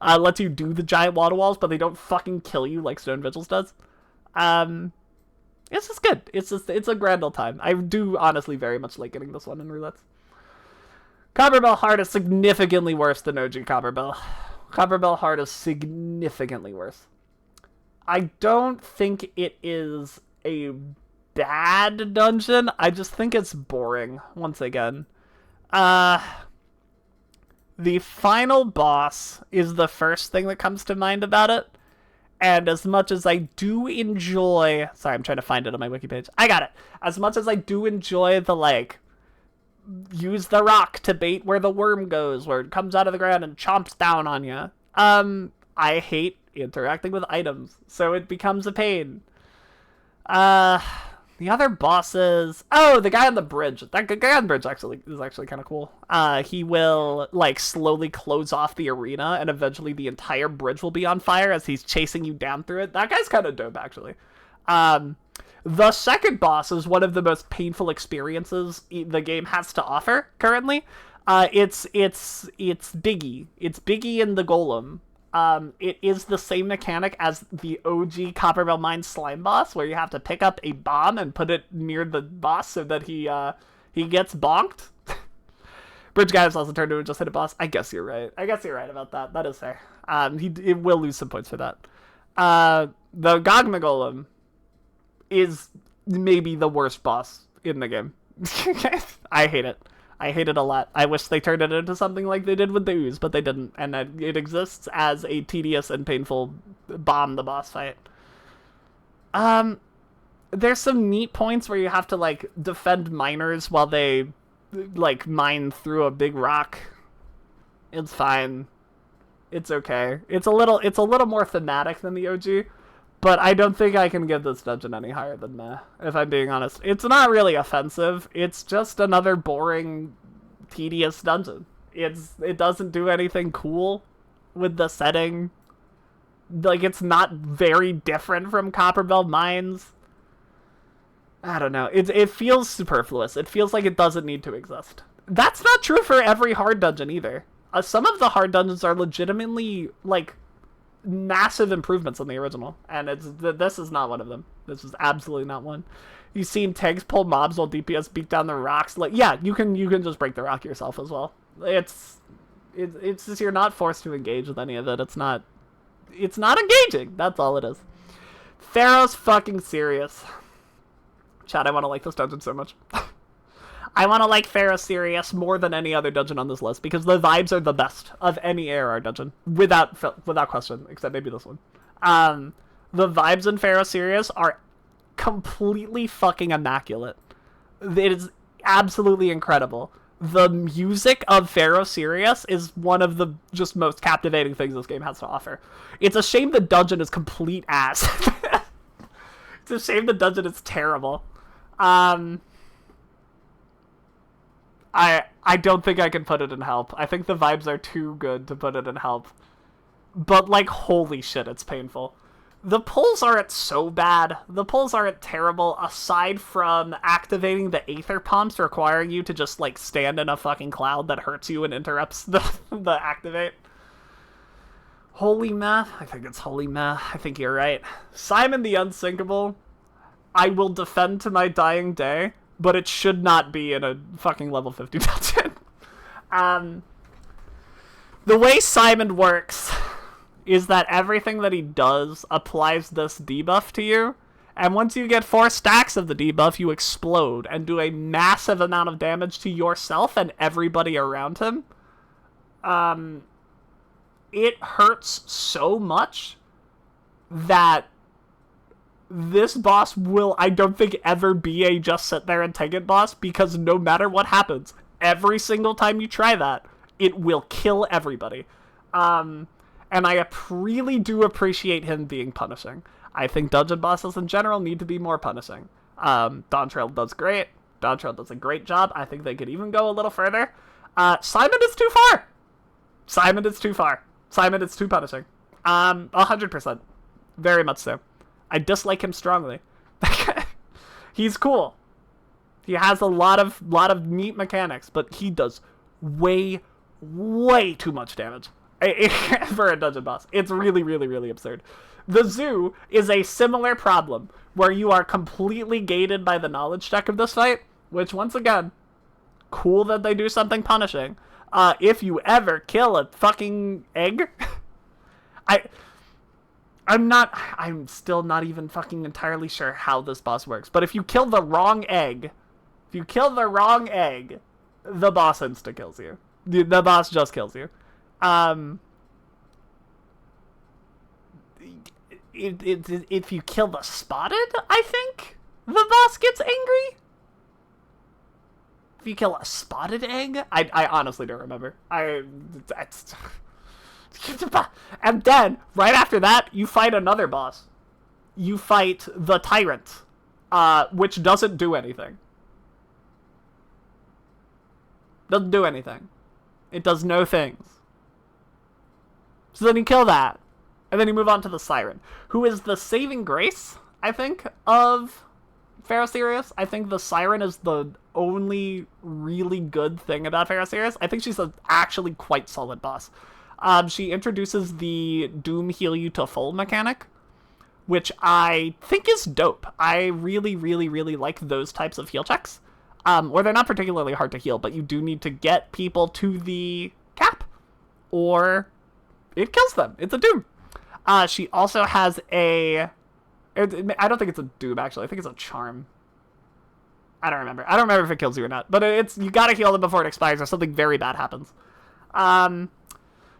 Lets you do the giant water walls, but they don't fucking kill you like Stone Vigils does. It's just good. It's a grand old time. I do honestly very much like getting this one in roulettes. Copperbell Heart is significantly worse than OG Copperbell. Copperbell Heart is significantly worse. I don't think it is a bad dungeon. I just think it's boring, once again. The final boss is the first thing that comes to mind about it. And as much as I do enjoy... Sorry, I'm trying to find it on my wiki page. I got it. As much as I do enjoy the, use the rock to bait where the worm goes, where it comes out of the ground and chomps down on you. I hate interacting with items, so it becomes a pain. The other bosses... Oh, the guy on the bridge. That guy on the bridge is actually kind of cool. He will, slowly close off the arena, and eventually the entire bridge will be on fire as he's chasing you down through it. That guy's kind of dope, actually. The second boss is one of the most painful experiences the game has to offer currently. It's Biggie. It's Biggie and the Golem. It is the same mechanic as the OG Copperbell Mine slime boss, where you have to pick up a bomb and put it near the boss so that he gets bonked. Bridge guy is also turned to and just hit a boss. I guess you're right. About that. That is fair. It will lose some points for that. The Gogma Golem is maybe the worst boss in the game. I hate it. I hate it a lot. I wish they turned it into something like they did with the ooze, but they didn't. And it exists as a tedious and painful bomb the boss fight. There's some neat points where you have to, like, defend miners while they, like, mine through a big rock. It's fine. It's okay. It's a little more thematic than the OG, but I don't think I can give this dungeon any higher than meh, if I'm being honest. It's not really offensive. It's just another boring, tedious dungeon. It doesn't do anything cool with the setting. Like, it's not very different from Copperbell Mines. I don't know. It feels superfluous. It feels like it doesn't need to exist. That's not true for every hard dungeon either. Some of the hard dungeons are legitimately, like, massive improvements on the original, and this is not one of them. This is absolutely not one. You've seen tanks pull mobs while DPS beat down the rocks. Like, yeah, you can just break the rock yourself as well. It's just, you're not forced to engage with any of it. It's not engaging. That's all it is. Pharaoh's fucking serious. Chad, I want to like this dungeon so much. I want to like Pharaoh Sirius more than any other dungeon on this list, because the vibes are the best of any ARR dungeon, without question, except maybe this one. The vibes in Pharaoh Sirius are completely fucking immaculate. It is absolutely incredible. The music of Pharaoh Sirius is one of the just most captivating things this game has to offer. It's a shame the dungeon is complete ass. It's a shame the dungeon is terrible. I don't think I can put it in help. I think the vibes are too good to put it in help. But, like, holy shit, it's painful. The pulls aren't so bad. The pulls aren't terrible, aside from activating the Aether Pumps requiring you to just, like, stand in a fucking cloud that hurts you and interrupts the activate. Holy meh? I think it's holy meh. I think you're right. Simon the Unsinkable, I will defend to my dying day, but it should not be in a fucking level 50 dungeon. The way Simon works is that everything that he does applies this debuff to you, and once you get 4 stacks of the debuff, you explode and do a massive amount of damage to yourself and everybody around him. It hurts so much that this boss will, I don't think, ever be a just sit there and take it boss, because no matter what happens, every single time you try that, it will kill everybody. And I really do appreciate him being punishing. I think dungeon bosses in general need to be more punishing. Dawntrail does great. Dawntrail does a great job. I think they could even go a little further. Simon is too far. Simon is too far. Simon is too punishing. 100%. Very much so. I dislike him strongly. He's cool. He has a lot of neat mechanics, but he does way too much damage for a dungeon boss. It's really, really, really absurd. The zoo is a similar problem, where you are completely gated by the knowledge check of this fight, which, once again, cool that they do something punishing. If you ever kill a fucking egg, I'm still not even fucking entirely sure how this boss works, but if you kill the wrong egg, the boss insta-kills you. The boss just kills you. If you kill the spotted, I think the boss gets angry. If you kill a spotted egg, I honestly don't remember. And then, right after that, you fight another boss. You fight the Tyrant, which doesn't do anything. Doesn't do anything. It does no things. So then you kill that, and then you move on to the Siren, who is the saving grace, I think, of Pharaoh Sirius. I think the Siren is the only really good thing about Pharaoh Sirius. I think she's an actually quite solid boss. She introduces the Doom heal you to full mechanic, which I think is dope. I really, really, really like those types of heal checks. Or they're not particularly hard to heal, but you do need to get people to the cap, or it kills them. It's a Doom. She also has a... I don't think it's a Doom, actually. I think it's a Charm. I don't remember. I don't remember if it kills you or not. But you gotta heal them before it expires or something very bad happens.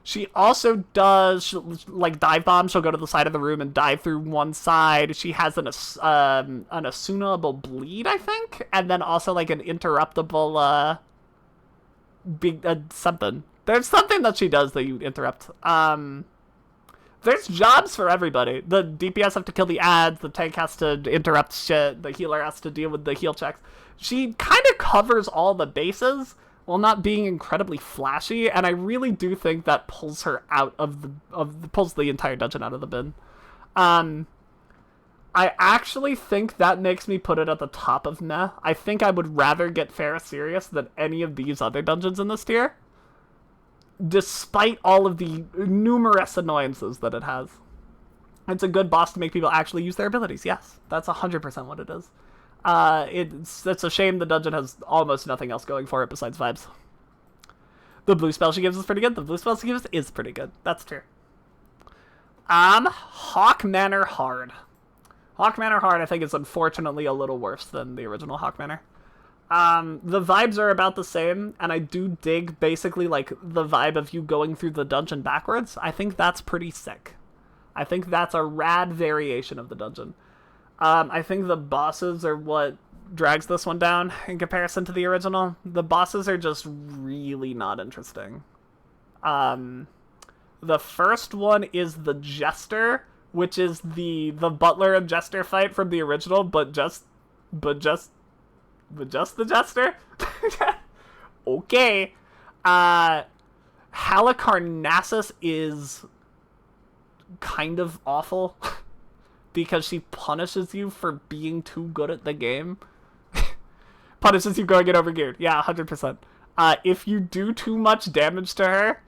She also does, like, dive bombs. She'll go to the side of the room and dive through one side. She has an assumeable bleed, I think. And then also, like, an interruptible, something. There's something that she does that you interrupt. There's jobs for everybody. The DPS have to kill the ads, the tank has to interrupt shit, the healer has to deal with the heal checks. She kind of covers all the bases while not being incredibly flashy, and I really do think that pulls her out pulls the entire dungeon out of the bin. I actually think that makes me put it at the top of meh. I think I would rather get Farah Sirius than any of these other dungeons in this tier, despite all of the numerous annoyances that it has. It's a good boss to make people actually use their abilities. Yes, that's 100% what it is. It's a shame the dungeon has almost nothing else going for it besides vibes. The blue spell she gives is pretty good. The blue spell she gives is pretty good. That's true. Hawk Manor Hard. Hawk Manor Hard, I think, is unfortunately a little worse than the original Hawk Manor. The vibes are about the same, and I do dig basically like the vibe of you going through the dungeon backwards. I think that's pretty sick. I think that's a rad variation of the dungeon. I think the bosses are what drags this one down in comparison to the original. The bosses are just really not interesting. The first one is the Jester, which is the Butler and Jester fight from the original, but just the Jester? Okay. Halicarnassus is kind of awful because she punishes you for being too good at the game. Punishes you going in overgeared. Yeah, 100%. If you do too much damage to her,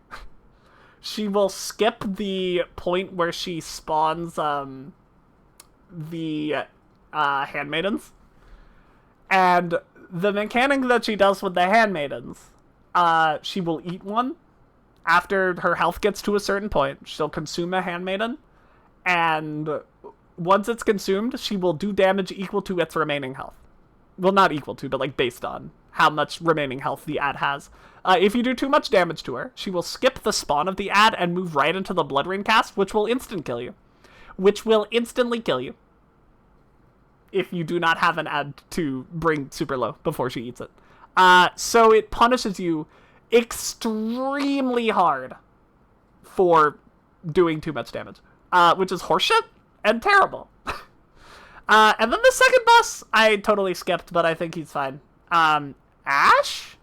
she will skip the point where she spawns the handmaidens. And the mechanic that she does with the handmaidens, she will eat one. After her health gets to a certain point, she'll consume a handmaiden. And once it's consumed, she will do damage equal to its remaining health. Well, not equal to, but like based on how much remaining health the ad has. If you do too much damage to her, she will skip the spawn of the ad and move right into the Blood Rain cast, which will instantly kill you. If you do not have an ad to bring super low before she eats it. So it punishes you extremely hard for doing too much damage, which is horseshit and terrible. And then the second boss, I totally skipped, but I think he's fine. Ash?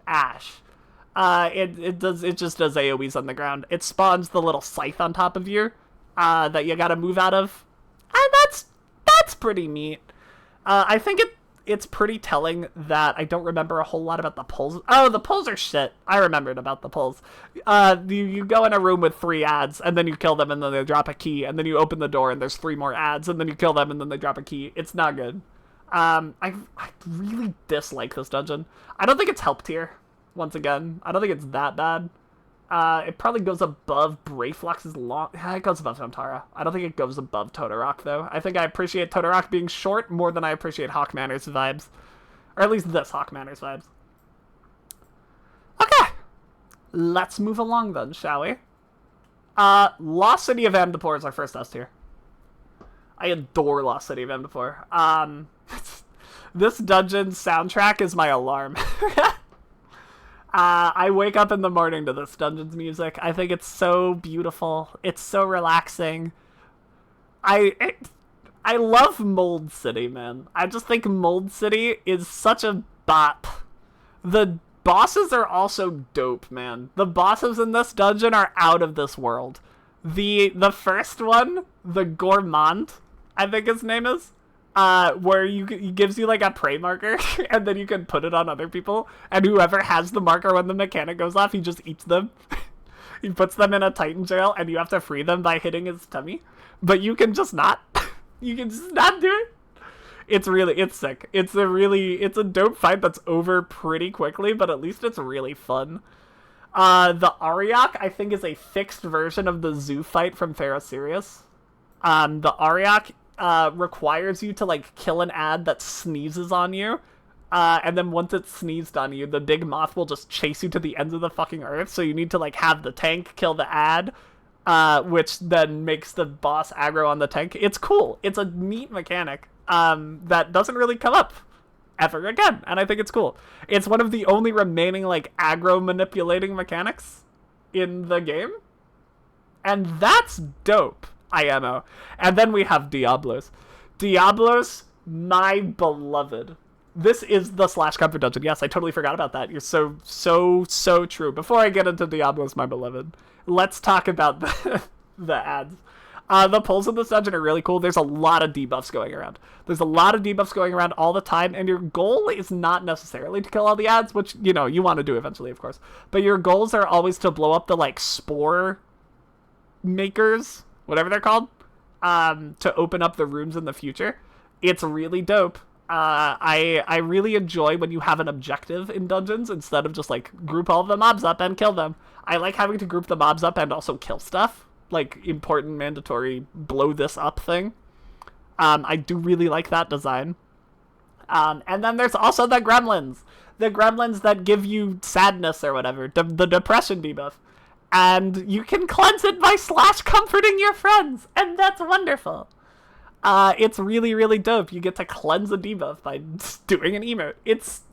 It just does AoEs on the ground. It spawns the little scythe on top of you, that you gotta move out of. And that's pretty neat. I think it's pretty telling that I don't remember a whole lot about the pulls. Oh, the pulls are shit. I remembered about the pulls. You go in a room with 3 ads, and then you kill them, and then they drop a key, and then you open the door, and there's 3 more ads, and then you kill them, and then they drop a key. It's not good. I really dislike this dungeon. I don't think it's help tier, once again. I don't think it's that bad. It probably goes above Brayflux's long... It goes above Vantara. I don't think it goes above Totorock, though. I think I appreciate Totorock being short more than I appreciate Hawk Manor's vibes. Or at least this Hawk Manor's vibes. Okay. Let's move along, then, shall we? Lost City of Amdapor is our first S tier. I adore Lost City of Amdapor. This dungeon soundtrack is my alarm. I wake up in the morning to this dungeon's music. I think it's so beautiful. It's so relaxing. I love Mold City, man. I just think Mold City is such a bop. The bosses are also dope, man. The bosses in this dungeon are out of this world. The first one, the Gourmand, I think his name is, where he gives you like a prey marker and then you can put it on other people, and whoever has the marker when the mechanic goes off, he just eats them. He puts them in a Titan jail and you have to free them by hitting his tummy, but you can just not. You can just not do it. It's sick. It's a dope fight that's over pretty quickly, but at least it's really fun. The Ariok, I think, is a fixed version of the zoo fight from Farah Sirius. The Ariok requires you to like kill an ad that sneezes on you, And then once it sneezed on you, the big moth will just chase you to the ends of the fucking earth, so you need to, like, have the tank kill the ad, which then makes the boss aggro on the tank. It's cool. It's a neat mechanic, that doesn't really come up ever again, and I think it's cool. It's one of the only remaining, like, aggro manipulating mechanics in the game, and that's dope, IMO. And then we have Diablos. Diablos, my beloved. This is the slash comfort dungeon. Yes, I totally forgot about that. You're so true. Before I get into Diablos, my beloved, let's talk about the ads. The pulls in this dungeon are really cool. There's a lot of debuffs going around. There's a lot of debuffs going around all the time, and your goal is not necessarily to kill all the ads, which, you know, you want to do eventually, of course. But your goals are always to blow up the, like, spore makers, whatever they're called, to open up the rooms in the future. It's really dope. I really enjoy when you have an objective in dungeons instead of just, like, group all of the mobs up and kill them. I like having to group the mobs up and also kill stuff. Like, important, mandatory, blow this up thing. I do really like that design. And then there's also the gremlins. The gremlins that give you sadness or whatever. The depression debuff. And you can cleanse it by slash comforting your friends. And that's wonderful. It's really, really dope. You get to cleanse a debuff by doing an emote. It's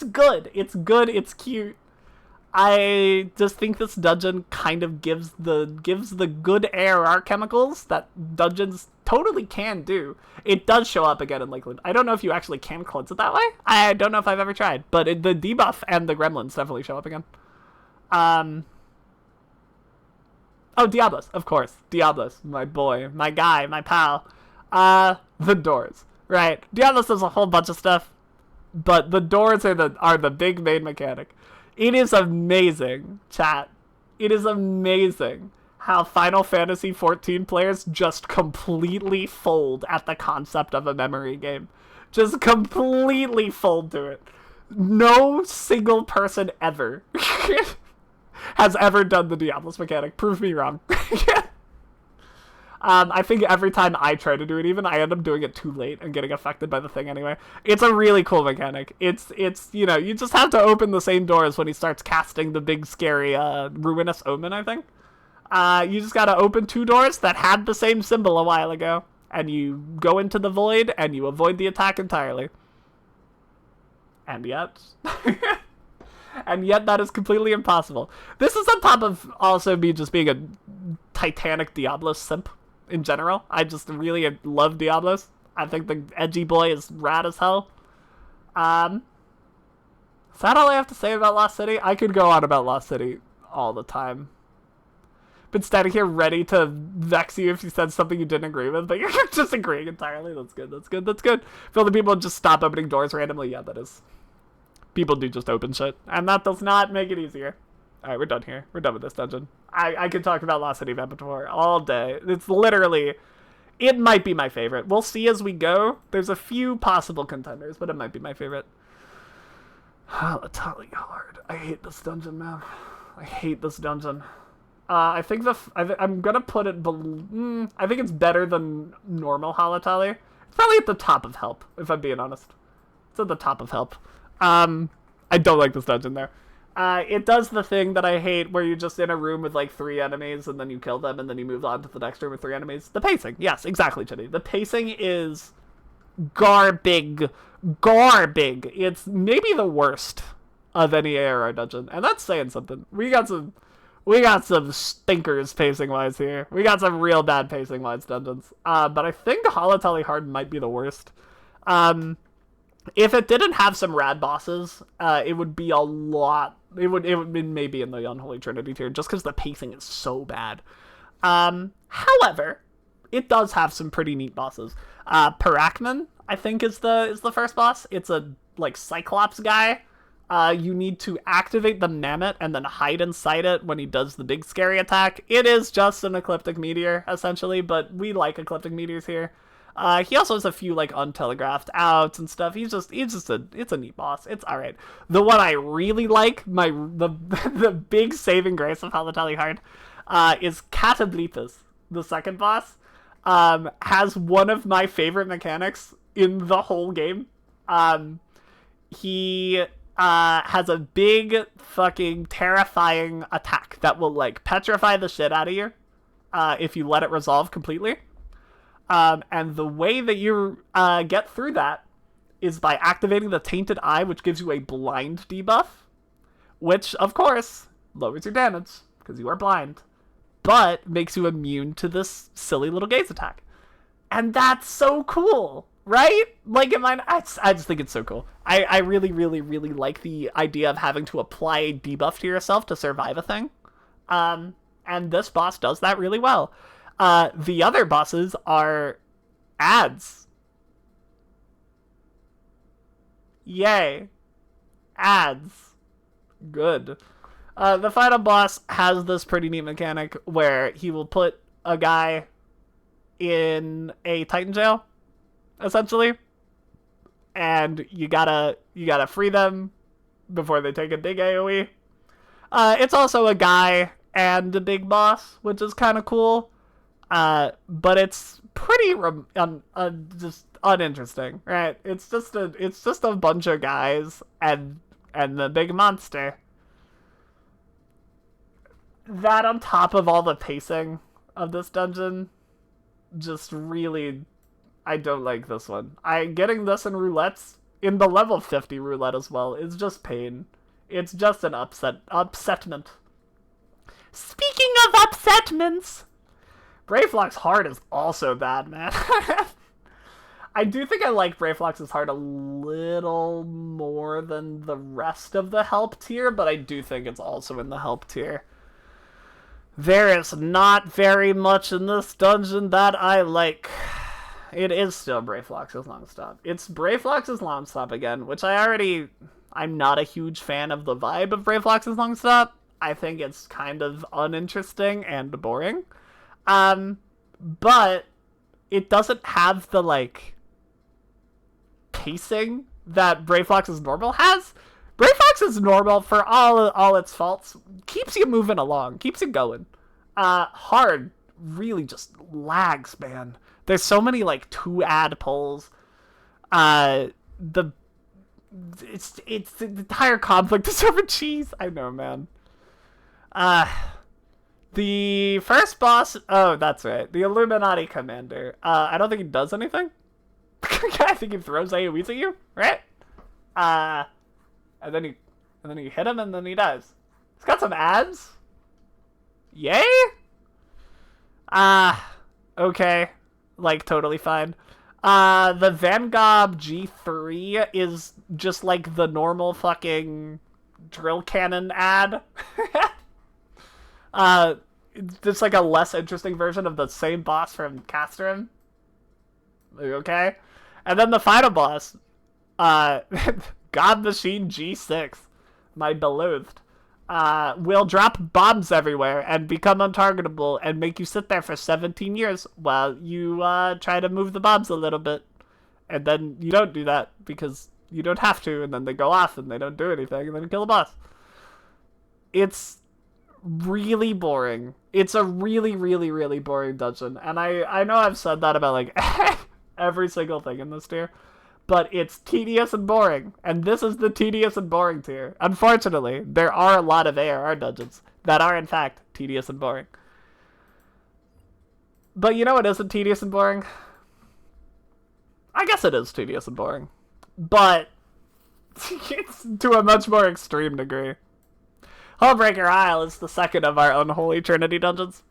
good. It's good. It's cute. I just think this dungeon kind of gives the good ARR chemicals that dungeons totally can do. It does show up again in Lakeland. I don't know if you actually can cleanse it that way. I don't know if I've ever tried, but the debuff and the gremlins definitely show up again. Oh, Diablos, of course. Diablos, my boy, my guy, my pal. The doors, right? Diablos does a whole bunch of stuff, but the doors are the big main mechanic. It is amazing, chat. It is amazing how Final Fantasy XIV players just completely fold at the concept of a memory game. Just completely fold to it. No single person ever has ever done the Diablos mechanic. Prove me wrong. I think every time I try to do it even, I end up doing it too late and getting affected by the thing anyway. It's a really cool mechanic. It's you know, you just have to open the same doors when he starts casting the big scary Ruinous Omen, I think. You just gotta open 2 doors that had the same symbol a while ago, and you go into the void and you avoid the attack entirely. And yet... and yet that is completely impossible. This is on top of also me just being a Titanic Diablos simp. In general, I just really love Diablos. I think the edgy boy is rad as hell. Is that all I have to say about Lost City? I could go on about Lost City all the time. Been standing here ready to vex you if you said something you didn't agree with, but you're just agreeing entirely. That's good, that's good, that's good. Feel the people just stop opening doors randomly? Yeah, that is. People do just open shit, and that does not make it easier. Alright, we're done here. We're done with this dungeon. I could talk about Lost City Vampire all day. It's literally... It might be my favorite. We'll see as we go. There's a few possible contenders, but it might be my favorite. Halatali hard. I hate this dungeon, man. I hate this dungeon. I think I'm gonna put it I think it's better than normal Halatali. It's probably at the top of Help, if I'm being honest. It's at the top of Help. I don't like this dungeon there. It does the thing that I hate where you're just in a room with like 3 enemies and then you kill them and then you move on to the next room with 3 enemies. The pacing. Yes, exactly, Chitty. The pacing is garbage. It's maybe the worst of any ARR dungeon. And that's saying something. We got some stinkers pacing-wise here. We got some real bad pacing-wise dungeons. But I think Halatali Hard might be the worst. If it didn't have some rad bosses, it would be a lot. It would be maybe in the Unholy Trinity tier, just because the pacing is so bad. However, it does have some pretty neat bosses. Parakman, I think, is the first boss. It's a like Cyclops guy. You need to activate the Mammoth and then hide inside it when he does the big scary attack. It is just an Ecliptic Meteor, essentially, but we like Ecliptic Meteors here. He also has a few, like, untelegraphed outs and stuff. it's a neat boss. It's alright. The one I really like, the big saving grace of Halatali Hard, is Catablethus, the second boss. Has one of my favorite mechanics in the whole game. he has a big fucking terrifying attack that will like petrify the shit out of you if you let it resolve completely. And the way that you get through that is by activating the Tainted Eye, which gives you a blind debuff, which, of course, lowers your damage, because you are blind, but makes you immune to this silly little gaze attack. And that's so cool, right? Like, I just think it's so cool. I really, really, really like the idea of having to apply a debuff to yourself to survive a thing. And this boss does that really well. The other bosses are ads. Yay. Ads. Good. The final boss has this pretty neat mechanic where he will put a guy in a Titan jail, essentially. And you gotta free them before they take a big AoE. It's also a guy and a big boss, which is kind of cool. But it's pretty just uninteresting, right? It's just a bunch of guys and the big monster. That on top of all the pacing of this dungeon, just really, I don't like this one. Getting this in roulettes, in the level 50 roulette as well, is just pain. It's just an upsetment. Speaking of upsetments, Brayflock's heart is also bad, man. I do think I like Brayflock's heart a little more than the rest of the help tier, but I do think it's also in the help tier. There is not very much in this dungeon that I like. It is still Brayflox's long stop. It's Brayflox's long stop again, which I'm not a huge fan of the vibe of Brayflox's long stop. I think it's kind of uninteresting and boring. But it doesn't have the, like, pacing that Brayflox's normal has. Brayflox's normal, for all its faults, keeps you moving along, keeps you going. Hard really just lags, man. There's so many, like, 2-ad pulls. The entire conflict is over cheese. I know, man. The first boss... Oh, that's right. The Illuminati Commander. I don't think he does anything. I think he throws AoEs at you, right? And then you hit him and then he dies. He's got some ads. Yay? Okay. Like, totally fine. The Vanguard G3 is just like the normal fucking drill cannon ad. It's like a less interesting version of the same boss from Castrum. Okay? And then the final boss, God Machine G6, my beloved, will drop bombs everywhere and become untargetable and make you sit there for 17 years while you try to move the bombs a little bit. And then you don't do that because you don't have to, and then they go off and they don't do anything, and then you kill the boss. It's really boring. It's a really, really, really boring dungeon. And I know I've said that about, like, every single thing in this tier, but it's tedious and boring. And this is the tedious and boring tier. Unfortunately, there are a lot of ARR dungeons that are, in fact, tedious and boring. But you know what isn't tedious and boring? I guess it is tedious and boring. But it's to a much more extreme degree. Hullbreaker Isle is the second of our unholy trinity dungeons.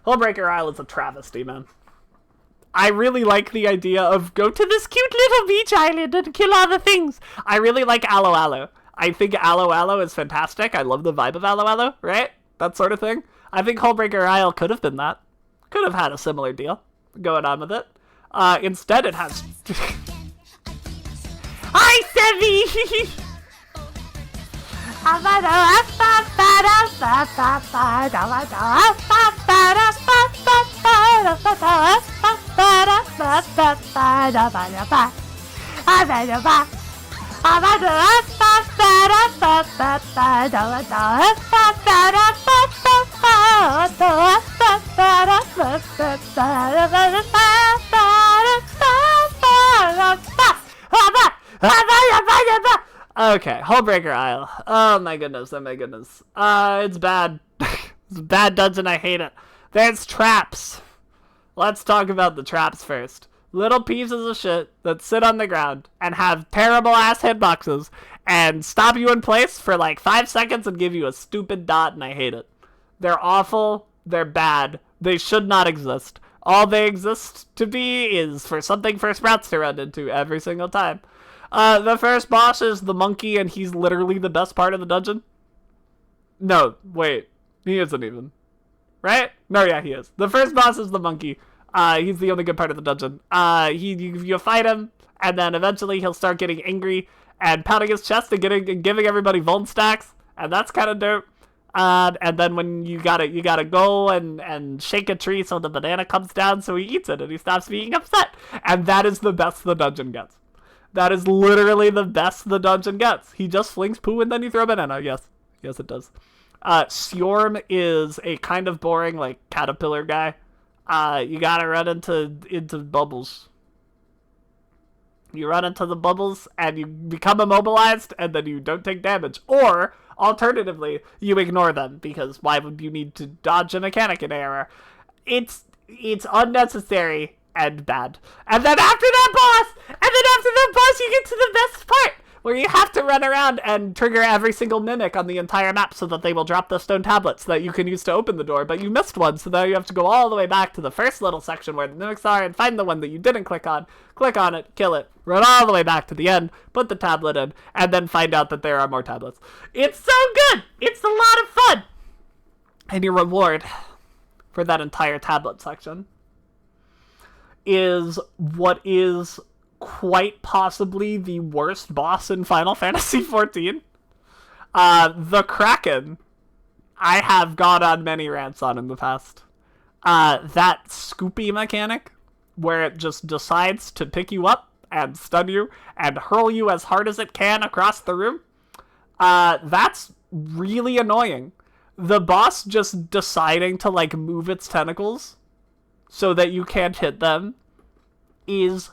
Hullbreaker Isle is a travesty, man. I really like the idea of go to this cute little beach island and kill all the things. I really like Aloe Aloe. I think Aloe Aloe is fantastic. I love the vibe of Aloe Aloe, right? That sort of thing. I think Hullbreaker Isle could have been that. Could have had a similar deal going on with it. Instead it has... Hi, Sevi! Okay, Hullbreaker Isle. Oh my goodness, oh my goodness. It's bad. It's a bad dungeon, I hate it. There's traps. Let's talk about the traps first. Little pieces of shit that sit on the ground and have terrible ass hitboxes and stop you in place for like 5 seconds and give you a stupid dot, and I hate it. They're awful. They're bad. They should not exist. All they exist to be is for something for Sprouts to run into every single time. The first boss is the monkey, and he's literally the best part of the dungeon. No, wait. He isn't even. Right? No, yeah, he is. The first boss is the monkey. He's the only good part of the dungeon. You fight him, and then eventually he'll start getting angry and pounding his chest and giving everybody Vuln stacks, and that's kind of dope. And then when you gotta go and shake a tree so the banana comes down so he eats it and he stops being upset. And that is the best the dungeon gets. That is literally the best the dungeon gets. He just flings poo and then you throw a banana. Yes. Yes, it does. Storm is a kind of boring, like, caterpillar guy. You gotta run into bubbles. You run into the bubbles and you become immobilized and then you don't take damage. Or, alternatively, you ignore them because why would you need to dodge a mechanic in ARR? It's unnecessary and bad. And then after that boss, you get to the best part where you have to run around and trigger every single mimic on the entire map so that they will drop the stone tablets that you can use to open the door, but you missed one, so now you have to go all the way back to the first little section where the mimics are and find the one that you didn't click on it, kill it, run all the way back to the end, put the tablet in, and then find out that there are more tablets. It's so good! It's a lot of fun! And your reward for that entire tablet section is what is quite possibly the worst boss in Final Fantasy XIV. The Kraken, I have gone on many rants on in the past. That scoopy mechanic, where it just decides to pick you up and stun you and hurl you as hard as it can across the room, that's really annoying. The boss just deciding to, like, move its tentacles so that you can't hit them is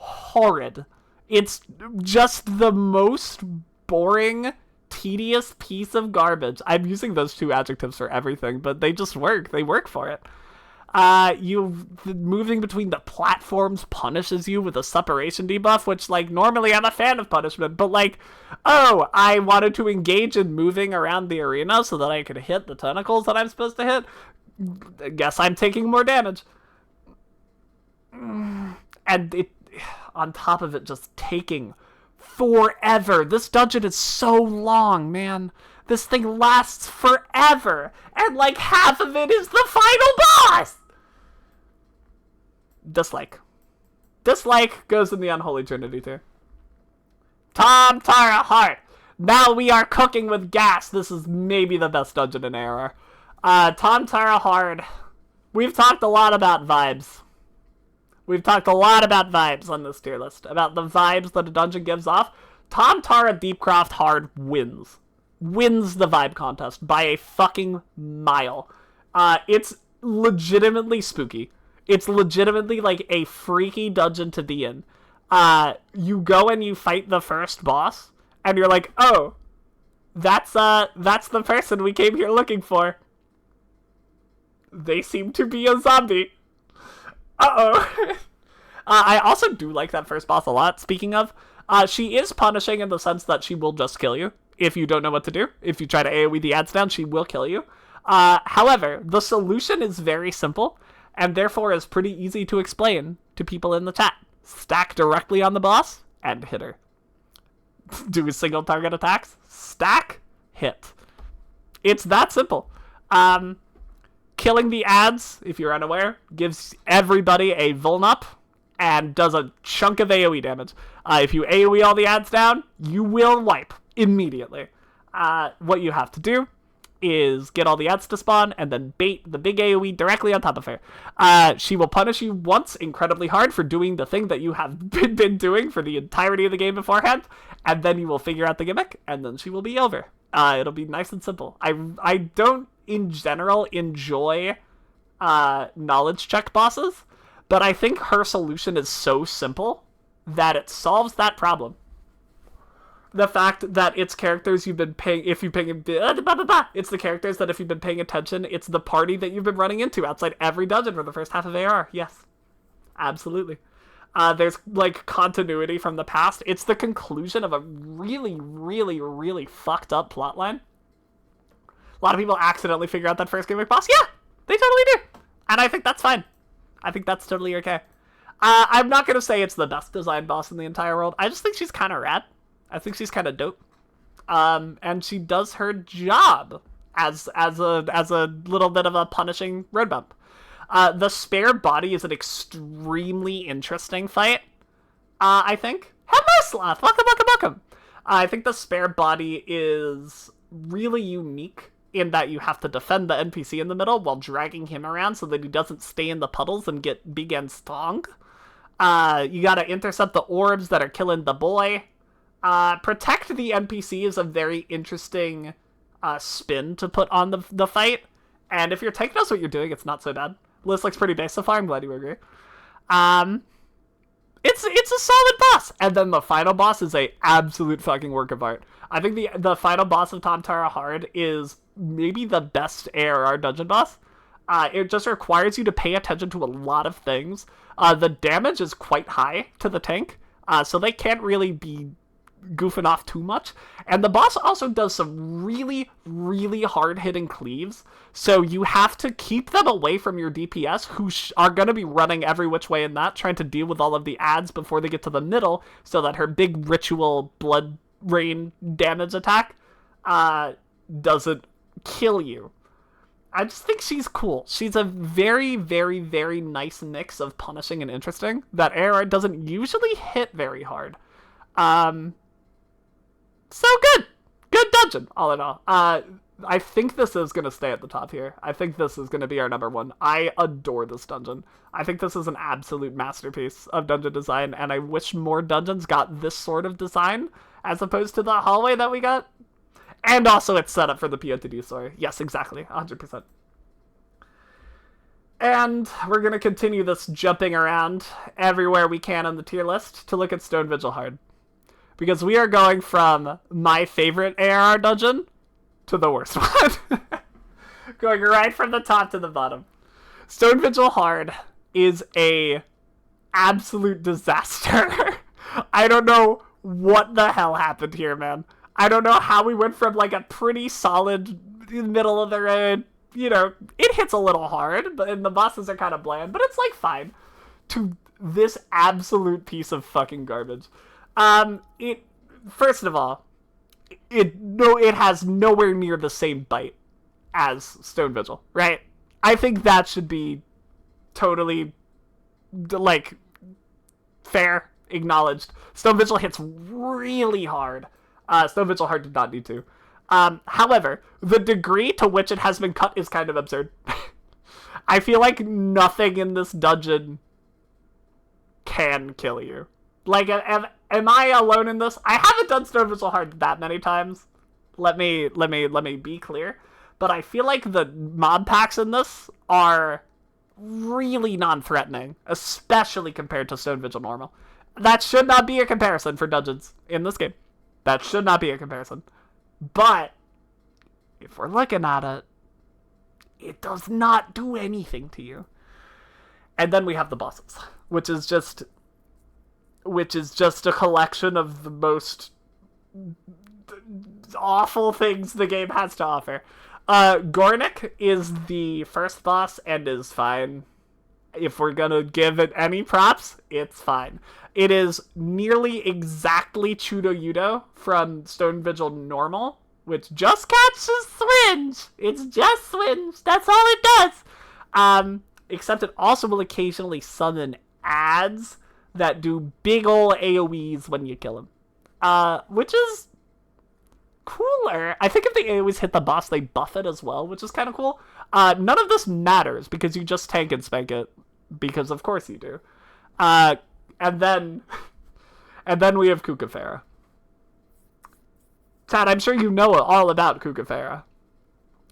horrid. It's just the most boring, tedious piece of garbage. I'm using those two adjectives for everything, but they just work. They work for it. Moving between the platforms punishes you with a separation debuff, which, like, normally I'm a fan of punishment, but, like, oh, I wanted to engage in moving around the arena so that I could hit the tentacles that I'm supposed to hit. I guess I'm taking more damage. And it, on top of it, just taking forever. This dungeon is so long, man. This thing lasts forever, and like half of it is the final boss! Dislike. Dislike goes in the unholy trinity too. Tom Tara Heart. Now we are cooking with gas. This is maybe the best dungeon in ARR. Tom Tara Hard. We've talked a lot about vibes. We've talked a lot about vibes on this tier list. About the vibes that a dungeon gives off. Tom Tara Deepcroft Hard wins. Wins the vibe contest by a fucking mile. It's legitimately spooky. It's legitimately like a freaky dungeon to be in. You go and you fight the first boss, and you're like, oh, that's the person we came here looking for. They seem to be a zombie. Uh-oh. I also do like that first boss a lot. Speaking of, she is punishing in the sense that she will just kill you if you don't know what to do. If you try to AoE the ads down, she will kill you. However, the solution is very simple, and therefore is pretty easy to explain to people in the chat. Stack directly on the boss, and hit her. Do single target attacks, stack, hit. It's that simple. Killing the ads, if you're unaware, gives everybody a vuln up and does a chunk of AoE damage. If you AoE all the ads down, you will wipe immediately. What you have to do is get all the ads to spawn and then bait the big AoE directly on top of her. She will punish you once incredibly hard for doing the thing that you have been doing for the entirety of the game beforehand, and then you will figure out the gimmick, and then she will be over. It'll be nice and simple. I don't in general enjoy knowledge check bosses, but I think her solution is so simple that it solves that problem. the fact that it's characters you've been paying, it's the characters that if you've been paying attention, it's the party that you've been running into outside every dungeon for the first half of ARR. Yes. Absolutely. There's, like, continuity from the past. It's the conclusion of a really, really, really fucked up plotline. A lot of people accidentally figure out that first gimmick boss. Yeah, they totally do. And I think that's fine. I think that's totally okay. I'm not going to say it's the best designed boss in the entire world. I just think she's kind of rad. I think she's kind of dope. And she does her job as a little bit of a punishing road bump. The spare body is an extremely interesting fight, I think. Hello, Sloth! Welcome! I think the spare body is really unique in that you have to defend the NPC in the middle while dragging him around so that he doesn't stay in the puddles and get big and strong. You gotta intercept the orbs that are killing the boy. Protect the NPC is a very interesting spin to put on the fight. And if your tank knows what you're doing, it's not so bad. List looks pretty base so far. I'm glad you agree. It's a solid boss. And then the final boss is a absolute fucking work of art. I think the final boss of Tamtara Hard is maybe the best ARR dungeon boss. It just requires you to pay attention to a lot of things. The damage is quite high to the tank, so they can't really be goofing off too much. And the boss also does some really, really hard-hitting cleaves, so you have to keep them away from your DPS, who are going to be running every which way in that, trying to deal with all of the adds before they get to the middle, so that her big ritual blood rain damage attack doesn't kill you. I just think she's cool. She's a very, very, very nice mix of punishing and interesting that ARR doesn't usually hit very hard. So good! Good dungeon, all in all. I think this is going to stay at the top here. I think this is going to be our number one. I adore this dungeon. I think this is an absolute masterpiece of dungeon design, and I wish more dungeons got this sort of design, as opposed to the hallway that we got. And also it's set up for the POTD story. Yes, exactly. 100%. And we're going to continue this jumping around everywhere we can on the tier list to look at Stone Vigil Hard. Because we are going from my favorite ARR dungeon to the worst one. Going right from the top to the bottom. Stone Vigil Hard is a absolute disaster. I don't know what the hell happened here, man. I don't know how we went from, like, a pretty solid middle of the road, you know, it hits a little hard, and the bosses are kind of bland, but it's, like, fine, to this absolute piece of fucking garbage. First of all, it has nowhere near the same bite as Stone Vigil, right? I think that should be totally, like, fair, acknowledged. Stone Vigil hits really hard. Stone Vigil Hard did not need to. However, the degree to which it has been cut is kind of absurd. I feel like nothing in this dungeon can kill you. Like, am I alone in this? I haven't done Stone Vigil Hard that many times. Let me be clear. But I feel like the mob packs in this are really non-threatening, especially compared to Stone Vigil Normal. That should not be a comparison for dungeons in this game. That should not be a comparison. But, if we're looking at it, it does not do anything to you. And then we have the bosses, which is just a collection of the most awful things the game has to offer. Gornik is the first boss and is fine. If we're gonna give it any props, it's fine. It is nearly exactly Chudo Yudo from Stone Vigil Normal, which just catches Swinge. It's just Swinge. That's all it does. Except it also will occasionally summon adds that do big ol' AoEs when you kill them. Which is cooler. I think if the AoEs hit the boss, they buff it as well, which is kind of cool. None of this matters because you just tank and spank it. Because of course you do. And then we have Kukafera. Tad, I'm sure you know all about Kukafera.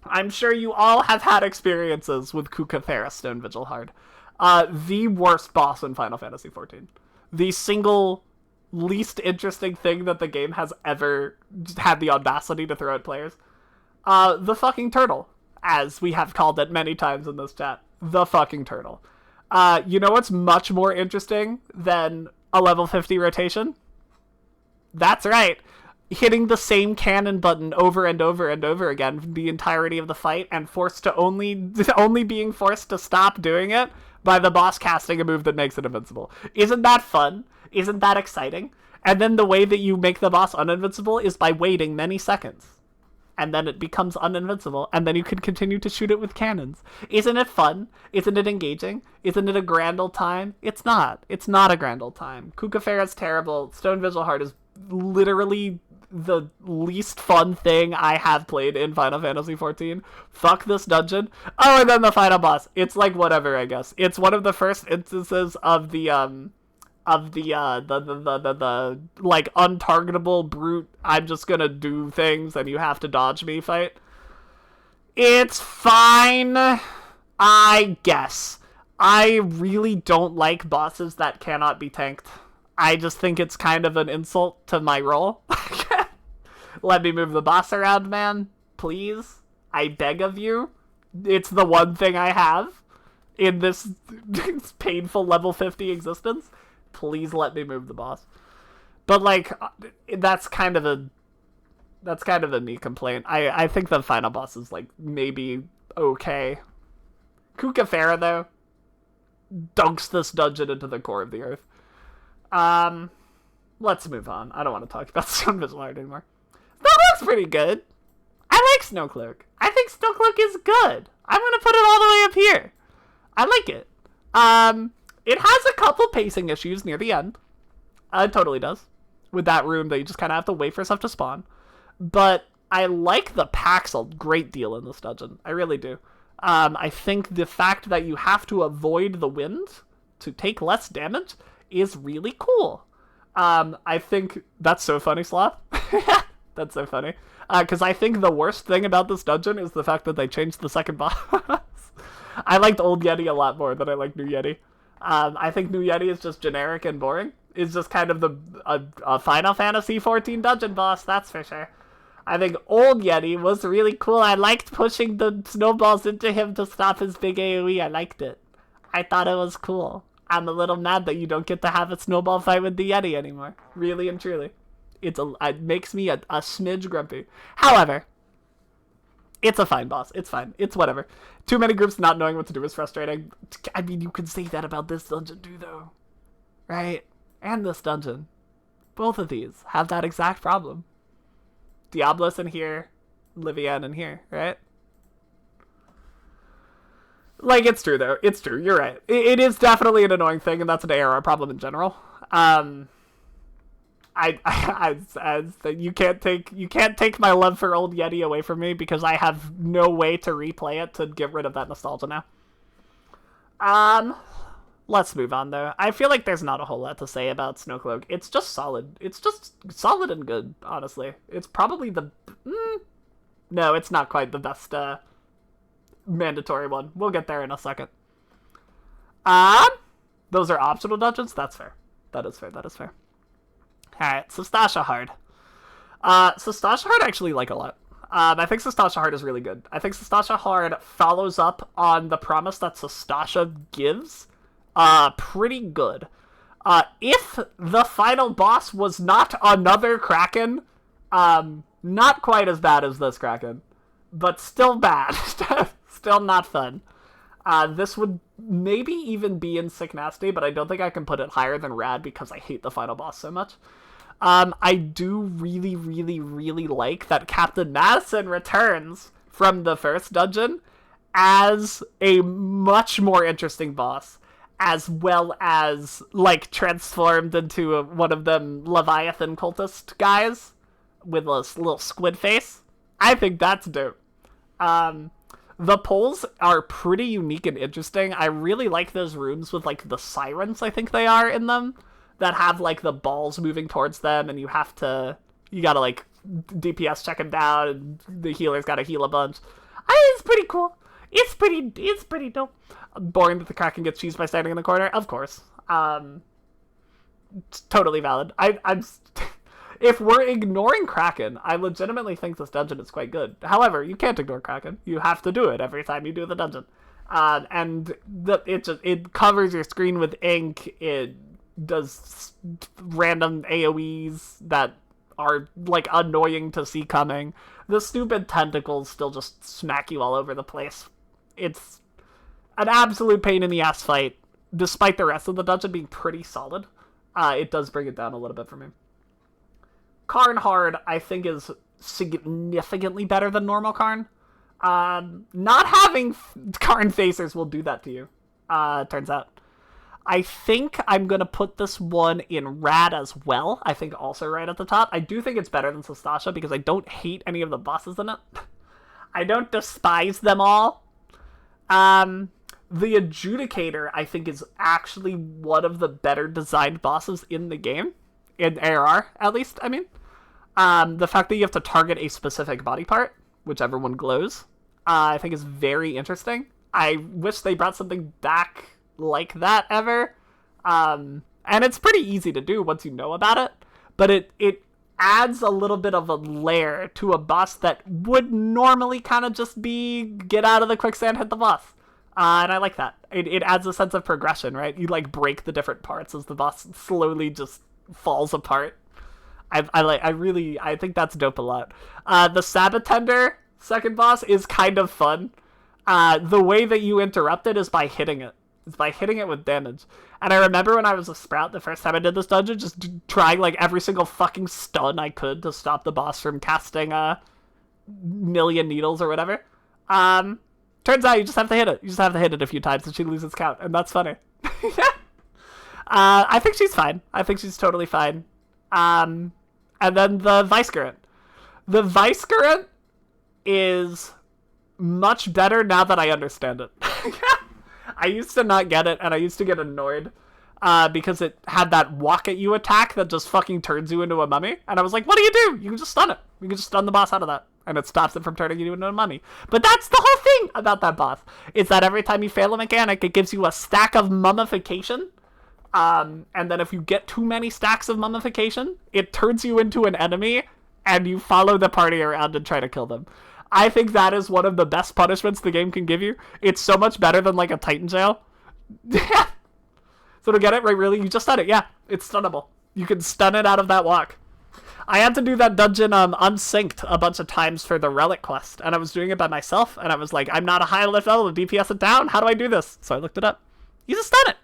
I'm sure you all have had experiences with Kukafera Stone Vigil Hard. The worst boss in Final Fantasy XIV. The single least interesting thing that the game has ever had the audacity to throw at players. The fucking turtle, as we have called it many times in this chat. The fucking turtle. You know what's much more interesting than a level 50 rotation? That's right. Hitting the same cannon button over and over and over again the entirety of the fight, and forced to only being forced to stop doing it by the boss casting a move that makes it invincible. Isn't that fun? Isn't that exciting? And then the way that you make the boss uninvincible is by waiting many seconds. And then it becomes uninvincible, and then you can continue to shoot it with cannons. Isn't it fun? Isn't it engaging? Isn't it a grand old time? It's not. It's not a grand old time. Kukafera is terrible. Stone Vigil Heart is literally the least fun thing I have played in Final Fantasy XIV. Fuck this dungeon. Oh, and then the final boss. It's like whatever, I guess. It's one of the first instances of the like untargetable brute, I'm just gonna do things and you have to dodge me fight. It's fine, I guess. I really don't like bosses that cannot be tanked. I just think it's kind of an insult to my role. Let me move the boss around, man. Please. I beg of you. It's the one thing I have in this painful level 50 existence. Please let me move the boss. But like, that's kind of a neat complaint. I think the final boss is like maybe okay. Kukafera though dunks this dungeon into the core of the earth. Let's move on. I don't want to talk about Stone Vigil Heart anymore. Snowcloak's pretty good. I like Snowcloak. I think Snowcloak is good. I'm gonna put it all the way up here. I like it. It has a couple pacing issues near the end. It totally does. With that room that you just kind of have to wait for stuff to spawn. But I like the packs a great deal in this dungeon. I really do. I think the fact that you have to avoid the wind to take less damage is really cool. I think that's so funny, Sloth. That's so funny. Because I think the worst thing about this dungeon is the fact that they changed the second boss. I liked Old Yeti a lot more than I like New Yeti. I think New Yeti is just generic and boring. It's just kind of a Final Fantasy XIV dungeon boss, that's for sure. I think Old Yeti was really cool. I liked pushing the snowballs into him to stop his big AoE. I liked it. I thought it was cool. I'm a little mad that you don't get to have a snowball fight with the Yeti anymore. Really and truly. It makes me a smidge grumpy. However, it's a fine boss. It's fine. It's whatever. Too many groups not knowing what to do is frustrating. I mean, you could say that about this dungeon too, though. Right? And this dungeon. Both of these have that exact problem. Diablos in here, Livian in here, right? Like, it's true, though. It's true. You're right. It is definitely an annoying thing, and that's an ARR problem in general. You can't take my love for Old Yeti away from me because I have no way to replay it to get rid of that nostalgia now. Let's move on though. I feel like there's not a whole lot to say about Snowcloak. It's just solid. It's just solid and good, honestly. It's probably the no, it's not quite the best mandatory one. We'll get there in a second. Those are optional dungeons? That's fair. That is fair. That is fair. Alright, Sastasha Hard. Sastasha Hard I actually like a lot. I think Sastasha Hard is really good. I think Sastasha Hard follows up on the promise that Sastasha gives pretty good. If the final boss was not another Kraken, not quite as bad as this Kraken, but still bad. Still not fun. This would maybe even be in Sick Nasty, but I don't think I can put it higher than Rad because I hate the final boss so much. I do really, really, really like that Captain Madison returns from the first dungeon as a much more interesting boss, as well as, like, transformed into one of them Leviathan cultist guys with a little squid face. I think that's dope. The poles are pretty unique and interesting. I really like those rooms with, like, the sirens, I think they are, in them, that have, like, the balls moving towards them, and you gotta, like, DPS check them down, and the healer's gotta heal a bunch. It's pretty cool. It's pretty dope. Boring that the Kraken gets cheesed by standing in the corner? Of course. It's totally valid. I'm if we're ignoring Kraken, I legitimately think this dungeon is quite good. However, you can't ignore Kraken. You have to do it every time you do the dungeon. And it covers your screen with ink. It does random AoEs that are like annoying to see coming. The stupid tentacles still just smack you all over the place. It's an absolute pain in the ass fight, despite the rest of the dungeon being pretty solid. It does bring it down a little bit for me. Karn Hard, I think, is significantly better than normal Karn. Not having Karn Facers will do that to you, turns out. I think I'm going to put this one in Rad as well. I think also right at the top. I do think it's better than Sastasha because I don't hate any of the bosses in it. I don't despise them all. The Adjudicator, I think, is actually one of the better designed bosses in the game. In ARR, at least, I mean. The fact that you have to target a specific body part, whichever one glows, I think is very interesting. I wish they brought something back like that ever. And it's pretty easy to do once you know about it. But it adds a little bit of a layer to a boss that would normally kind of just be get out of the quicksand, hit the boss. And I like that. It adds a sense of progression, right? You like break the different parts as the boss slowly just falls apart. I think that's dope a lot. The Sabatender second boss is kind of fun. The way that you interrupt it is by hitting it. It's by hitting it with damage. And I remember when I was a Sprout the first time I did this dungeon, just trying like every single fucking stun I could to stop the boss from casting a million needles or whatever. Turns out you just have to hit it. You just have to hit it a few times and she loses count, and that's funny. I think she's fine. I think she's totally fine. And then the Vicegerent. The Vicegerent is much better now that I understand it. I used to not get it, and I used to get annoyed because it had that walk at you attack that just fucking turns you into a mummy. And I was like, what do? You can just stun it. You can just stun the boss out of that, and it stops it from turning you into a mummy. But that's the whole thing about that boss, is that every time you fail a mechanic, it gives you a stack of mummification. And then if you get too many stacks of mummification, it turns you into an enemy, and you follow the party around and try to kill them. I think that is one of the best punishments the game can give you. It's so much better than like a Titan jail. So to get it right, really, you just stun it. Yeah, it's stunnable. You can stun it out of that walk. I had to do that dungeon unsynced a bunch of times for the Relic quest, and I was doing it by myself, and I was like, I'm not a high level to DPS it down. How do I do this? So I looked it up. You just stun it.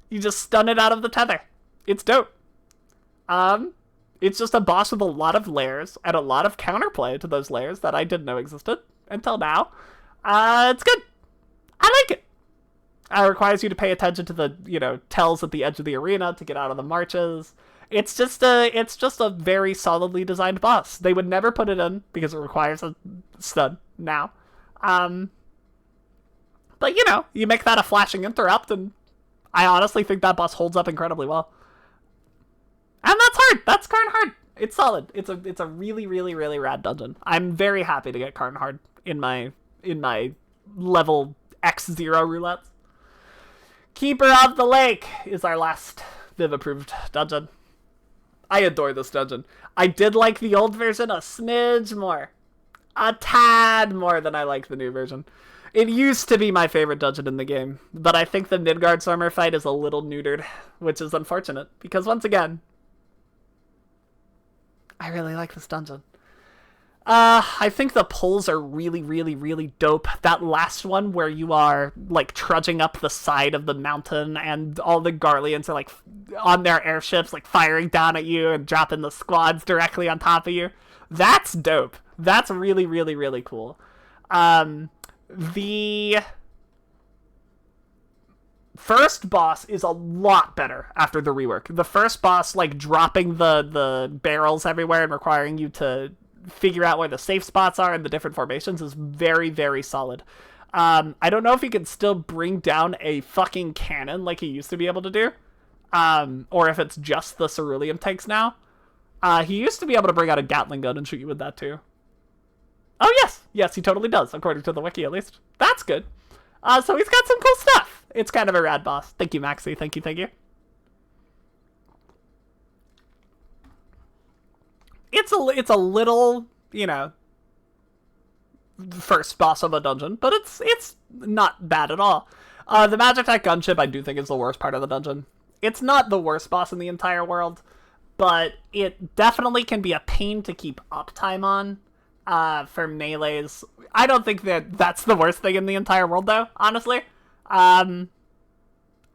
You just stun it out of the tether. It's dope. It's just a boss with a lot of layers and a lot of counterplay to those layers that I didn't know existed until now. It's good. I like it. It requires you to pay attention to the, tells at the edge of the arena to get out of the marches. It's just a very solidly designed boss. They would never put it in because it requires a stun now. But you make that a flashing interrupt, and I honestly think that boss holds up incredibly well. And that's hard. That's Karn Hard. It's solid. It's a really, really, really rad dungeon. I'm very happy to get Karn Hard in my level X0 roulettes. Keeper of the Lake is our last Viv approved dungeon. I adore this dungeon. I did like the old version a smidge more. A tad more than I like the new version. It used to be my favorite dungeon in the game, but I think the Midgard-Stormer fight is a little neutered, which is unfortunate, because once again, I really like this dungeon. I think the pulls are really, really, really dope. That last one where you are, like, trudging up the side of the mountain and all the Garleans are, like, on their airships, like, firing down at you and dropping the squads directly on top of you. That's dope. That's really, really, really cool. The first boss is a lot better after the rework. The first boss, like, dropping the barrels everywhere and requiring you to figure out where the safe spots are in the different formations is very, very solid. I don't know if he can still bring down a fucking cannon like he used to be able to do, or if it's just the cerulean tanks now. He used to be able to bring out a Gatling gun and shoot you with that too. Oh yes, yes, he totally does, according to the wiki at least. That's good. So he's got some cool stuff. It's kind of a rad boss. Thank you, Maxi. Thank you, thank you. it's a little, you know, first boss of a dungeon, but it's not bad at all. The Magitech gunship I do think is the worst part of the dungeon. It's not the worst boss in the entire world, but it definitely can be a pain to keep uptime on for melees. I don't think that that's the worst thing in the entire world, though, honestly.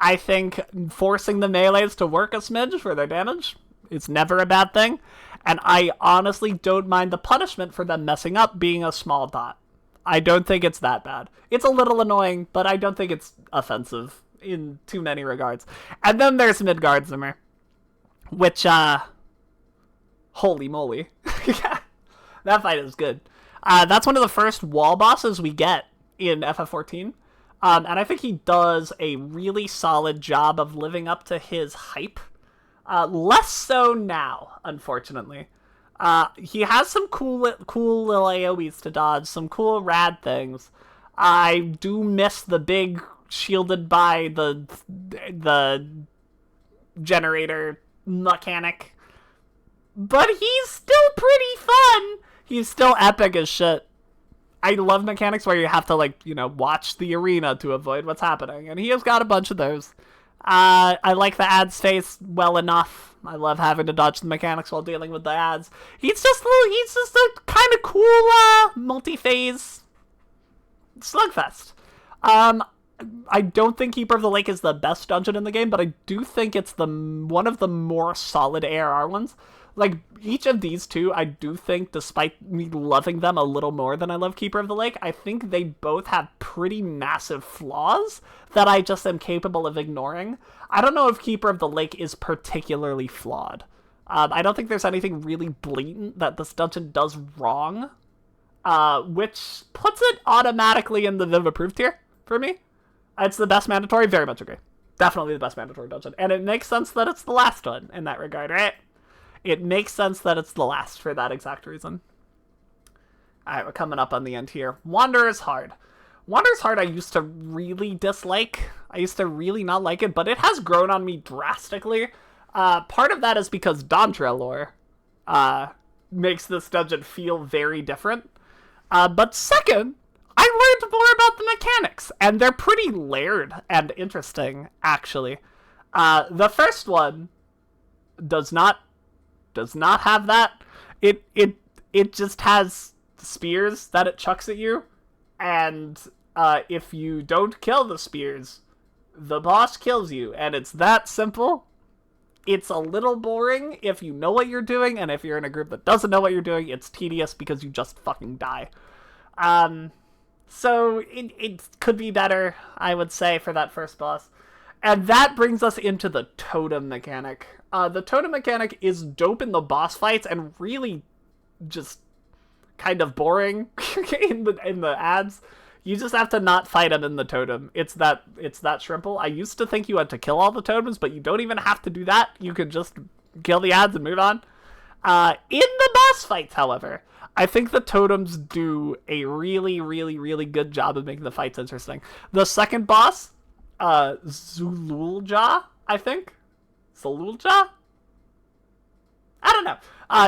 I think forcing the melees to work a smidge for their damage is never a bad thing, and I honestly don't mind the punishment for them messing up being a small dot. I don't think it's that bad. It's a little annoying, but I don't think it's offensive in too many regards. And then there's Midgard Zimmer, which, holy moly. That fight is good. That's one of the first wall bosses we get in FF14. And I think he does a really solid job of living up to his hype. Less so now, unfortunately. He has some cool little AoEs to dodge, some cool rad things. I do miss the big shielded by the generator mechanic. But he's still pretty fun! He's still epic as shit. I love mechanics where you have to, like, you know, watch the arena to avoid what's happening, and he has got a bunch of those. I like the ads phase well enough. I love having to dodge the mechanics while dealing with the ads. He's just a kind of cool, multi-phase slugfest. I don't think Keeper of the Lake is the best dungeon in the game, but I do think it's one of the more solid ARR ones. Like, each of these two, I do think, despite me loving them a little more than I love Keeper of the Lake, I think they both have pretty massive flaws that I just am capable of ignoring. I don't know if Keeper of the Lake is particularly flawed. I don't think there's anything really blatant that this dungeon does wrong, which puts it automatically in the Viv approved tier for me. It's the best mandatory, very much agree. Definitely the best mandatory dungeon. And it makes sense that it's the last one in that regard, right? It makes sense that it's the last for that exact reason. Alright, we're coming up on the end here. Wanderer's Hard. Wanderer's Hard I used to really dislike. I used to really not like it, but it has grown on me drastically. Part of that is because Dantra lore makes this dungeon feel very different. But second, I learned more about the mechanics, and they're pretty layered and interesting, actually. The first one does not have that. It just has spears that it chucks at you, and if you don't kill the spears, the boss kills you, and it's that simple. It's a little boring if you know what you're doing, and if you're in a group that doesn't know what you're doing, it's tedious because you just fucking die. So it could be better, I would say, for that first boss. And that brings us into the totem mechanic. The totem mechanic is dope in the boss fights and really just kind of boring in the ads. You just have to not fight them in the totem. It's that simple. I used to think you had to kill all the totems, but you don't even have to do that. You can just kill the ads and move on. In the boss fights, however, I think the totems do a really, really, really good job of making the fights interesting. The second boss, Zululja, I think? Zululja? I don't know.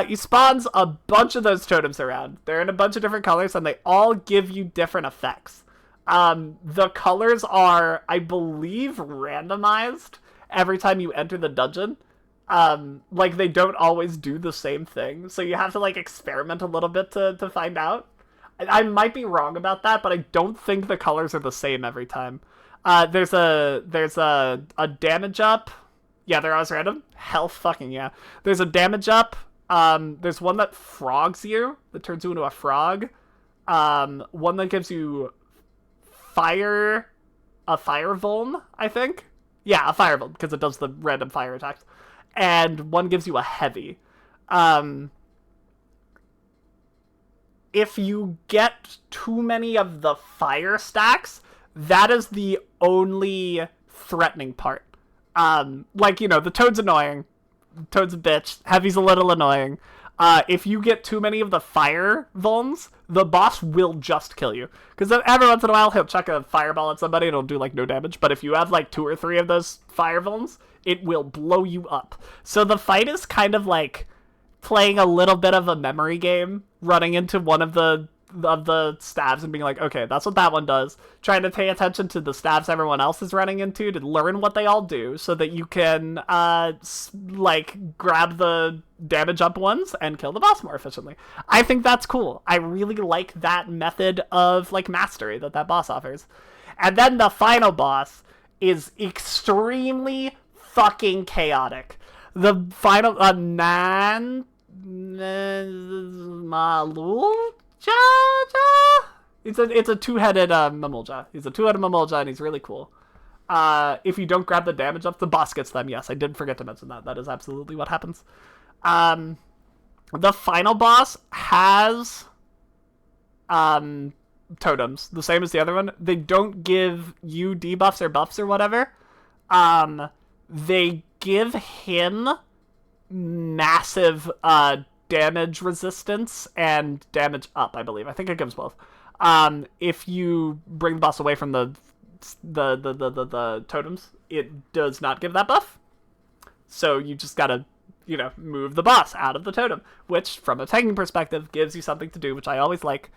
He spawns a bunch of those totems around. They're in a bunch of different colors, and they all give you different effects. The colors are, I believe, randomized every time you enter the dungeon. Like, they don't always do the same thing, so you have to, like, experiment a little bit to find out. I might be wrong about that, but I don't think the colors are the same every time. There's a damage up. Yeah, they're always random. Hell fucking yeah. There's a damage up. There's one that frogs you, that turns you into a frog. One that gives you a fire vuln, I think. Yeah, a fire vuln, because it does the random fire attacks. And one gives you a heavy. If you get too many of the fire stacks, that is the only threatening part. Like, you know, the toad's annoying. Toad's a bitch. Heavy's a little annoying. If you get too many of the fire vulns, the boss will just kill you. Because every once in a while, he'll chuck a fireball at somebody and it'll do, like, no damage. But if you have, like, 2 or 3 of those fire vulns, it will blow you up. So the fight is kind of, like, playing a little bit of a memory game, running into one of the stabs and being like, okay, that's what that one does. Trying to pay attention to the stabs everyone else is running into to learn what they all do so that you can, like, grab the damage up ones and kill the boss more efficiently. I think that's cool. I really like that method of, like, mastery that boss offers. And then the final boss is extremely fucking chaotic. The final, Malul? It's a two-headed Mamulja. He's a two-headed Mamulja, and he's really cool. If you don't grab the damage up, the boss gets them. Yes, I did forget to mention that. That is absolutely what happens. The final boss has totems, the same as the other one. They don't give you debuffs or buffs or whatever. They give him massive damage resistance and damage up, I believe. I think it gives both. If you bring the boss away from the totems, it does not give that buff. So you just gotta, you know, move the boss out of the totem, which, from a tanking perspective, gives you something to do, which I always like.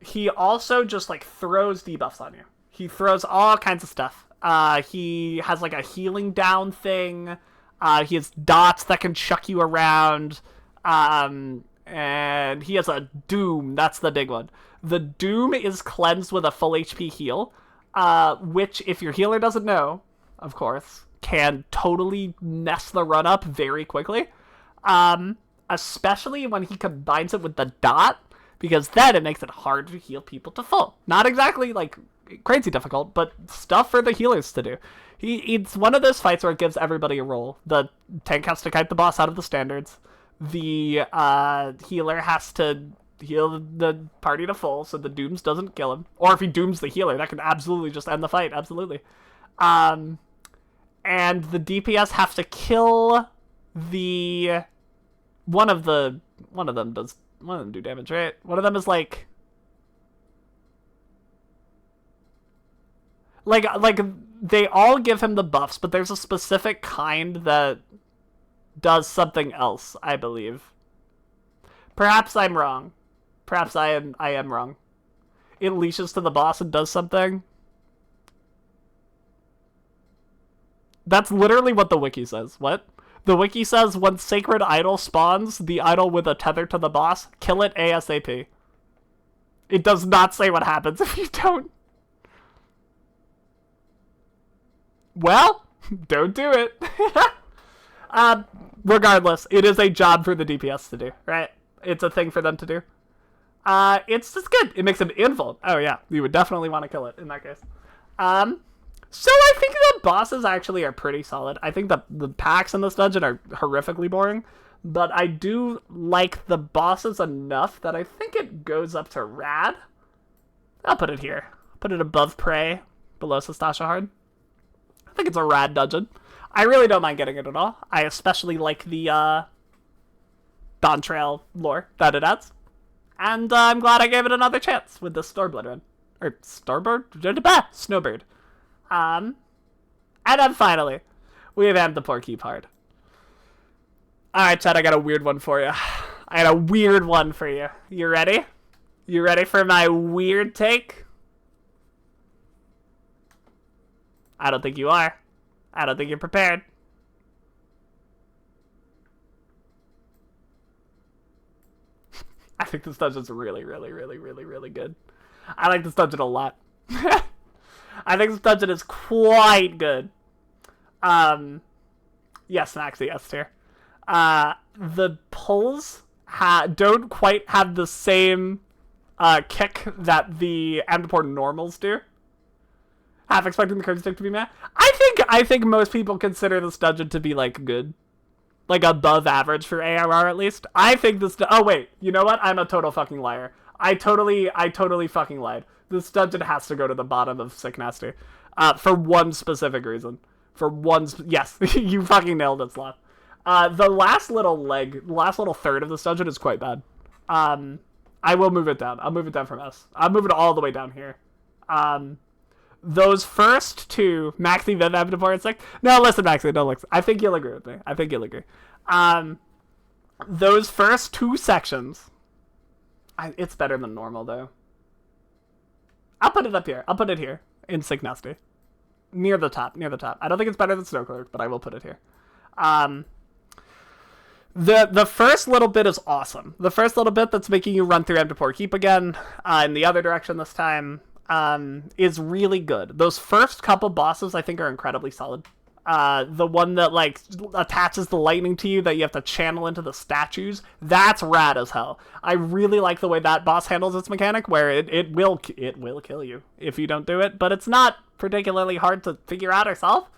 He also just, like, throws debuffs on you. He throws all kinds of stuff. He has, like, a healing down thing. He has dots that can chuck you around. And he has a Doom. That's the big one. The Doom is cleansed with a full HP heal, which, if your healer doesn't know, of course, can totally mess the run up very quickly. Especially when he combines it with the dot, because then it makes it hard to heal people to full. Not exactly, like, crazy difficult, but stuff for the healers to do. It's one of those fights where it gives everybody a role. The tank has to kite the boss out of the standards. The healer has to heal the party to full, so the Dooms doesn't kill him. Or if he dooms the healer, that can absolutely just end the fight, absolutely. And the DPS have to kill the... One of them do damage, right? One of them is like they all give him the buffs, but there's a specific kind that does something else, I believe. Perhaps I'm wrong. Perhaps I am wrong. It leashes to the boss and does something. That's literally what the wiki says. What? The wiki says, when Sacred Idol spawns, the idol with a tether to the boss, kill it ASAP. It does not say what happens if you don't. Well, don't do it. Regardless, it is a job for the DPS to do, right? It's a thing for them to do. It's just good. It makes him invuln. Oh yeah, you would definitely want to kill it in that case. So I think the bosses actually are pretty solid. I think the packs in this dungeon are horrifically boring, but I do like the bosses enough that I think it goes up to rad. I'll put it here. Put it above Prey, below Sastasha Hard. I think it's a rad dungeon. I really don't mind getting it at all. I especially like the Dawn Trail lore that it adds. And I'm glad I gave it another chance with this Snowbird run. Or Snowbird. And then finally, we have the Porky part. Alright, Chad, I got a weird one for you. I got a weird one for you. You ready? You ready for my weird take? I don't think you are. I don't think you're prepared. I think this dungeon's really, really, really, really, really good. I like this dungeon a lot. I think this dungeon is quite good. Yes, Maxie, yes, here. The pulls don't quite have the same kick that the Amdapor normals do. Half expecting the card stick to be meh. I think most people consider this dungeon to be, like, good. Like, above average for ARR, at least. I think this... Oh, wait. You know what? I'm a total fucking liar. I totally fucking lied. This dungeon has to go to the bottom of Sick Nasty. For one specific reason. Yes, you fucking nailed it, Sloth. The last little third of this dungeon is quite bad. I will move it down. I'll move it down from S. I'll move it all the way down here. Those first two, Maxi, Viv, Vod, and Sick. No, listen, Maxi, no, listen. I think you'll agree with me. Those first 2 sections, it's better than normal, though. I'll put it up here. I'll put it here, in Sick Nasty. Near the top. I don't think it's better than Snow Clerk, but I will put it here. The first little bit is awesome. The first little bit that's making you run through Emptipore Keep again, in the other direction this time, is really good. Those first couple bosses, I think, are incredibly solid. The one that, like, attaches the lightning to you that you have to channel into the statues, that's rad as hell. I really like the way that boss handles its mechanic, where it will kill you if you don't do it, but it's not particularly hard to figure out yourself.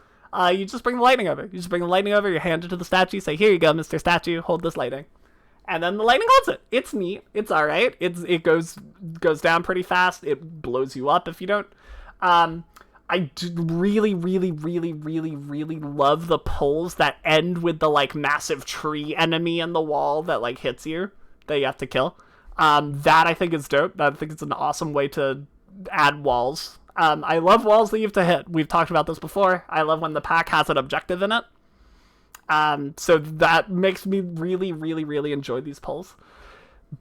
You just bring the lightning over. You hand it to the statue, say, here you go, Mr. Statue, hold this lightning. And then the lightning holds it. It's neat. It's alright. It goes down pretty fast. It blows you up if you don't. I really love the pulls that end with the, like, massive tree enemy in the wall that, like, hits you, that you have to kill. That I think is dope. I think it's an awesome way to add walls. I love walls that you have to hit. We've talked about this before. I love when the pack has an objective in it. So that makes me really enjoy these pulls.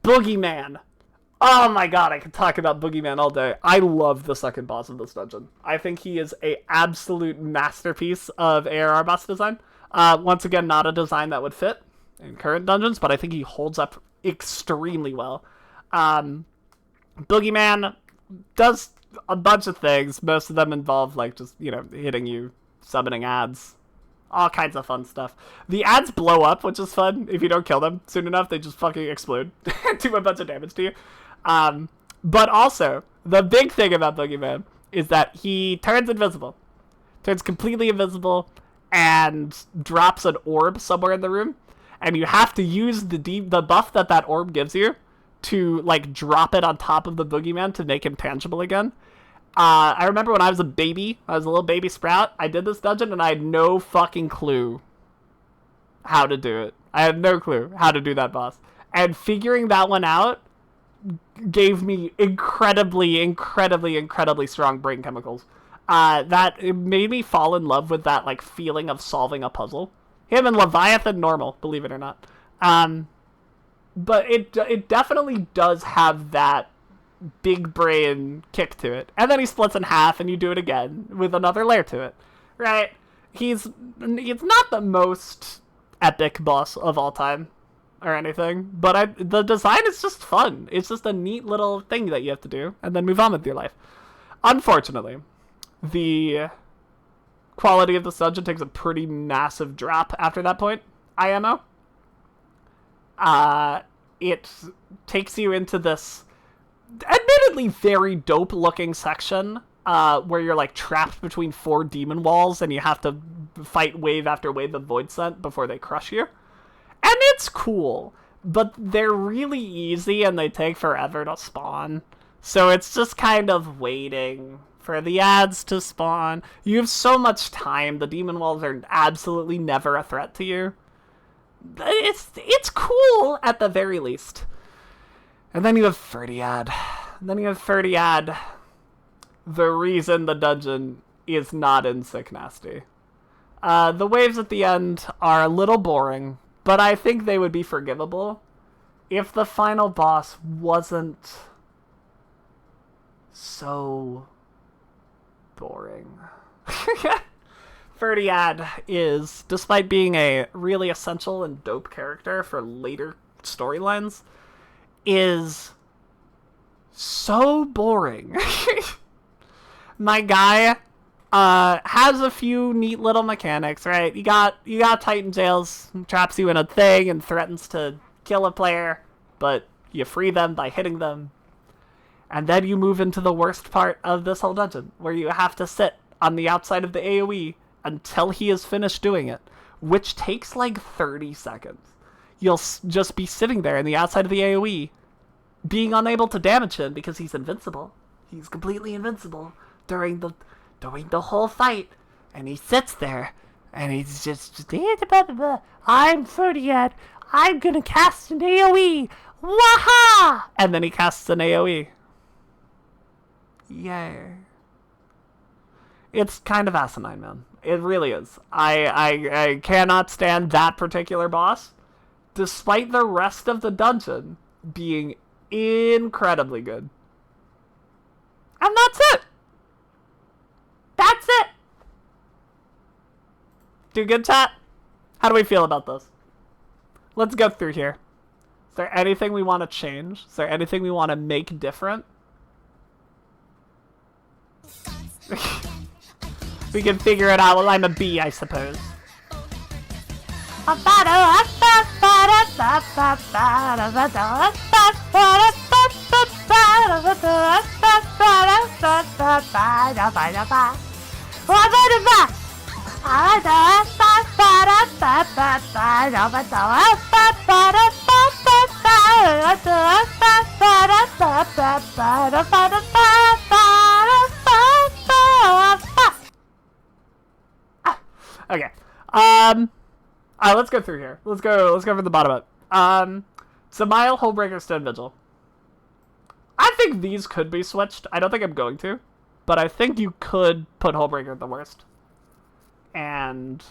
Boogeyman. Oh my god, I could talk about Boogeyman all day. I love the second boss of this dungeon. I think he is an absolute masterpiece of ARR boss design. Once again, not a design that would fit in current dungeons, but I think he holds up extremely well. Boogeyman does a bunch of things. Most of them involve, like, just, you know, hitting you, summoning ads, all kinds of fun stuff. The ads blow up, which is fun. If you don't kill them soon enough, they just fucking explode and do a bunch of damage to you. But also, the big thing about Boogeyman is that he turns invisible. Turns completely invisible and drops an orb somewhere in the room. And you have to use the buff that orb gives you to, like, drop it on top of the Boogeyman to make him tangible again. I remember when I was a baby, I was a little baby sprout, I did this dungeon and I had no fucking clue how to do it. I had no clue how to do that boss. And figuring that one out gave me incredibly strong brain chemicals. It made me fall in love with that, like, feeling of solving a puzzle. Him and Leviathan normal, believe it or not. But it definitely does have that big brain kick to it. And then he splits in half and you do it again with another layer to it. Right? He's not the most epic boss of all time or anything, but the design is just fun. It's just a neat little thing that you have to do and then move on with your life. Unfortunately, the quality of the dungeon takes a pretty massive drop after that point, IMO. It takes you into this admittedly very dope looking section where you're, like, trapped between 4 demon walls and you have to fight wave after wave of Void Scent before they crush you. And it's cool, but they're really easy and they take forever to spawn. So it's just kind of waiting for the ads to spawn. You have so much time. The demon walls are absolutely never a threat to you. It's cool at the very least. And then you have Ferdiad. The reason the dungeon is not in Sick Nasty. The waves at the end are a little boring, but I think they would be forgivable if the final boss wasn't so boring. Ferdiad is, despite being a really essential and dope character for later storylines, is so boring. My guy has a few neat little mechanics, right? You got Titan Jails, traps you in a thing and threatens to kill a player, but you free them by hitting them. And then you move into the worst part of this whole dungeon, where you have to sit on the outside of the AoE until he is finished doing it, which takes like 30 seconds. You'll just be sitting there in the outside of the AoE, being unable to damage him because he's invincible. He's completely invincible during the whole fight, and he sits there, and he's just I'm Ferdiad, I'm gonna cast an AoE, waha! And then he casts an AoE. Yay. It's kind of asinine, man. It really is. I cannot stand that particular boss, despite the rest of the dungeon being incredibly good. And that's it. That's it. Do good, chat? How do we feel about this? Let's go through here. Is there anything we want to change? Is there anything we want to make different? We can figure it out. Well, I'm a bee, I suppose. Okay. Alright, let's go through here. Let's go from the bottom up. Samael, Hullbreaker, Stone Vigil. I think these could be switched. I don't think I'm going to. But I think you could put Hullbreaker at the worst. And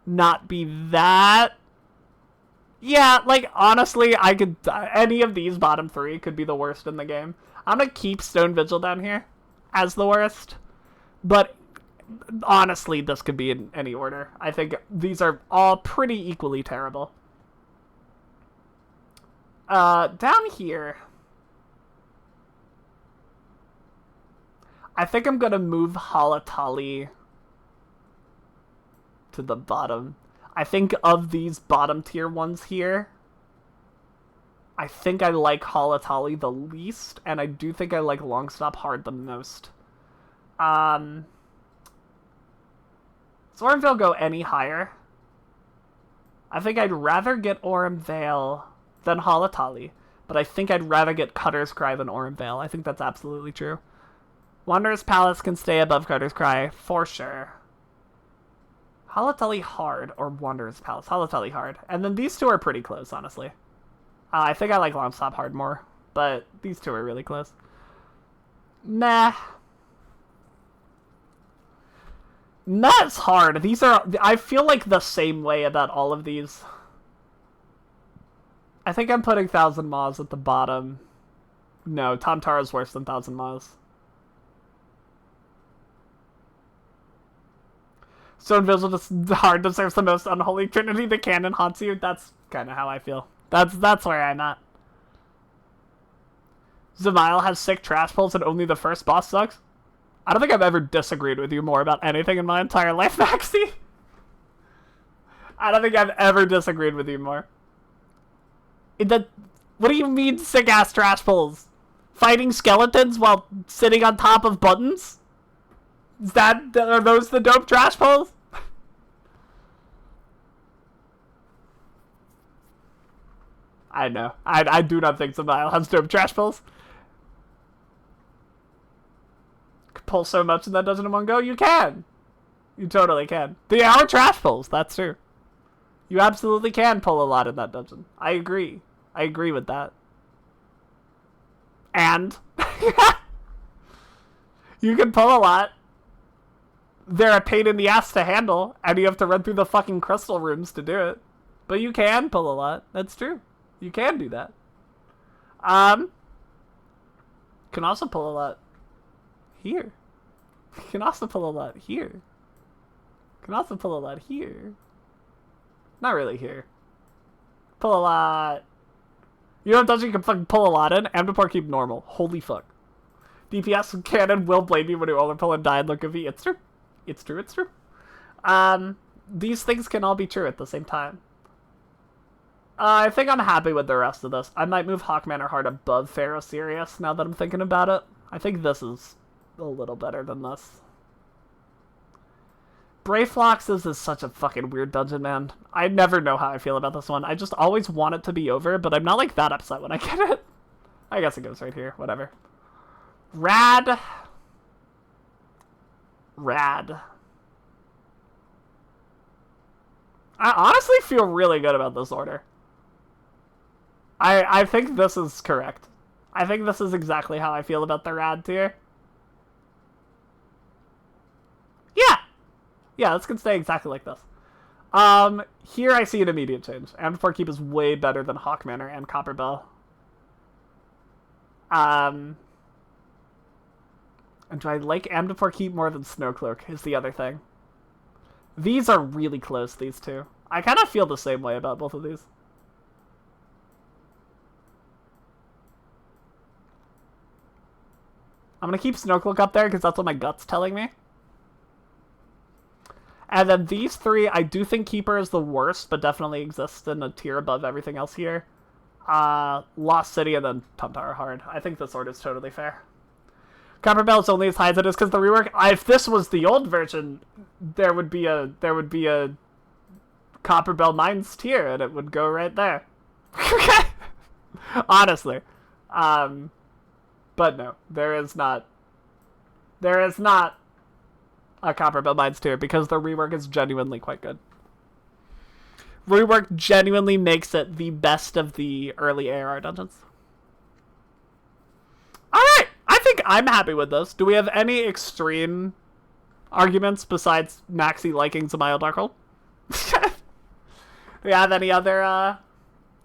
not be that... Yeah, like, honestly, I could... Any of these bottom three could be the worst in the game. I'm gonna keep Stone Vigil down here as the worst. But... honestly, this could be in any order. I think these are all pretty equally terrible. Down here... I think I'm gonna move Halatali to the bottom. I think of these bottom tier ones here, I think I like Halatali the least, and I do think I like Longstop Hard the most. Orimvale go any higher? I think I'd rather get Orimvale than Halatali, but I think I'd rather get Cutter's Cry than Orimvale. I think that's absolutely true. Wanderer's Palace can stay above Cutter's Cry, for sure. Halatali Hard or Wanderer's Palace? Halatali Hard. And then these two are pretty close, honestly. I think I like Longstop Hard more, but these two are really close. Meh. Meh's hard. These are... I feel like the same way about all of these. I think I'm putting Thousand Maws at the bottom. No, Tom Tara's worse than Thousand Maws. Stone Vigil just hard deserves the most unholy trinity. The canon haunts you. That's kind of how I feel. That's where I'm at. Samael has sick trash pulls and only the first boss sucks. I don't think I've ever disagreed with you more about anything in my entire life, Maxie. I don't think I've ever disagreed with you more. What do you mean sick-ass trash pulls? Fighting skeletons while sitting on top of buttons? Are those the dope trash pulls? I know. I do not think Samael has dope trash pulls. Pull so much in that dungeon in one go? You can. You totally can. They are trash pulls, that's true. You absolutely can pull a lot in that dungeon. I agree. I agree with that. And you can pull a lot. They're a pain in the ass to handle, and you have to run through the fucking crystal rooms to do it. But you can pull a lot. That's true. You can do that. Can also pull a lot here. Can also pull a lot here. Can also pull a lot here. Not really here. Pull a lot. You know what dungeon you can fucking pull a lot in? Amdapor keep normal. Holy fuck. DPS cannon will blame you when you overpull and die and look at V. It's true. It's true, it's true. These things can all be true at the same time. I think I'm happy with the rest of this. I might move Hawkmanor Heart above Pharaoh Sirius now that I'm thinking about it. I think this is a little better than this. Brayfloxes is such a fucking weird dungeon, man. I never know how I feel about this one. I just always want it to be over, but I'm not like that upset when I get it. I guess it goes right here. Whatever. Rad. Rad. I honestly feel really good about this order. I think this is correct. I think this is exactly how I feel about the Rad tier. Yeah! Yeah, this can stay exactly like this. Here I see an immediate change. Amdapor Keep is way better than Hawk Manor and Copperbell. And do I like Amdapor Keep more than Snowcloak is the other thing. These are really close, these two. I kind of feel the same way about both of these. I'm going to keep Snowcloak up there because that's what my gut's telling me. And then these three, I do think Keeper is the worst, but definitely exists in a tier above everything else here. Lost City and then Tumtar are hard. I think this order is totally fair. Copperbell is only as high as it is because the rework. If this was the old version, there would be a Copperbell Mines tier, and it would go right there. Honestly, but no, there is not. There is not a Copperbell Mines tier because the rework is genuinely quite good. Rework genuinely makes it the best of the early ARR dungeons. Alright, I think I'm happy with this. Do we have any extreme arguments besides Maxi liking Zamael Darkhold? Do we have any other,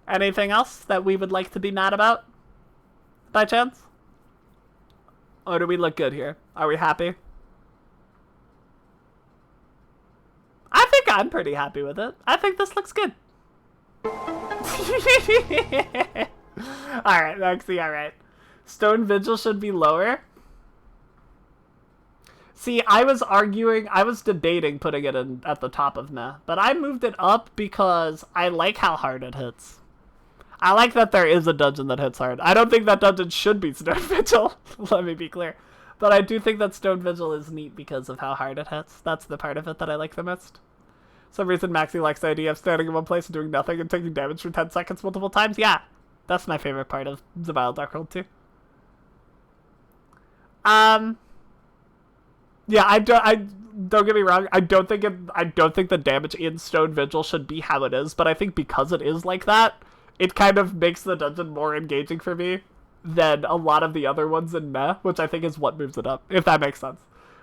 anything else that we would like to be mad about? By chance? Or do we look good here? Are we happy? I think I'm pretty happy with it. I think this looks good. Alright, Maxi, alright. Stone Vigil should be lower. See, I was debating putting it in at the top of Meh, but I moved it up because I like how hard it hits. I like that there is a dungeon that hits hard. I don't think that dungeon should be Stone Vigil, let me be clear. But I do think that Stone Vigil is neat because of how hard it hits. That's the part of it that I like the most. For some reason, Maxi likes the idea of standing in one place and doing nothing and taking damage for 10 seconds multiple times. Yeah, that's my favorite part of Zamael Darkhold too. Yeah, I don't get me wrong. I don't think the damage in Stone Vigil should be how it is, but I think because it is like that, it kind of makes the dungeon more engaging for me than a lot of the other ones in Meh, which I think is what moves it up, if that makes sense.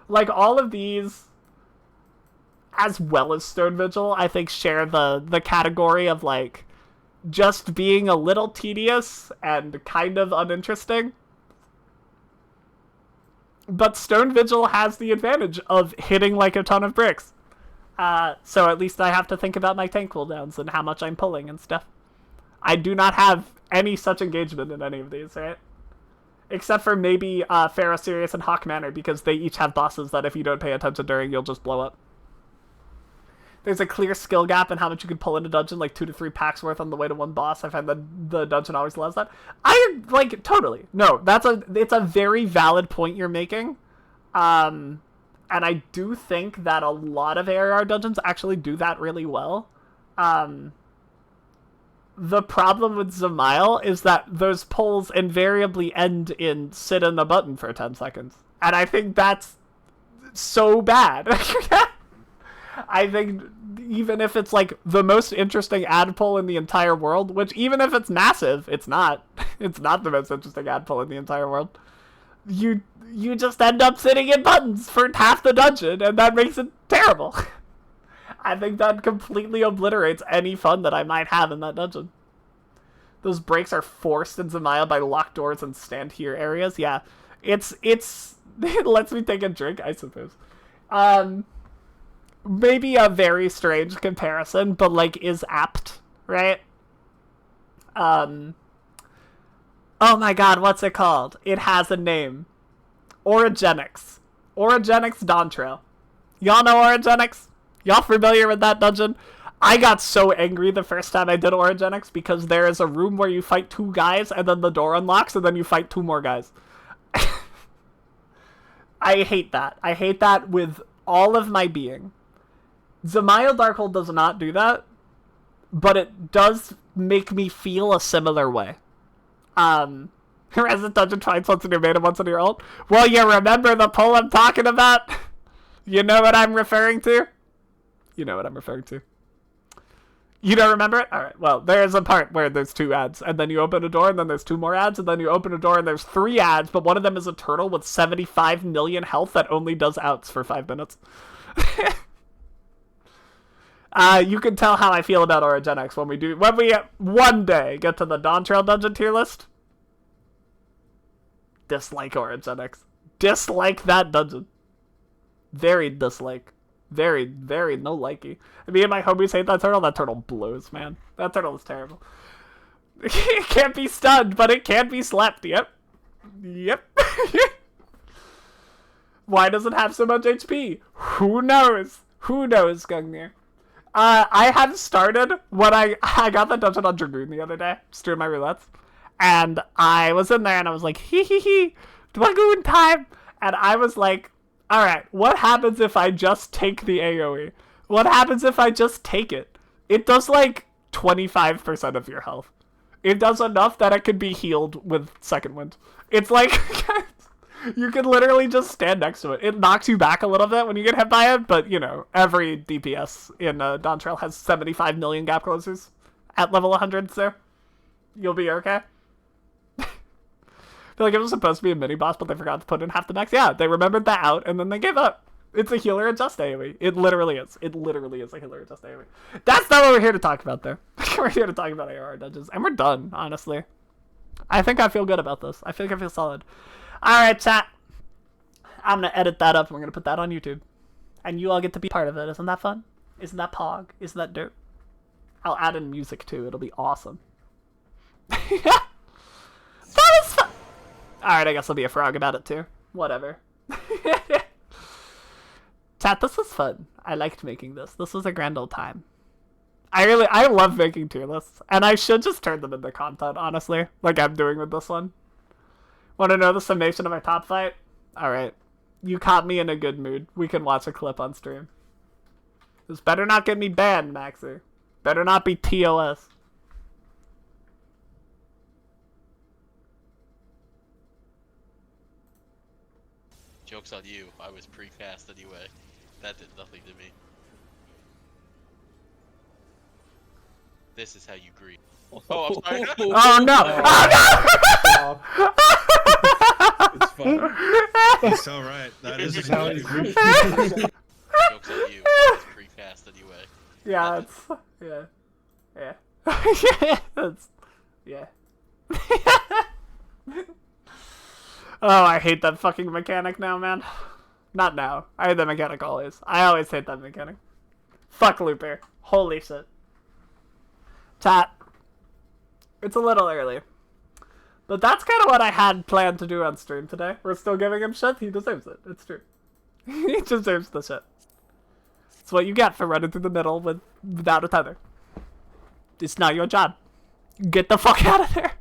Like, all of these, as well as Stone Vigil, I think share the category of, like, just being a little tedious and kind of uninteresting. But Stone Vigil has the advantage of hitting like a ton of bricks. So at least I have to think about my tank cooldowns and how much I'm pulling and stuff. I do not have any such engagement in any of these, right? Except for maybe Pharaoh Sirius and Hawk Manor, because they each have bosses that if you don't pay attention during, you'll just blow up. There's a clear skill gap in how much you can pull in a dungeon, like 2 to 3 packs worth on the way to one boss. I find that the dungeon always allows that. Totally. No, it's a very valid point you're making. And I do think that a lot of ARR dungeons actually do that really well. The problem with Zamael is that those pulls invariably end in sit on the button for 10 seconds. And I think that's so bad. I think even if it's like the most interesting ad pull in the entire world, which even if it's massive, it's not the most interesting ad pull in the entire world. You just end up sitting in buttons for half the dungeon, and that makes it terrible. I think that completely obliterates any fun that I might have in that dungeon. Those breaks are forced in Zamael by locked doors and stand here areas. Yeah, it lets me take a drink, I suppose. Maybe a very strange comparison, but like is apt, right? Oh my god, what's it called? It has a name. Orogenics. Orogenics Dawn Trail. Y'all know Orogenics? Y'all familiar with that dungeon? I got so angry the first time I did Orogenics because there is a room where you fight 2 guys and then the door unlocks and then you fight 2 more guys. I hate that. I hate that with all of my being. Zamael Darkhold does not do that, but it does make me feel a similar way. Resident Dungeon finds once in your main and once in your ult. Well, you remember the pull I'm talking about? You know what I'm referring to? You know what I'm referring to. You don't remember it? Alright, well, there's a part where there's 2 ads, and then you open a door, and then there's 2 more ads, and then you open a door, and there's 3 ads, but one of them is a turtle with 75 million health that only does outs for 5 minutes. You can tell how I feel about Orogenics when we one day get to the Dawn Trail dungeon tier list. Dislike Orogenics. Dislike that dungeon. Very dislike. Very, very no likey. Me and my homies hate that turtle. That turtle blows, man. That turtle is terrible. It can't be stunned, but it can be slapped. Yep. Yep. Why does it have so much HP? Who knows? Who knows, Gungnir? I have started when I got the dungeon on Dragoon the other day, just doing my roulettes, and I was in there and I was like, hee hee hee, Dragoon time, and I was like, alright, what happens if I just take the AoE? What happens if I just take it? It does like 25% of your health. It does enough that it could be healed with Second Wind. It's like, you can literally just stand next to it. It knocks you back a little bit when you get hit by it, but, you know, every DPS in Dawn Trail has 75 million gap closers at level 100, so you'll be okay. I feel like it was supposed to be a mini-boss, but they forgot to put in half the max. Yeah, they remembered that out, and then they gave up. It's a healer adjust AoE. It literally is. It literally is a healer adjust AoE. That's not what we're here to talk about, though. We're here to talk about ARR dungeons, and we're done, honestly. I think I feel good about this. I think I feel solid. Alright, chat. I'm going to edit that up, and we're going to put that on YouTube. And you all get to be part of it. Isn't that fun? Isn't that pog? Isn't that dope? I'll add in music, too. It'll be awesome. That is fun! Alright, I guess I'll be a frog about it, too. Whatever. Chat, this was fun. I liked making this. This was a grand old time. I love making tier lists. And I should just turn them into content, honestly. Like I'm doing with this one. Want to know the summation of my top fight? Alright. You caught me in a good mood. We can watch a clip on stream. This better not get me banned, Maxie. Better not be TOS. Joke's on you. I was pre-cast anyway. That did nothing to me. This is how you greet. Oh, I'm sorry. Oh no! Oh no! It's fine. It's alright. That is how you greet. Joke's on you. I was pre-cast anyway. Yeah, it's... Yeah. Yeah. That's... Yeah. Oh, I hate that fucking mechanic now, man. Not now. I hate that mechanic always. I always hate that mechanic. Fuck Looper. Holy shit. Chat. It's a little early. But that's kind of what I had planned to do on stream today. We're still giving him shit. He deserves it. It's true. He deserves the shit. It's what you get for running through the middle without a tether. It's not your job. Get the fuck out of there.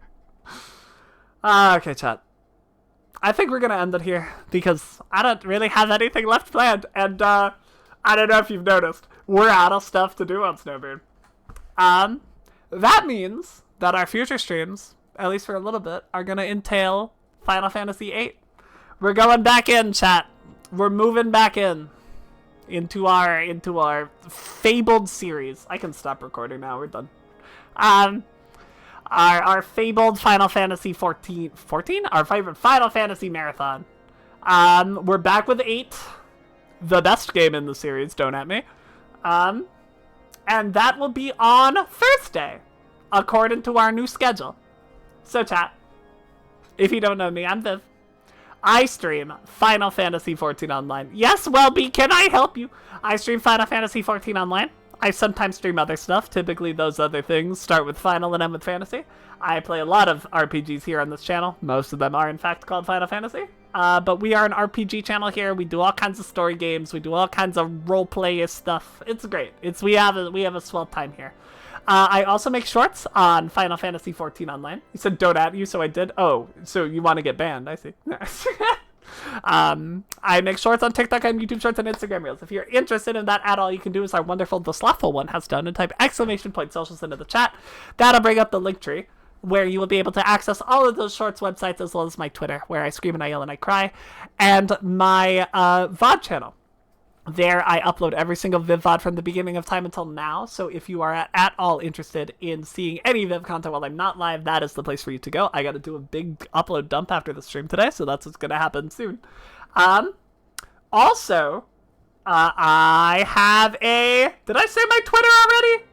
Okay, chat. I think we're going to end it here because I don't really have anything left planned. And I don't know if you've noticed, we're out of stuff to do on Snowbird. That means that our future streams, at least for a little bit, are going to entail Final Fantasy VIII. We're going back in, chat. We're moving back into our fabled series. I can stop recording now. We're done. Our fabled Final Fantasy 14? Our favorite Final Fantasy marathon. We're back with 8. The best game in the series, don't at me. And that will be on Thursday, according to our new schedule. So chat, if you don't know me, I'm Viv. I stream Final Fantasy 14 online. Yes, Welby, can I help you? I stream Final Fantasy 14 online. I sometimes stream other stuff. Typically, those other things start with Final and end with Fantasy. I play a lot of RPGs here on this channel. Most of them are, in fact, called Final Fantasy. But we are an RPG channel here. We do all kinds of story games. We do all kinds of roleplay stuff. It's great. We have a swell time here. I also make shorts on Final Fantasy 14 online. You said don't at you, so I did. Oh, so you want to get banned? I see. I make shorts on TikTok and YouTube shorts and Instagram Reels. If you're interested in that at all, you can do as our wonderful The Slothful one has done and type !socials into the chat. That'll bring up the link tree where you will be able to access all of those shorts websites as well as my Twitter where I scream and I yell and I cry, and my VOD channel. There I upload every single Viv Vod from the beginning of time until now, so if you are at all interested in seeing any Viv content while I'm not live, that is the place for you to go. I gotta do a big upload dump after the stream today, so that's what's gonna happen soon. Also, I have a... Did I say my Twitter already?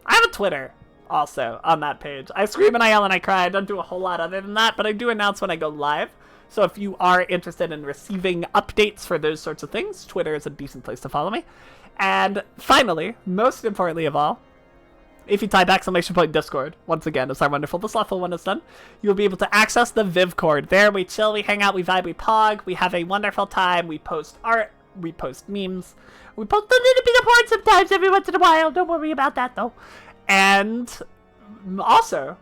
I have a Twitter also on that page. I scream and I yell and I cry. I don't do a whole lot other than that, but I do announce when I go live. So if you are interested in receiving updates for those sorts of things, Twitter is a decent place to follow me. And finally, most importantly of all, if you type !! Discord, once again, as our wonderful The Slothful One has done, you'll be able to access the Viv Cord. There we chill, we hang out, we vibe, we pog, we have a wonderful time, we post art, we post memes, we post a little bit of porn sometimes every once in a while, don't worry about that though. And also,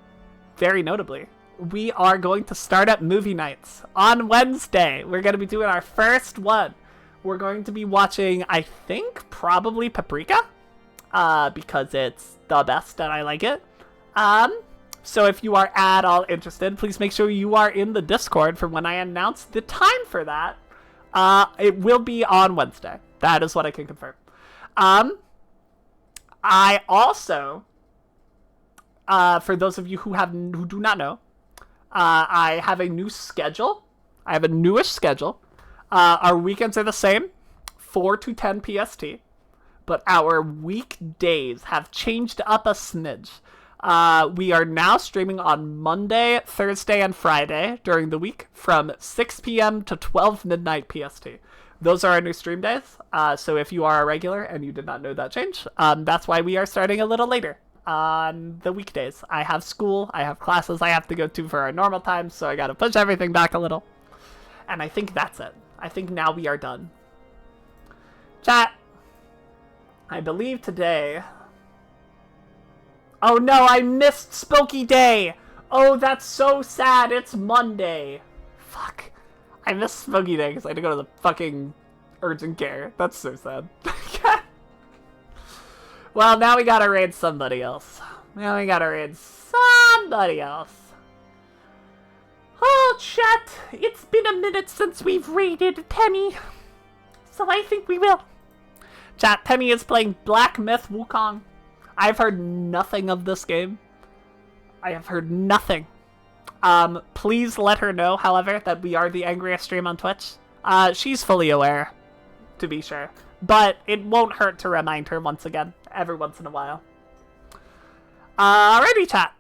very notably, we are going to start up movie nights on Wednesday. We're going to be doing our first one. We're going to be watching, I think, probably Paprika, because it's the best and I like it. So if you are at all interested, please make sure you are in the Discord for when I announce the time for that. It will be on Wednesday. That is what I can confirm. I also, for those of you who do not know, I have a new schedule. I have a newish schedule. Our weekends are the same, 4 to 10 PST, but our weekdays have changed up a smidge. We are now streaming on Monday, Thursday, and Friday during the week from 6 p.m. to 12 midnight PST. Those are our new stream days, so if you are a regular and you did not know that change, that's why we are starting a little later on the weekdays. I have school, I have classes I have to go to for our normal times, so I gotta push everything back a little. And I think that's it. I think now we are done. Chat, I believe today... Oh no, I missed Spooky Day! Oh, that's so sad, it's Monday. Fuck. I missed Spooky Day because I had to go to the fucking urgent care. That's so sad. Well, now we gotta raid somebody else. Oh, chat, it's been a minute since we've raided Penny. So I think we will. Chat, Penny is playing Black Myth Wukong. I've heard nothing of this game. I have heard nothing. Please let her know, however, that we are the angriest stream on Twitch. She's fully aware, to be sure. But it won't hurt to remind her once again, every once in a while. Alrighty, chat.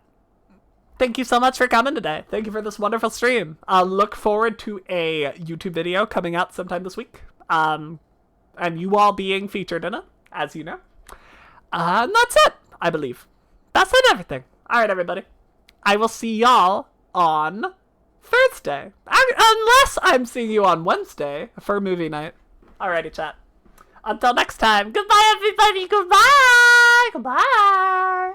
Thank you so much for coming today. Thank you for this wonderful stream. Look forward to a YouTube video coming out sometime this week. And you all being featured in it, as you know. And that's it, I believe. That's it, everything. Alright, everybody. I will see y'all on Thursday. Unless I'm seeing you on Wednesday for movie night. Alrighty, chat. Until next time. Goodbye, everybody. Goodbye. Goodbye.